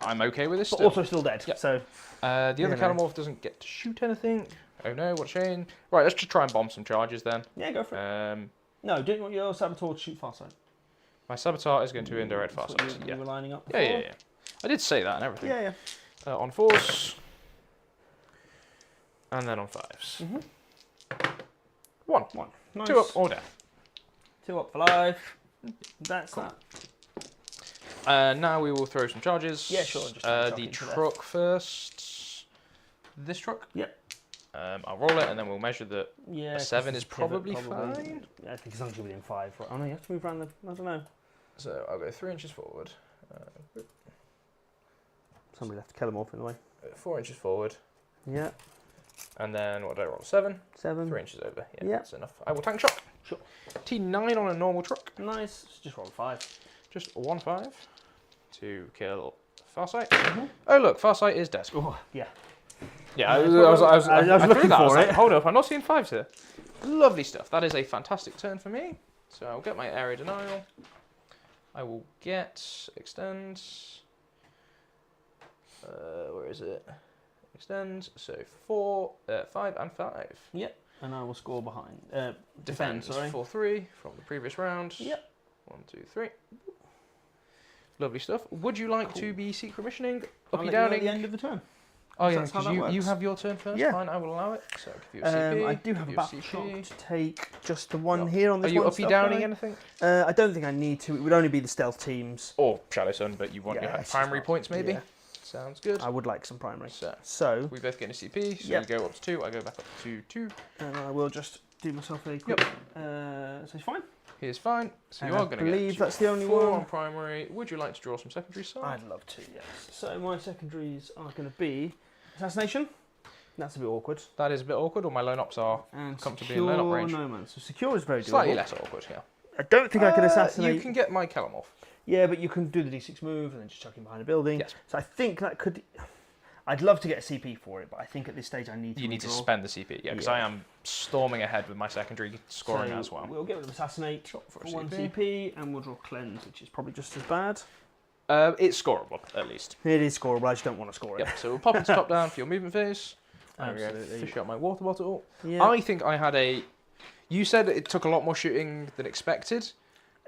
Speaker 1: I'm okay with this
Speaker 2: But
Speaker 1: still.
Speaker 2: also still dead.
Speaker 1: Yep.
Speaker 2: So
Speaker 1: The other
Speaker 2: no.
Speaker 1: Kellamorph doesn't get to shoot anything. Oh no, what a shame. Right, let's just try and bomb some charges then.
Speaker 2: yeah, go for it. No, didn't want your saboteur to shoot far side.
Speaker 1: My Saboteur is going to indirect far
Speaker 2: That's what
Speaker 1: side.
Speaker 2: you
Speaker 1: Yeah.
Speaker 2: were lining up.
Speaker 1: Yeah,
Speaker 2: before.
Speaker 1: yeah. I did say that and everything.
Speaker 2: Yeah.
Speaker 1: On 4s. And then on 5s. 1.
Speaker 2: Nice.
Speaker 1: 2 up or down.
Speaker 2: 2 up for life. That's
Speaker 1: Cool.
Speaker 2: that.
Speaker 1: Now we will throw some charges.
Speaker 2: Yeah, sure, just
Speaker 1: the truck first. This truck?
Speaker 2: Yep.
Speaker 1: I'll roll it and then we'll measure that.
Speaker 2: Yeah.
Speaker 1: A 7 is probably fine.
Speaker 2: Yeah, I think as long as you're within 5. Right. Oh no, you have to move around the. I don't know.
Speaker 1: So I'll go 3 inches forward.
Speaker 2: Somebody left the Kellamorph in the way.
Speaker 1: 4 inches forward.
Speaker 2: Yeah.
Speaker 1: And then what did I roll? 7?
Speaker 2: 7.
Speaker 1: 3 inches over. Yeah,
Speaker 2: Yeah.
Speaker 1: that's enough. I will tank shot.
Speaker 2: Sure.
Speaker 1: T9 on a normal truck.
Speaker 2: Nice. Just roll a 5.
Speaker 1: Just 1-5 to kill Farsight. Oh look, Farsight is dead.
Speaker 2: Oh, yeah.
Speaker 1: Yeah, I
Speaker 2: I
Speaker 1: was
Speaker 2: was looking
Speaker 1: threw that. I was
Speaker 2: for
Speaker 1: like,
Speaker 2: it.
Speaker 1: hold up, I'm not seeing 5s here. Lovely stuff. That is a fantastic turn for me. So I'll get my area denial. I will get extend. Where is it? Extend. So 4, 5, and 5.
Speaker 2: Yep. And I will score behind.
Speaker 1: Defend.
Speaker 2: Sorry.
Speaker 1: 4-3 from the previous round.
Speaker 2: Yep.
Speaker 1: 1, 2, 3. Lovely stuff. Would you like to be secret missioning?
Speaker 2: I'll
Speaker 1: Uppy
Speaker 2: let you know at
Speaker 1: downing?
Speaker 2: the end of the turn.
Speaker 1: Oh yeah,
Speaker 2: That's how
Speaker 1: because
Speaker 2: that
Speaker 1: you
Speaker 2: works.
Speaker 1: have your turn first.
Speaker 2: Yeah.
Speaker 1: Fine, I will allow it. So I'll give you a CP.
Speaker 2: I do have a
Speaker 1: give
Speaker 2: battle
Speaker 1: you
Speaker 2: shock
Speaker 1: CP.
Speaker 2: to take just the one
Speaker 1: Yep.
Speaker 2: here on
Speaker 1: Are
Speaker 2: this
Speaker 1: you
Speaker 2: one.
Speaker 1: uppy downing anything?
Speaker 2: I don't think I need to. It would only be the stealth teams.
Speaker 1: Or Shadow Sun, but you want
Speaker 2: Yeah,
Speaker 1: your
Speaker 2: it's just
Speaker 1: primary
Speaker 2: not-
Speaker 1: points maybe?
Speaker 2: yeah.
Speaker 1: Sounds good.
Speaker 2: I would like some primary.
Speaker 1: So we both get a CP, so
Speaker 2: Yep.
Speaker 1: you go up to 2, I go back up to 2.
Speaker 2: And I will just do myself a quick. So it's fine.
Speaker 1: Here's fine. So you
Speaker 2: And
Speaker 1: are
Speaker 2: I
Speaker 1: going to get
Speaker 2: believe that's the only
Speaker 1: 4
Speaker 2: one.
Speaker 1: on primary. Would you like to draw some secondary side?
Speaker 2: I'd love to, yes. So my secondaries are going to be assassination. That's a bit awkward.
Speaker 1: That is a bit awkward, or my lone ops are
Speaker 2: And
Speaker 1: comfortably
Speaker 2: secure,
Speaker 1: in lone op range.
Speaker 2: no man. So secure is very doable.
Speaker 1: Slightly less awkward, yeah.
Speaker 2: I don't think I can assassinate.
Speaker 1: You can get my Kellamorph.
Speaker 2: Yeah, but you can do the D6 move and then just chuck him behind a building.
Speaker 1: Yes.
Speaker 2: So I think that could. I'd love to get a CP for it, but I think at this stage I need to.
Speaker 1: You need to
Speaker 2: redraw.
Speaker 1: spend the CP, yeah, because
Speaker 2: Yeah.
Speaker 1: I am storming ahead with my secondary scoring
Speaker 2: So
Speaker 1: as well.
Speaker 2: We'll get rid of assassinate
Speaker 1: Shot for
Speaker 2: for
Speaker 1: a
Speaker 2: 1
Speaker 1: CP.
Speaker 2: CP, and we'll draw cleanse, which is probably just as bad.
Speaker 1: It's scoreable, at least.
Speaker 2: It is scoreable. I just don't want to score it.
Speaker 1: Yep, so we'll pop into top down for your movement phase. I'm going to
Speaker 2: Absolutely.
Speaker 1: fish out my water bottle.
Speaker 2: Yeah.
Speaker 1: I think I had a... You said it took a lot more shooting than expected,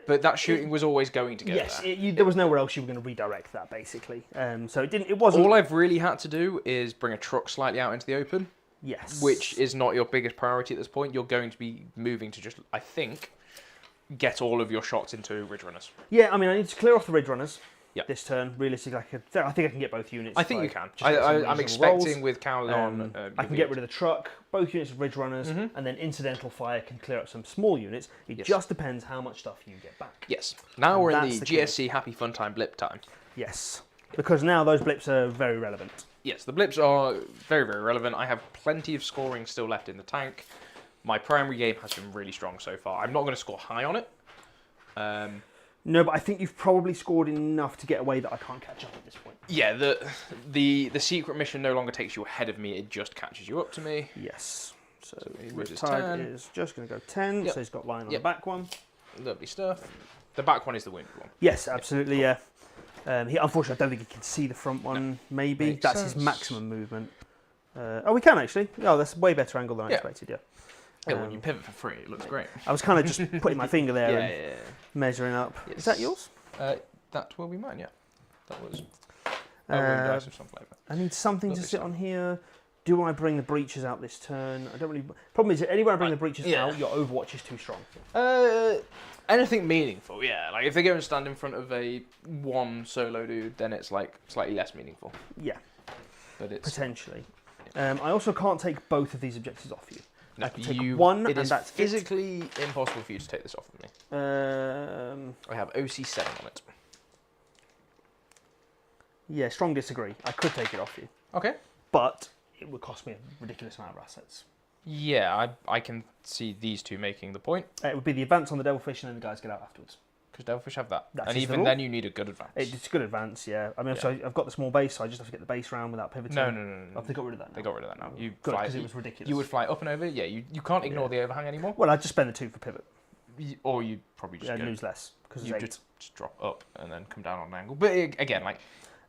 Speaker 1: but that shooting was always going to get
Speaker 2: Yes,
Speaker 1: there.
Speaker 2: there was nowhere else you were going to redirect that basically. So it didn't. It wasn't.
Speaker 1: All I've really had to do is bring a truck slightly out into the open,
Speaker 2: Yes.
Speaker 1: which is not your biggest priority at this point. You're going to be moving to just, I think, get all of your shots into Ridge Runners.
Speaker 2: Yeah, I mean, I need to clear off the Ridge Runners.
Speaker 1: Yep.
Speaker 2: This turn, realistically, I think I can get both units.
Speaker 1: I think
Speaker 2: by
Speaker 1: you can.
Speaker 2: just getting some
Speaker 1: I'm
Speaker 2: reasonable
Speaker 1: expecting
Speaker 2: rolls.
Speaker 1: with cows on...
Speaker 2: I can get rid of the truck, both units of Ridge Runners, and then incidental fire can clear up some small units. It
Speaker 1: Yes.
Speaker 2: just depends how much stuff you get back.
Speaker 1: Yes. Now
Speaker 2: And
Speaker 1: we're in
Speaker 2: that's
Speaker 1: the
Speaker 2: the key.
Speaker 1: GSC Happy Fun Time blip time.
Speaker 2: Yes, because now those blips are very relevant.
Speaker 1: Yes, the blips are very, very relevant. I have plenty of scoring still left in the tank. My primary game has been really strong so far. I'm not going to score high on it.
Speaker 2: No, but I think you've probably scored enough to get away that I can't catch up at this point.
Speaker 1: Yeah, the secret mission no longer takes you ahead of me, it just catches you up to me.
Speaker 2: Yes. So
Speaker 1: which is
Speaker 2: Riptide
Speaker 1: 10.
Speaker 2: is just going to go 10,
Speaker 1: Yep.
Speaker 2: so he's got line on
Speaker 1: Yep.
Speaker 2: the back one.
Speaker 1: Lovely stuff. The back one is the wounded one.
Speaker 2: Yes, absolutely, yeah. Unfortunately, I don't think he can see the front one, maybe.
Speaker 1: Makes
Speaker 2: That's
Speaker 1: sense.
Speaker 2: his maximum movement. We can actually. Oh, that's a way better angle than I
Speaker 1: Yeah.
Speaker 2: expected, yeah.
Speaker 1: Yeah, when you pivot for free, it looks great.
Speaker 2: I was kind of just putting my finger there and
Speaker 1: Yeah.
Speaker 2: measuring up.
Speaker 1: Yes.
Speaker 2: Is that yours?
Speaker 1: That will be mine, yeah. That was dice of some flavour.
Speaker 2: I need something
Speaker 1: Lovely
Speaker 2: to sit
Speaker 1: stuff.
Speaker 2: on here. Do I bring the breaches out this turn? I don't really. Problem is, anywhere I bring the breaches
Speaker 1: yeah.
Speaker 2: out, your Overwatch is too strong.
Speaker 1: Anything meaningful, yeah. Like if they go and stand in front of a one solo dude, then it's like slightly less meaningful.
Speaker 2: Yeah,
Speaker 1: But it's
Speaker 2: potentially. I also can't take both of these objectives off you.
Speaker 1: no,
Speaker 2: I can take
Speaker 1: you,
Speaker 2: one,
Speaker 1: it
Speaker 2: and
Speaker 1: is
Speaker 2: that's it.
Speaker 1: physically impossible for you to take this off of me. I have OC7 on it.
Speaker 2: Yeah, strong disagree. I could take it off you,
Speaker 1: Okay.
Speaker 2: but it would cost me a ridiculous amount of assets.
Speaker 1: Yeah, I can see these two making the point.
Speaker 2: It would be the advance on the Devilfish and then the guys get out afterwards.
Speaker 1: Because Devilfish have that.
Speaker 2: That
Speaker 1: and
Speaker 2: is the
Speaker 1: even
Speaker 2: rule.
Speaker 1: then you need a good advance.
Speaker 2: It's a good advance, yeah. I mean,
Speaker 1: Yeah.
Speaker 2: so I've got the small base, so I just have to get the base round without pivoting.
Speaker 1: No.
Speaker 2: Oh, they got rid of that now.
Speaker 1: They got rid of that now. You
Speaker 2: Good,
Speaker 1: fly,
Speaker 2: because it was ridiculous.
Speaker 1: you would fly up and over. Yeah, you can't ignore the overhang anymore.
Speaker 2: Well, I'd just spend the 2 for pivot.
Speaker 1: Or you probably just
Speaker 2: I'd
Speaker 1: go,
Speaker 2: lose less, because
Speaker 1: you
Speaker 2: it's 8.
Speaker 1: just drop up and then come down on an angle. But again, like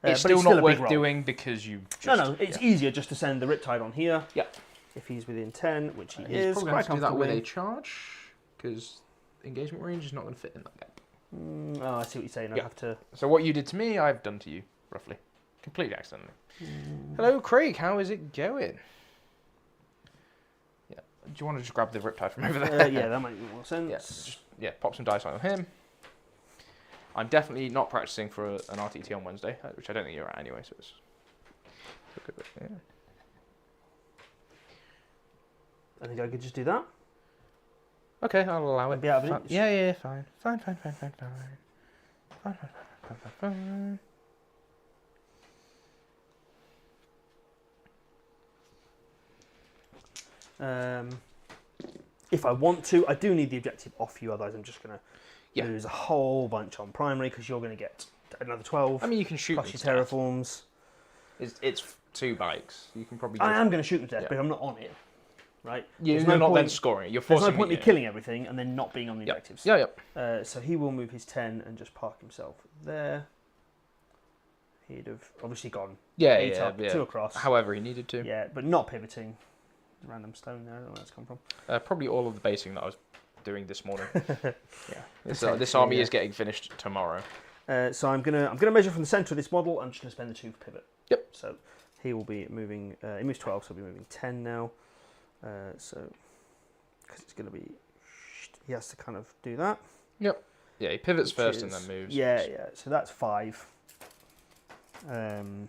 Speaker 2: But
Speaker 1: it's still
Speaker 2: it's
Speaker 1: not
Speaker 2: still a big
Speaker 1: worth
Speaker 2: roll.
Speaker 1: doing because you just...
Speaker 2: No, it's easier just to send the Riptide on here.
Speaker 1: Yeah.
Speaker 2: If he's within 10, which he
Speaker 1: He's
Speaker 2: is.
Speaker 1: probably
Speaker 2: Quite
Speaker 1: going to do that with a
Speaker 2: comfortably.
Speaker 1: charge because engagement range is not going to fit in that gap.
Speaker 2: Oh, I see what you're saying. I
Speaker 1: Yeah.
Speaker 2: have to.
Speaker 1: So what you did to me, I've done to you, roughly. Completely accidentally. Hello, Craig. How is it going? Yeah. Do you want to just grab the Riptide from over there?
Speaker 2: Yeah, that might make more sense.
Speaker 1: Pop some dice on him. I'm definitely not practicing for an RTT on Wednesday, which I don't think you're at anyway, so it's a good bit. Yeah.
Speaker 2: I think I could just do that.
Speaker 1: Okay, I'll allow it.
Speaker 2: Be out of
Speaker 1: Fine.
Speaker 2: it.
Speaker 1: Yeah, fine. Fine.
Speaker 2: If I want to, I do need the objective off you, otherwise I'm just going to
Speaker 1: Yeah.
Speaker 2: lose a whole bunch on primary because you're going to get another 12.
Speaker 1: I mean, you can shoot
Speaker 2: plus
Speaker 1: them
Speaker 2: your
Speaker 1: to death.
Speaker 2: terraforms.
Speaker 1: It's 2 bikes. You can probably.
Speaker 2: I am going to shoot them to death,
Speaker 1: Yeah.
Speaker 2: but I'm not on it. Right?
Speaker 1: You're
Speaker 2: There's no
Speaker 1: not then
Speaker 2: point-
Speaker 1: scoring it. You're
Speaker 2: There's
Speaker 1: forcing
Speaker 2: no point
Speaker 1: me
Speaker 2: in killing everything and then not being on the
Speaker 1: Yep.
Speaker 2: objectives.
Speaker 1: Yeah.
Speaker 2: So he will move his 10 and just park himself there. He'd have obviously gone 8 up, 2 across.
Speaker 1: However, he needed to.
Speaker 2: Yeah, but not pivoting. Random stone there, I don't know where that's come from.
Speaker 1: Probably all of the basing that I was doing this morning. Yeah. This
Speaker 2: Potentially,
Speaker 1: army
Speaker 2: yeah.
Speaker 1: is getting finished tomorrow.
Speaker 2: So I'm gonna measure from the centre of this model. I'm just gonna spend the 2 for pivot.
Speaker 1: Yep.
Speaker 2: So he will be moving. He moves 12, so he'll be moving 10 now. So because it's gonna be, he has to kind of do that.
Speaker 1: Yep. Yeah, he pivots
Speaker 2: which
Speaker 1: first and
Speaker 2: is-
Speaker 1: then moves.
Speaker 2: Yeah. So that's 5. So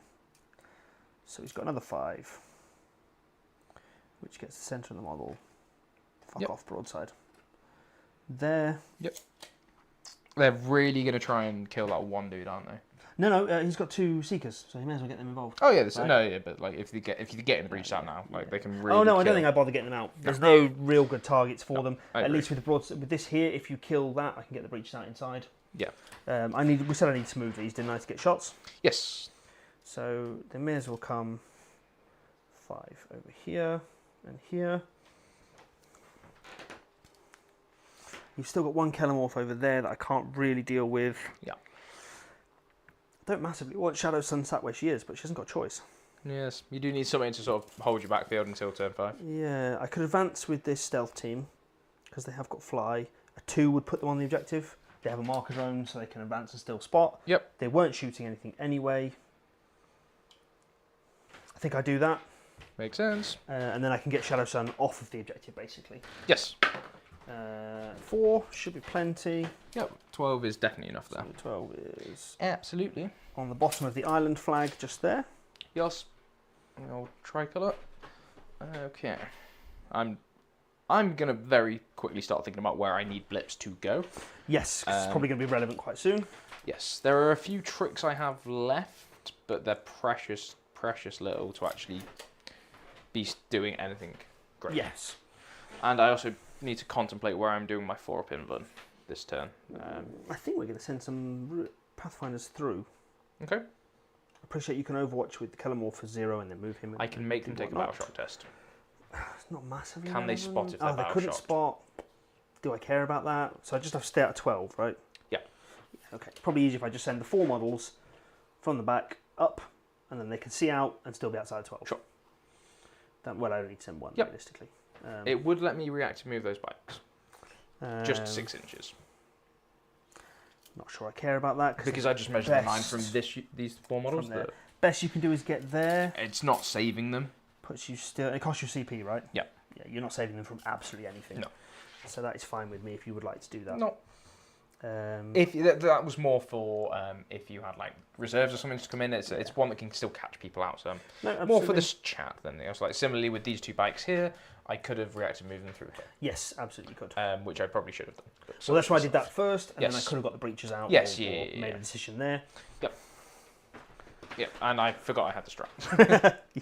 Speaker 2: he's got another 5, which gets the centre of the model. Fuck
Speaker 1: Yep.
Speaker 2: off, broadside. There.
Speaker 1: They're really going to try and kill that one dude, aren't they?
Speaker 2: No, he's got 2 seekers, so he may as well get them involved.
Speaker 1: Oh yeah,
Speaker 2: Right.
Speaker 1: but like if you're getting the breach out now, like they can really.
Speaker 2: Oh no, I
Speaker 1: kill.
Speaker 2: don't think I bother getting them out. There's no real good targets for them.
Speaker 1: I
Speaker 2: At
Speaker 1: agree.
Speaker 2: least with the with this here, if you kill that, I can get the breaches out inside.
Speaker 1: Yeah.
Speaker 2: We said I need to move these, didn't I, to get shots?
Speaker 1: Yes.
Speaker 2: So they may as well come 5 over here and here. You've still got 1 Kelemorph over there that I can't really deal with.
Speaker 1: Yeah.
Speaker 2: I don't massively want Shadow Sun sat where she is, but she hasn't got a choice.
Speaker 1: Yes, you do need something to sort of hold your backfield until turn 5.
Speaker 2: Yeah, I could advance with this stealth team because they have got fly. A 2 would put them on the objective. They have a marker drone, so they can advance and still spot.
Speaker 1: Yep.
Speaker 2: They weren't shooting anything anyway. I think I do that,
Speaker 1: Makes sense.
Speaker 2: and then I can get Shadow Sun off of the objective, basically.
Speaker 1: Yes.
Speaker 2: 4 should be plenty.
Speaker 1: Yep. 12 is definitely enough there.
Speaker 2: So 12 is
Speaker 1: Absolutely.
Speaker 2: on the bottom of the island flag, just there.
Speaker 1: Yes. The old tricolour. Okay. I'm gonna very quickly start thinking about where I need blips to go.
Speaker 2: Yes, 'cause it's probably going to be relevant quite soon.
Speaker 1: Yes, there are a few tricks I have left, but they're precious little to actually be doing anything great.
Speaker 2: Yes.
Speaker 1: And I also need to contemplate where I'm doing my 4-up invuln. this turn.
Speaker 2: I think we're going to send some Pathfinders through.
Speaker 1: Okay.
Speaker 2: I appreciate you can Overwatch with the Kellamore for 0 and then move him.
Speaker 1: I can make them take a battle shock test.
Speaker 2: It's not massively.
Speaker 1: Can they spot if they're
Speaker 2: they couldn't
Speaker 1: battle-shocked?
Speaker 2: spot. Do I care about that? So I just have to stay out of 12, right?
Speaker 1: Yeah.
Speaker 2: Okay. Probably easier if I just send the 4 models from the back up, and then they can see out and still be outside of 12.
Speaker 1: Sure.
Speaker 2: Well, I only need to send one
Speaker 1: Yep.
Speaker 2: realistically.
Speaker 1: It would let me react to move those bikes. Just 6 inches.
Speaker 2: Not sure I care about that
Speaker 1: Because I just measured the line from these 4 models.
Speaker 2: That best you can do is get there.
Speaker 1: It's not saving them.
Speaker 2: Puts you still. It costs you CP, right?
Speaker 1: Yeah.
Speaker 2: Yeah. You're not saving them from absolutely anything.
Speaker 1: No.
Speaker 2: So that is fine with me if you would like to do that.
Speaker 1: No.
Speaker 2: If
Speaker 1: that was more for if you had like reserves or something to come in, it's one that can still catch people out. So more for this chat than anything else. Like similarly with these 2 bikes here, I could have reacted moving them through here.
Speaker 2: Yes, absolutely could.
Speaker 1: Which I probably should have done.
Speaker 2: So that's why I did that first, and then I
Speaker 1: Yes.
Speaker 2: could have got the breaches out.
Speaker 1: Yes,
Speaker 2: or
Speaker 1: yeah.
Speaker 2: made a decision there.
Speaker 1: Yeah, and I forgot I had the strap.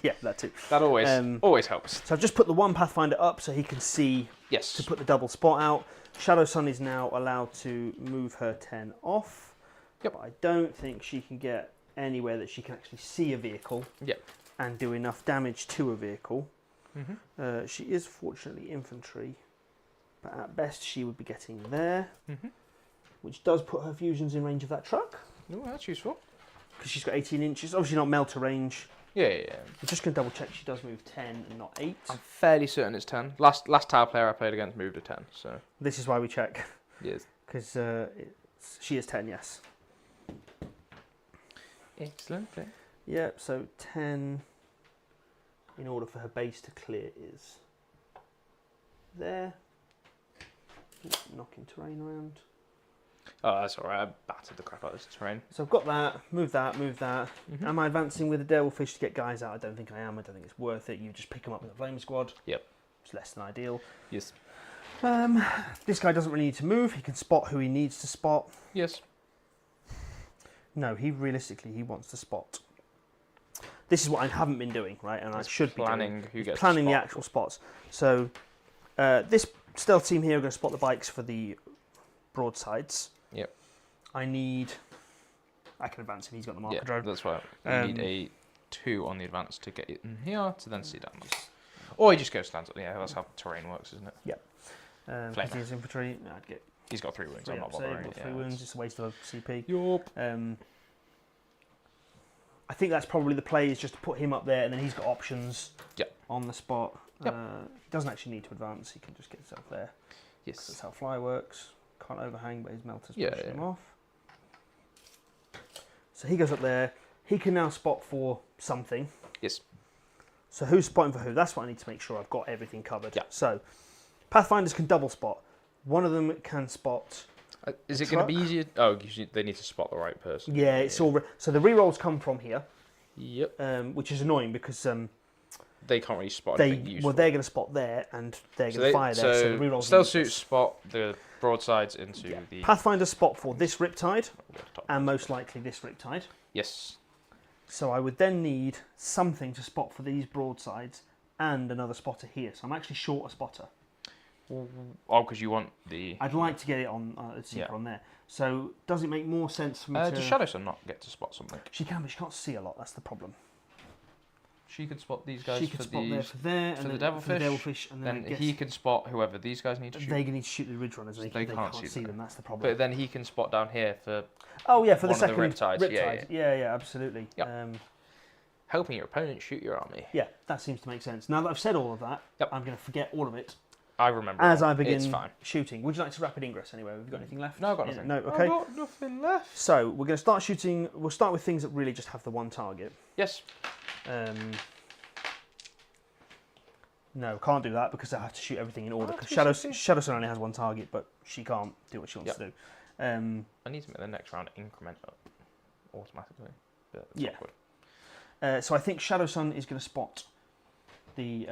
Speaker 2: Yeah, that too.
Speaker 1: That always helps.
Speaker 2: So I've just put the 1 Pathfinder up so he can see
Speaker 1: Yes.
Speaker 2: to put the double spot out. Shadow Sun is now allowed to move her 10 off.
Speaker 1: Yep.
Speaker 2: But I don't think she can get anywhere that she can actually see a vehicle.
Speaker 1: Yep.
Speaker 2: And do enough damage to a vehicle.
Speaker 1: Mm-hmm.
Speaker 2: She is fortunately infantry, but at best she would be getting there, which does put her fusions in range of that truck.
Speaker 1: Oh, that's useful.
Speaker 2: Because she's got 18 inches. Obviously not melter range.
Speaker 1: Yeah.
Speaker 2: I'm just going to double check she does move 10 and not 8.
Speaker 1: I'm fairly certain it's 10. Last tower player I played against moved a 10. So
Speaker 2: This is why we check.
Speaker 1: yes.
Speaker 2: Because she is 10, yes.
Speaker 1: Excellent.
Speaker 2: Yeah, so 10 in order for her base to clear is there. Knocking terrain around.
Speaker 1: Oh, that's alright. I battered the crap out of this terrain.
Speaker 2: So I've got that, move that, move that.
Speaker 1: Mm-hmm.
Speaker 2: Am I advancing with a Devilfish to get guys out? I don't think I am. I don't think it's worth it. You just pick them up with a flame squad.
Speaker 1: Yep.
Speaker 2: It's less than ideal.
Speaker 1: Yes.
Speaker 2: This guy doesn't really need to move. He can spot who he needs to spot.
Speaker 1: Yes.
Speaker 2: No, he wants to spot. This is what I haven't been doing, right? And I should be
Speaker 1: planning who gets
Speaker 2: planning
Speaker 1: to
Speaker 2: the
Speaker 1: spot.
Speaker 2: actual spots. So this stealth team here are going to spot the bikes for the broadsides.
Speaker 1: Yep.
Speaker 2: I can advance him. He's got the marker drone.
Speaker 1: That's why you need a 2 on the advance to get it in here to then see down. Or he just goes stands up. Yeah, that's how terrain works, isn't it?
Speaker 2: Yep. Because he's infantry, I'd get.
Speaker 1: He's got 3 wounds.
Speaker 2: 3
Speaker 1: I'm not
Speaker 2: up save,
Speaker 1: bothering.
Speaker 2: got 3 wounds. It's a waste of CP.
Speaker 1: Yup.
Speaker 2: I think that's probably the play, is just to put him up there, and then he's got options on the spot.
Speaker 1: Yep.
Speaker 2: He doesn't actually need to advance. He can just get himself there.
Speaker 1: Yes.
Speaker 2: That's how fly works. Can't overhang, but his melter's
Speaker 1: Yeah,
Speaker 2: pushing him off. So he goes up there. He can now spot for something.
Speaker 1: Yes.
Speaker 2: So who's spotting for who? That's what I need to make sure I've got everything covered.
Speaker 1: Yeah.
Speaker 2: So Pathfinders can double spot. One of them can spot.
Speaker 1: Is it going to be easier? Oh, they need to spot the right person.
Speaker 2: Yeah, it's all. So the rerolls come from here.
Speaker 1: Yep.
Speaker 2: Which is annoying because
Speaker 1: they can't really spot anything useful.
Speaker 2: they're going to spot there and they're going to fire there. So the rerolls.
Speaker 1: Stealth suits spot the broadsides into the
Speaker 2: Pathfinder spot for this Riptide and most likely this Riptide.
Speaker 1: Yes.
Speaker 2: So I would then need something to spot for these broadsides and another spotter here. So I'm actually short a spotter.
Speaker 1: Oh, because you want the.
Speaker 2: I'd like to get it on a seeker on there. So does it make more sense for me to?
Speaker 1: Does Shadow Sun not get to spot something?
Speaker 2: She can, but she can't see a lot. That's the problem.
Speaker 1: She could spot these guys
Speaker 2: she could
Speaker 1: for
Speaker 2: spot
Speaker 1: these.
Speaker 2: for there,
Speaker 1: for
Speaker 2: and
Speaker 1: the
Speaker 2: then
Speaker 1: Devilfish.
Speaker 2: for the Devilfish, and then
Speaker 1: he can spot whoever these guys need to shoot.
Speaker 2: They need to shoot the Ridge Runners. They can't see them. That's the problem.
Speaker 1: But then he can spot down here for.
Speaker 2: Oh yeah, for the
Speaker 1: one of
Speaker 2: second
Speaker 1: Riptides.
Speaker 2: Yeah, absolutely.
Speaker 1: Yep. Helping your opponent shoot your army.
Speaker 2: Yeah, that seems to make sense. Now that I've said all of that,
Speaker 1: Yep.
Speaker 2: I'm going to forget all of it.
Speaker 1: I remember.
Speaker 2: As I begin
Speaker 1: it's fine.
Speaker 2: shooting. Would you like to rapid ingress anyway? Have you got anything left?
Speaker 1: No, I've got nothing.
Speaker 2: No, okay.
Speaker 1: I've got nothing left.
Speaker 2: So we're going to start shooting. We'll start with things that really just have the one target.
Speaker 1: Yes.
Speaker 2: No, can't do that because I have to shoot everything in order. Because Shadow Sun only has one target, but she can't do what she wants to do.
Speaker 1: I need to make the next round increment up automatically. But that's awkward.
Speaker 2: So I think Shadow Sun is going to spot the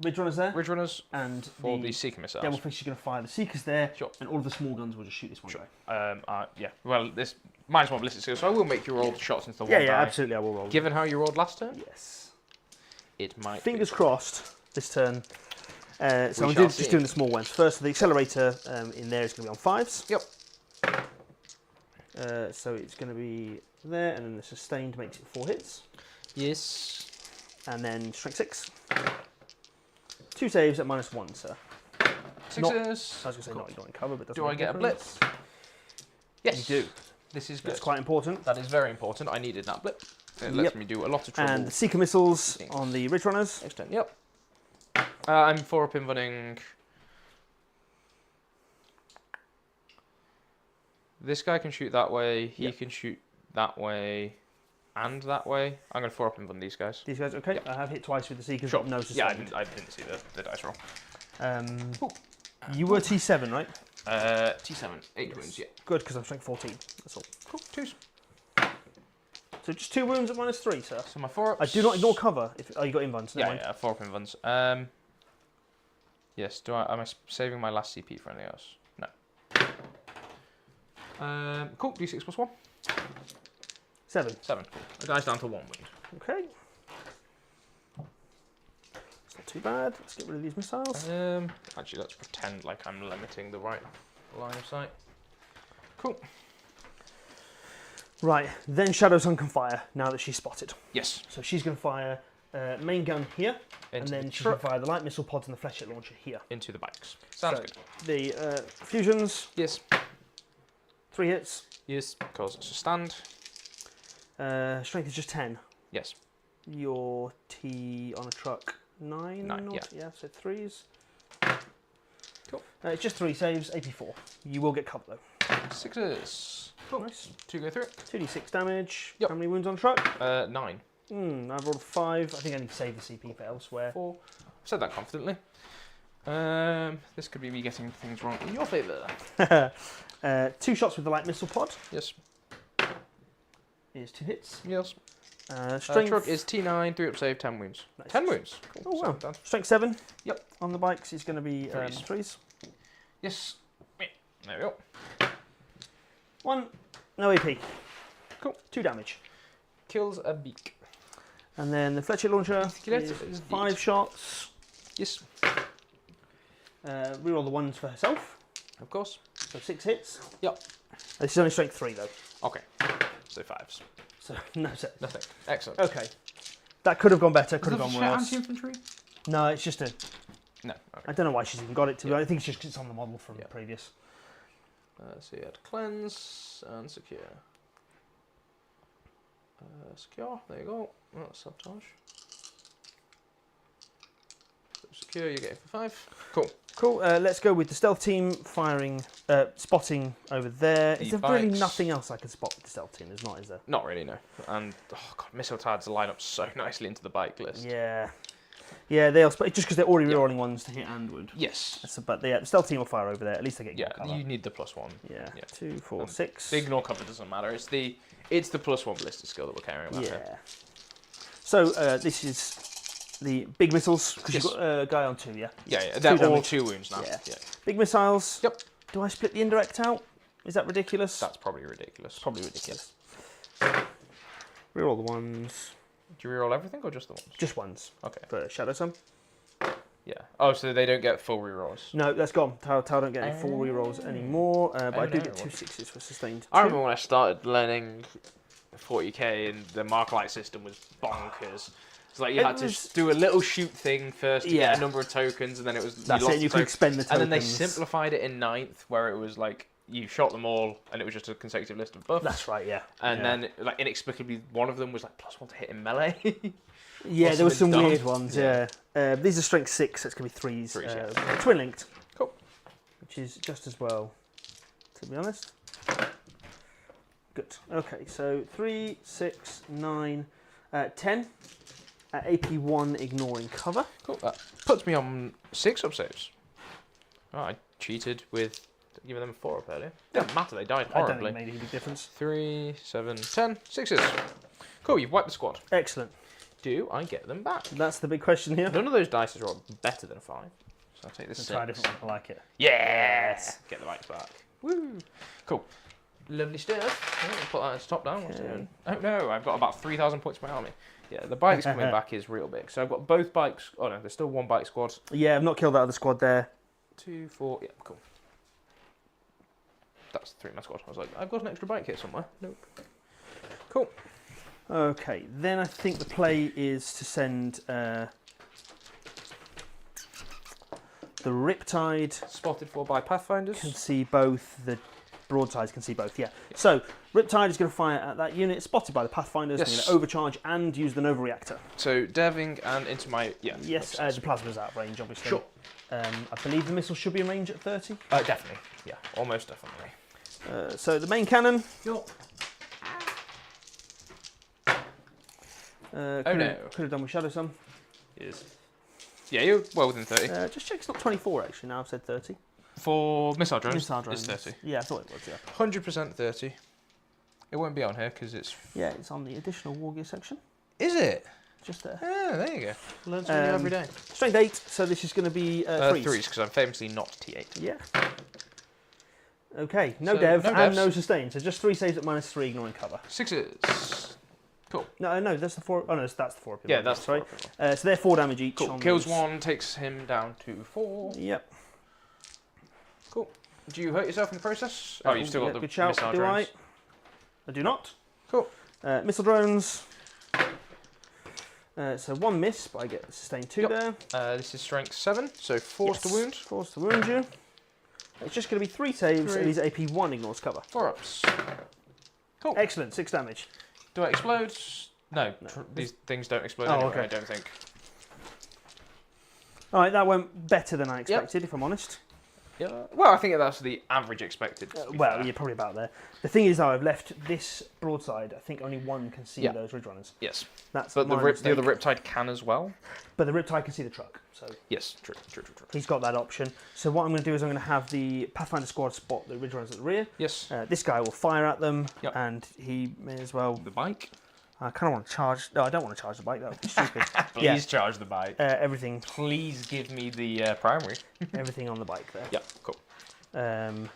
Speaker 2: Ridge Runners there.
Speaker 1: Ridge Runners
Speaker 2: and
Speaker 1: for the Seeker missiles.
Speaker 2: Devilfish is going to fire the Seekers there.
Speaker 1: Sure.
Speaker 2: And all of the small guns will just shoot this one guy.
Speaker 1: Yeah. Well, this minus 1 ballistic skill, so I will make you roll the shots into the one die.
Speaker 2: Yeah, absolutely, I will roll.
Speaker 1: Given how you rolled last turn,
Speaker 2: yes,
Speaker 1: it might.
Speaker 2: Fingers crossed this turn. So I'm just doing the small ones first. So the accelerator in there is going to be on 5s.
Speaker 1: Yep.
Speaker 2: So it's going to be there, and then the sustained makes it 4 hits.
Speaker 1: Yes.
Speaker 2: And then strength 6. 2 saves at -1, sir.
Speaker 1: 6s.
Speaker 2: I was going to say not in cover, but
Speaker 1: do I get a blip? Yes.
Speaker 2: You do.
Speaker 1: This is good.
Speaker 2: That's quite important.
Speaker 1: That is very important. I needed that blip. It lets me do a lot of trouble.
Speaker 2: And the Seeker missiles on the Ridge Runners.
Speaker 1: Next turn. Yep. I'm 4-up in running. This guy can shoot that way. He can shoot that way and that way. I'm going to 4-up and run these guys.
Speaker 2: These guys, okay.
Speaker 1: Yep.
Speaker 2: I have hit twice with the Seekers.
Speaker 1: Sure.
Speaker 2: No sustained.
Speaker 1: Yeah, I didn't see the dice roll.
Speaker 2: You were T7, right?
Speaker 1: T7. 8 wounds, yeah.
Speaker 2: Good, because I'm strength 14. That's all.
Speaker 1: Cool. 2s.
Speaker 2: So just 2 wounds at -3, sir.
Speaker 1: So my 4-ups.
Speaker 2: I do not ignore cover. Oh, you got invulns.
Speaker 1: Yeah, 4-up invulns. Yes, am I saving my last CP for anything else? No. Cool, D6 +1.
Speaker 2: 7.
Speaker 1: 7, cool. The guy's down to 1 wound.
Speaker 2: Okay. It's not too bad. Let's get rid of these missiles.
Speaker 1: Actually, let's pretend like I'm limiting the right line of sight. Cool.
Speaker 2: Right, then Shadow Sun can fire now that she's spotted.
Speaker 1: Yes.
Speaker 2: So she's going to fire main gun here, and then she's going to fire the light missile pods and the flechette launcher here.
Speaker 1: Into the bikes. Sounds good.
Speaker 2: The fusions.
Speaker 1: Yes.
Speaker 2: 3 hits.
Speaker 1: Yes, because it's a stand.
Speaker 2: Strength is just 10.
Speaker 1: Yes.
Speaker 2: Your T on a truck 9.
Speaker 1: 9, yeah.
Speaker 2: Yeah, so 3s.
Speaker 1: Cool.
Speaker 2: It's just 3 saves, AP 4. You will get cover though.
Speaker 1: 6s. Cool.
Speaker 2: Nice.
Speaker 1: 2 go through it.
Speaker 2: 2d6 damage.
Speaker 1: Yep.
Speaker 2: How many wounds on the truck?
Speaker 1: 9.
Speaker 2: I've rolled 5. I think I need to save the CP for elsewhere.
Speaker 1: 4. I've said that confidently. This could be me getting things wrong in your favour.
Speaker 2: 2 shots with the light missile pod.
Speaker 1: Yes.
Speaker 2: Is 2 hits.
Speaker 1: Yes.
Speaker 2: Strength
Speaker 1: truck is T9, 3-up save, 10 wounds.
Speaker 2: Nice.
Speaker 1: 10 wounds. Cool.
Speaker 2: Oh, wow.
Speaker 1: Done.
Speaker 2: Strength 7.
Speaker 1: Yep.
Speaker 2: On the bikes is going to be
Speaker 1: 3s.
Speaker 2: 3s.
Speaker 1: Yes. There we go.
Speaker 2: 1. No AP.
Speaker 1: Cool.
Speaker 2: 2 damage.
Speaker 1: Kills a beak.
Speaker 2: And then the flechette launcher
Speaker 1: Is
Speaker 2: is 5 shots.
Speaker 1: Yes.
Speaker 2: Reroll the 1s for herself.
Speaker 1: Of course.
Speaker 2: So 6 hits.
Speaker 1: Yep.
Speaker 2: This is only strength 3 though.
Speaker 1: Okay. So 5s.
Speaker 2: So no set.
Speaker 1: Nothing. Excellent.
Speaker 2: Okay. That could have gone better, could have gone worse.
Speaker 1: Anti-infantry?
Speaker 2: No, it's just a...
Speaker 1: No. Okay.
Speaker 2: I don't know why she's even got it to. I think it's just 'cause it's on the model from previous.
Speaker 1: So you had cleanse and secure. Secure, there you go. That's sabotage. So secure, you're getting for 5. Cool.
Speaker 2: Cool. Let's go with the stealth team firing, spotting over there. Is there really nothing else I can spot with the stealth team? There's not, is there?
Speaker 1: Not really, no. And oh god, missile tads line up so nicely into the bike list.
Speaker 2: Yeah. Yeah, they'll spot just because they're already rerolling 1s to hit and wound.
Speaker 1: Yes.
Speaker 2: But the stealth team will fire over there. At least they get
Speaker 1: Yeah,
Speaker 2: cover.
Speaker 1: you need the +1.
Speaker 2: Yeah. 2, 4, 6.
Speaker 1: The ignore cover doesn't matter. It's the +1 ballistic skill that we're caring about here.
Speaker 2: Yeah. So this is the big missiles because you've got a guy on 2, yeah.
Speaker 1: Yeah, they're
Speaker 2: 2
Speaker 1: all
Speaker 2: damage.
Speaker 1: 2 wounds now.
Speaker 2: Yeah. Big missiles.
Speaker 1: Yep.
Speaker 2: Do I split the indirect out? Is that ridiculous?
Speaker 1: That's probably ridiculous.
Speaker 2: Probably ridiculous. Reroll the 1s.
Speaker 1: Do you reroll everything or just the 1s?
Speaker 2: Just 1s.
Speaker 1: Okay.
Speaker 2: For Shadow Sun.
Speaker 1: Yeah. Oh, so they don't get full rerolls.
Speaker 2: No, that's gone. Tau don't get any full rerolls anymore, but I do get 2 6s for sustained.
Speaker 1: I remember when I started learning 40k and the Marklight system was bonkers. It's like you had to do a little shoot thing first to get a number of tokens, and then it was
Speaker 2: that's it. You could expend the tokens.
Speaker 1: And then they simplified it in 9th, where it was like you shot them all, and it was just a consecutive list of buffs.
Speaker 2: That's right, yeah.
Speaker 1: And then, like inexplicably, one of them was like +1 to hit in melee.
Speaker 2: Yeah, there were some weird ones. Yeah. These are strength 6, so it's gonna be 3s.
Speaker 1: 3s, yeah.
Speaker 2: Twin linked.
Speaker 1: Cool.
Speaker 2: Which is just as well, to be honest. Good. Okay, so 3, 6, 9, 10. AP1 ignoring cover.
Speaker 1: Cool. That puts me on 6-up saves. Oh, I cheated with giving them a 4-up earlier. Doesn't matter, they died horribly.
Speaker 2: I don't think it made any big difference.
Speaker 1: 3, 7, 10. 6s. Cool, you've wiped the squad.
Speaker 2: Excellent.
Speaker 1: Do I get them back?
Speaker 2: That's the big question here.
Speaker 1: None of those dice are better than a 5. So I'll take this.
Speaker 2: Try a different one. I like it.
Speaker 1: Yes! Get the bikes back. Woo! Cool. Lovely stuff. Put that as top down. What's it doing? Oh no, I've got about 3,000 points for my army. Yeah, the bikes coming back is real big. So I've got both bikes. Oh no, there's still one bike squad.
Speaker 2: Yeah, I've not killed that other squad there.
Speaker 1: 2, 4. Yeah, cool. That's 3 my squad. I was like, I've got an extra bike here somewhere. Nope. Cool.
Speaker 2: Okay, then I think the play is to send the Riptide.
Speaker 1: Spotted for by Pathfinders.
Speaker 2: Can see both. The broadsides can see both. Yeah. So Riptide is going to fire at that unit spotted by the Pathfinders.
Speaker 1: Yes.
Speaker 2: I'm going to overcharge and use the Nova Reactor.
Speaker 1: So deving and into my
Speaker 2: Yes, the plasma's out of range, obviously.
Speaker 1: Sure.
Speaker 2: I believe the missile should be in range at 30.
Speaker 1: Definitely. Yeah, almost definitely.
Speaker 2: So the main cannon.
Speaker 1: Sure.
Speaker 2: Could have done with Shadow Sun.
Speaker 1: Is. Yeah, you're well within 30.
Speaker 2: Just check it's not 24 actually. Now I've said 30.
Speaker 1: For missile drones,
Speaker 2: Missile drones.
Speaker 1: it's 30.
Speaker 2: Yeah, I thought it was. Yeah.
Speaker 1: 100% 30. It won't be on here because it's.
Speaker 2: Yeah, it's on the additional war gear section.
Speaker 1: Is it?
Speaker 2: Just there.
Speaker 1: Yeah, there you go. Learn something new every day.
Speaker 2: Strength 8, so this is going to be 3s.
Speaker 1: 3s, because I'm famously not T8.
Speaker 2: Yeah. Okay, no
Speaker 1: So,
Speaker 2: dev
Speaker 1: no
Speaker 2: and
Speaker 1: devs.
Speaker 2: no sustain, so just 3 saves at -3, ignoring cover.
Speaker 1: 6s. Cool.
Speaker 2: No, that's the 4. Oh no, that's the 4.
Speaker 1: Yeah, that's
Speaker 2: sorry.
Speaker 1: right.
Speaker 2: So they're 4 damage each.
Speaker 1: Cool.
Speaker 2: On
Speaker 1: Kills
Speaker 2: those.
Speaker 1: 1, takes him down to 4.
Speaker 2: Yep.
Speaker 1: Cool. Do you hurt yourself in the process? Oh, you've still got the
Speaker 2: good shout.
Speaker 1: missile
Speaker 2: Do
Speaker 1: drones.
Speaker 2: I do not.
Speaker 1: Cool.
Speaker 2: Missile drones. So 1 miss, but I get sustained 2 there.
Speaker 1: This is strength 7, so force to wound.
Speaker 2: Force to wound you. It's just going to be 3 saves, and he's AP 1, ignores cover.
Speaker 1: 4 ups. Cool.
Speaker 2: Excellent, 6 damage.
Speaker 1: Do I explode? No, these things don't explode anyway,
Speaker 2: okay.
Speaker 1: I don't think.
Speaker 2: Alright, that went better than I expected, if I'm honest.
Speaker 1: Yeah. Well, I think that's the average expected.
Speaker 2: Well, you're probably about there. The thing is, though, I've left this broadside. I think only 1 can see those Ridge Runners.
Speaker 1: Yes.
Speaker 2: That's
Speaker 1: but the
Speaker 2: my
Speaker 1: other
Speaker 2: mistake.
Speaker 1: Riptide can as well.
Speaker 2: But the Riptide can see the truck, so
Speaker 1: Yes, true.
Speaker 2: he's got that option. So what I'm going to do is I'm going to have the Pathfinder squad spot the Ridge Runners at the rear.
Speaker 1: Yes.
Speaker 2: This guy will fire at them,
Speaker 1: Yep.
Speaker 2: and he may as well.
Speaker 1: The bike.
Speaker 2: I kind of want to charge. No, I don't want to charge the bike. That would be stupid.
Speaker 1: Please charge the bike.
Speaker 2: Everything,
Speaker 1: Please give me the primary.
Speaker 2: everything on the bike there.
Speaker 1: Yeah, cool.
Speaker 2: Um,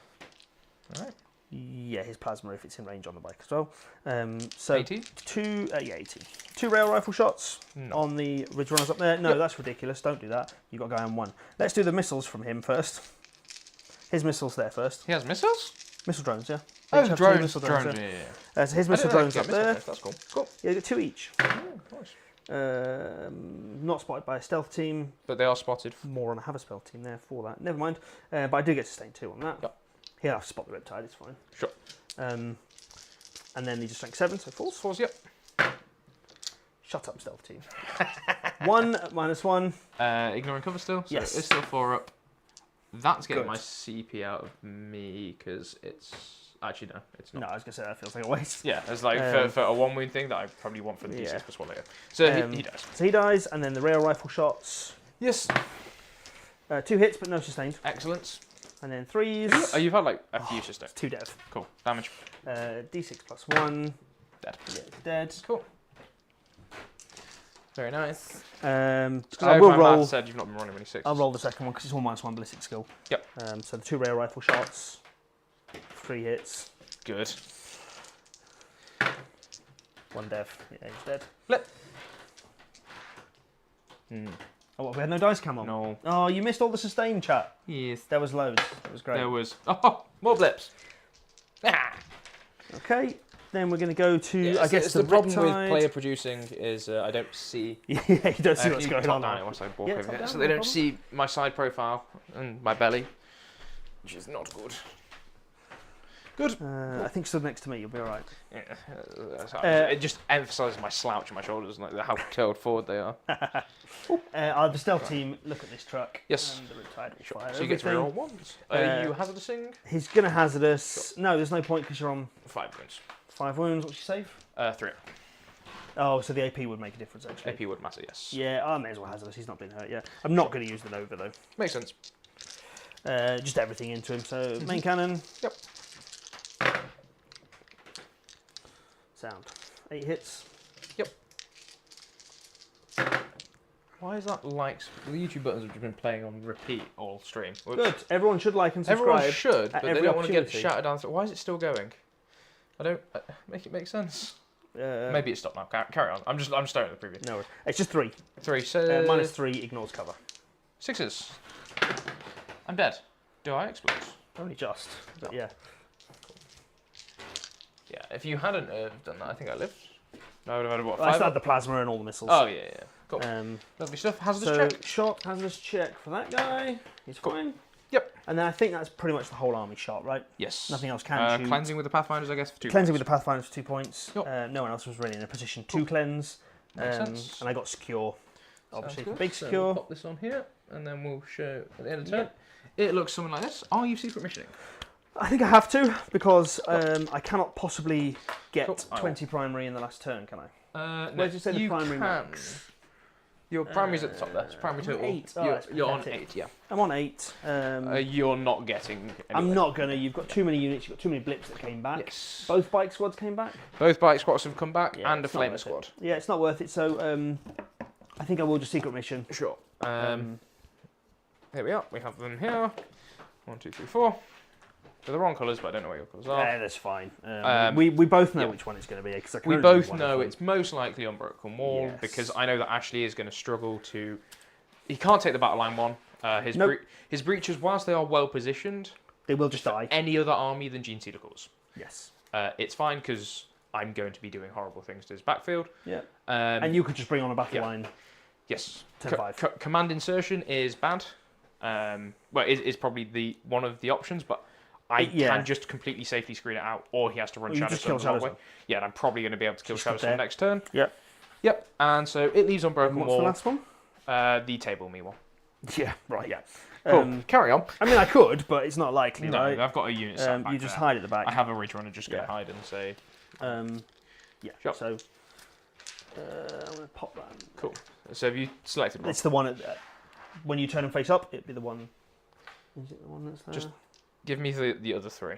Speaker 1: All right.
Speaker 2: Yeah, his plasma if it's in range on the bike as well. So
Speaker 1: 80?
Speaker 2: 2, 80. 2 rail rifle shots
Speaker 1: No.
Speaker 2: on the Ridge Runners up there. No, that's ridiculous. Don't do that. You've got a guy on 1. Let's do the missiles from him first. His missiles there first.
Speaker 1: He has missiles?
Speaker 2: Missile drones, yeah.
Speaker 1: Oh,
Speaker 2: Each have 2
Speaker 1: drones.
Speaker 2: missile
Speaker 1: Drones,
Speaker 2: yeah.
Speaker 1: yeah.
Speaker 2: So his
Speaker 1: I
Speaker 2: missile
Speaker 1: didn't know
Speaker 2: drones
Speaker 1: you
Speaker 2: up
Speaker 1: could get
Speaker 2: there.
Speaker 1: missiles. That's cool. Cool.
Speaker 2: Yeah, you get 2 each.
Speaker 1: Oh, nice.
Speaker 2: Not spotted by a stealth team.
Speaker 1: But they are spotted.
Speaker 2: More on a have a spell team there for that. Never mind. But I do get sustained 2 on that.
Speaker 1: Yep.
Speaker 2: He'll have to spot the Riptide, it's fine.
Speaker 1: Sure.
Speaker 2: And then he just strength 7, so falls.
Speaker 1: Falls, yep.
Speaker 2: Shut up, stealth team. 1 -1.
Speaker 1: Ignoring cover still. So
Speaker 2: Yes.
Speaker 1: it's still 4 up. That's getting
Speaker 2: Good.
Speaker 1: my CP out of me because it's. Actually, no, it's not.
Speaker 2: No, I was going to say that feels like a waste.
Speaker 1: Yeah, it's like for a 1 wound thing that I probably want for the D6 plus 1 later. So he does.
Speaker 2: So he dies, and then the rail rifle shots.
Speaker 1: Yes.
Speaker 2: 2 hits, but no sustained.
Speaker 1: Excellent.
Speaker 2: And then 3s.
Speaker 1: You've had like a few systems.
Speaker 2: 2 dev.
Speaker 1: Cool. Damage.
Speaker 2: D6 plus 1.
Speaker 1: Dead.
Speaker 2: Yeah, it's dead.
Speaker 1: Cool. Very nice.
Speaker 2: I will roll.
Speaker 1: Said you've not been running many 6s.
Speaker 2: I'll roll the second one because it's all -1 ballistic skill.
Speaker 1: Yep.
Speaker 2: So the 2 rail rifle shots. 3 hits.
Speaker 1: Good.
Speaker 2: 1 dev. Yeah, he's dead.
Speaker 1: Flip.
Speaker 2: Oh, what, we had no dice cam on?
Speaker 1: No.
Speaker 2: Oh, you missed all the sustain, chat.
Speaker 1: Yes.
Speaker 2: There was loads. It was great.
Speaker 1: There was. Oh, more blips. Ah.
Speaker 2: Okay, then we're going to go to, I guess,
Speaker 1: the problem with
Speaker 2: Riptide.
Speaker 1: player producing is I don't see.
Speaker 2: Yeah, you don't see what's going
Speaker 1: top
Speaker 2: on.
Speaker 1: down it once I walk
Speaker 2: Yeah,
Speaker 1: over
Speaker 2: top
Speaker 1: here,
Speaker 2: down,
Speaker 1: so
Speaker 2: no
Speaker 1: they don't
Speaker 2: problem.
Speaker 1: see my side profile and my belly, which is not good. Good.
Speaker 2: I think stood next to me. You'll be all right.
Speaker 1: Yeah, it just emphasises my slouch on my shoulders and like how curled forward they are.
Speaker 2: I'll have the stealth team look at this truck.
Speaker 1: Yes.
Speaker 2: And the Riptide will fire
Speaker 1: So you get to roll
Speaker 2: everything.
Speaker 1: ones. Are you hazardous?
Speaker 2: He's going to hazardous. No, there's no point because you're on
Speaker 1: 5 wounds.
Speaker 2: 5 wounds. What's your save?
Speaker 1: 3.
Speaker 2: Oh, so the AP would make a difference, actually.
Speaker 1: AP would matter, yes.
Speaker 2: Yeah, I may as well hazardous. He's not been hurt yet. I'm not going to use the Nova, though.
Speaker 1: Makes sense.
Speaker 2: Just everything into him. So, main cannon.
Speaker 1: Yep.
Speaker 2: Sound. 8 hits.
Speaker 1: Yep. Why is that likes? The YouTube buttons have just been playing on repeat all stream.
Speaker 2: Good. Everyone should like and subscribe.
Speaker 1: Everyone should, but they
Speaker 2: every
Speaker 1: don't want to get
Speaker 2: opportunity.
Speaker 1: shouted down. Why is it still going? I don't make it make sense.
Speaker 2: Uh,
Speaker 1: Maybe it's stopped now. Carry on. I'm staring at the preview.
Speaker 2: No, it's just 3.
Speaker 1: 3. So
Speaker 2: -3 ignores cover.
Speaker 1: 6s. I'm dead. Do I explode?
Speaker 2: Only just, but yeah.
Speaker 1: Yeah. If you hadn't done that, I think I lived. No, I would have had what?
Speaker 2: I
Speaker 1: 5?
Speaker 2: still had the plasma and all the missiles.
Speaker 1: Oh yeah. Cool. Lovely stuff. Hazardous
Speaker 2: so
Speaker 1: check.
Speaker 2: shot, hazardous check for that guy. He's fine.
Speaker 1: Yep.
Speaker 2: And then I think that's pretty much the whole army shot, right?
Speaker 1: Yes.
Speaker 2: Nothing else can shoot.
Speaker 1: Cleansing with the Pathfinders, I guess, for 2
Speaker 2: Cleansing
Speaker 1: points.
Speaker 2: with the Pathfinders for 2 points.
Speaker 1: Yep.
Speaker 2: No one else was really in a position to cleanse.
Speaker 1: Makes sense.
Speaker 2: And I got secure. Obviously,
Speaker 1: Sounds good.
Speaker 2: big
Speaker 1: So
Speaker 2: secure.
Speaker 1: we'll pop this on here, and then we'll show at the end of the turn. It looks something like this. Are you secret missioning?
Speaker 2: I think I have to, because I cannot possibly get
Speaker 1: Cool.
Speaker 2: 20 primary in the last turn, can I?
Speaker 1: No,
Speaker 2: Where did you say the primary
Speaker 1: can.
Speaker 2: max?
Speaker 1: Your primary's at the top there. It's primary
Speaker 2: I'm
Speaker 1: total.
Speaker 2: 8. Oh,
Speaker 1: You're on
Speaker 2: pathetic.
Speaker 1: 8, yeah.
Speaker 2: I'm on 8.
Speaker 1: You're not getting
Speaker 2: I'm not going to. You've got too many units, you've got too many blips that came back.
Speaker 1: Yes.
Speaker 2: Both bike squads came back.
Speaker 1: Both bike squads have come back,
Speaker 2: Yeah,
Speaker 1: and a
Speaker 2: it's not
Speaker 1: flamer
Speaker 2: worth
Speaker 1: squad.
Speaker 2: Yeah, it's not worth it, so I think I will just secret mission.
Speaker 1: Sure. Here we are. We have them here. 1, 2, 3, 4. They're the wrong colours, but I don't know what your colours are.
Speaker 2: Yeah, that's fine. We both know
Speaker 1: yeah.
Speaker 2: which one it's going to be. Cause
Speaker 1: We both know it's most likely Unbroken Wall,
Speaker 2: Yes.
Speaker 1: because I know that Ashley is going to struggle to... He can't take the battle line one. His breaches, whilst they are well positioned,
Speaker 2: They will just die.
Speaker 1: any other army than Genestealer cores.
Speaker 2: Yes.
Speaker 1: It's fine because I'm going to be doing horrible things to his backfield.
Speaker 2: Yeah.
Speaker 1: And
Speaker 2: you could just bring on a battle line.
Speaker 1: Yes.
Speaker 2: 10-5.
Speaker 1: Command insertion is bad. Well, is probably one of the options, but I can just completely safely screen it out, or he has to run Shadow
Speaker 2: just kill
Speaker 1: Storm the
Speaker 2: Shadow
Speaker 1: long way. Yeah, and I'm probably going to be able to kill
Speaker 2: Just
Speaker 1: Shadow
Speaker 2: up
Speaker 1: Storm
Speaker 2: there.
Speaker 1: next turn.
Speaker 2: Yep.
Speaker 1: Yep. And so it leaves Unbroken
Speaker 2: What's
Speaker 1: Wall.
Speaker 2: the last one?
Speaker 1: The table me one.
Speaker 2: Yeah, right.
Speaker 1: Yeah. Cool. Carry on.
Speaker 2: I mean, I could, but it's not likely,
Speaker 1: No,
Speaker 2: right?
Speaker 1: I've got a unit sat back
Speaker 2: You just
Speaker 1: there.
Speaker 2: hide at the back.
Speaker 1: I have a Ridge Runner just go hide and say...
Speaker 2: Yeah,
Speaker 1: Sure.
Speaker 2: so... I'm going to pop that.
Speaker 1: Cool. So have you selected one?
Speaker 2: It's the one when you turn and face up, it'd be the one... Is it the one that's there?
Speaker 1: Just give me the other 3.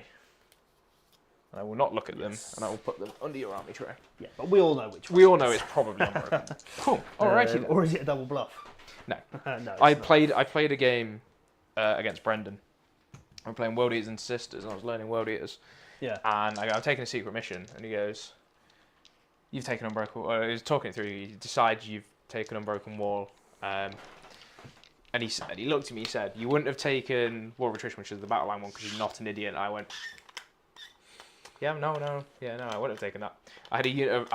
Speaker 1: And I will not look at them, and I will put them under your army tray.
Speaker 2: Yeah, but we all know which one.
Speaker 1: We all know it's probably Unbroken. Cool. Alrighty then.
Speaker 2: Or is it a double bluff?
Speaker 1: No.
Speaker 2: No, it's
Speaker 1: I
Speaker 2: not.
Speaker 1: played a game against Brendan. I'm playing World Eaters and Sisters, and I was learning World Eaters.
Speaker 2: Yeah.
Speaker 1: And I go, I'm taking a secret mission, and he goes, "You've taken Unbroken." Or he was talking it through. He decides you've taken Unbroken Wall, and he looked at me. He said, "You wouldn't have taken War of Attrition, which is the battle line one, because you're not an idiot." And I went, "Yeah, no, I wouldn't have taken that." I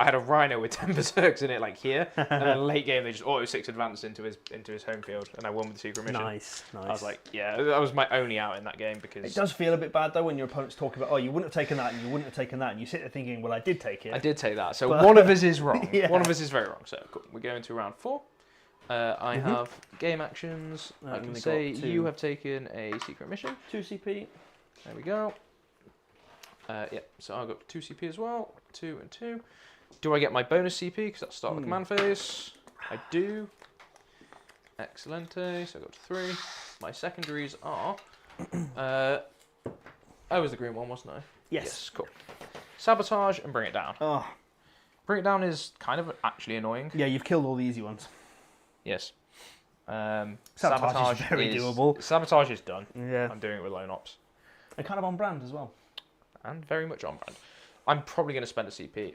Speaker 1: had a Rhino with 10 Berserks in it, like here, and then late game they just auto 6 advanced into his home field, and I won with the secret mission.
Speaker 2: Nice.
Speaker 1: I was like, yeah, that was my only out in that game because
Speaker 2: It does feel a bit bad though when your opponent's talking about, oh, you wouldn't have taken that and you wouldn't have taken that, and you sit there thinking, well, I did take it.
Speaker 1: I did take that. So
Speaker 2: But-
Speaker 1: one of us is wrong.
Speaker 2: Yeah.
Speaker 1: One of us is very wrong. So cool. We go into round 4. I have game actions. I
Speaker 2: And
Speaker 1: can
Speaker 2: we
Speaker 1: say
Speaker 2: got
Speaker 1: you
Speaker 2: two.
Speaker 1: have taken a secret mission.
Speaker 2: 2 CP.
Speaker 1: There we go. Yeah, so I've got 2 CP as well. 2 and 2. Do I get my bonus CP? Because that's start of the command phase. I do. Excellente. So I got 3. My secondaries are... I was the green one, wasn't I?
Speaker 2: Yes.
Speaker 1: Cool. Sabotage and bring it down.
Speaker 2: Oh,
Speaker 1: Bring it down is kind of actually annoying.
Speaker 2: yeah, you've killed all the easy ones.
Speaker 1: Yes.
Speaker 2: Sabotage is very doable.
Speaker 1: Sabotage is done.
Speaker 2: Yeah.
Speaker 1: I'm doing it with lone ops.
Speaker 2: And kind of on brand as well.
Speaker 1: And very much on brand. I'm probably going to spend a CP.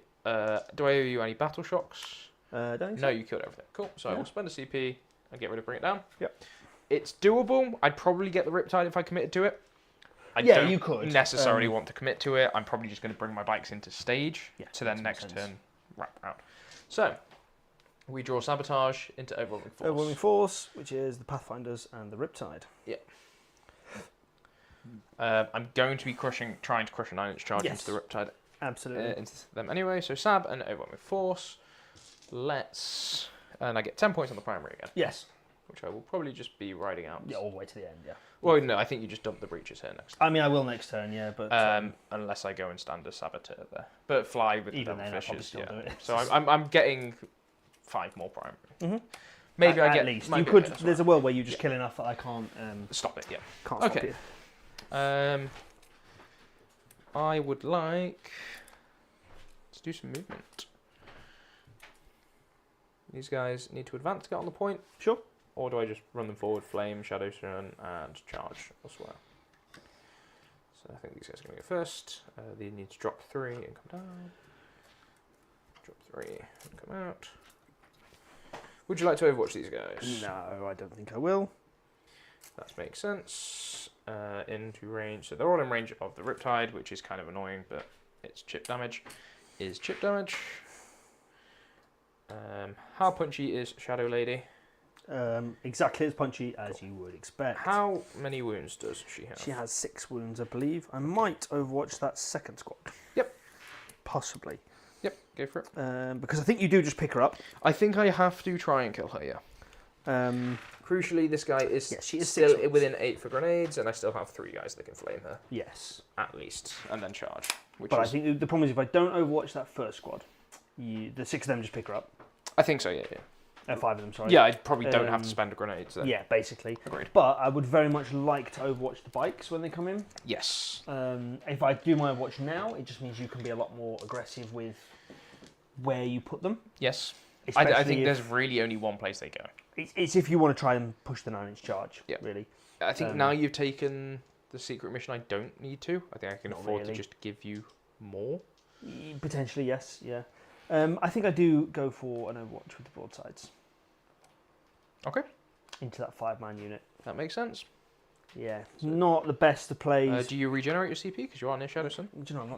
Speaker 1: Do I owe you any battle shocks?
Speaker 2: Don't think
Speaker 1: No,
Speaker 2: so.
Speaker 1: you killed everything. Cool. So I will spend a CP and get rid of bring it down.
Speaker 2: Yep.
Speaker 1: It's doable. I'd probably get the Riptide if I committed to it. I
Speaker 2: Yeah,
Speaker 1: don't
Speaker 2: you could.
Speaker 1: necessarily want to commit to it. I'm probably just going to bring my bikes into stage to then
Speaker 2: makes
Speaker 1: next
Speaker 2: sense.
Speaker 1: turn wrap around. So we draw Sabotage into Overwhelming Force.
Speaker 2: Overwhelming Force, which is the Pathfinders and the Riptide.
Speaker 1: I'm going to be trying to crush a 9-inch charge
Speaker 2: Yes.
Speaker 1: into the Riptide.
Speaker 2: Absolutely.
Speaker 1: Into them anyway. So Sab and Overwhelming Force. And I get 10 points on the primary again,
Speaker 2: Yes.
Speaker 1: which I will probably just be riding out.
Speaker 2: Yeah, all the way to the end, yeah.
Speaker 1: Well, no, I think you just dump the breaches here next.
Speaker 2: I mean, I will next turn, yeah, but...
Speaker 1: Unless I go and stand a Saboteur there. But fly with
Speaker 2: Even
Speaker 1: the
Speaker 2: then,
Speaker 1: devil
Speaker 2: I'll probably
Speaker 1: fishes.
Speaker 2: still
Speaker 1: Yeah.
Speaker 2: do it.
Speaker 1: So I'm getting 5 more primary. Maybe I
Speaker 2: at
Speaker 1: get
Speaker 2: least.
Speaker 1: might
Speaker 2: You
Speaker 1: be a
Speaker 2: could...
Speaker 1: bit as
Speaker 2: There's
Speaker 1: well.
Speaker 2: a world where you just kill enough that I can't...
Speaker 1: Stop it. Yeah.
Speaker 2: can't stop
Speaker 1: Okay.
Speaker 2: you.
Speaker 1: I would like to do some movement. These guys need to advance to get on the point.
Speaker 2: Sure.
Speaker 1: Or do I just run them forward, flame, shadow stone, and charge elsewhere? So I think these guys are going to go first. They need to drop 3 and come down. Drop 3 and come out. Would you like to overwatch these guys?
Speaker 2: No, I don't think I will.
Speaker 1: That makes sense. Into range. So they're all in range of the Riptide, which is kind of annoying, but it's chip damage. Is chip damage. How punchy is Shadow Lady?
Speaker 2: Exactly as punchy as you would expect.
Speaker 1: How many wounds does she have?
Speaker 2: She has 6 wounds, I believe. I might overwatch that second squad.
Speaker 1: Yep.
Speaker 2: Possibly.
Speaker 1: Yep, go for it.
Speaker 2: Because I think you do just pick her up.
Speaker 1: I think I have to try and kill her, yeah. Crucially, this guy is,
Speaker 2: she is
Speaker 1: still within 8 for grenades, and I still have 3 guys that can flame her.
Speaker 2: Yes.
Speaker 1: At least. And then charge.
Speaker 2: But I think the problem is if I don't overwatch that first squad, the 6 of them just pick her up.
Speaker 1: I think so, yeah.
Speaker 2: 5 of them, sorry.
Speaker 1: Yeah, I probably don't have to spend grenades then.
Speaker 2: Yeah, basically.
Speaker 1: Agreed.
Speaker 2: But I would very much like to overwatch the bikes when they come in.
Speaker 1: Yes.
Speaker 2: If I do my overwatch now, it just means you can be a lot more aggressive with where you put them.
Speaker 1: Yes. I think there's really only one place they go.
Speaker 2: It's if you want to try and push the 9-inch charge, really.
Speaker 1: I think now you've taken the secret mission, I don't need to. I think I can afford to just give you more.
Speaker 2: Potentially, yes, yeah. I think I do go for an overwatch with the broadsides.
Speaker 1: Okay.
Speaker 2: Into that 5-man unit.
Speaker 1: That makes sense.
Speaker 2: Yeah, not the best of plays.
Speaker 1: Do you regenerate your CP because you are near Shadowsun?
Speaker 2: Do you know, I'm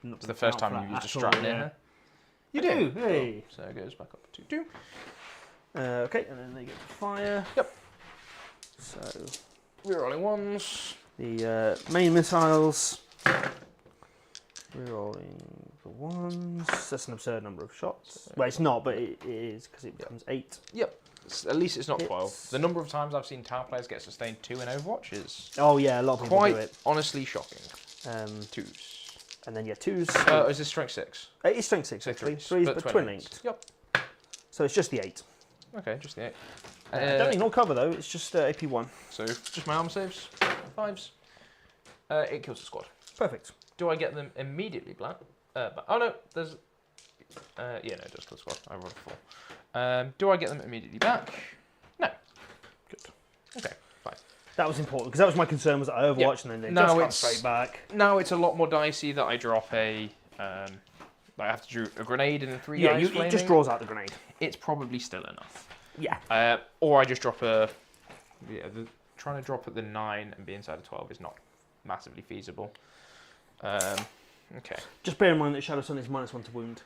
Speaker 2: not
Speaker 1: it's the first time you've used a strat near her. You do?
Speaker 2: Hey.
Speaker 1: Oh, so it goes back up to 2.
Speaker 2: Okay, and then they get to fire.
Speaker 1: Yep.
Speaker 2: So
Speaker 1: rerolling 1s.
Speaker 2: The main missiles. Rerolling the 1s. That's an absurd number of shots. Well, it's not, but it is because it becomes 8.
Speaker 1: Yep. At least it's not 12. The number of times I've seen tower players get sustained 2 in Overwatch is
Speaker 2: a lot of people do it.
Speaker 1: Quite honestly shocking. 2s.
Speaker 2: And then 2s.
Speaker 1: Is this strength 6?
Speaker 2: It is strength 6 actually. 3s, but twin linked.
Speaker 1: Yep.
Speaker 2: So it's just the 8.
Speaker 1: Okay, just the 8.
Speaker 2: Don't ignore cover though. It's just AP1.
Speaker 1: So just my armor saves. 5s. It kills the squad.
Speaker 2: Perfect.
Speaker 1: Do I get them immediately black? Oh no, there's. Yeah, no, it does kill the squad. I rolled a 4. Do I get them immediately back? No. Good. Okay, fine.
Speaker 2: That was important because that was my concern. Was that I overwatched and then they just come straight back.
Speaker 1: Now it's a lot more dicey that I drop a. I have to do a grenade and then 3 guys flaming.
Speaker 2: It just draws out the grenade.
Speaker 1: It's probably still enough.
Speaker 2: Yeah.
Speaker 1: Or I just drop a. Yeah, trying to drop at the 9 and be inside of 12 is not massively feasible. Okay.
Speaker 2: Just bear in mind that Shadowsun is -1 to wound.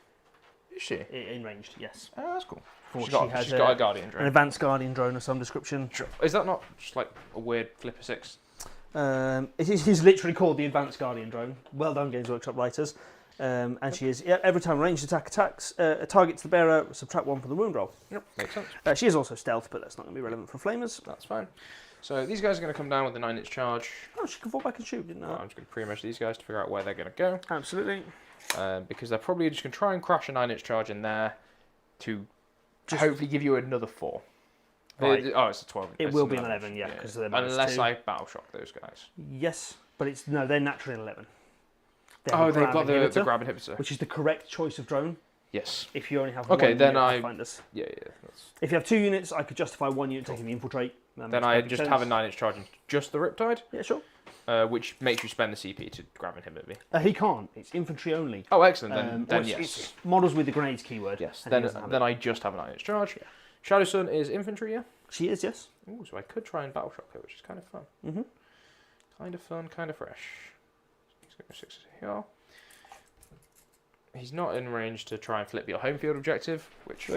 Speaker 1: Is she?
Speaker 2: In ranged, yes.
Speaker 1: Oh, that's cool.
Speaker 2: She's
Speaker 1: got a Guardian drone.
Speaker 2: An advanced Guardian drone of some description.
Speaker 1: Sure. Is that not just like a weird flipper 6?
Speaker 2: It is literally called the Advanced Guardian drone. Well done, Games Workshop writers. And she is, every time ranged attack attacks, targets the bearer, subtract 1 from the wound roll.
Speaker 1: Yep, makes sense.
Speaker 2: She is also stealth, but that's not going to be relevant for flamers.
Speaker 1: That's fine. So these guys are going to come down with the 9-inch charge.
Speaker 2: Oh, she can fall back and shoot, didn't I?
Speaker 1: Well, I'm just going to pre-measure these guys to figure out where they're going to go.
Speaker 2: Absolutely.
Speaker 1: Because they're probably just going to try and crash a 9-inch charge in there to hopefully give you another 4.
Speaker 2: Right.
Speaker 1: It's a 12.
Speaker 2: It will be an 11, yeah. Because they're
Speaker 1: unless
Speaker 2: -2.
Speaker 1: I battle shock those guys.
Speaker 2: Yes, but they're naturally an 11.
Speaker 1: They've got the grab inhibitor.
Speaker 2: Which is the correct choice of drone.
Speaker 1: Yes.
Speaker 2: If you only have
Speaker 1: one
Speaker 2: unit Pathfinders.
Speaker 1: Yeah.
Speaker 2: If you have 2 units, I could justify 1 unit taking the infiltrate.
Speaker 1: Then I just have a 9-inch charge and just the Riptide.
Speaker 2: Yeah, sure.
Speaker 1: Which makes you spend the CP to grab inhibit me.
Speaker 2: He can't. It's infantry only.
Speaker 1: Oh, excellent. Then yes.
Speaker 2: It's models with the grenades keyword.
Speaker 1: Yes. Then I just have a 9-inch charge. Yeah. Shadowsun is infantry, yeah?
Speaker 2: She is, yes.
Speaker 1: Ooh, so I could try and battle shock her, which is kind of fun.
Speaker 2: Mm-hmm.
Speaker 1: Kind of fun, kind of fresh. He's going to 6 here. He's not in range to try and flip your home field objective, which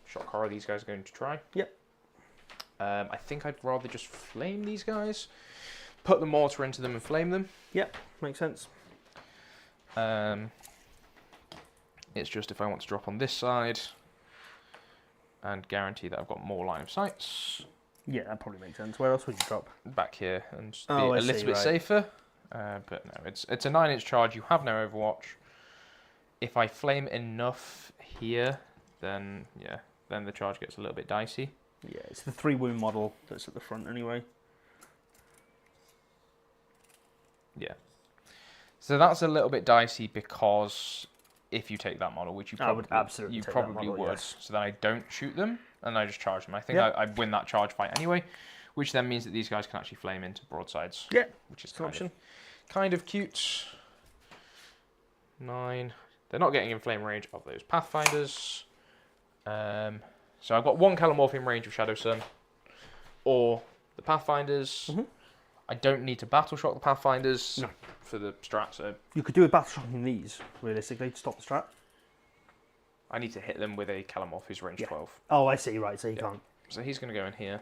Speaker 1: shock horror these guys are going to try.
Speaker 2: Yep.
Speaker 1: I think I'd rather just flame these guys. Put the mortar into them and flame them.
Speaker 2: Yep, makes sense.
Speaker 1: It's just if I want to drop on this side and guarantee that I've got more line of sights.
Speaker 2: Yeah, that probably makes sense. Where else would you drop?
Speaker 1: Back here and just be a little bit safer. But no, it's a 9-inch charge. You have no Overwatch. If I flame enough here, then the charge gets a little bit dicey.
Speaker 2: Yeah, it's the 3 wound model that's at the front anyway.
Speaker 1: Yeah. So that's a little bit dicey because if you take that model, which you probably, would, yes. So then I don't shoot them and I just charge them. I think I win that charge fight anyway, which then means that these guys can actually flame into broadsides.
Speaker 2: Yeah,
Speaker 1: which is kind of cute. 9. They're not getting in flame range of those Pathfinders. So I've got 1 Calomorph in range of Shadow Sun, or the Pathfinders. I don't need to battle shock the Pathfinders for the strat, so
Speaker 2: You could do a battle shocking these, realistically, to stop the strat.
Speaker 1: I need to hit them with a Calomorph who's range 12.
Speaker 2: Oh, I see, right, so you can't.
Speaker 1: So he's going to go in here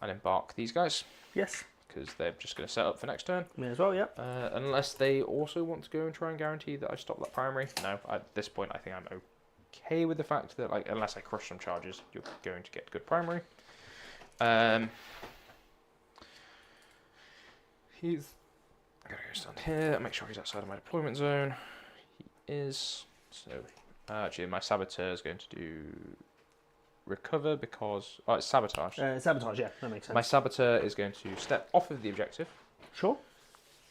Speaker 1: and embark these guys,
Speaker 2: Yes.
Speaker 1: because they're just going to set up for next turn.
Speaker 2: Me as well, yeah.
Speaker 1: Unless they also want to go and try and guarantee that I stop that primary. No, at this point I think I'm okay with the fact that, like, unless I crush some charges, you're going to get good primary. He's going to go stand here and make sure he's outside of my deployment zone. He is. So, actually, my Saboteur is going to do recover because... Oh, it's Sabotage.
Speaker 2: Sabotage, yeah, that makes sense.
Speaker 1: My Saboteur is going to step off of the objective.
Speaker 2: Sure.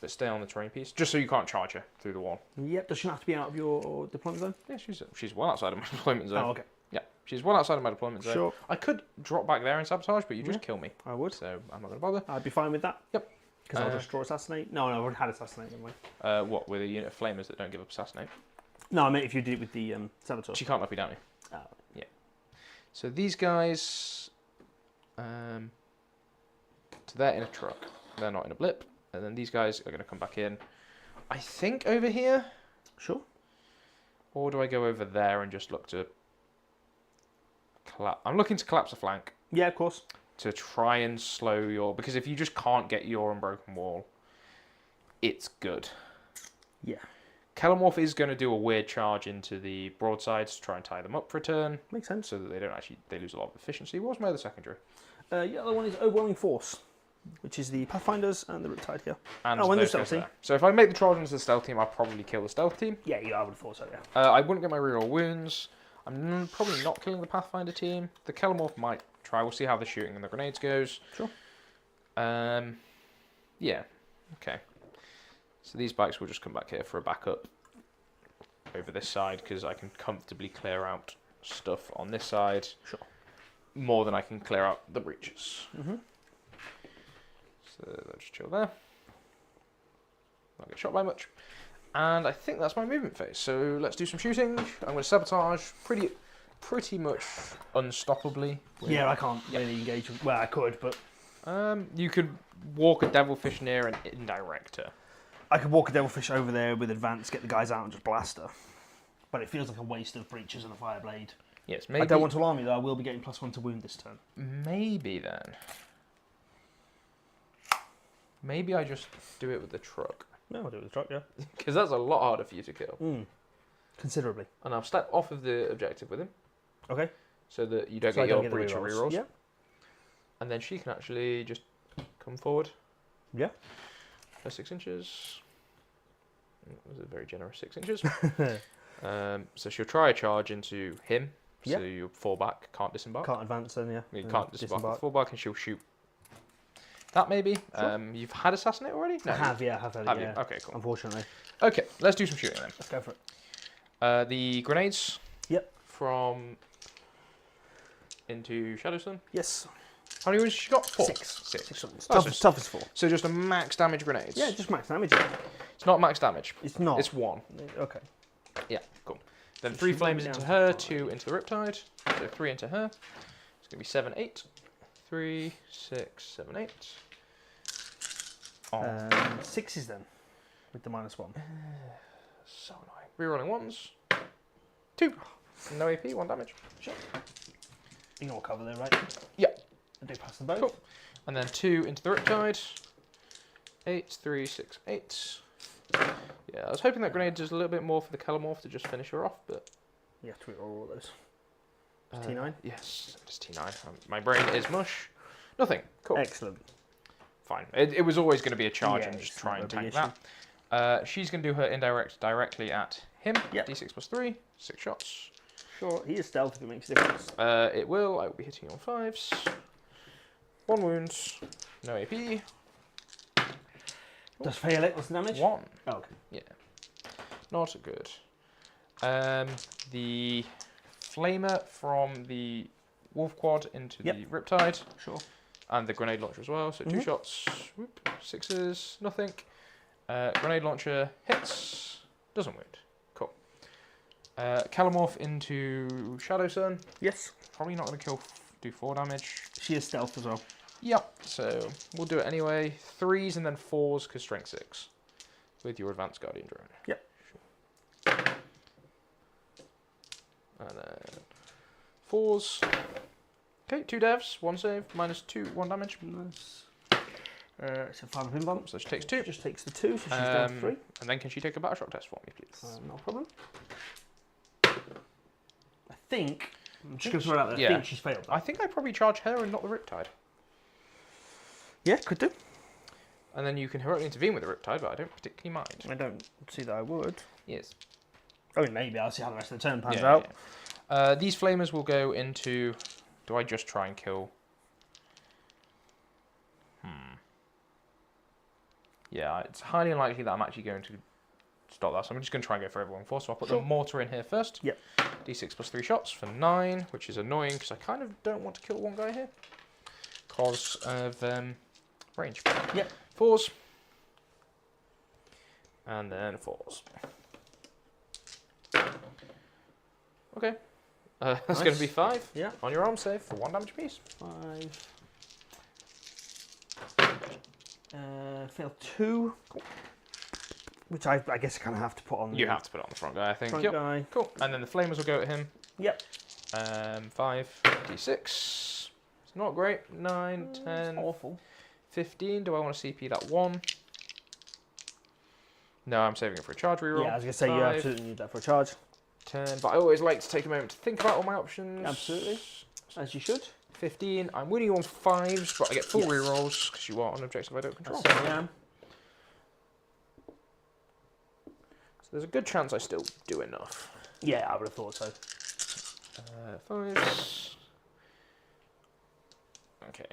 Speaker 1: But stay on the terrain piece, just so you can't charge her through the wall.
Speaker 2: Yep, does she have to be out of your deployment zone?
Speaker 1: Yeah, she's well outside of my deployment zone.
Speaker 2: Oh, okay.
Speaker 1: Yeah, she's well outside of my deployment zone.
Speaker 2: Sure.
Speaker 1: I could drop back there and Sabotage, but you just
Speaker 2: Yeah.
Speaker 1: kill me.
Speaker 2: I would.
Speaker 1: So I'm not going to bother.
Speaker 2: I'd be fine with that.
Speaker 1: Yep.
Speaker 2: Because I'll just draw Assassinate. No, I've already had Assassinate, haven't we?
Speaker 1: What, with a unit of flamers that don't give up Assassinate?
Speaker 2: No, I meant if you did it with the Saboteur.
Speaker 1: She can't knock me down.
Speaker 2: Oh.
Speaker 1: Yeah. So these guys... so they're in a truck. They're not in a blip. And then these guys are going to come back in. I think over here.
Speaker 2: Sure.
Speaker 1: Or do I go over there and just look to... I'm looking to collapse a flank.
Speaker 2: Yeah, of course.
Speaker 1: To try and slow your... Because if you just can't get your Unbroken Wall, it's good.
Speaker 2: Yeah.
Speaker 1: Calomorph is going to do a weird charge into the broadsides to try and tie them up for a turn.
Speaker 2: Makes sense.
Speaker 1: So that they don't actually... They lose a lot of efficiency. What was my other secondary?
Speaker 2: The other one is Overwhelming Force, which is the Pathfinders and the Riptide here.
Speaker 1: And
Speaker 2: and the
Speaker 1: those
Speaker 2: stealth
Speaker 1: guys
Speaker 2: team.
Speaker 1: there. So if I make the Trojans the stealth team, I'll probably kill the stealth team.
Speaker 2: Yeah, I would have thought so, yeah.
Speaker 1: I wouldn't get my reroll wounds. I'm probably not killing the Pathfinder team. The Calomorph might try. We'll see how the shooting and the grenades goes.
Speaker 2: Sure.
Speaker 1: Yeah. Okay. So these bikes will just come back here for a backup over this side because I can comfortably clear out stuff on this side.
Speaker 2: Sure.
Speaker 1: More than I can clear out the breaches.
Speaker 2: Mm-hmm.
Speaker 1: So they'll just chill there. Not get shot by much. And I think that's my movement phase. So let's do some shooting. I'm going to Sabotage pretty much unstoppably.
Speaker 2: Yeah, I can't really engage with... Well, I could, but...
Speaker 1: You could walk a Devilfish near and indirect her.
Speaker 2: I could walk a Devilfish over there with advance, get the guys out and just blast her. But it feels like a waste of breaches and a Fireblade.
Speaker 1: Yes, maybe.
Speaker 2: I don't want to alarm you, though. I will be getting +1 to wound this turn.
Speaker 1: Maybe then. Maybe I just do it with the truck.
Speaker 2: No, I'll do it with the truck, yeah.
Speaker 1: Because that's a lot harder for you to kill.
Speaker 2: Considerably.
Speaker 1: And I'll step off of the objective with him.
Speaker 2: Okay.
Speaker 1: So that you don't
Speaker 2: So I
Speaker 1: get your
Speaker 2: don't get the
Speaker 1: breach or
Speaker 2: rerolls.
Speaker 1: rerolls.
Speaker 2: Yeah.
Speaker 1: And then she can actually just come forward.
Speaker 2: Yeah.
Speaker 1: For 6 inches. That was a very generous 6 inches. So she'll try a charge into him. So you fall back, can't disembark.
Speaker 2: Can't advance then, yeah.
Speaker 1: You can't disembark. Fall back and she'll shoot. That maybe. Sure. You've had Assassinate already? No.
Speaker 2: I have, yeah. I have had it, yeah.
Speaker 1: Okay, cool.
Speaker 2: Unfortunately.
Speaker 1: Okay, let's do some shooting then.
Speaker 2: Let's go for it.
Speaker 1: The grenades.
Speaker 2: Yep.
Speaker 1: From into Shadowstone.
Speaker 2: Yes.
Speaker 1: How many wounds has she got? 4.
Speaker 2: 6.
Speaker 1: 6.
Speaker 2: Tough as 4.
Speaker 1: So just a max damage grenades.
Speaker 2: Yeah, just max damage.
Speaker 1: It's not max damage.
Speaker 2: It's not.
Speaker 1: It's 1.
Speaker 2: Okay.
Speaker 1: Yeah, cool. Then 3 flames into her, 2 into the Riptide. So 3 into her. It's going to be 7, 8. 3, 6, 7, 8. Oh.
Speaker 2: 6s then, with the -1.
Speaker 1: So annoying. Rerolling 1s. 2. No AP, 1 damage.
Speaker 2: Sure. Ignore cover there, right?
Speaker 1: Yeah.
Speaker 2: I do pass them both.
Speaker 1: Cool. And then 2 into the Riptide. 8, 3, 6, 8. Yeah, I was hoping that grenade does a little bit more for the Calomorph to just finish her off, but...
Speaker 2: You have to reroll all those. T9?
Speaker 1: Yes, just T9. My brain is mush. Nothing. Cool.
Speaker 2: Excellent.
Speaker 1: Fine. It was always going to be a charge
Speaker 2: Yeah,
Speaker 1: and just
Speaker 2: it's
Speaker 1: try
Speaker 2: not
Speaker 1: and
Speaker 2: a big
Speaker 1: tank that. She's going to do her indirect directly at him.
Speaker 2: Yep.
Speaker 1: D6 plus 3. 6 shots.
Speaker 2: Sure, he is stealth if it makes a difference.
Speaker 1: It will. I will be hitting on 5s. 1 wound. No AP.
Speaker 2: Does fail it? What's the damage?
Speaker 1: 1.
Speaker 2: Oh, okay.
Speaker 1: Yeah. Not good. The flamer from the wolf quad into the Riptide.
Speaker 2: Sure.
Speaker 1: And the grenade launcher as well. So 2 shots. Whoop. 6s. Nothing. Grenade launcher hits. Doesn't wound. Cool. Calomorph into Shadow Sun.
Speaker 2: Yes.
Speaker 1: Probably not going to do 4 damage.
Speaker 2: She is stealth as well.
Speaker 1: Yep, so we'll do it anyway. 3s and then 4s because strength 6 with your advanced guardian drone.
Speaker 2: Yep.
Speaker 1: Sure. And then 4s. Okay, 2 devs, 1 save, -2, 1 damage.
Speaker 2: Nice. It's a 5 pin bump.
Speaker 1: So she takes 2.
Speaker 2: She just takes the 2, so she's down 3.
Speaker 1: And then can she take a battle shock test for me, please?
Speaker 2: No problem. I think. I'm just going to throw it out there. I think she's failed.
Speaker 1: I think I probably charge her and not the Riptide.
Speaker 2: Yeah, could do.
Speaker 1: And then you can heroically intervene with the Riptide, but I don't particularly mind.
Speaker 2: I don't see that I would.
Speaker 1: Yes.
Speaker 2: I mean, maybe I'll see how the rest of the turn pans out.
Speaker 1: Yeah. These flamers will go into... Do I just try and kill... Yeah, it's highly unlikely that I'm actually going to stop that, so I'm just going to try and go for everyone first. So I'll put the mortar in here first.
Speaker 2: Yep.
Speaker 1: D6 plus 3 shots for 9, which is annoying because I kind of don't want to kill one guy here because of range.
Speaker 2: Yep.
Speaker 1: 4s. And then 4s. Okay. That's
Speaker 2: Nice.
Speaker 1: going to be 5
Speaker 2: Yeah.
Speaker 1: on your arm save for 1 damage apiece.
Speaker 2: 5. Fail 2. Cool. Which I guess I kind of have to put on.
Speaker 1: You have to put it on the front guy, I think.
Speaker 2: Front guy.
Speaker 1: Cool. And then the flamers will go at him.
Speaker 2: Yep.
Speaker 1: 5, D6. It's not great. 9, 10,
Speaker 2: It's awful.
Speaker 1: 15. Do I want to CP that 1? No, I'm saving it for a charge reroll.
Speaker 2: Yeah, I was going to say you
Speaker 1: 5,
Speaker 2: absolutely need that for a charge.
Speaker 1: 10, but I always like to take a moment to think about all my options.
Speaker 2: Absolutely. As you should.
Speaker 1: 15. I'm winning on 5s, but I get full rerolls because you are on objective I don't control.
Speaker 2: That's I am.
Speaker 1: So there's a good chance I still do enough.
Speaker 2: Yeah, I would have thought so.
Speaker 1: 5s. Okay.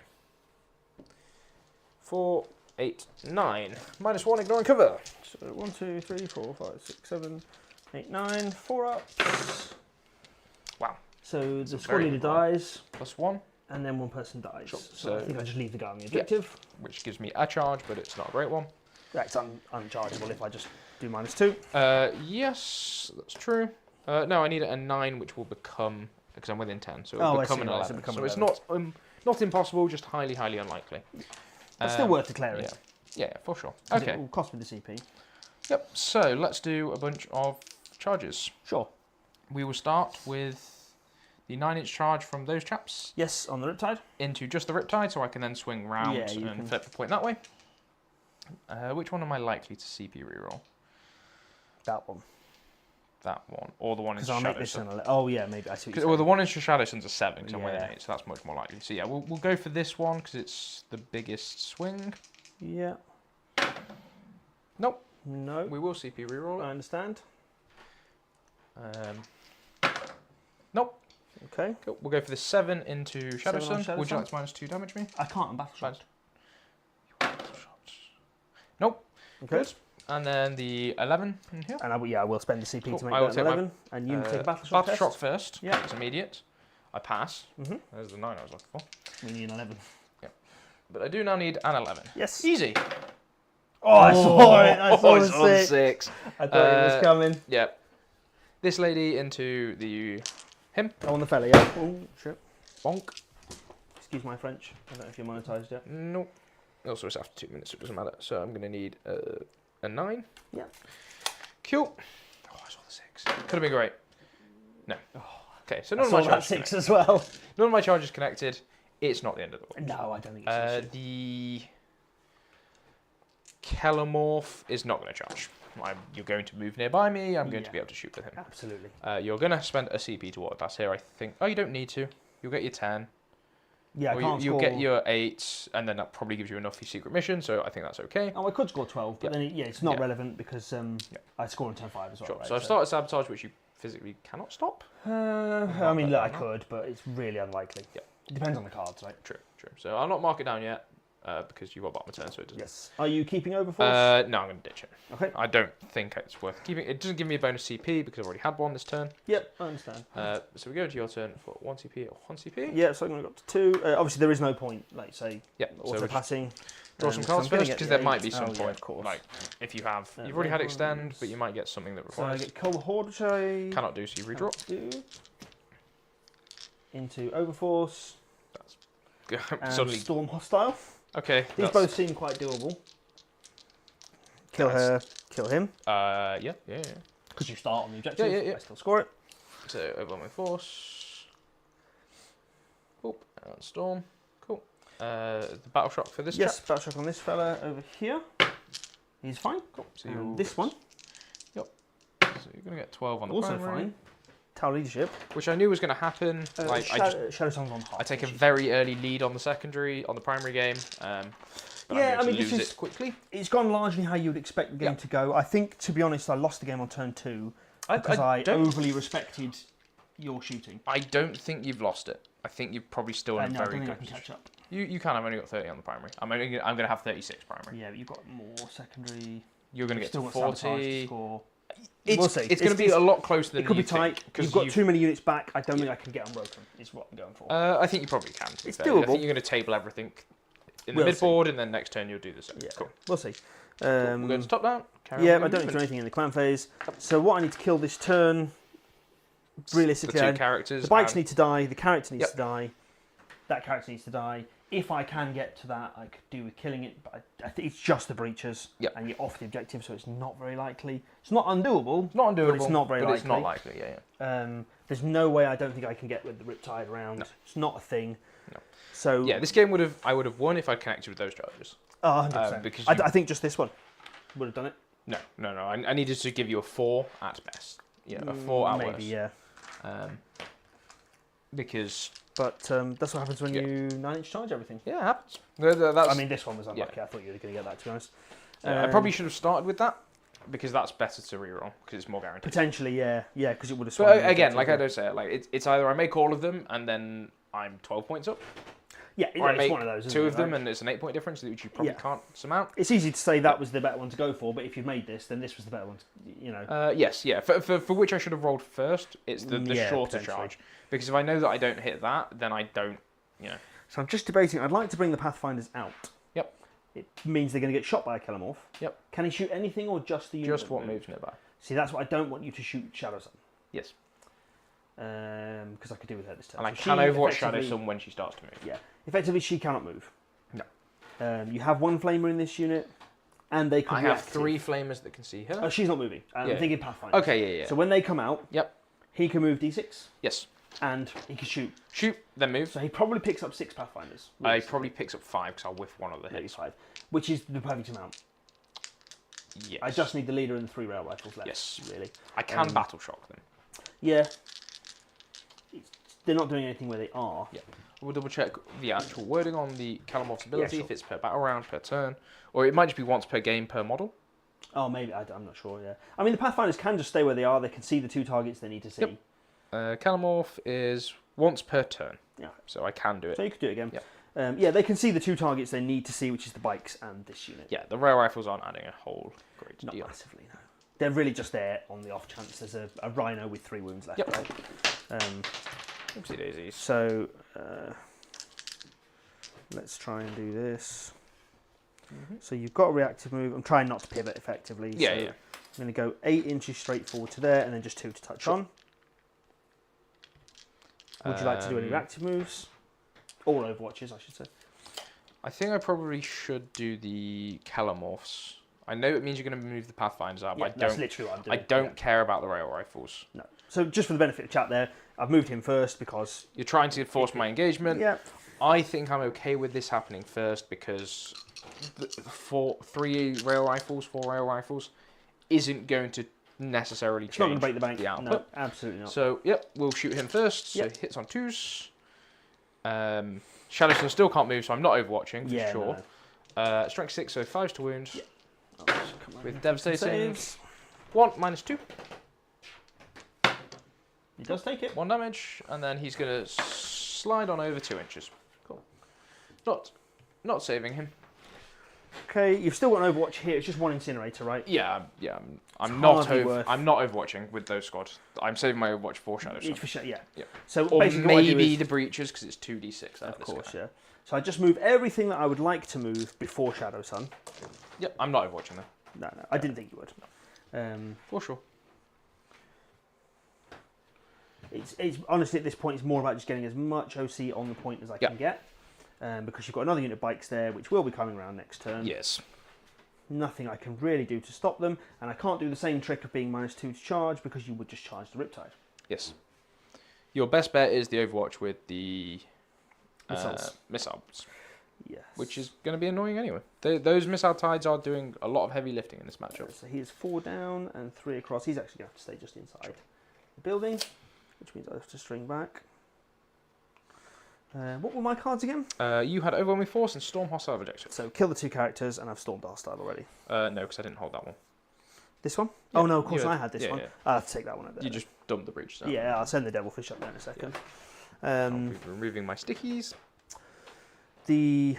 Speaker 1: 4, 8, 9. -1, ignoring cover.
Speaker 2: So 1, 2, 3, 4, 5, 6, 7, 8, 9. 4 ups.
Speaker 1: Wow.
Speaker 2: So the squad leader dies.
Speaker 1: +1.
Speaker 2: And then one person dies.
Speaker 1: Sure.
Speaker 2: So I think I just leave the guy on the objective.
Speaker 1: Which gives me a charge, but it's not a great one.
Speaker 2: That's unchargeable if I just do -2.
Speaker 1: Yes, that's true. No, I need a 9, which will become, because I'm within 10, so it'll become an 11. So it's not impossible, just highly, highly unlikely.
Speaker 2: But still worth declaring.
Speaker 1: Yeah, for sure.
Speaker 2: 'Cause
Speaker 1: Okay.
Speaker 2: it will cost me the CP.
Speaker 1: Yep, so let's do a bunch of charges.
Speaker 2: Sure.
Speaker 1: We will start with the 9-inch charge from those chaps.
Speaker 2: Yes, on the Riptide.
Speaker 1: Into just the Riptide, so I can then swing round
Speaker 2: Yeah, you
Speaker 1: and
Speaker 2: can.
Speaker 1: flip the point that way. Which one am I likely to CP reroll?
Speaker 2: That one.
Speaker 1: That one, or the one in
Speaker 2: Because I'll make
Speaker 1: Shadow
Speaker 2: this
Speaker 1: Sun.
Speaker 2: Oh yeah, maybe I see what you're
Speaker 1: Well, the
Speaker 2: saying.
Speaker 1: one in Shadow Sun's a 7, because I'm within
Speaker 2: Yeah.
Speaker 1: 8, so that's much more likely. So yeah, we'll go for this one, because it's the biggest swing.
Speaker 2: Yeah.
Speaker 1: Nope.
Speaker 2: No.
Speaker 1: We will CP reroll
Speaker 2: I
Speaker 1: it.
Speaker 2: understand.
Speaker 1: Nope.
Speaker 2: Okay.
Speaker 1: Cool. We'll go for the 7 into Shadow
Speaker 2: 7 on
Speaker 1: Sun.
Speaker 2: Shadow
Speaker 1: Would you
Speaker 2: Sun?
Speaker 1: like to -2 damage me?
Speaker 2: I can't battle shot.
Speaker 1: Nope.
Speaker 2: Okay.
Speaker 1: Good. And then the 11 in here.
Speaker 2: And I will spend the CP
Speaker 1: Cool.
Speaker 2: to make
Speaker 1: I will
Speaker 2: that
Speaker 1: take
Speaker 2: an
Speaker 1: my,
Speaker 2: 11. And you take a battle shot
Speaker 1: Battle
Speaker 2: test.
Speaker 1: shot first.
Speaker 2: Yeah.
Speaker 1: It's immediate. I pass.
Speaker 2: Mm-hmm.
Speaker 1: There's the 9 I was looking for.
Speaker 2: We need an 11.
Speaker 1: But I do now need an 11.
Speaker 2: Yes.
Speaker 1: Easy.
Speaker 2: Oh, I saw it. I saw
Speaker 1: it's on
Speaker 2: it.
Speaker 1: 6.
Speaker 2: I thought it was coming.
Speaker 1: Yep. This lady into him.
Speaker 2: Oh, on the fella, yeah. Oh, shit.
Speaker 1: Bonk.
Speaker 2: Excuse my French. I don't know if you're monetised yet.
Speaker 1: Nope. Also, it's after 2 minutes, so it doesn't matter. So I'm going to need a 9.
Speaker 2: Yeah.
Speaker 1: Cool. Oh, I saw the 6. Could have been great. No. Okay, so
Speaker 2: I
Speaker 1: none of
Speaker 2: saw
Speaker 1: my
Speaker 2: that
Speaker 1: charges
Speaker 2: 6
Speaker 1: connected.
Speaker 2: as well.
Speaker 1: None of my charges connected. It's not the end of the world.
Speaker 2: No, I don't think it's
Speaker 1: The Kelomorph is not going to charge. You're going to move nearby me. I'm going to be able to shoot with him.
Speaker 2: Absolutely.
Speaker 1: You're going to spend a CP to water pass here, I think. Oh, you don't need to. You'll get your 10.
Speaker 2: Yeah, I
Speaker 1: Or
Speaker 2: can't
Speaker 1: you'll
Speaker 2: score...
Speaker 1: get your 8, and then that probably gives you enough for your secret mission, so I think that's okay.
Speaker 2: Oh, I could score 12, but then it's not
Speaker 1: Yeah.
Speaker 2: relevant because I score on turn 5 as well.
Speaker 1: Sure.
Speaker 2: Right?
Speaker 1: So I've started Sabotage, which you physically cannot stop.
Speaker 2: I mean, look, I could, but it's really unlikely.
Speaker 1: Yeah.
Speaker 2: It depends on the cards, right?
Speaker 1: True. So I'll not mark it down yet. because you've got bottom of turn, so it doesn't.
Speaker 2: Yes. Are you keeping Overforce?
Speaker 1: No, I'm going to ditch it.
Speaker 2: Okay.
Speaker 1: I don't think it's worth keeping. It doesn't give me a bonus CP because I've already had one this turn.
Speaker 2: Yep, I understand.
Speaker 1: So we go into your turn for 1 CP or 1 CP.
Speaker 2: Yeah, so I'm going to go up to 2. Obviously, there is no point, like, say, auto passing.
Speaker 1: Draw some cards first, because there might be some
Speaker 2: point.
Speaker 1: of course. Like, if you have, you've already had extend, but you might get something that requires.
Speaker 2: So I get Kill the Horde, which I
Speaker 1: cannot do, so you redraw.
Speaker 2: Into Overforce.
Speaker 1: That's suddenly
Speaker 2: Storm Hostile.
Speaker 1: okay.
Speaker 2: These both seem quite doable. Kill her, kill him.
Speaker 1: Yeah.
Speaker 2: Because you start on the objective.
Speaker 1: Yeah.
Speaker 2: I still score it.
Speaker 1: So overwhelming force. Cool. And storm. Cool. The battle shock for this.
Speaker 2: Yes,
Speaker 1: chap.
Speaker 2: battle shock on this fella over here. He's fine.
Speaker 1: Cool. So
Speaker 2: this one.
Speaker 1: Yep. So you're gonna get 12 on the
Speaker 2: also
Speaker 1: primary.
Speaker 2: fine. Tower leadership.
Speaker 1: Which I knew was going to happen. Like
Speaker 2: Shadow Song's on half.
Speaker 1: I take a very early lead on the secondary, on the primary game. But
Speaker 2: yeah,
Speaker 1: I'm going to lose it quickly.
Speaker 2: It's gone largely how you would expect the game to go. I think, to be honest, I lost the game on turn 2 because I overly respected your shooting.
Speaker 1: I don't think you've lost it. I think you've probably still in a very good
Speaker 2: I can
Speaker 1: position.
Speaker 2: catch up.
Speaker 1: You can. I've only got 30 on the primary. I'm going to have 36 primary.
Speaker 2: Yeah, but you've got more secondary.
Speaker 1: You're going to get to
Speaker 2: got
Speaker 1: 40.
Speaker 2: sabotage to score.
Speaker 1: It's going to be a lot closer than
Speaker 2: it could
Speaker 1: you
Speaker 2: be tight.
Speaker 1: think,
Speaker 2: you've got too many units back. I don't think I can get unbroken. Is what I'm going for.
Speaker 1: I think you probably can.
Speaker 2: It's
Speaker 1: doable. I think you're going to table everything in the midboard, and then next turn you'll do the same.
Speaker 2: Yeah,
Speaker 1: cool.
Speaker 2: We'll see.
Speaker 1: Cool. We're going to top down.
Speaker 2: Yeah, I don't need to do anything in the clan phase. So what I need to kill this turn, realistically,
Speaker 1: the two characters.
Speaker 2: The bikes need to die. The character needs to die. That character needs to die. If I can get to that, I could do with killing it, but I think it's just the breaches, and you're off the objective, so it's not very likely. It's not undoable.
Speaker 1: It's not undoable,
Speaker 2: but it's not very likely.
Speaker 1: It's not likely, yeah.
Speaker 2: There's no way I don't think I can get with the Riptide around. No. It's not a thing.
Speaker 1: No.
Speaker 2: So
Speaker 1: yeah, this game I would have won if I connected with those charges.
Speaker 2: 100%.
Speaker 1: Because
Speaker 2: I think just this one would have done it.
Speaker 1: No. I needed to give you a 4 at best. Yeah, a 4 at worst.
Speaker 2: Maybe, yeah.
Speaker 1: Because...
Speaker 2: But that's what happens when you 9-inch charge everything.
Speaker 1: Yeah, it happens. That's,
Speaker 2: I mean, this one was unlucky. I thought you were going to get that, to be honest.
Speaker 1: I probably should have started with that, because that's better to reroll, because it's more guaranteed.
Speaker 2: Potentially, yeah, because it would have.
Speaker 1: But again, like I don't say it, like it's either I make all of them and then I'm 12 points up.
Speaker 2: Yeah,
Speaker 1: or I make
Speaker 2: one of those,
Speaker 1: 2 of them and it's an 8-point difference, which you probably can't surmount.
Speaker 2: It's easy to say that was the better one to go for, but if you've made this, then this was the better one.
Speaker 1: Yes, yeah. For which I should have rolled first, it's the shorter charge. Because if I know that I don't hit that, then I don't,
Speaker 2: So I'm just debating. I'd like to bring the Pathfinders out.
Speaker 1: Yep.
Speaker 2: It means they're going to get shot by a Kelemorph.
Speaker 1: Yep.
Speaker 2: Can he shoot anything or just the unit?
Speaker 1: Just what moves nearby.
Speaker 2: See, that's what I don't want you to shoot Shadow Sun.
Speaker 1: Yes.
Speaker 2: Because I could do with her this turn.
Speaker 1: And I can overwatch Shadow Sun when she starts to move.
Speaker 2: Yeah. Effectively, she cannot move.
Speaker 1: No.
Speaker 2: You have 1 Flamer in this unit, and they can
Speaker 1: I have 3 Flamers that can see her.
Speaker 2: Oh, she's not moving. I'm thinking Pathfinder.
Speaker 1: Okay, yeah.
Speaker 2: So when they come out, he can move D6.
Speaker 1: Yes.
Speaker 2: And he can shoot.
Speaker 1: Shoot, then move.
Speaker 2: So he probably picks up 6 Pathfinders.
Speaker 1: He probably picks up 5 because I'll whiff one of the hits.
Speaker 2: 5, which is the perfect amount.
Speaker 1: Yes.
Speaker 2: I just need the leader and the 3 rail rifles left.
Speaker 1: Yes.
Speaker 2: Really.
Speaker 1: I can battle shock them.
Speaker 2: Yeah. They're not doing anything where they are.
Speaker 1: Yeah. We'll double check the actual wording on the Kelemorph's ability, if it's per battle round, per turn, or it might just be once per game per model.
Speaker 2: Oh, maybe. I'm not sure, yeah. I mean, the Pathfinders can just stay where they are. They can see the 2 targets they need to see.
Speaker 1: Yep. Kelemorph is once per turn.
Speaker 2: Yeah.
Speaker 1: So I can do it.
Speaker 2: So you could do it again.
Speaker 1: Yeah.
Speaker 2: They can see the 2 targets they need to see, which is the bikes and this unit.
Speaker 1: Yeah, the rail rifles aren't adding a whole great deal.
Speaker 2: Not massively, no. They're really just there on the off chance there's a rhino with 3 wounds left, right?
Speaker 1: Oopsie daisies.
Speaker 2: So, let's try and do this. So you've got a reactive move. I'm trying not to pivot effectively.
Speaker 1: Yeah,
Speaker 2: so I'm going to go 8 inches straight forward to there, and then just 2 to touch on. Would you like to do any reactive moves? All Overwatches, I should say.
Speaker 1: I think I probably should do the Kelemorphs. I know it means you're going to move the Pathfinders out, but
Speaker 2: that's literally what I'm doing.
Speaker 1: I don't care about the rail rifles.
Speaker 2: No. So just for the benefit of chat there, I've moved him first because...
Speaker 1: You're trying to force my engagement.
Speaker 2: Yeah.
Speaker 1: I think I'm okay with this happening first because 3 rail rifles, 4 rail rifles isn't going to necessarily change.
Speaker 2: It's not going to break the bank.
Speaker 1: The output.
Speaker 2: No, absolutely not.
Speaker 1: So, we'll shoot him first. So he hits on 2s. Shadowstone still can't move, so I'm not overwatching for sure. No. Strength 6, so 5s to wound.
Speaker 2: Yeah.
Speaker 1: With devastating. 1 minus 2.
Speaker 2: He does take it.
Speaker 1: 1 damage, and then he's going to slide on over 2 inches. Cool. Not Not saving him.
Speaker 2: Okay, you've still got an Overwatch here. It's just one incinerator, right?
Speaker 1: Yeah. I'm
Speaker 2: hardly
Speaker 1: not.
Speaker 2: worth-
Speaker 1: I'm not overwatching with those squads. I'm saving my Overwatch for Shadow Sun.
Speaker 2: Each for yeah.
Speaker 1: Yeah.
Speaker 2: So
Speaker 1: Or
Speaker 2: basically, what I do
Speaker 1: maybe
Speaker 2: is,
Speaker 1: the breaches because it's 2d6.
Speaker 2: of course, yeah. So I just move everything that I would like to move before Shadow Sun.
Speaker 1: Yep. I'm not overwatching them.
Speaker 2: No, I didn't think you would.
Speaker 1: For sure.
Speaker 2: It's honestly at this point, it's more about just getting as much OC on the point as I can get, because you've got another unit of bikes there, which will be coming around next turn.
Speaker 1: Yes.
Speaker 2: Nothing I can really do to stop them, and I can't do the same trick of being -2 to charge because you would just charge the Riptide.
Speaker 1: Yes. Your best bet is the Overwatch with the missiles,
Speaker 2: Yes.
Speaker 1: which is going to be annoying anyway. Those missile tides are doing a lot of heavy lifting in this matchup.
Speaker 2: So he is 4 down and 3 across. He's actually going to have to stay just inside the building, which means I have to string back. What were my cards again?
Speaker 1: You had Overwhelming Force and Storm Hostile Objective.
Speaker 2: So kill the 2 characters, and I've stormed hostile already.
Speaker 1: No, because I didn't hold that one.
Speaker 2: This one?
Speaker 1: Yeah,
Speaker 2: oh no, of course
Speaker 1: you had-
Speaker 2: I had this
Speaker 1: yeah,
Speaker 2: one.
Speaker 1: yeah.
Speaker 2: I'll have to take that one up there.
Speaker 1: You just dumped the breach. So
Speaker 2: Yeah, I'll send the Devilfish up there in a second.
Speaker 1: I'll be removing my stickies.
Speaker 2: The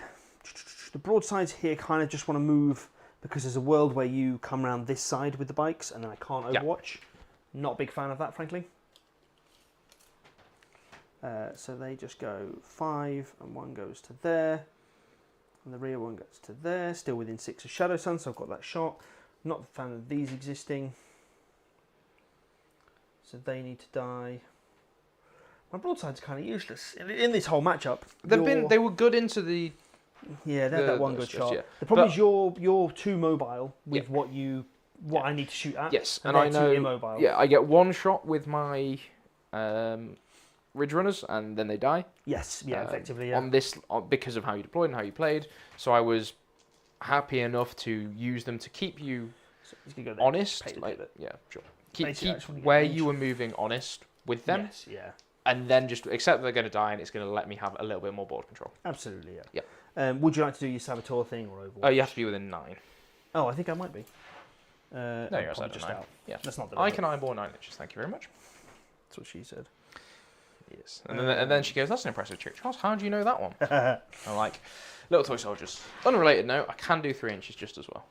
Speaker 2: broadsides here kind of just want to move because there's a world where you come around this side with the bikes, and then I can't Overwatch. Not a big fan of that, frankly. So they just go 5, and 1 goes to there, and the rear one goes to there, still within 6 of Shadow Sun, so I've got that shot. Not a fan of these existing, so they need to die. My broadside's kind of useless in this whole matchup.
Speaker 1: They were good into the.
Speaker 2: Yeah, they had that one good
Speaker 1: stuff,
Speaker 2: shot.
Speaker 1: yeah.
Speaker 2: The problem is you're too mobile with what I need to shoot at.
Speaker 1: Yes,
Speaker 2: and
Speaker 1: I
Speaker 2: they're
Speaker 1: know.
Speaker 2: too immobile.
Speaker 1: Yeah, I get one shot with my Ridge Runners, and then they die.
Speaker 2: Yes, effectively, yeah.
Speaker 1: On this, because of how you deployed and how you played, so I was happy enough to use them to keep you honest. Yeah, sure. Keep where you were moving honest with them.
Speaker 2: Yes, yeah.
Speaker 1: And then just accept they're going to die, and it's going to let me have a little bit more board control.
Speaker 2: Absolutely, yeah.
Speaker 1: Yeah.
Speaker 2: Would you like to do your Saboteur thing or Overwatch?
Speaker 1: You have to be within 9.
Speaker 2: Oh, I think I might be.
Speaker 1: No, you're outside of 9. Yeah.
Speaker 2: That's not the
Speaker 1: I can eyeball 9 inches, thank you very much.
Speaker 2: That's what she said.
Speaker 1: Yes. And then she goes, that's an impressive trick, Charles. How do you know that one? I'm like, Little Toy Soldiers. Unrelated note, I can do 3 inches just as well.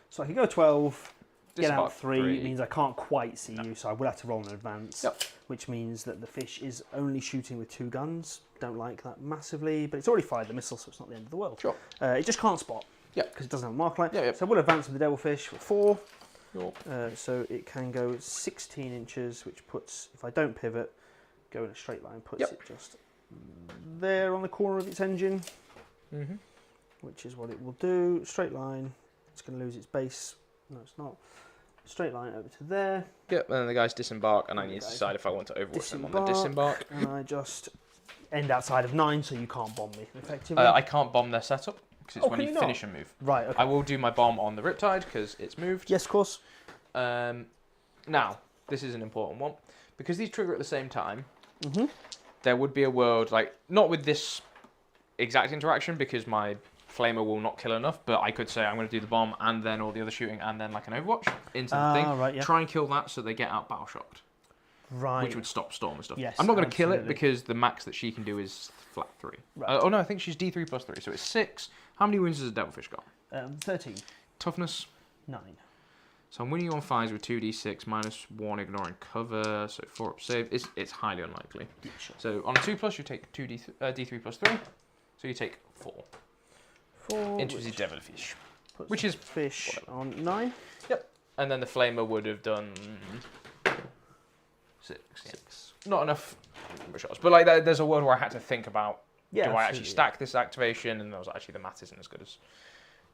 Speaker 2: So I can go 12, get out 3.
Speaker 1: 3.
Speaker 2: It means I can't quite see you, so I would have to roll in advance.
Speaker 1: Yep.
Speaker 2: Which means that the fish is only shooting with 2 guns. Don't like that massively, but it's already fired the missile, so it's not the end of the world.
Speaker 1: Sure.
Speaker 2: It just can't spot.
Speaker 1: Yeah.
Speaker 2: Because it doesn't have a mark light.
Speaker 1: Yeah.
Speaker 2: So we'll advance with the Devilfish with 4.
Speaker 1: Sure.
Speaker 2: So it can go 16 inches, which puts, if I don't pivot, go in a straight line, puts it just there on the corner of its engine, which is what it will do. Straight line. It's going to lose its base. No, it's not. Straight line over to there.
Speaker 1: Yep, and then the guys disembark, and I need to decide if I want to overwatch them on the disembark.
Speaker 2: And I just end outside of 9, so you can't bomb me, effectively.
Speaker 1: I can't bomb their setup, because it's when you
Speaker 2: not?
Speaker 1: finish a move.
Speaker 2: Right, okay.
Speaker 1: I will do my bomb on the Riptide, because it's moved.
Speaker 2: Yes, of course.
Speaker 1: Now, this is an important one. Because these trigger at the same time, there would be a world, like, not with this exact interaction, because my Flamer will not kill enough, but I could say I'm going to do the bomb and then all the other shooting and then like an Overwatch into the thing.
Speaker 2: Right, yeah.
Speaker 1: Try and kill that so they get out battle shocked.
Speaker 2: Right.
Speaker 1: Which would stop Storm and stuff.
Speaker 2: Yes,
Speaker 1: I'm not going to kill it
Speaker 2: absolutely.
Speaker 1: because the max that she can do is flat 3.
Speaker 2: Right.
Speaker 1: Oh no, I think she's D3 plus 3, so it's 6. How many wounds has a Devilfish got?
Speaker 2: 13.
Speaker 1: Toughness?
Speaker 2: 9.
Speaker 1: So I'm winning you on 5s with 2d6, -1 ignoring cover, so 4 up save. It's highly unlikely.
Speaker 2: Yeah, sure.
Speaker 1: So on a 2+, you take D3 plus 3, so you take 4.
Speaker 2: 4.
Speaker 1: Into the Devilfish. Which is
Speaker 2: fish on 9.
Speaker 1: Yep. And then the Flamer would have done 6. Yeah.
Speaker 2: 6.
Speaker 1: Not enough shots. But like there's a world where I had to think about,
Speaker 2: Yeah,
Speaker 1: do I actually
Speaker 2: absolutely.
Speaker 1: stack this activation? And there was actually the math isn't as good as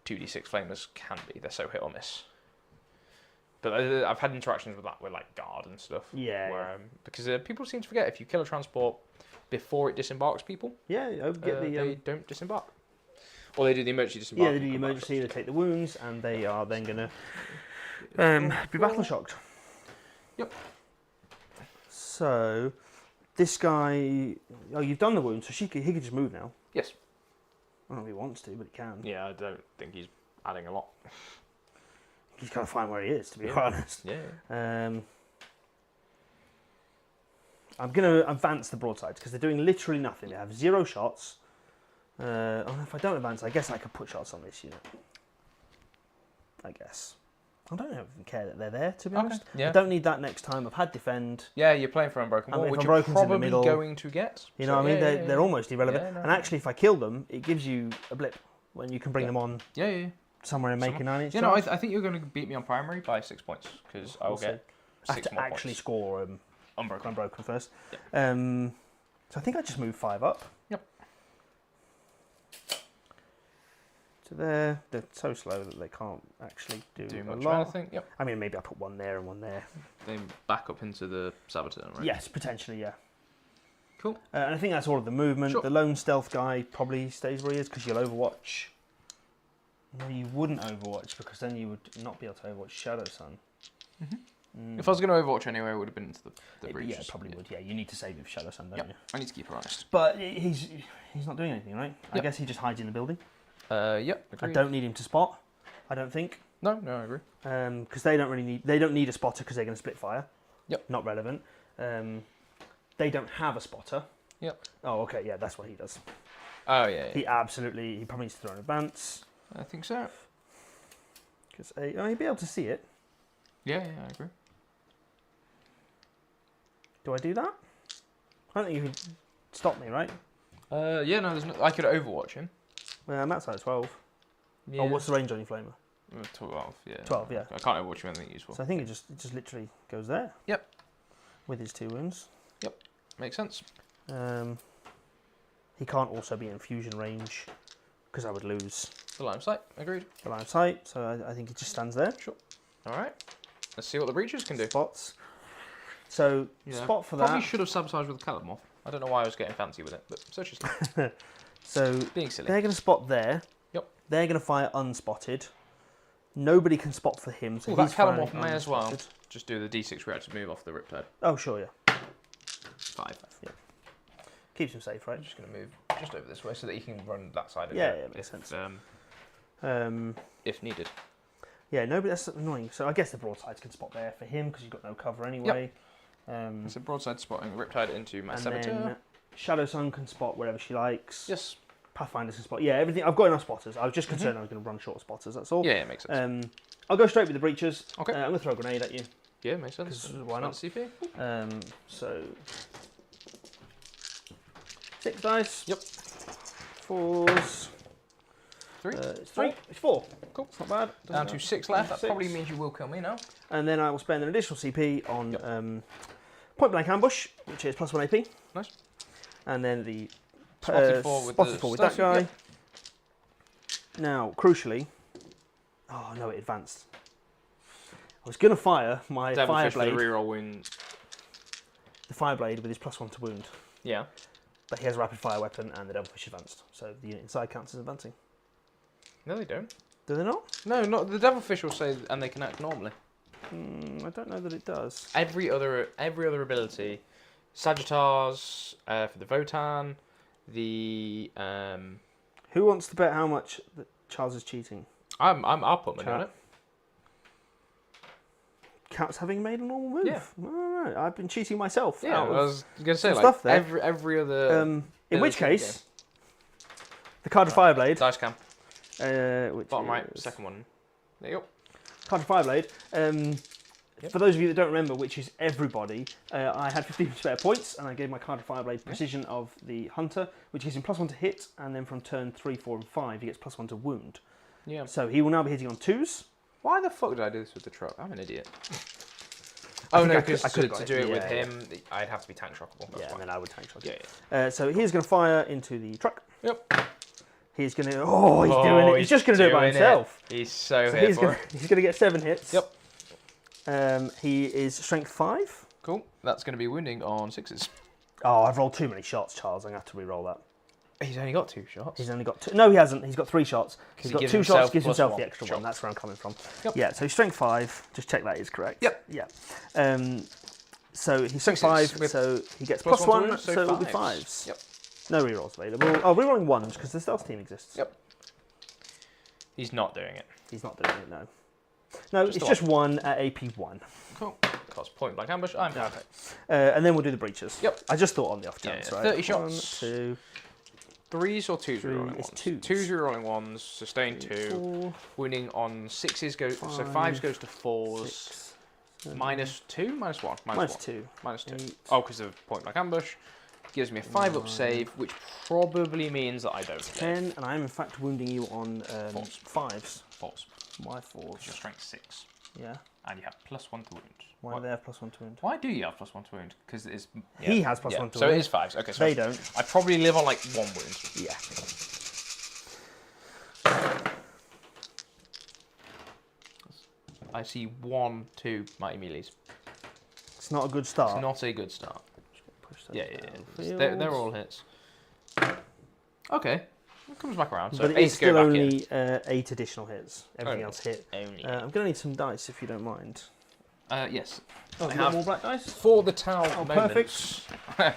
Speaker 1: 2d6 Flamers can be. They're so hit or miss. But I've had interactions with that with like guard and stuff.
Speaker 2: Yeah.
Speaker 1: Where, because people seem to forget if you kill a transport before it disembarks people,
Speaker 2: Yeah,
Speaker 1: they don't disembark. Or they do the emergency disembark.
Speaker 2: Yeah, they do the emergency, they take the wounds, and they are then going to be battle shocked.
Speaker 1: Yep.
Speaker 2: So, this guy... Oh, you've done the wound, so he could just move now.
Speaker 1: Yes.
Speaker 2: I don't know if he wants to, but he can.
Speaker 1: Yeah, I don't think he's adding a lot.
Speaker 2: He's got to find where he is, to be honest.
Speaker 1: Yeah.
Speaker 2: I'm going to advance the broadsides, because they're doing literally nothing. They have 0 shots. If I don't advance, I guess I could put shots on this unit. I guess. I don't even care that they're there, to be honest.
Speaker 1: Yeah.
Speaker 2: I don't need that next time. I've had defend.
Speaker 1: Yeah, you're playing for Unbroken Wall, which you're probably going to get.
Speaker 2: You know what I mean? They're almost irrelevant.
Speaker 1: Yeah, no,
Speaker 2: and actually, if I kill them, it gives you a blip when you can bring them on somewhere and make a 9-inch.
Speaker 1: You know, I think you're going to beat me on primary by 6 points, because I'll get 6 more points.
Speaker 2: I have to actually score Unbroken first.
Speaker 1: Yep.
Speaker 2: So I think I just move 5 up.
Speaker 1: Yep.
Speaker 2: So they're so slow that they can't actually do
Speaker 1: much
Speaker 2: lot.
Speaker 1: anything. Yep.
Speaker 2: I mean, maybe I put 1 there and 1 there.
Speaker 1: They back up into the Saboteur, right?
Speaker 2: Yes, potentially, yeah.
Speaker 1: Cool.
Speaker 2: And I think that's all of the movement.
Speaker 1: Sure.
Speaker 2: The lone stealth guy probably stays where he is because you'll Overwatch. No, you wouldn't Overwatch because then you would not be able to Overwatch Shadow Sun.
Speaker 1: If I was going to Overwatch anyway, it would have been into the breaches.
Speaker 2: Yeah, probably would. Yeah, you need to save it for Shadow Sun, don't you?
Speaker 1: I need to keep her honest.
Speaker 2: But he's not doing anything, right? I guess he just hides in the building.
Speaker 1: Agreed.
Speaker 2: I don't need him to spot. I don't think.
Speaker 1: No, I agree.
Speaker 2: Because they don't need a spotter because they're going to split fire.
Speaker 1: Yep.
Speaker 2: Not relevant. They don't have a spotter.
Speaker 1: Yep.
Speaker 2: Oh, okay. Yeah, that's what he does.
Speaker 1: Oh yeah.
Speaker 2: He probably needs to throw an advance.
Speaker 1: I think so.
Speaker 2: Because he'd be able to see it.
Speaker 1: Yeah, I agree.
Speaker 2: Do I do that? I don't think you can stop me, right?
Speaker 1: Yeah, no, there's no. I could Overwatch him.
Speaker 2: Well, I'm outside 12.
Speaker 1: Yeah.
Speaker 2: Oh, what's the range on your flamer?
Speaker 1: 12, yeah.
Speaker 2: 12, yeah.
Speaker 1: I can't Overwatch him anything useful.
Speaker 2: So I think it just literally goes there.
Speaker 1: Yep.
Speaker 2: With his 2 wounds.
Speaker 1: Yep. Makes sense.
Speaker 2: He can't also be in fusion range because I would lose
Speaker 1: The line of sight. Agreed.
Speaker 2: the line of sight. So I think he just stands there.
Speaker 1: Sure. All right. Let's see what the breaches can do.
Speaker 2: Spots. So spot for
Speaker 1: Probably
Speaker 2: that.
Speaker 1: should have sabotaged with the Calamorph. I don't know why I was getting fancy with it, but such is life.
Speaker 2: So
Speaker 1: Being silly.
Speaker 2: they're going to spot there.
Speaker 1: Yep.
Speaker 2: They're going to fire unspotted. Nobody can spot for him. So
Speaker 1: that
Speaker 2: he's firing
Speaker 1: Calamorph may as well
Speaker 2: unspotted.
Speaker 1: just do the D6 reactive move off the Riptide.
Speaker 2: Oh, sure, yeah.
Speaker 1: 5.
Speaker 2: Yeah. Keeps him safe, right?
Speaker 1: I'm just going to move just over this way so that you can run that side of
Speaker 2: Yeah,
Speaker 1: it.
Speaker 2: makes sense.
Speaker 1: If needed.
Speaker 2: Yeah, nobody. That's annoying. So I guess the broadsides can spot there for him because you've got no cover anyway.
Speaker 1: It's a broadside spotting Riptide into my Saboteur.
Speaker 2: Then Shadow Sun can spot wherever she likes.
Speaker 1: Yes.
Speaker 2: Pathfinder can spot. Yeah, everything. I've got enough spotters. I was just concerned I was going to run short of spotters. That's all.
Speaker 1: Yeah, it makes sense.
Speaker 2: I'll go straight with the breaches.
Speaker 1: Okay.
Speaker 2: I'm going to throw a grenade at you.
Speaker 1: Yeah, makes sense.
Speaker 2: Why not?
Speaker 1: CP.
Speaker 2: So 6 dice.
Speaker 1: Yep.
Speaker 2: 4s.
Speaker 1: 3.
Speaker 2: It's 3. It's 4.
Speaker 1: Cool.
Speaker 2: It's not bad.
Speaker 1: Down to 6 left. That
Speaker 2: 6.
Speaker 1: probably means you will kill me now.
Speaker 2: And then I will spend an additional CP on point blank ambush, which is +1 AP.
Speaker 1: Nice.
Speaker 2: And then the
Speaker 1: Spotted 4 with
Speaker 2: that guy.
Speaker 1: Yep.
Speaker 2: Now, crucially, oh no, it advanced. I was going to fire my
Speaker 1: Devilfish for the
Speaker 2: Fireblade,
Speaker 1: reroll wound.
Speaker 2: the Fireblade with his +1 to wound,
Speaker 1: Yeah.
Speaker 2: but he has a rapid fire weapon and the Devilfish advanced, so the unit inside counts as advancing.
Speaker 1: No, they don't.
Speaker 2: Do they not?
Speaker 1: No, not the Devilfish will say, and they can act normally.
Speaker 2: I don't know that it does.
Speaker 1: Every other ability, Sagittars for the Votan, the
Speaker 2: Who wants to bet how much that Charles is cheating?
Speaker 1: I'll put money on it.
Speaker 2: Cat's having made a normal move.
Speaker 1: Yeah.
Speaker 2: All right. I've been cheating myself.
Speaker 1: Yeah, I was gonna say
Speaker 2: some
Speaker 1: like
Speaker 2: stuff there.
Speaker 1: every other.
Speaker 2: In which case, the card of Fireblade,
Speaker 1: Dice cam.
Speaker 2: which
Speaker 1: Bottom right,
Speaker 2: is-
Speaker 1: second one. There you go.
Speaker 2: Card of Fireblade. For those of you that don't remember, which is everybody, I had 15 spare points, and I gave my card of Fireblade precision of the Hunter, which gives him +1 to hit, and then from turn 3, 4, and 5, he gets +1 to wound.
Speaker 1: Yeah.
Speaker 2: So he will now be hitting on 2s.
Speaker 1: Why the fuck did I do this with the truck? I'm an idiot. Oh no, because to
Speaker 2: got
Speaker 1: do it with
Speaker 2: yeah.
Speaker 1: him, I'd have to be tank shockable. That's
Speaker 2: And then I would tank shot.
Speaker 1: Yeah.
Speaker 2: So he's going to fire into the truck.
Speaker 1: Yep.
Speaker 2: He's going to. Oh, he's doing it. He's just going to do it by himself.
Speaker 1: He's so
Speaker 2: So
Speaker 1: here
Speaker 2: he's
Speaker 1: for
Speaker 2: going to get 7 hits.
Speaker 1: Yep.
Speaker 2: He is strength 5.
Speaker 1: Cool. That's going to be wounding on 6s.
Speaker 2: Oh, I've rolled too many shots, Charles. I'm going to have to re-roll that.
Speaker 1: He's only got 2 shots.
Speaker 2: He's only got 2. No, he hasn't. He's got 3 shots. He's got 2 shots, gives himself
Speaker 1: +1.
Speaker 2: the extra
Speaker 1: Sure.
Speaker 2: 1. That's where I'm coming from.
Speaker 1: Yep.
Speaker 2: Yeah, so strength 5. Just check that is correct.
Speaker 1: Yep.
Speaker 2: Yeah. So he's strength
Speaker 1: 6s
Speaker 2: 5,
Speaker 1: with
Speaker 2: so he gets
Speaker 1: +1 to
Speaker 2: +1,
Speaker 1: wound,
Speaker 2: so it'll be
Speaker 1: 5s.
Speaker 2: 5s.
Speaker 1: Yep.
Speaker 2: No rerolls available. Oh, rerolling 1s because the stealth team exists.
Speaker 1: Yep. He's not doing it.
Speaker 2: He's not doing it, no. No,
Speaker 1: Just
Speaker 2: it's just 1 at AP 1.
Speaker 1: Cool. Cost point blank ambush. I'm happy.
Speaker 2: And then we'll do the breaches.
Speaker 1: Yep.
Speaker 2: I just thought on the off chance,
Speaker 1: Yeah,
Speaker 2: right?
Speaker 1: 30 shots.
Speaker 2: 1, 2,
Speaker 1: 3s or 2s rerolling
Speaker 2: It's
Speaker 1: 1s?
Speaker 2: 2s.
Speaker 1: 2s rerolling 1s, sustain 2.
Speaker 2: 4,
Speaker 1: Wounding on 6s goes, so 5s goes to 4s.
Speaker 2: 6, 7,
Speaker 1: Minus 2? Minus 1?
Speaker 2: minus
Speaker 1: 1.
Speaker 2: 2.
Speaker 1: Minus 2.
Speaker 2: 8,
Speaker 1: Oh, because of point blank ambush. Gives me a 5 up save, which probably means that I don't
Speaker 2: 10, and I am in fact wounding you on 5s.
Speaker 1: 4s.
Speaker 2: Why 4s?
Speaker 1: Your strength 6.
Speaker 2: Yeah.
Speaker 1: And you have +1 to wound.
Speaker 2: Why do they have +1 to wound?
Speaker 1: Why do you have +1 to wound? Because it is.
Speaker 2: He has +1 to wound.
Speaker 1: So it is 5s. Okay, so
Speaker 2: They don't.
Speaker 1: I probably live on like 1 wound.
Speaker 2: Yeah.
Speaker 1: I see 1, 2 mighty melees.
Speaker 2: It's not a good start.
Speaker 1: It's not a good start.
Speaker 2: Push that
Speaker 1: Yeah.
Speaker 2: down.
Speaker 1: They're all hits. Okay, it comes back around. So
Speaker 2: But
Speaker 1: 8
Speaker 2: it's
Speaker 1: to go
Speaker 2: still
Speaker 1: back in.
Speaker 2: only 8 additional hits. Everything else hit.
Speaker 1: Only.
Speaker 2: I'm going to need some dice if you don't mind.
Speaker 1: Yes.
Speaker 2: Oh,
Speaker 1: I
Speaker 2: you got
Speaker 1: have
Speaker 2: more black dice?
Speaker 1: for the town.
Speaker 2: Oh,
Speaker 1: moments. I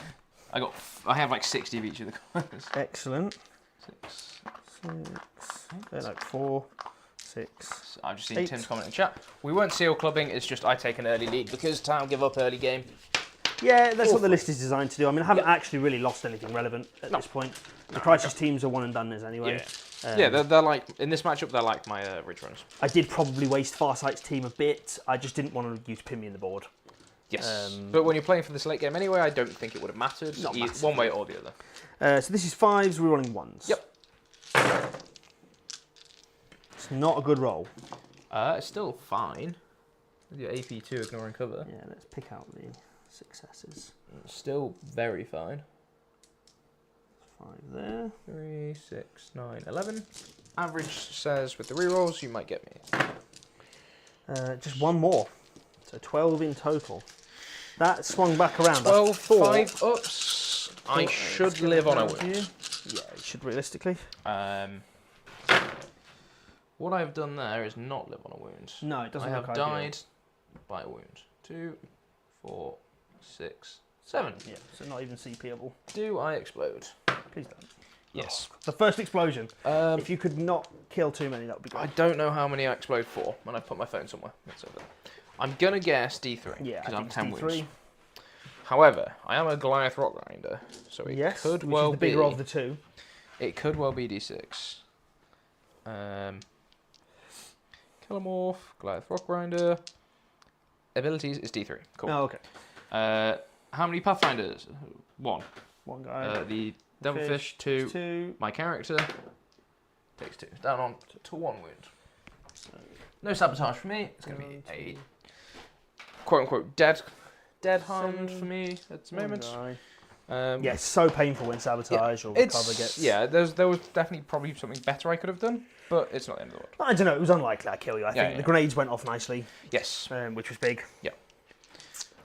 Speaker 1: have like 60 of each of the colours.
Speaker 2: Excellent.
Speaker 1: 6.
Speaker 2: 4, 6.
Speaker 1: I've just seen
Speaker 2: 8.
Speaker 1: Tim's comment in chat. We weren't seal clubbing. It's just I take an early lead because town give up early game.
Speaker 2: Yeah, that's what the list is designed to do. I mean, I haven't actually really lost anything relevant at
Speaker 1: No.
Speaker 2: this point. The crisis teams are one and done anyway.
Speaker 1: Yeah, they're like in this matchup. They're like my ridge runners.
Speaker 2: I did probably waste Farsight's team a bit. I just didn't want to use pin me in the board.
Speaker 1: Yes, but when you're playing for this late game anyway, I don't think it would have mattered.
Speaker 2: Not massively.
Speaker 1: One way or the other.
Speaker 2: So this is 5s, we're rolling 1s.
Speaker 1: Yep.
Speaker 2: It's not a good roll.
Speaker 1: It's still fine. Your AP2 ignoring cover.
Speaker 2: Yeah, let's pick out the successes.
Speaker 1: Still very fine.
Speaker 2: 5 there.
Speaker 1: 3, 6, 9, 11. Average says with the rerolls, you might get me.
Speaker 2: Just one more. So 12 in total. That swung back around.
Speaker 1: 12,
Speaker 2: I thought
Speaker 1: 5 ups. I should live on a wound.
Speaker 2: Yeah, it should realistically.
Speaker 1: What I've done there is not live on a wound.
Speaker 2: No, it doesn't
Speaker 1: I
Speaker 2: look
Speaker 1: have
Speaker 2: ideal.
Speaker 1: died by a wound. 2, 4, 6, 7.
Speaker 2: Yeah, so not even CPable.
Speaker 1: Do I explode?
Speaker 2: Please don't.
Speaker 1: Yes.
Speaker 2: The first explosion. If you could not kill too many, that would be great.
Speaker 1: I don't know how many I explode for when I put my phone somewhere. It's over there. I'm gonna guess D3
Speaker 2: Yeah,
Speaker 1: because
Speaker 2: I
Speaker 1: I'm
Speaker 2: think
Speaker 1: 10
Speaker 2: it's
Speaker 1: wounds.
Speaker 2: D3.
Speaker 1: However, I am a Goliath rock grinder, so it
Speaker 2: Yes,
Speaker 1: could
Speaker 2: which
Speaker 1: well
Speaker 2: is the bigger
Speaker 1: be.
Speaker 2: of the two.
Speaker 1: It could well be D6. Kilomorph, Goliath rock grinder. Abilities is D3. Cool.
Speaker 2: Oh, okay.
Speaker 1: How many Pathfinders? 1.
Speaker 2: One guy.
Speaker 1: The Devilfish, 2.
Speaker 2: 2.
Speaker 1: My character takes 2. Down on to 1 wound. No sabotage for me. It's going to be a quote-unquote dead hand for me at the moment.
Speaker 2: Yeah, it's so painful when sabotage or recover gets...
Speaker 1: Yeah, there was definitely probably something better I could have done, but it's not the end of the world.
Speaker 2: I don't know, it was unlikely I'd kill you. I think the grenades went off nicely,
Speaker 1: Yes.
Speaker 2: which was big.
Speaker 1: Yeah.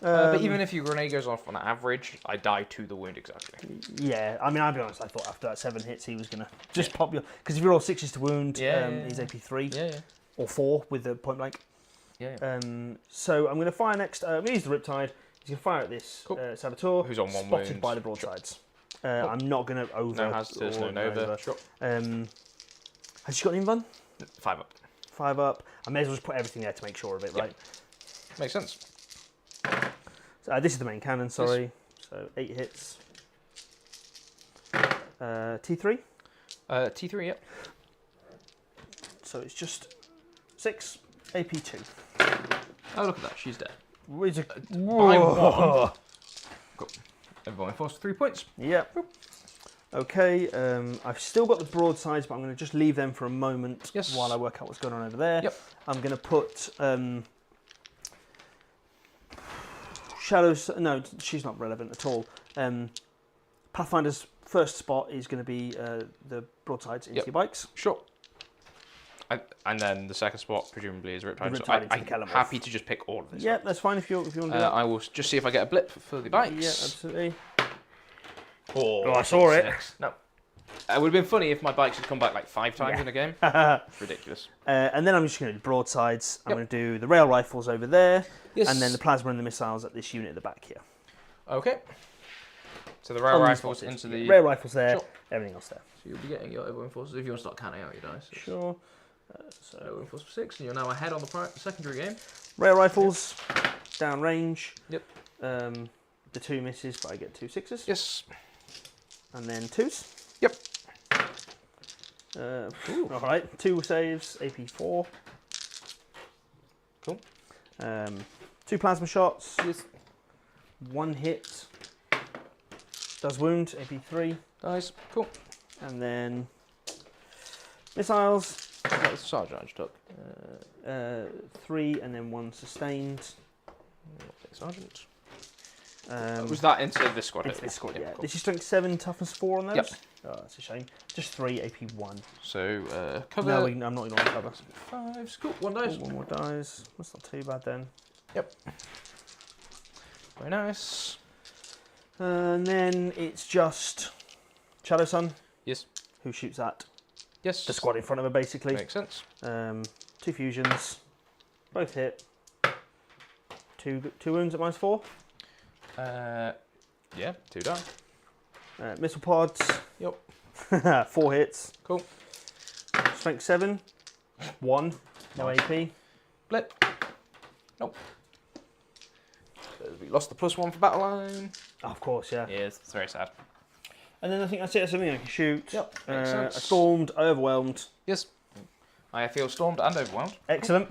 Speaker 1: But even if your grenade goes off on average, I die to the wound exactly.
Speaker 2: Yeah, I mean, I'll be honest, I thought after that 7 hits he was going to just pop you. Because if you're all 6s to wound, he's AP 3.
Speaker 1: Yeah.
Speaker 2: Or 4 with the point blank.
Speaker 1: Yeah.
Speaker 2: So I'm going to fire next. I'm going to use the Riptide. He's going to fire at this Saboteur.
Speaker 1: Who's on 1
Speaker 2: spotted
Speaker 1: wound.
Speaker 2: by the broadsides. I'm not going to over.
Speaker 1: No Hazardous, no Nova. Sure.
Speaker 2: Has she got an invuln?
Speaker 1: 5 up.
Speaker 2: 5 up. I may as well just put everything there to make sure of it, right?
Speaker 1: Makes sense.
Speaker 2: So, this is the main cannon, sorry. So 8 hits. T3?
Speaker 1: T3, yep.
Speaker 2: So it's just 6, AP2.
Speaker 1: Oh, look at that. She's dead.
Speaker 2: By
Speaker 1: one. Cool. Everyone forced 3 points.
Speaker 2: Yep. Okay, I've still got the broadsides, but I'm going to just leave them for a moment while I work out what's going on over there.
Speaker 1: Yep.
Speaker 2: I'm going to put Shadows. No, she's not relevant at all. Pathfinder's first spot is going to be the broadsides into your bikes.
Speaker 1: Sure. And then the second spot presumably is Riptide. So I'm happy to just pick all of this.
Speaker 2: Yeah, that's fine if you want to do that.
Speaker 1: I will just see if I get a blip for the bikes.
Speaker 2: Yeah, absolutely.
Speaker 1: Oh,
Speaker 2: I saw it.
Speaker 1: No. It would have been funny if my bikes had come back like 5 times in a game. Ridiculous.
Speaker 2: And then I'm just going to do broadsides. I'm going to do the rail rifles over there.
Speaker 1: Yes.
Speaker 2: And then the plasma and the missiles at this unit at the back here.
Speaker 1: Okay. So the rail rifles into the...
Speaker 2: Rail rifles there, everything else there.
Speaker 1: So you'll be getting your overwhelming forces if you want to start counting out your dice.
Speaker 2: Sure.
Speaker 1: So overwhelming force for 6, and you're now ahead on the secondary game.
Speaker 2: Rail rifles, down range.
Speaker 1: Yep.
Speaker 2: The 2 misses, but I get 2 6s.
Speaker 1: Yes.
Speaker 2: And then 2s.
Speaker 1: Yep.
Speaker 2: All right, 2 saves, AP 4.
Speaker 1: Cool.
Speaker 2: 2 plasma shots.
Speaker 1: Yes.
Speaker 2: 1 hit. Does wound, AP 3.
Speaker 1: Nice. Cool.
Speaker 2: And then missiles.
Speaker 1: That's the sergeant I just took.
Speaker 2: 3 and then 1 sustained.
Speaker 1: Sergeant.
Speaker 2: Um,
Speaker 1: Was that into this squad?
Speaker 2: Into this squad, yeah.
Speaker 1: Cool.
Speaker 2: This is strength 7, toughness 4 on those.
Speaker 1: Yep.
Speaker 2: Oh, that's a shame. Just 3, AP 1.
Speaker 1: So cover.
Speaker 2: No, I'm not ignoring cover.
Speaker 1: 5. Cool. 1 dice.
Speaker 2: 1 more dice. That's not too bad then.
Speaker 1: Yep. Very nice.
Speaker 2: And then it's just Shadow Sun.
Speaker 1: Yes.
Speaker 2: Who shoots at
Speaker 1: Yes.
Speaker 2: the squad in front of her, basically.
Speaker 1: Makes sense.
Speaker 2: 2 fusions. Both hit. 2 wounds at -4.
Speaker 1: Yeah. 2 die.
Speaker 2: Missile pods.
Speaker 1: Yep.
Speaker 2: 4 hits.
Speaker 1: Cool.
Speaker 2: Strength 7. 1. No
Speaker 1: Nice.
Speaker 2: AP.
Speaker 1: Blip. Nope. We lost the +1 for battle line.
Speaker 2: Oh, of course, yeah.
Speaker 1: Yes, it's very sad.
Speaker 2: And then I think that's it. That's something I can shoot.
Speaker 1: Yep. Makes sense.
Speaker 2: I stormed. I overwhelmed.
Speaker 1: Yes. I feel stormed and overwhelmed.
Speaker 2: Excellent.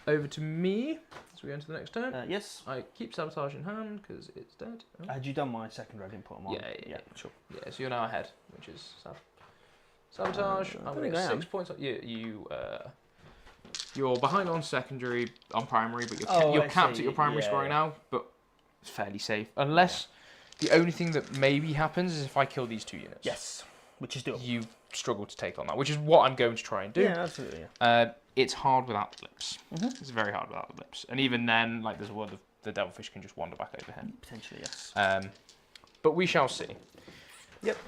Speaker 1: Over to me as we go into the next turn.
Speaker 2: Yes.
Speaker 1: I keep sabotage in hand because it's dead. Oh.
Speaker 2: Had you done my second? I didn't put them on.
Speaker 1: Yeah.
Speaker 2: Sure.
Speaker 1: Yeah, so you're now ahead, which is sad. Sabotage.
Speaker 2: I
Speaker 1: I'm
Speaker 2: think
Speaker 1: going
Speaker 2: I
Speaker 1: 6
Speaker 2: am.
Speaker 1: points. You're behind on secondary, on primary, but
Speaker 2: Oh,
Speaker 1: you're
Speaker 2: I
Speaker 1: capped
Speaker 2: see.
Speaker 1: at your primary
Speaker 2: Yeah,
Speaker 1: scoring
Speaker 2: yeah.
Speaker 1: now. But it's fairly safe, unless the only thing that maybe happens is if I kill these 2 units.
Speaker 2: Yes. Which is doable.
Speaker 1: You struggle to take on that, which is what I'm going to try and do.
Speaker 2: Yeah, absolutely. Yeah.
Speaker 1: It's hard without the blips.
Speaker 2: Mhm.
Speaker 1: It's very hard without the blips, and even then, like there's a world of the devilfish can just wander back over here.
Speaker 2: Potentially, yes.
Speaker 1: But we shall see.
Speaker 2: Yep.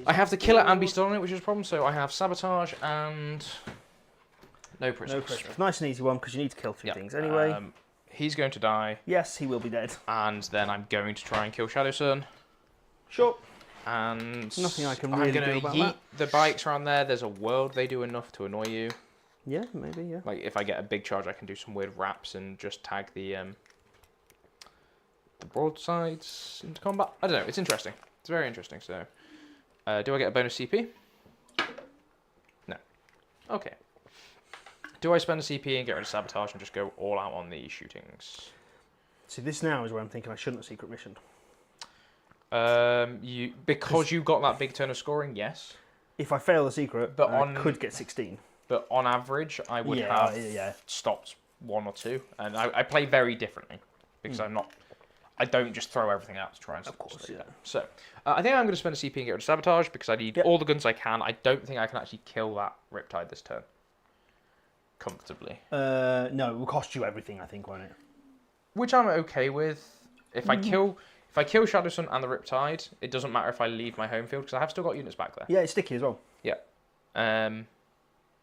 Speaker 1: I have to kill it and be still on it, which is a problem. So I have sabotage and no prisoners.
Speaker 2: No pressure. Nice and easy one because you need to kill 3
Speaker 1: Yep.
Speaker 2: things anyway.
Speaker 1: He's going to die,
Speaker 2: Yes, he will be dead.
Speaker 1: and then I'm going to try and kill Shadow Sun.
Speaker 2: Sure.
Speaker 1: And
Speaker 2: Nothing I can
Speaker 1: I'm
Speaker 2: really
Speaker 1: gonna
Speaker 2: do about
Speaker 1: yeet
Speaker 2: that.
Speaker 1: the bikes around there. There's a world they do enough to annoy you.
Speaker 2: Yeah, maybe. Yeah.
Speaker 1: Like if I get a big charge, I can do some weird wraps and just tag the broadsides into combat. I don't know. It's interesting. It's very interesting. So, do I get a bonus CP? No. Okay. Do I spend a CP and get rid of sabotage and just go all out on the shootings?
Speaker 2: See, this now is where I'm thinking I shouldn't have secret missioned.
Speaker 1: Because you got that big turn of scoring, yes.
Speaker 2: If I fail the secret,
Speaker 1: But
Speaker 2: I could get 16.
Speaker 1: But on average, I would
Speaker 2: Yeah,
Speaker 1: have
Speaker 2: yeah.
Speaker 1: stopped 1 or 2, and I play very differently because I don't just throw everything out to try and.
Speaker 2: Of course, yeah.
Speaker 1: So I think I'm going to spend a CP and get rid of sabotage because I need all the guns I can. I don't think I can actually kill that Riptide this turn comfortably.
Speaker 2: No, it will cost you everything, I think, won't it?
Speaker 1: Which I'm okay with. If I kill Shadow Sun and the Riptide, it doesn't matter if I leave my home field because I have still got units back there.
Speaker 2: Yeah, it's sticky as well.
Speaker 1: Yeah.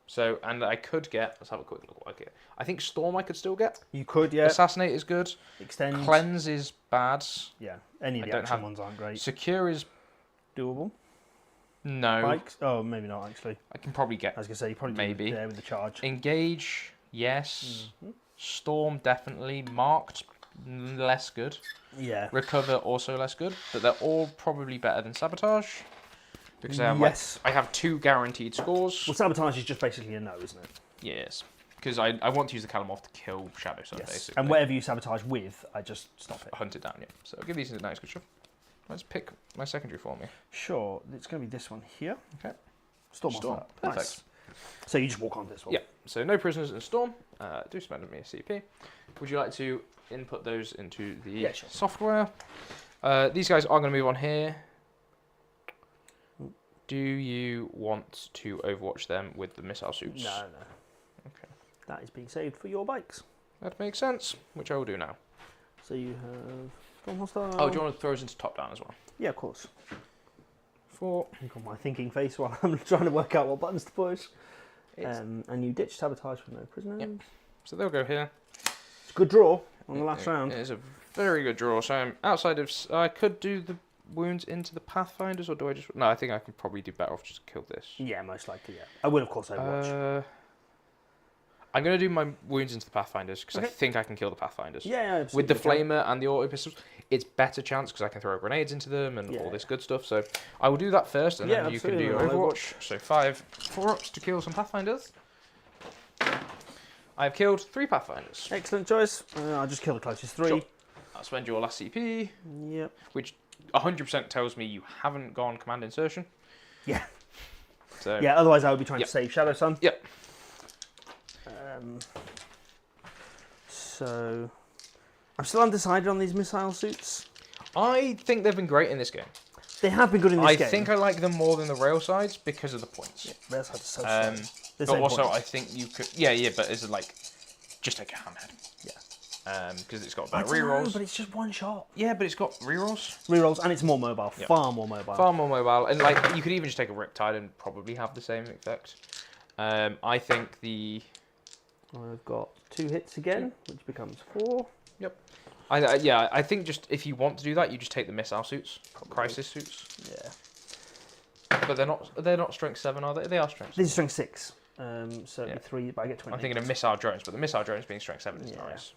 Speaker 1: So, and I could get. Let's have a quick look what I get. I think Storm I could still get.
Speaker 2: You could, yeah.
Speaker 1: Assassinate is good.
Speaker 2: Extend.
Speaker 1: Cleanse is bad.
Speaker 2: Yeah, any of the
Speaker 1: don't
Speaker 2: action
Speaker 1: have-
Speaker 2: ones aren't great.
Speaker 1: Secure is
Speaker 2: Doable.
Speaker 1: no.
Speaker 2: Bikes? Oh, maybe not, actually.
Speaker 1: I can probably
Speaker 2: I
Speaker 1: get.
Speaker 2: was going to say, you probably
Speaker 1: Maybe.
Speaker 2: do there with the charge.
Speaker 1: Engage, yes.
Speaker 2: Mhm.
Speaker 1: Storm, definitely. Marked, less good.
Speaker 2: Yeah.
Speaker 1: Recover, also less good. But they're all probably better than Sabotage. Because I have,
Speaker 2: Yes.
Speaker 1: I have 2 guaranteed scores.
Speaker 2: Well, sabotage is just basically a no, isn't it?
Speaker 1: Yes. Because I want to use the Calamorph to kill Shadow Sun,
Speaker 2: Yes.
Speaker 1: basically.
Speaker 2: And whatever you sabotage with, I just stop it.
Speaker 1: Hunt it down, yeah. So I'll give these a nice good shot. Let's pick my secondary for me.
Speaker 2: Sure, it's going to be this one here.
Speaker 1: Okay.
Speaker 2: Storm.
Speaker 1: Storm.
Speaker 2: Nice.
Speaker 1: Perfect.
Speaker 2: So you just walk on this one.
Speaker 1: Yeah. So no prisoners in Storm. Do spend me a CP. Would you like to input those into the
Speaker 2: Sure.
Speaker 1: software? These guys are going to move on here. Do you want to overwatch them with the missile suits?
Speaker 2: No.
Speaker 1: Okay.
Speaker 2: That is being saved for your bikes.
Speaker 1: That makes sense, which I will do now.
Speaker 2: So you have Storm Hostile.
Speaker 1: Oh, do you want to throw us into top down as well?
Speaker 2: Yeah, of course.
Speaker 1: 4.
Speaker 2: You've got my thinking face while I'm trying to work out what buttons to push.
Speaker 1: It's-
Speaker 2: And you ditch sabotage with no prisoners.
Speaker 1: Yep. So they'll go here.
Speaker 2: It's a good draw on the last round.
Speaker 1: It is a very good draw. So I'm outside of. I could do the wounds into the Pathfinders, or do I just? No, I think I could probably do better off just kill this.
Speaker 2: Yeah, most likely. Yeah, I would of course Overwatch.
Speaker 1: I'm going to do my wounds into the Pathfinders because I think I can kill the Pathfinders.
Speaker 2: Yeah, absolutely.
Speaker 1: With the Flamer and the auto pistols, it's better chance because I can throw grenades into them and all this good stuff. So I will do that first, and then you can do your Overwatch. So 5 4-ups to kill some Pathfinders. I've killed 3 Pathfinders.
Speaker 2: Excellent choice. I'll just kill the closest 3.
Speaker 1: Sure. I'll spend your last CP.
Speaker 2: Yep.
Speaker 1: Which 100% tells me you haven't gone command insertion.
Speaker 2: Yeah.
Speaker 1: So
Speaker 2: yeah, otherwise I would be trying to save Shadow Sun.
Speaker 1: Yep.
Speaker 2: So I'm still undecided on these missile suits.
Speaker 1: I think they've been great in this game.
Speaker 2: They have been good in this game.
Speaker 1: I think I like them more than the rail sides because of the points.
Speaker 2: Yeah, rail sides are so
Speaker 1: but also points. I think you could... Yeah, but it's like... Just take a hammerhead.
Speaker 2: Yeah.
Speaker 1: Because it's got better rerolls.
Speaker 2: But it's just one shot.
Speaker 1: Yeah, but it's got rerolls.
Speaker 2: Rerolls, and it's more mobile. Far more mobile.
Speaker 1: Far more mobile. And like you could even just take a Riptide and probably have the same effect. I think the...
Speaker 2: I've got 2 hits again, which becomes 4.
Speaker 1: Yep. I think just if you want to do that, you just take the missile suits, crisis suits.
Speaker 2: Yeah.
Speaker 1: But they're not strength 7, are they? They are strength 7.
Speaker 2: These are strength 6. So it'd be 3, but I get 20.
Speaker 1: I'm thinking of missile drones, but the missile drones being strength 7 is nice.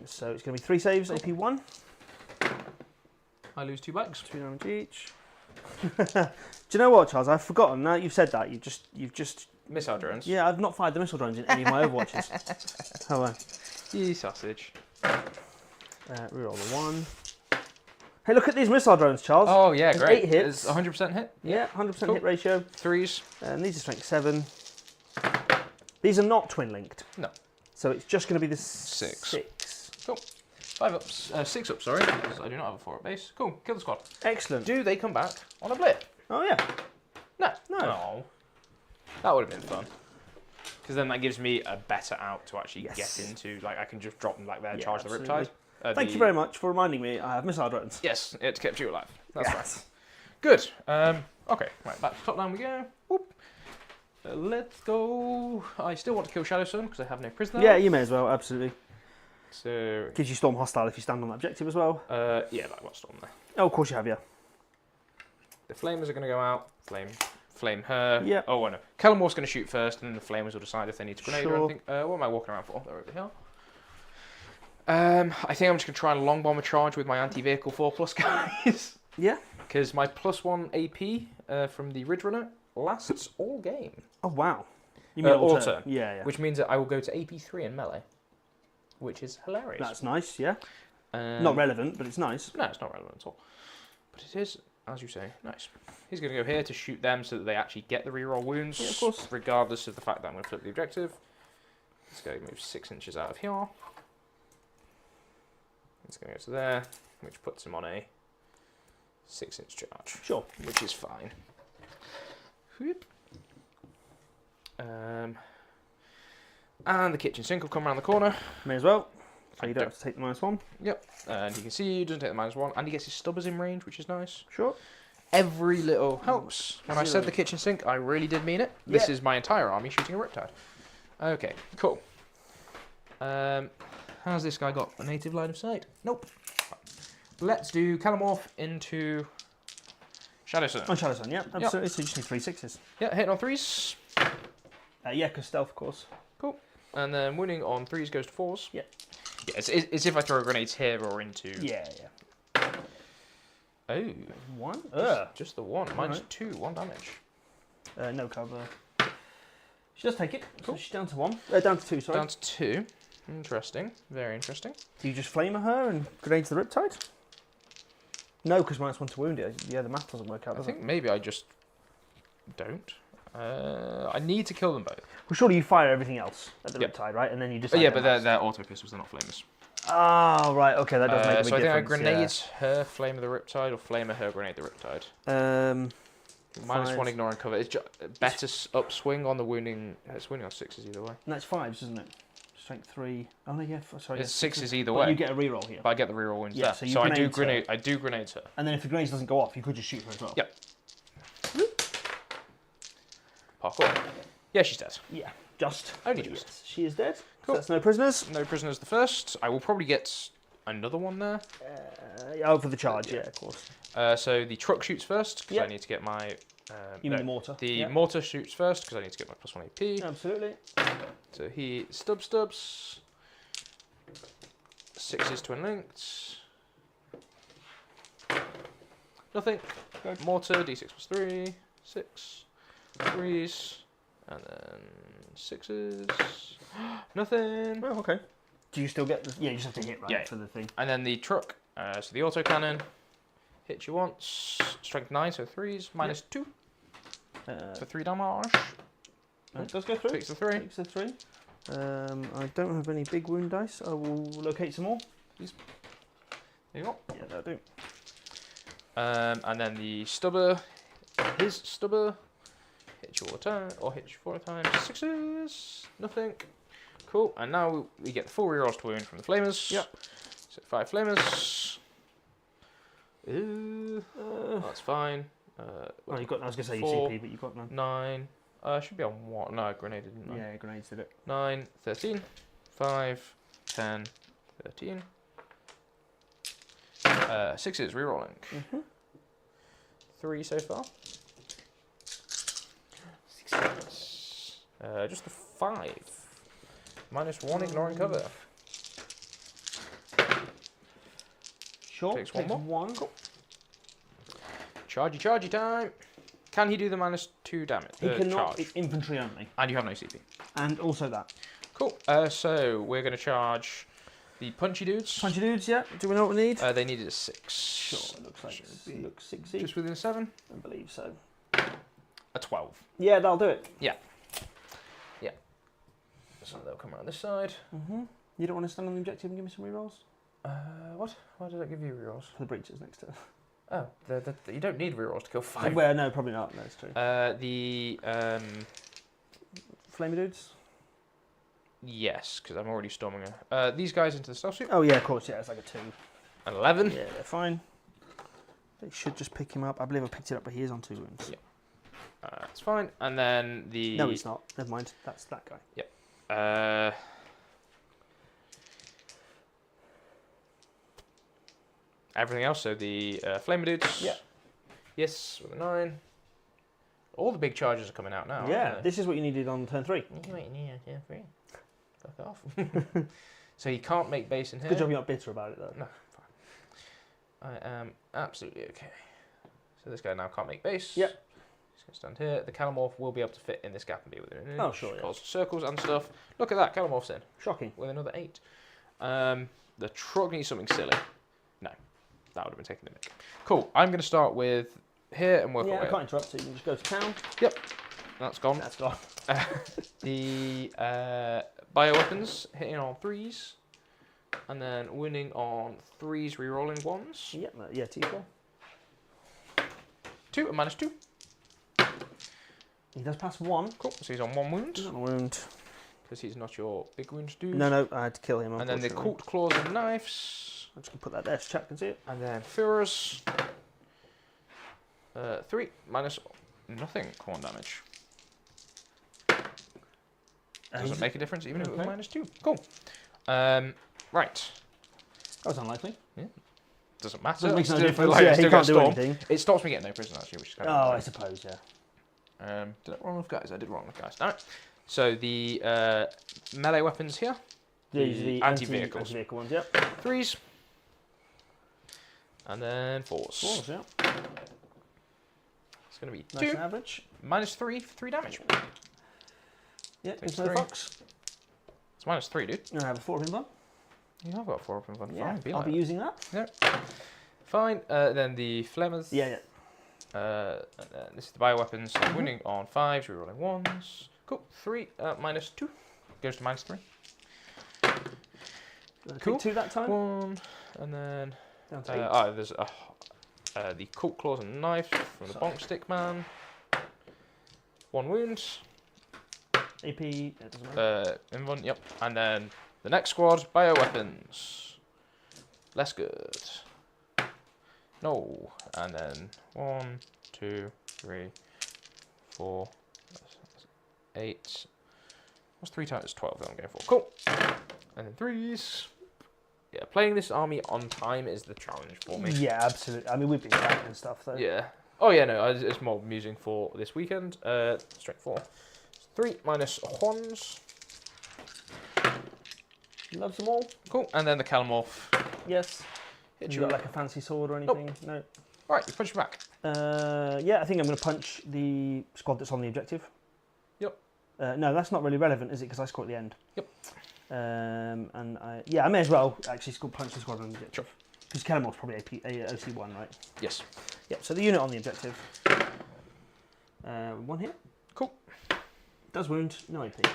Speaker 2: So it's going to be 3 saves, AP 1.
Speaker 1: I lose 2 bags.
Speaker 2: 2 damage each. Do you know what, Charles? I've forgotten. Now you've said that, you've just
Speaker 1: missile drones.
Speaker 2: Yeah, I've not fired the missile drones in any of my Overwatches. Hello.
Speaker 1: You sausage.
Speaker 2: Reroll the 1. Hey, look at these missile drones, Charles.
Speaker 1: Oh yeah,
Speaker 2: There's
Speaker 1: great.
Speaker 2: 8 hits.
Speaker 1: It's 100% hit.
Speaker 2: Yeah, 100% hit ratio.
Speaker 1: 3s.
Speaker 2: And these are strength 7. These are not twin linked.
Speaker 1: No.
Speaker 2: So it's just going to be the
Speaker 1: 6.
Speaker 2: 6.
Speaker 1: Cool. 5 ups. 6 ups, sorry, because I do not have a 4-up base. Cool. Kill the squad.
Speaker 2: Excellent.
Speaker 1: Do they come back on a blip?
Speaker 2: Oh yeah.
Speaker 1: No.
Speaker 2: No.
Speaker 1: Oh. That would have been fun. Because then that gives me a better out to actually get into. Like I can just drop them like there, charge
Speaker 2: absolutely.
Speaker 1: the Riptide.
Speaker 2: Thank you very much for reminding me I have missile drones.
Speaker 1: Yes, it kept you alive. That's
Speaker 2: Yes.
Speaker 1: right. Good. Okay, right, back to top down we go. Whoop. Let's go. I still want to kill Shadow Sun because I have no prisoner.
Speaker 2: Yeah, you may as well, absolutely.
Speaker 1: So
Speaker 2: Gives you Storm Hostile if you stand on that objective as well.
Speaker 1: yeah, that was Storm there.
Speaker 2: Oh, of course you have, yeah.
Speaker 1: The Flamers are going to go out. Flame her.
Speaker 2: Yeah.
Speaker 1: Oh, no. Kellamor's going to shoot first, and then the Flamers will decide if they need to grenade or anything. What am I walking around for? They're over here. I think I'm just going to try and long bomb a charge with my anti-vehicle 4+ guys.
Speaker 2: Yeah.
Speaker 1: Because my +1 AP from the Ridge Runner lasts all game.
Speaker 2: Oh, wow. You mean all
Speaker 1: turn?
Speaker 2: Yeah, yeah.
Speaker 1: Which means that I will go to AP3 in melee, which is hilarious.
Speaker 2: That's nice, yeah. Not relevant, but it's nice.
Speaker 1: No, it's not relevant at all. But it is, as you say, nice. He's going to go here to shoot them so that they actually get the reroll wounds,
Speaker 2: yeah, of course.
Speaker 1: regardless of the fact that I'm going to flip the objective. Let's go move 6 inches out of here. It's going to go to there, which puts him on a 6-inch charge.
Speaker 2: Sure.
Speaker 1: Which is fine. Whoop. And the kitchen sink will come around the corner.
Speaker 2: May as well. So you don't have to take the -1.
Speaker 1: Yep. And you can see he doesn't take the -1, and he gets his stubbers in range, which is nice.
Speaker 2: Sure.
Speaker 1: Every little helps. When I said the kitchen sink, I really did mean it. This is my entire army shooting a Riptide. Okay, cool. How's this guy got a native line of sight? Nope. Let's do Kellamorph into Shadow Sun.
Speaker 2: On Shadow Sun, yeah, absolutely. So you just need 3 6s.
Speaker 1: Yeah, hitting on 3s.
Speaker 2: Yeah, because stealth, of course.
Speaker 1: Cool. And then winning on 3s goes to 4s.
Speaker 2: Yeah.
Speaker 1: Yeah, it's if I throw grenades here or into...
Speaker 2: Yeah.
Speaker 1: Oh.
Speaker 2: 1?
Speaker 1: Just the 1. Mine's 2. 1 damage.
Speaker 2: No cover. She does take it.
Speaker 1: Cool.
Speaker 2: So she's down to 1. Down to 2, sorry.
Speaker 1: Down to 2. Interesting. Very interesting.
Speaker 2: Do you just flamer her and grenades the Riptide? No, because -1 to wound it. Yeah, the math doesn't work out, does it?
Speaker 1: I think maybe I just don't. I need to kill them both.
Speaker 2: Well, surely you fire everything else at the Riptide, right? And then you decide.
Speaker 1: Yeah, but they're auto pistols, they're not flamers.
Speaker 2: Ah, right. Okay, that does make a big
Speaker 1: so I think
Speaker 2: difference.
Speaker 1: I grenade her, flame the Riptide, or flamer her, grenade the Riptide. -1 ignoring cover. It's better upswing on the wounding. It's wounding on 6s either way.
Speaker 2: No, it's 5s, isn't it? Strength 3. Oh no, yeah. Sorry.
Speaker 1: It's 6s either
Speaker 2: but
Speaker 1: way.
Speaker 2: you get a reroll here.
Speaker 1: But I get the reroll wounds
Speaker 2: Yeah,
Speaker 1: there.
Speaker 2: so
Speaker 1: I do
Speaker 2: grenade
Speaker 1: grenade. I do grenade her.
Speaker 2: And then if the grenade doesn't go off, you could just shoot her as well.
Speaker 1: Yep. Parkour. Yeah, she's dead.
Speaker 2: Yeah, just.
Speaker 1: Only just.
Speaker 2: Yes, she is dead.
Speaker 1: Cool.
Speaker 2: So that's no prisoners.
Speaker 1: No prisoners the first. I will probably get another one there.
Speaker 2: For the charge, yeah, of course.
Speaker 1: So the truck shoots first, because I need to get my
Speaker 2: You mean the mortar?
Speaker 1: The mortar shoots first because I need to get my +1 AP.
Speaker 2: Absolutely.
Speaker 1: So he stubs. 6s twin linked. Nothing.
Speaker 2: Good.
Speaker 1: Mortar, d6 +3. 6. 3s. And then 6s. Nothing.
Speaker 2: Oh, okay. Do you still get the... Yeah, you just have to hit, right,
Speaker 1: Yeah.
Speaker 2: for the thing.
Speaker 1: And then the truck. So the autocannon. Hits you once. Strength 9, so 3s. -2. For 3 damage.
Speaker 2: It does go through.
Speaker 1: Takes the 3.
Speaker 2: Takes the 3. I don't have any big wound dice. I will locate some more. Please.
Speaker 1: There you go.
Speaker 2: Yeah, that'll do.
Speaker 1: And then the stubber. His stubber. Hits you all the time. Or hits you 4 times. 6s. Nothing. Cool. And now we get the full rerolls to wound from the flamers.
Speaker 2: Yep.
Speaker 1: So 5 flamers. That's fine.
Speaker 2: Oh, you got. I was gonna say
Speaker 1: 4,
Speaker 2: CP, but you got none.
Speaker 1: 9. Should be on what? No, grenade didn't.
Speaker 2: Yeah, grenades did it.
Speaker 1: 9, 13, 5, 10, 13. 6s rerolling. 3 so far. 6. Just a 5. -1 ignoring cover.
Speaker 2: Sure.
Speaker 1: Takes one more.
Speaker 2: Cool.
Speaker 1: Chargey time. Can he do the -2 damage?
Speaker 2: He cannot.
Speaker 1: Charge?
Speaker 2: It's infantry only.
Speaker 1: And you have no CP.
Speaker 2: And also that.
Speaker 1: Cool. So we're going to charge the punchy dudes.
Speaker 2: Punchy dudes, yeah. Do we know what we need?
Speaker 1: They needed a 6.
Speaker 2: Sure, it looks like it looks 6
Speaker 1: Just within 7.
Speaker 2: I believe so.
Speaker 1: A 12.
Speaker 2: Yeah, that'll do it.
Speaker 1: Yeah. So they'll come around this side.
Speaker 2: You don't want to stand on the objective and give me some rerolls?
Speaker 1: What? Why did I give you rerolls?
Speaker 2: For the breaches next to it.
Speaker 1: Oh, you don't need rerolls to kill 5.
Speaker 2: Well, no, probably not. No, it's true. Flamer dudes?
Speaker 1: Yes, because I'm already storming her. These guys into the stealth suit.
Speaker 2: Oh, yeah, of course, yeah. It's like a 2.
Speaker 1: An 11.
Speaker 2: Yeah, they're fine. They should just pick him up. I believe I picked it up, but he is on 2 wounds.
Speaker 1: Yeah. That's fine. And then the...
Speaker 2: No, he's not. Never mind. That's that guy.
Speaker 1: Yep. Everything else, so the flamer dudes.
Speaker 2: Yeah.
Speaker 1: Yes, with a 9. All the big charges are coming out now.
Speaker 2: Yeah,
Speaker 1: aren't they?
Speaker 2: this is what you needed on turn 3.
Speaker 1: Fuck off. So he can't make base in here.
Speaker 2: Good job you're not bitter about it, though.
Speaker 1: No, fine. I am absolutely okay. So this guy now can't make base.
Speaker 2: Yep.
Speaker 1: He's going to stand here. The Calamorph will be able to fit in this gap and be within an inch.
Speaker 2: Oh, sure, yeah.
Speaker 1: Cause circles and stuff. Look at that, Calamorph's in.
Speaker 2: Shocking.
Speaker 1: With another 8. The truck needs something silly. No, that would have been taking the mick. Cool, I'm going to start with here and work
Speaker 2: Yeah,
Speaker 1: our
Speaker 2: I
Speaker 1: way
Speaker 2: can't
Speaker 1: up.
Speaker 2: interrupt, so you can just go to town.
Speaker 1: Yep, that's gone.
Speaker 2: That's gone.
Speaker 1: The bioweapons hitting on 3s. And then winning on 3s, re-rolling 1s.
Speaker 2: Yep, yeah, T4.
Speaker 1: 2 and -2.
Speaker 2: He does pass 1.
Speaker 1: Cool, so he's on 1 wound.
Speaker 2: He's on a wound.
Speaker 1: Because he's not your big wound dude.
Speaker 2: No, I had to kill him,
Speaker 1: And then the Colt Claws and Knives.
Speaker 2: I'm just going to put that there so chat can see it.
Speaker 1: And then Führers. 3 minus nothing corn damage. Doesn't make a difference even if it was -2. Cool. Right.
Speaker 2: That was unlikely.
Speaker 1: Yeah. Doesn't matter.
Speaker 2: Doesn't make no
Speaker 1: Still-
Speaker 2: difference.
Speaker 1: like,
Speaker 2: Yeah,
Speaker 1: still
Speaker 2: he
Speaker 1: get
Speaker 2: can't do
Speaker 1: stormed.
Speaker 2: anything.
Speaker 1: It stops me getting no prison actually, which is kind of
Speaker 2: Oh, I
Speaker 1: annoying.
Speaker 2: suppose, yeah.
Speaker 1: Did I roll enough guys? I did roll enough guys. Alright. So the melee weapons here.
Speaker 2: These are the
Speaker 1: anti-vehicles.
Speaker 2: anti-vehicle ones, yep.
Speaker 1: 3s. And then 4s.
Speaker 2: 4s, yeah.
Speaker 1: It's going to be
Speaker 2: Nice
Speaker 1: 2.
Speaker 2: and average.
Speaker 1: -3 for 3 damage.
Speaker 2: Yeah,
Speaker 1: Takes
Speaker 2: there's no
Speaker 1: 3.
Speaker 2: fox.
Speaker 1: It's -3, dude.
Speaker 2: I have a 4 of him,
Speaker 1: You have got 4 up in front.
Speaker 2: Yeah,
Speaker 1: Fine, be
Speaker 2: I'll
Speaker 1: like
Speaker 2: be
Speaker 1: that.
Speaker 2: using that.
Speaker 1: Yep. Fine. Then the flamers.
Speaker 2: Yeah.
Speaker 1: And then this is the bioweapons. So winning on 5s, rerolling 1s. Cool. 3 -2 goes to -3. Cool.
Speaker 2: 2 that time.
Speaker 1: 1 and then
Speaker 2: Down to 8.
Speaker 1: there's the Colt Claws and Knife from the Bonk Stick Man. 1 wound.
Speaker 2: AP, that doesn't matter.
Speaker 1: Invon, yep. And then the next squad, bioweapons. Less good. No. And then 1, 2, 3, 4, 8. What's 3 times 12 that I'm going for? Cool. And then 3s. Yeah, playing this army on time is the challenge for me.
Speaker 2: Yeah, absolutely. I mean, we've been back and stuff, though.
Speaker 1: Yeah. Oh yeah, no, it's more amusing for this weekend. Strength 4. 3 minus Juan's.
Speaker 2: Loves them all.
Speaker 1: Cool. And then the Calamorph.
Speaker 2: Yes.
Speaker 1: Hit
Speaker 2: You
Speaker 1: you
Speaker 2: got like a fancy sword or anything?
Speaker 1: Nope.
Speaker 2: No.
Speaker 1: Right, you punch back.
Speaker 2: Yeah, I think I'm going to punch the squad that's on the objective.
Speaker 1: Yep.
Speaker 2: No, that's not really relevant, is it? Because I score at the end.
Speaker 1: Yep.
Speaker 2: I may as well actually punch the squad on the objective. Because Calamorph's probably OC1, right?
Speaker 1: Yes.
Speaker 2: Yeah, so the unit on the objective. 1 hit.
Speaker 1: Cool.
Speaker 2: Does wound, no AP.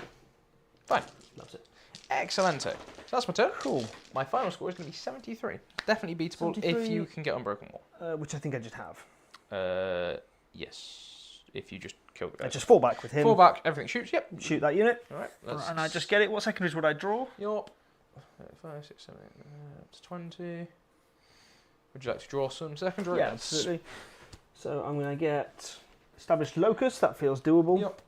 Speaker 1: Fine.
Speaker 2: Loves it.
Speaker 1: Excellent. So that's my turn.
Speaker 2: Cool.
Speaker 1: My final score is going to be 73. Definitely beatable
Speaker 2: 73.
Speaker 1: if you can get Unbroken Wall.
Speaker 2: Which I think I just have.
Speaker 1: Yes. If you just kill the guy.
Speaker 2: I just fall back with him.
Speaker 1: Fall back, everything shoots, yep.
Speaker 2: Shoot that unit.
Speaker 1: Alright.
Speaker 2: And I just get it. What secondaries would I draw?
Speaker 1: Yup. 5, 6, 7, 8, up to 20. Would you like to draw some secondaries?
Speaker 2: Yeah, absolutely. So I'm going to get established locus. That feels doable.
Speaker 1: Yep.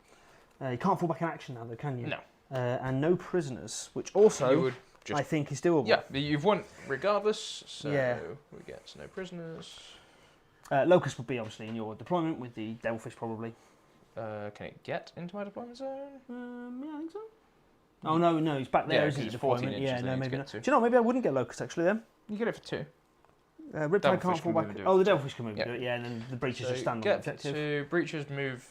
Speaker 2: You can't fall back in action now, though, can you?
Speaker 1: No.
Speaker 2: And no prisoners, which also I think is doable.
Speaker 1: Yeah, you've won regardless. So
Speaker 2: Yeah.
Speaker 1: we get no prisoners.
Speaker 2: Locust would be obviously in your deployment with the Devilfish, probably.
Speaker 1: Can it get into my deployment zone?
Speaker 2: Yeah, I think so. Oh no, he's back there.
Speaker 1: Yeah,
Speaker 2: isn't
Speaker 1: 'cause
Speaker 2: he?
Speaker 1: it's 14
Speaker 2: Deployment.
Speaker 1: inches
Speaker 2: Yeah,
Speaker 1: they
Speaker 2: no,
Speaker 1: need to
Speaker 2: maybe
Speaker 1: get
Speaker 2: not.
Speaker 1: to.
Speaker 2: Do you know? Maybe I wouldn't get locust actually then.
Speaker 1: You get it for 2.
Speaker 2: Riptide
Speaker 1: Devilfish
Speaker 2: can't fall
Speaker 1: can
Speaker 2: back.
Speaker 1: move and do
Speaker 2: Oh,
Speaker 1: it.
Speaker 2: the Devilfish can move and do it. Yeah, and then the breaches
Speaker 1: So
Speaker 2: just stand on the
Speaker 1: get
Speaker 2: objective.
Speaker 1: to breaches move.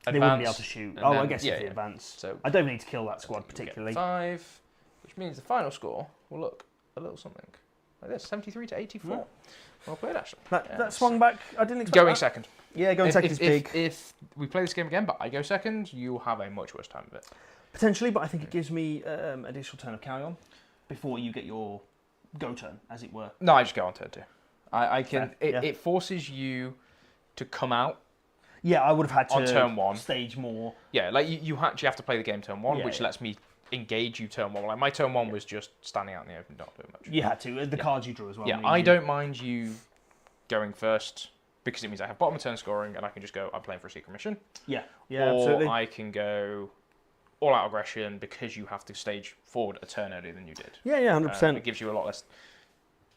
Speaker 2: They wouldn't be able to shoot. Oh, I guess if they advance.
Speaker 1: So
Speaker 2: I don't need to kill that squad particularly.
Speaker 1: 5, which means the final score will look a little something like this: 73 to 84. Well played, Ashley.
Speaker 2: That swung back. I didn't expect
Speaker 1: Going
Speaker 2: that.
Speaker 1: second.
Speaker 2: Yeah, going second is big.
Speaker 1: If we play this game again, but I go second, you'll have a much worse time of it.
Speaker 2: Potentially, but I think it gives me additional turn of carry on before you get your go turn, as it were.
Speaker 1: No, I just go on turn 2. I can.
Speaker 2: Fair,
Speaker 1: It forces you to come out.
Speaker 2: Yeah, I would have had to
Speaker 1: on turn 1
Speaker 2: stage more.
Speaker 1: Yeah, like you actually have to play the game turn 1, which
Speaker 2: Yeah.
Speaker 1: lets me engage you turn 1. Like my turn 1 was just standing out in the open, not doing much.
Speaker 2: You had to. The cards you drew as well.
Speaker 1: Yeah, I don't mind you going first because it means I have bottom of turn scoring and I can just go, I'm playing for a secret mission.
Speaker 2: Yeah,
Speaker 1: or
Speaker 2: absolutely.
Speaker 1: I can go all out aggression because you have to stage forward a turn earlier than you did.
Speaker 2: Yeah, 100%.
Speaker 1: It gives you a lot less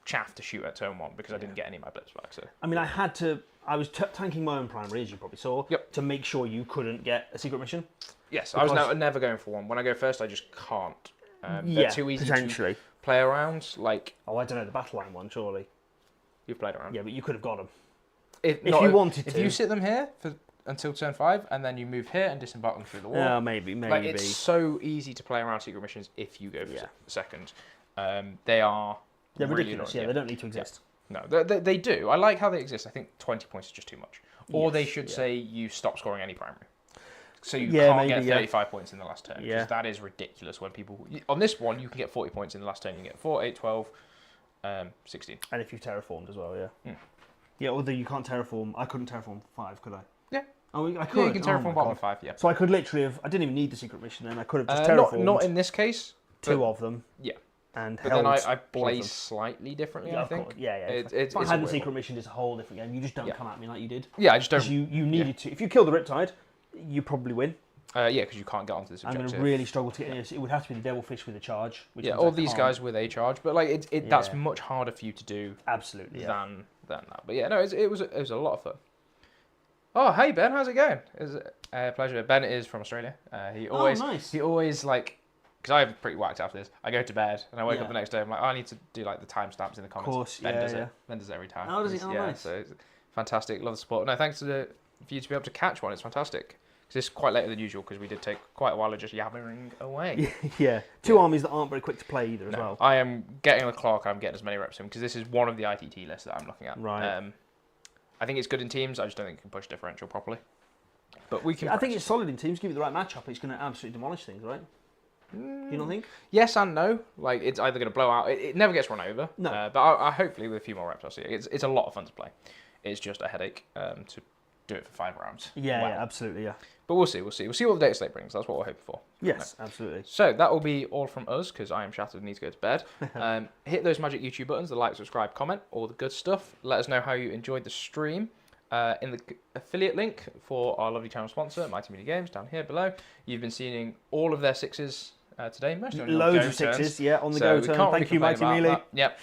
Speaker 1: chaff to shoot at turn 1 because I didn't get any of my blips back. So
Speaker 2: I mean, I was tanking my own primary, as you probably saw, to make sure you couldn't get a secret mission.
Speaker 1: Yes, I was never going for one. When I go first, I just can't. They're too easy to play around. Like,
Speaker 2: I don't know, the battle line one, surely.
Speaker 1: You've played around.
Speaker 2: Yeah, but you could have got them.
Speaker 1: If
Speaker 2: you wanted to.
Speaker 1: If you sit them here until turn 5, and then you move here and disembark them through the wall.
Speaker 2: Yeah, maybe.
Speaker 1: Like, it's so easy to play around secret missions if you go for second. They are...
Speaker 2: They're
Speaker 1: really
Speaker 2: ridiculous,
Speaker 1: annoying.
Speaker 2: they don't need to exist.
Speaker 1: No, they do. I like how they exist. I think 20 points is just too much. Or they should say you stop scoring any primary. So you can't get 35 points in the last turn. Because that is ridiculous when people... On this one, you can get 40 points in the last turn. You get 4, 8, 12, 16.
Speaker 2: And if you've terraformed as well, Yeah, although you can't terraform... I couldn't terraform 5, could I?
Speaker 1: Yeah.
Speaker 2: Oh, I could.
Speaker 1: Yeah, you can terraform bottom of 5, yeah.
Speaker 2: So I could literally have... I didn't even need the secret mission then. I could have just terraformed...
Speaker 1: Not in this case.
Speaker 2: 2 of them.
Speaker 1: Yeah.
Speaker 2: And
Speaker 1: but then I play slightly differently, I think.
Speaker 2: Yeah.
Speaker 1: It's
Speaker 2: I had the secret mission, it's a whole different game. You just don't come at me like you did.
Speaker 1: Yeah, I just don't.
Speaker 2: You needed to. If you kill the Riptide, you probably win.
Speaker 1: Yeah, because you can't get onto this objective.
Speaker 2: I'm going to really struggle to get in. It would have to be the Devilfish with a charge. Which
Speaker 1: all these guys with a charge, but like that's much harder for you to do.
Speaker 2: Absolutely.
Speaker 1: Than that. But yeah, no, it was a lot of fun. Oh, hey Ben, how's it going? It's a pleasure. Ben is from Australia. He always like. Because I'm pretty whacked after this. I go to bed and I wake up the next day. I'm like, I need to do like the timestamps in the comments.
Speaker 2: Of course,
Speaker 1: Ben does it. Ben does it every time.
Speaker 2: Oh, does he? Oh, nice.
Speaker 1: So it's fantastic. Love the support. No, thanks for you to be able to catch one. It's fantastic. Because it's quite later than usual because we did take quite a while of just yammering away.
Speaker 2: Yeah. Two armies that aren't very quick to play either as well.
Speaker 1: I am getting the clock. I'm getting as many reps in because this is one of the ITT lists that I'm looking at.
Speaker 2: Right.
Speaker 1: I think it's good in teams. I just don't think it can push differential properly. But we can.
Speaker 2: I think it's solid in teams. Give it the right matchup. It's going to absolutely demolish things, right? You don't think?
Speaker 1: Yes and no. Like it's either going to blow out. It never gets run over.
Speaker 2: No.
Speaker 1: But I hopefully with a few more reps, I'll see it. It's a lot of fun to play. It's just a headache to do it for 5 rounds.
Speaker 2: Yeah, absolutely, yeah.
Speaker 1: But we'll see. We'll see what the data slate brings. That's what we're hoping for.
Speaker 2: Yes, absolutely.
Speaker 1: So that will be all from us because I am shattered and need to go to bed. Hit those magic YouTube buttons, the like, subscribe, comment, all the good stuff. Let us know how you enjoyed the stream. In the affiliate link for our lovely channel sponsor, Mighty Media Games, down here below. You've been seeing all of their 6s today.
Speaker 2: Loads of 6s, on the go turn. Thank you, Mighty Melee.
Speaker 1: Yep.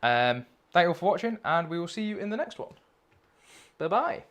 Speaker 1: Thank you all for watching, and we will see you in the next one. Bye-bye.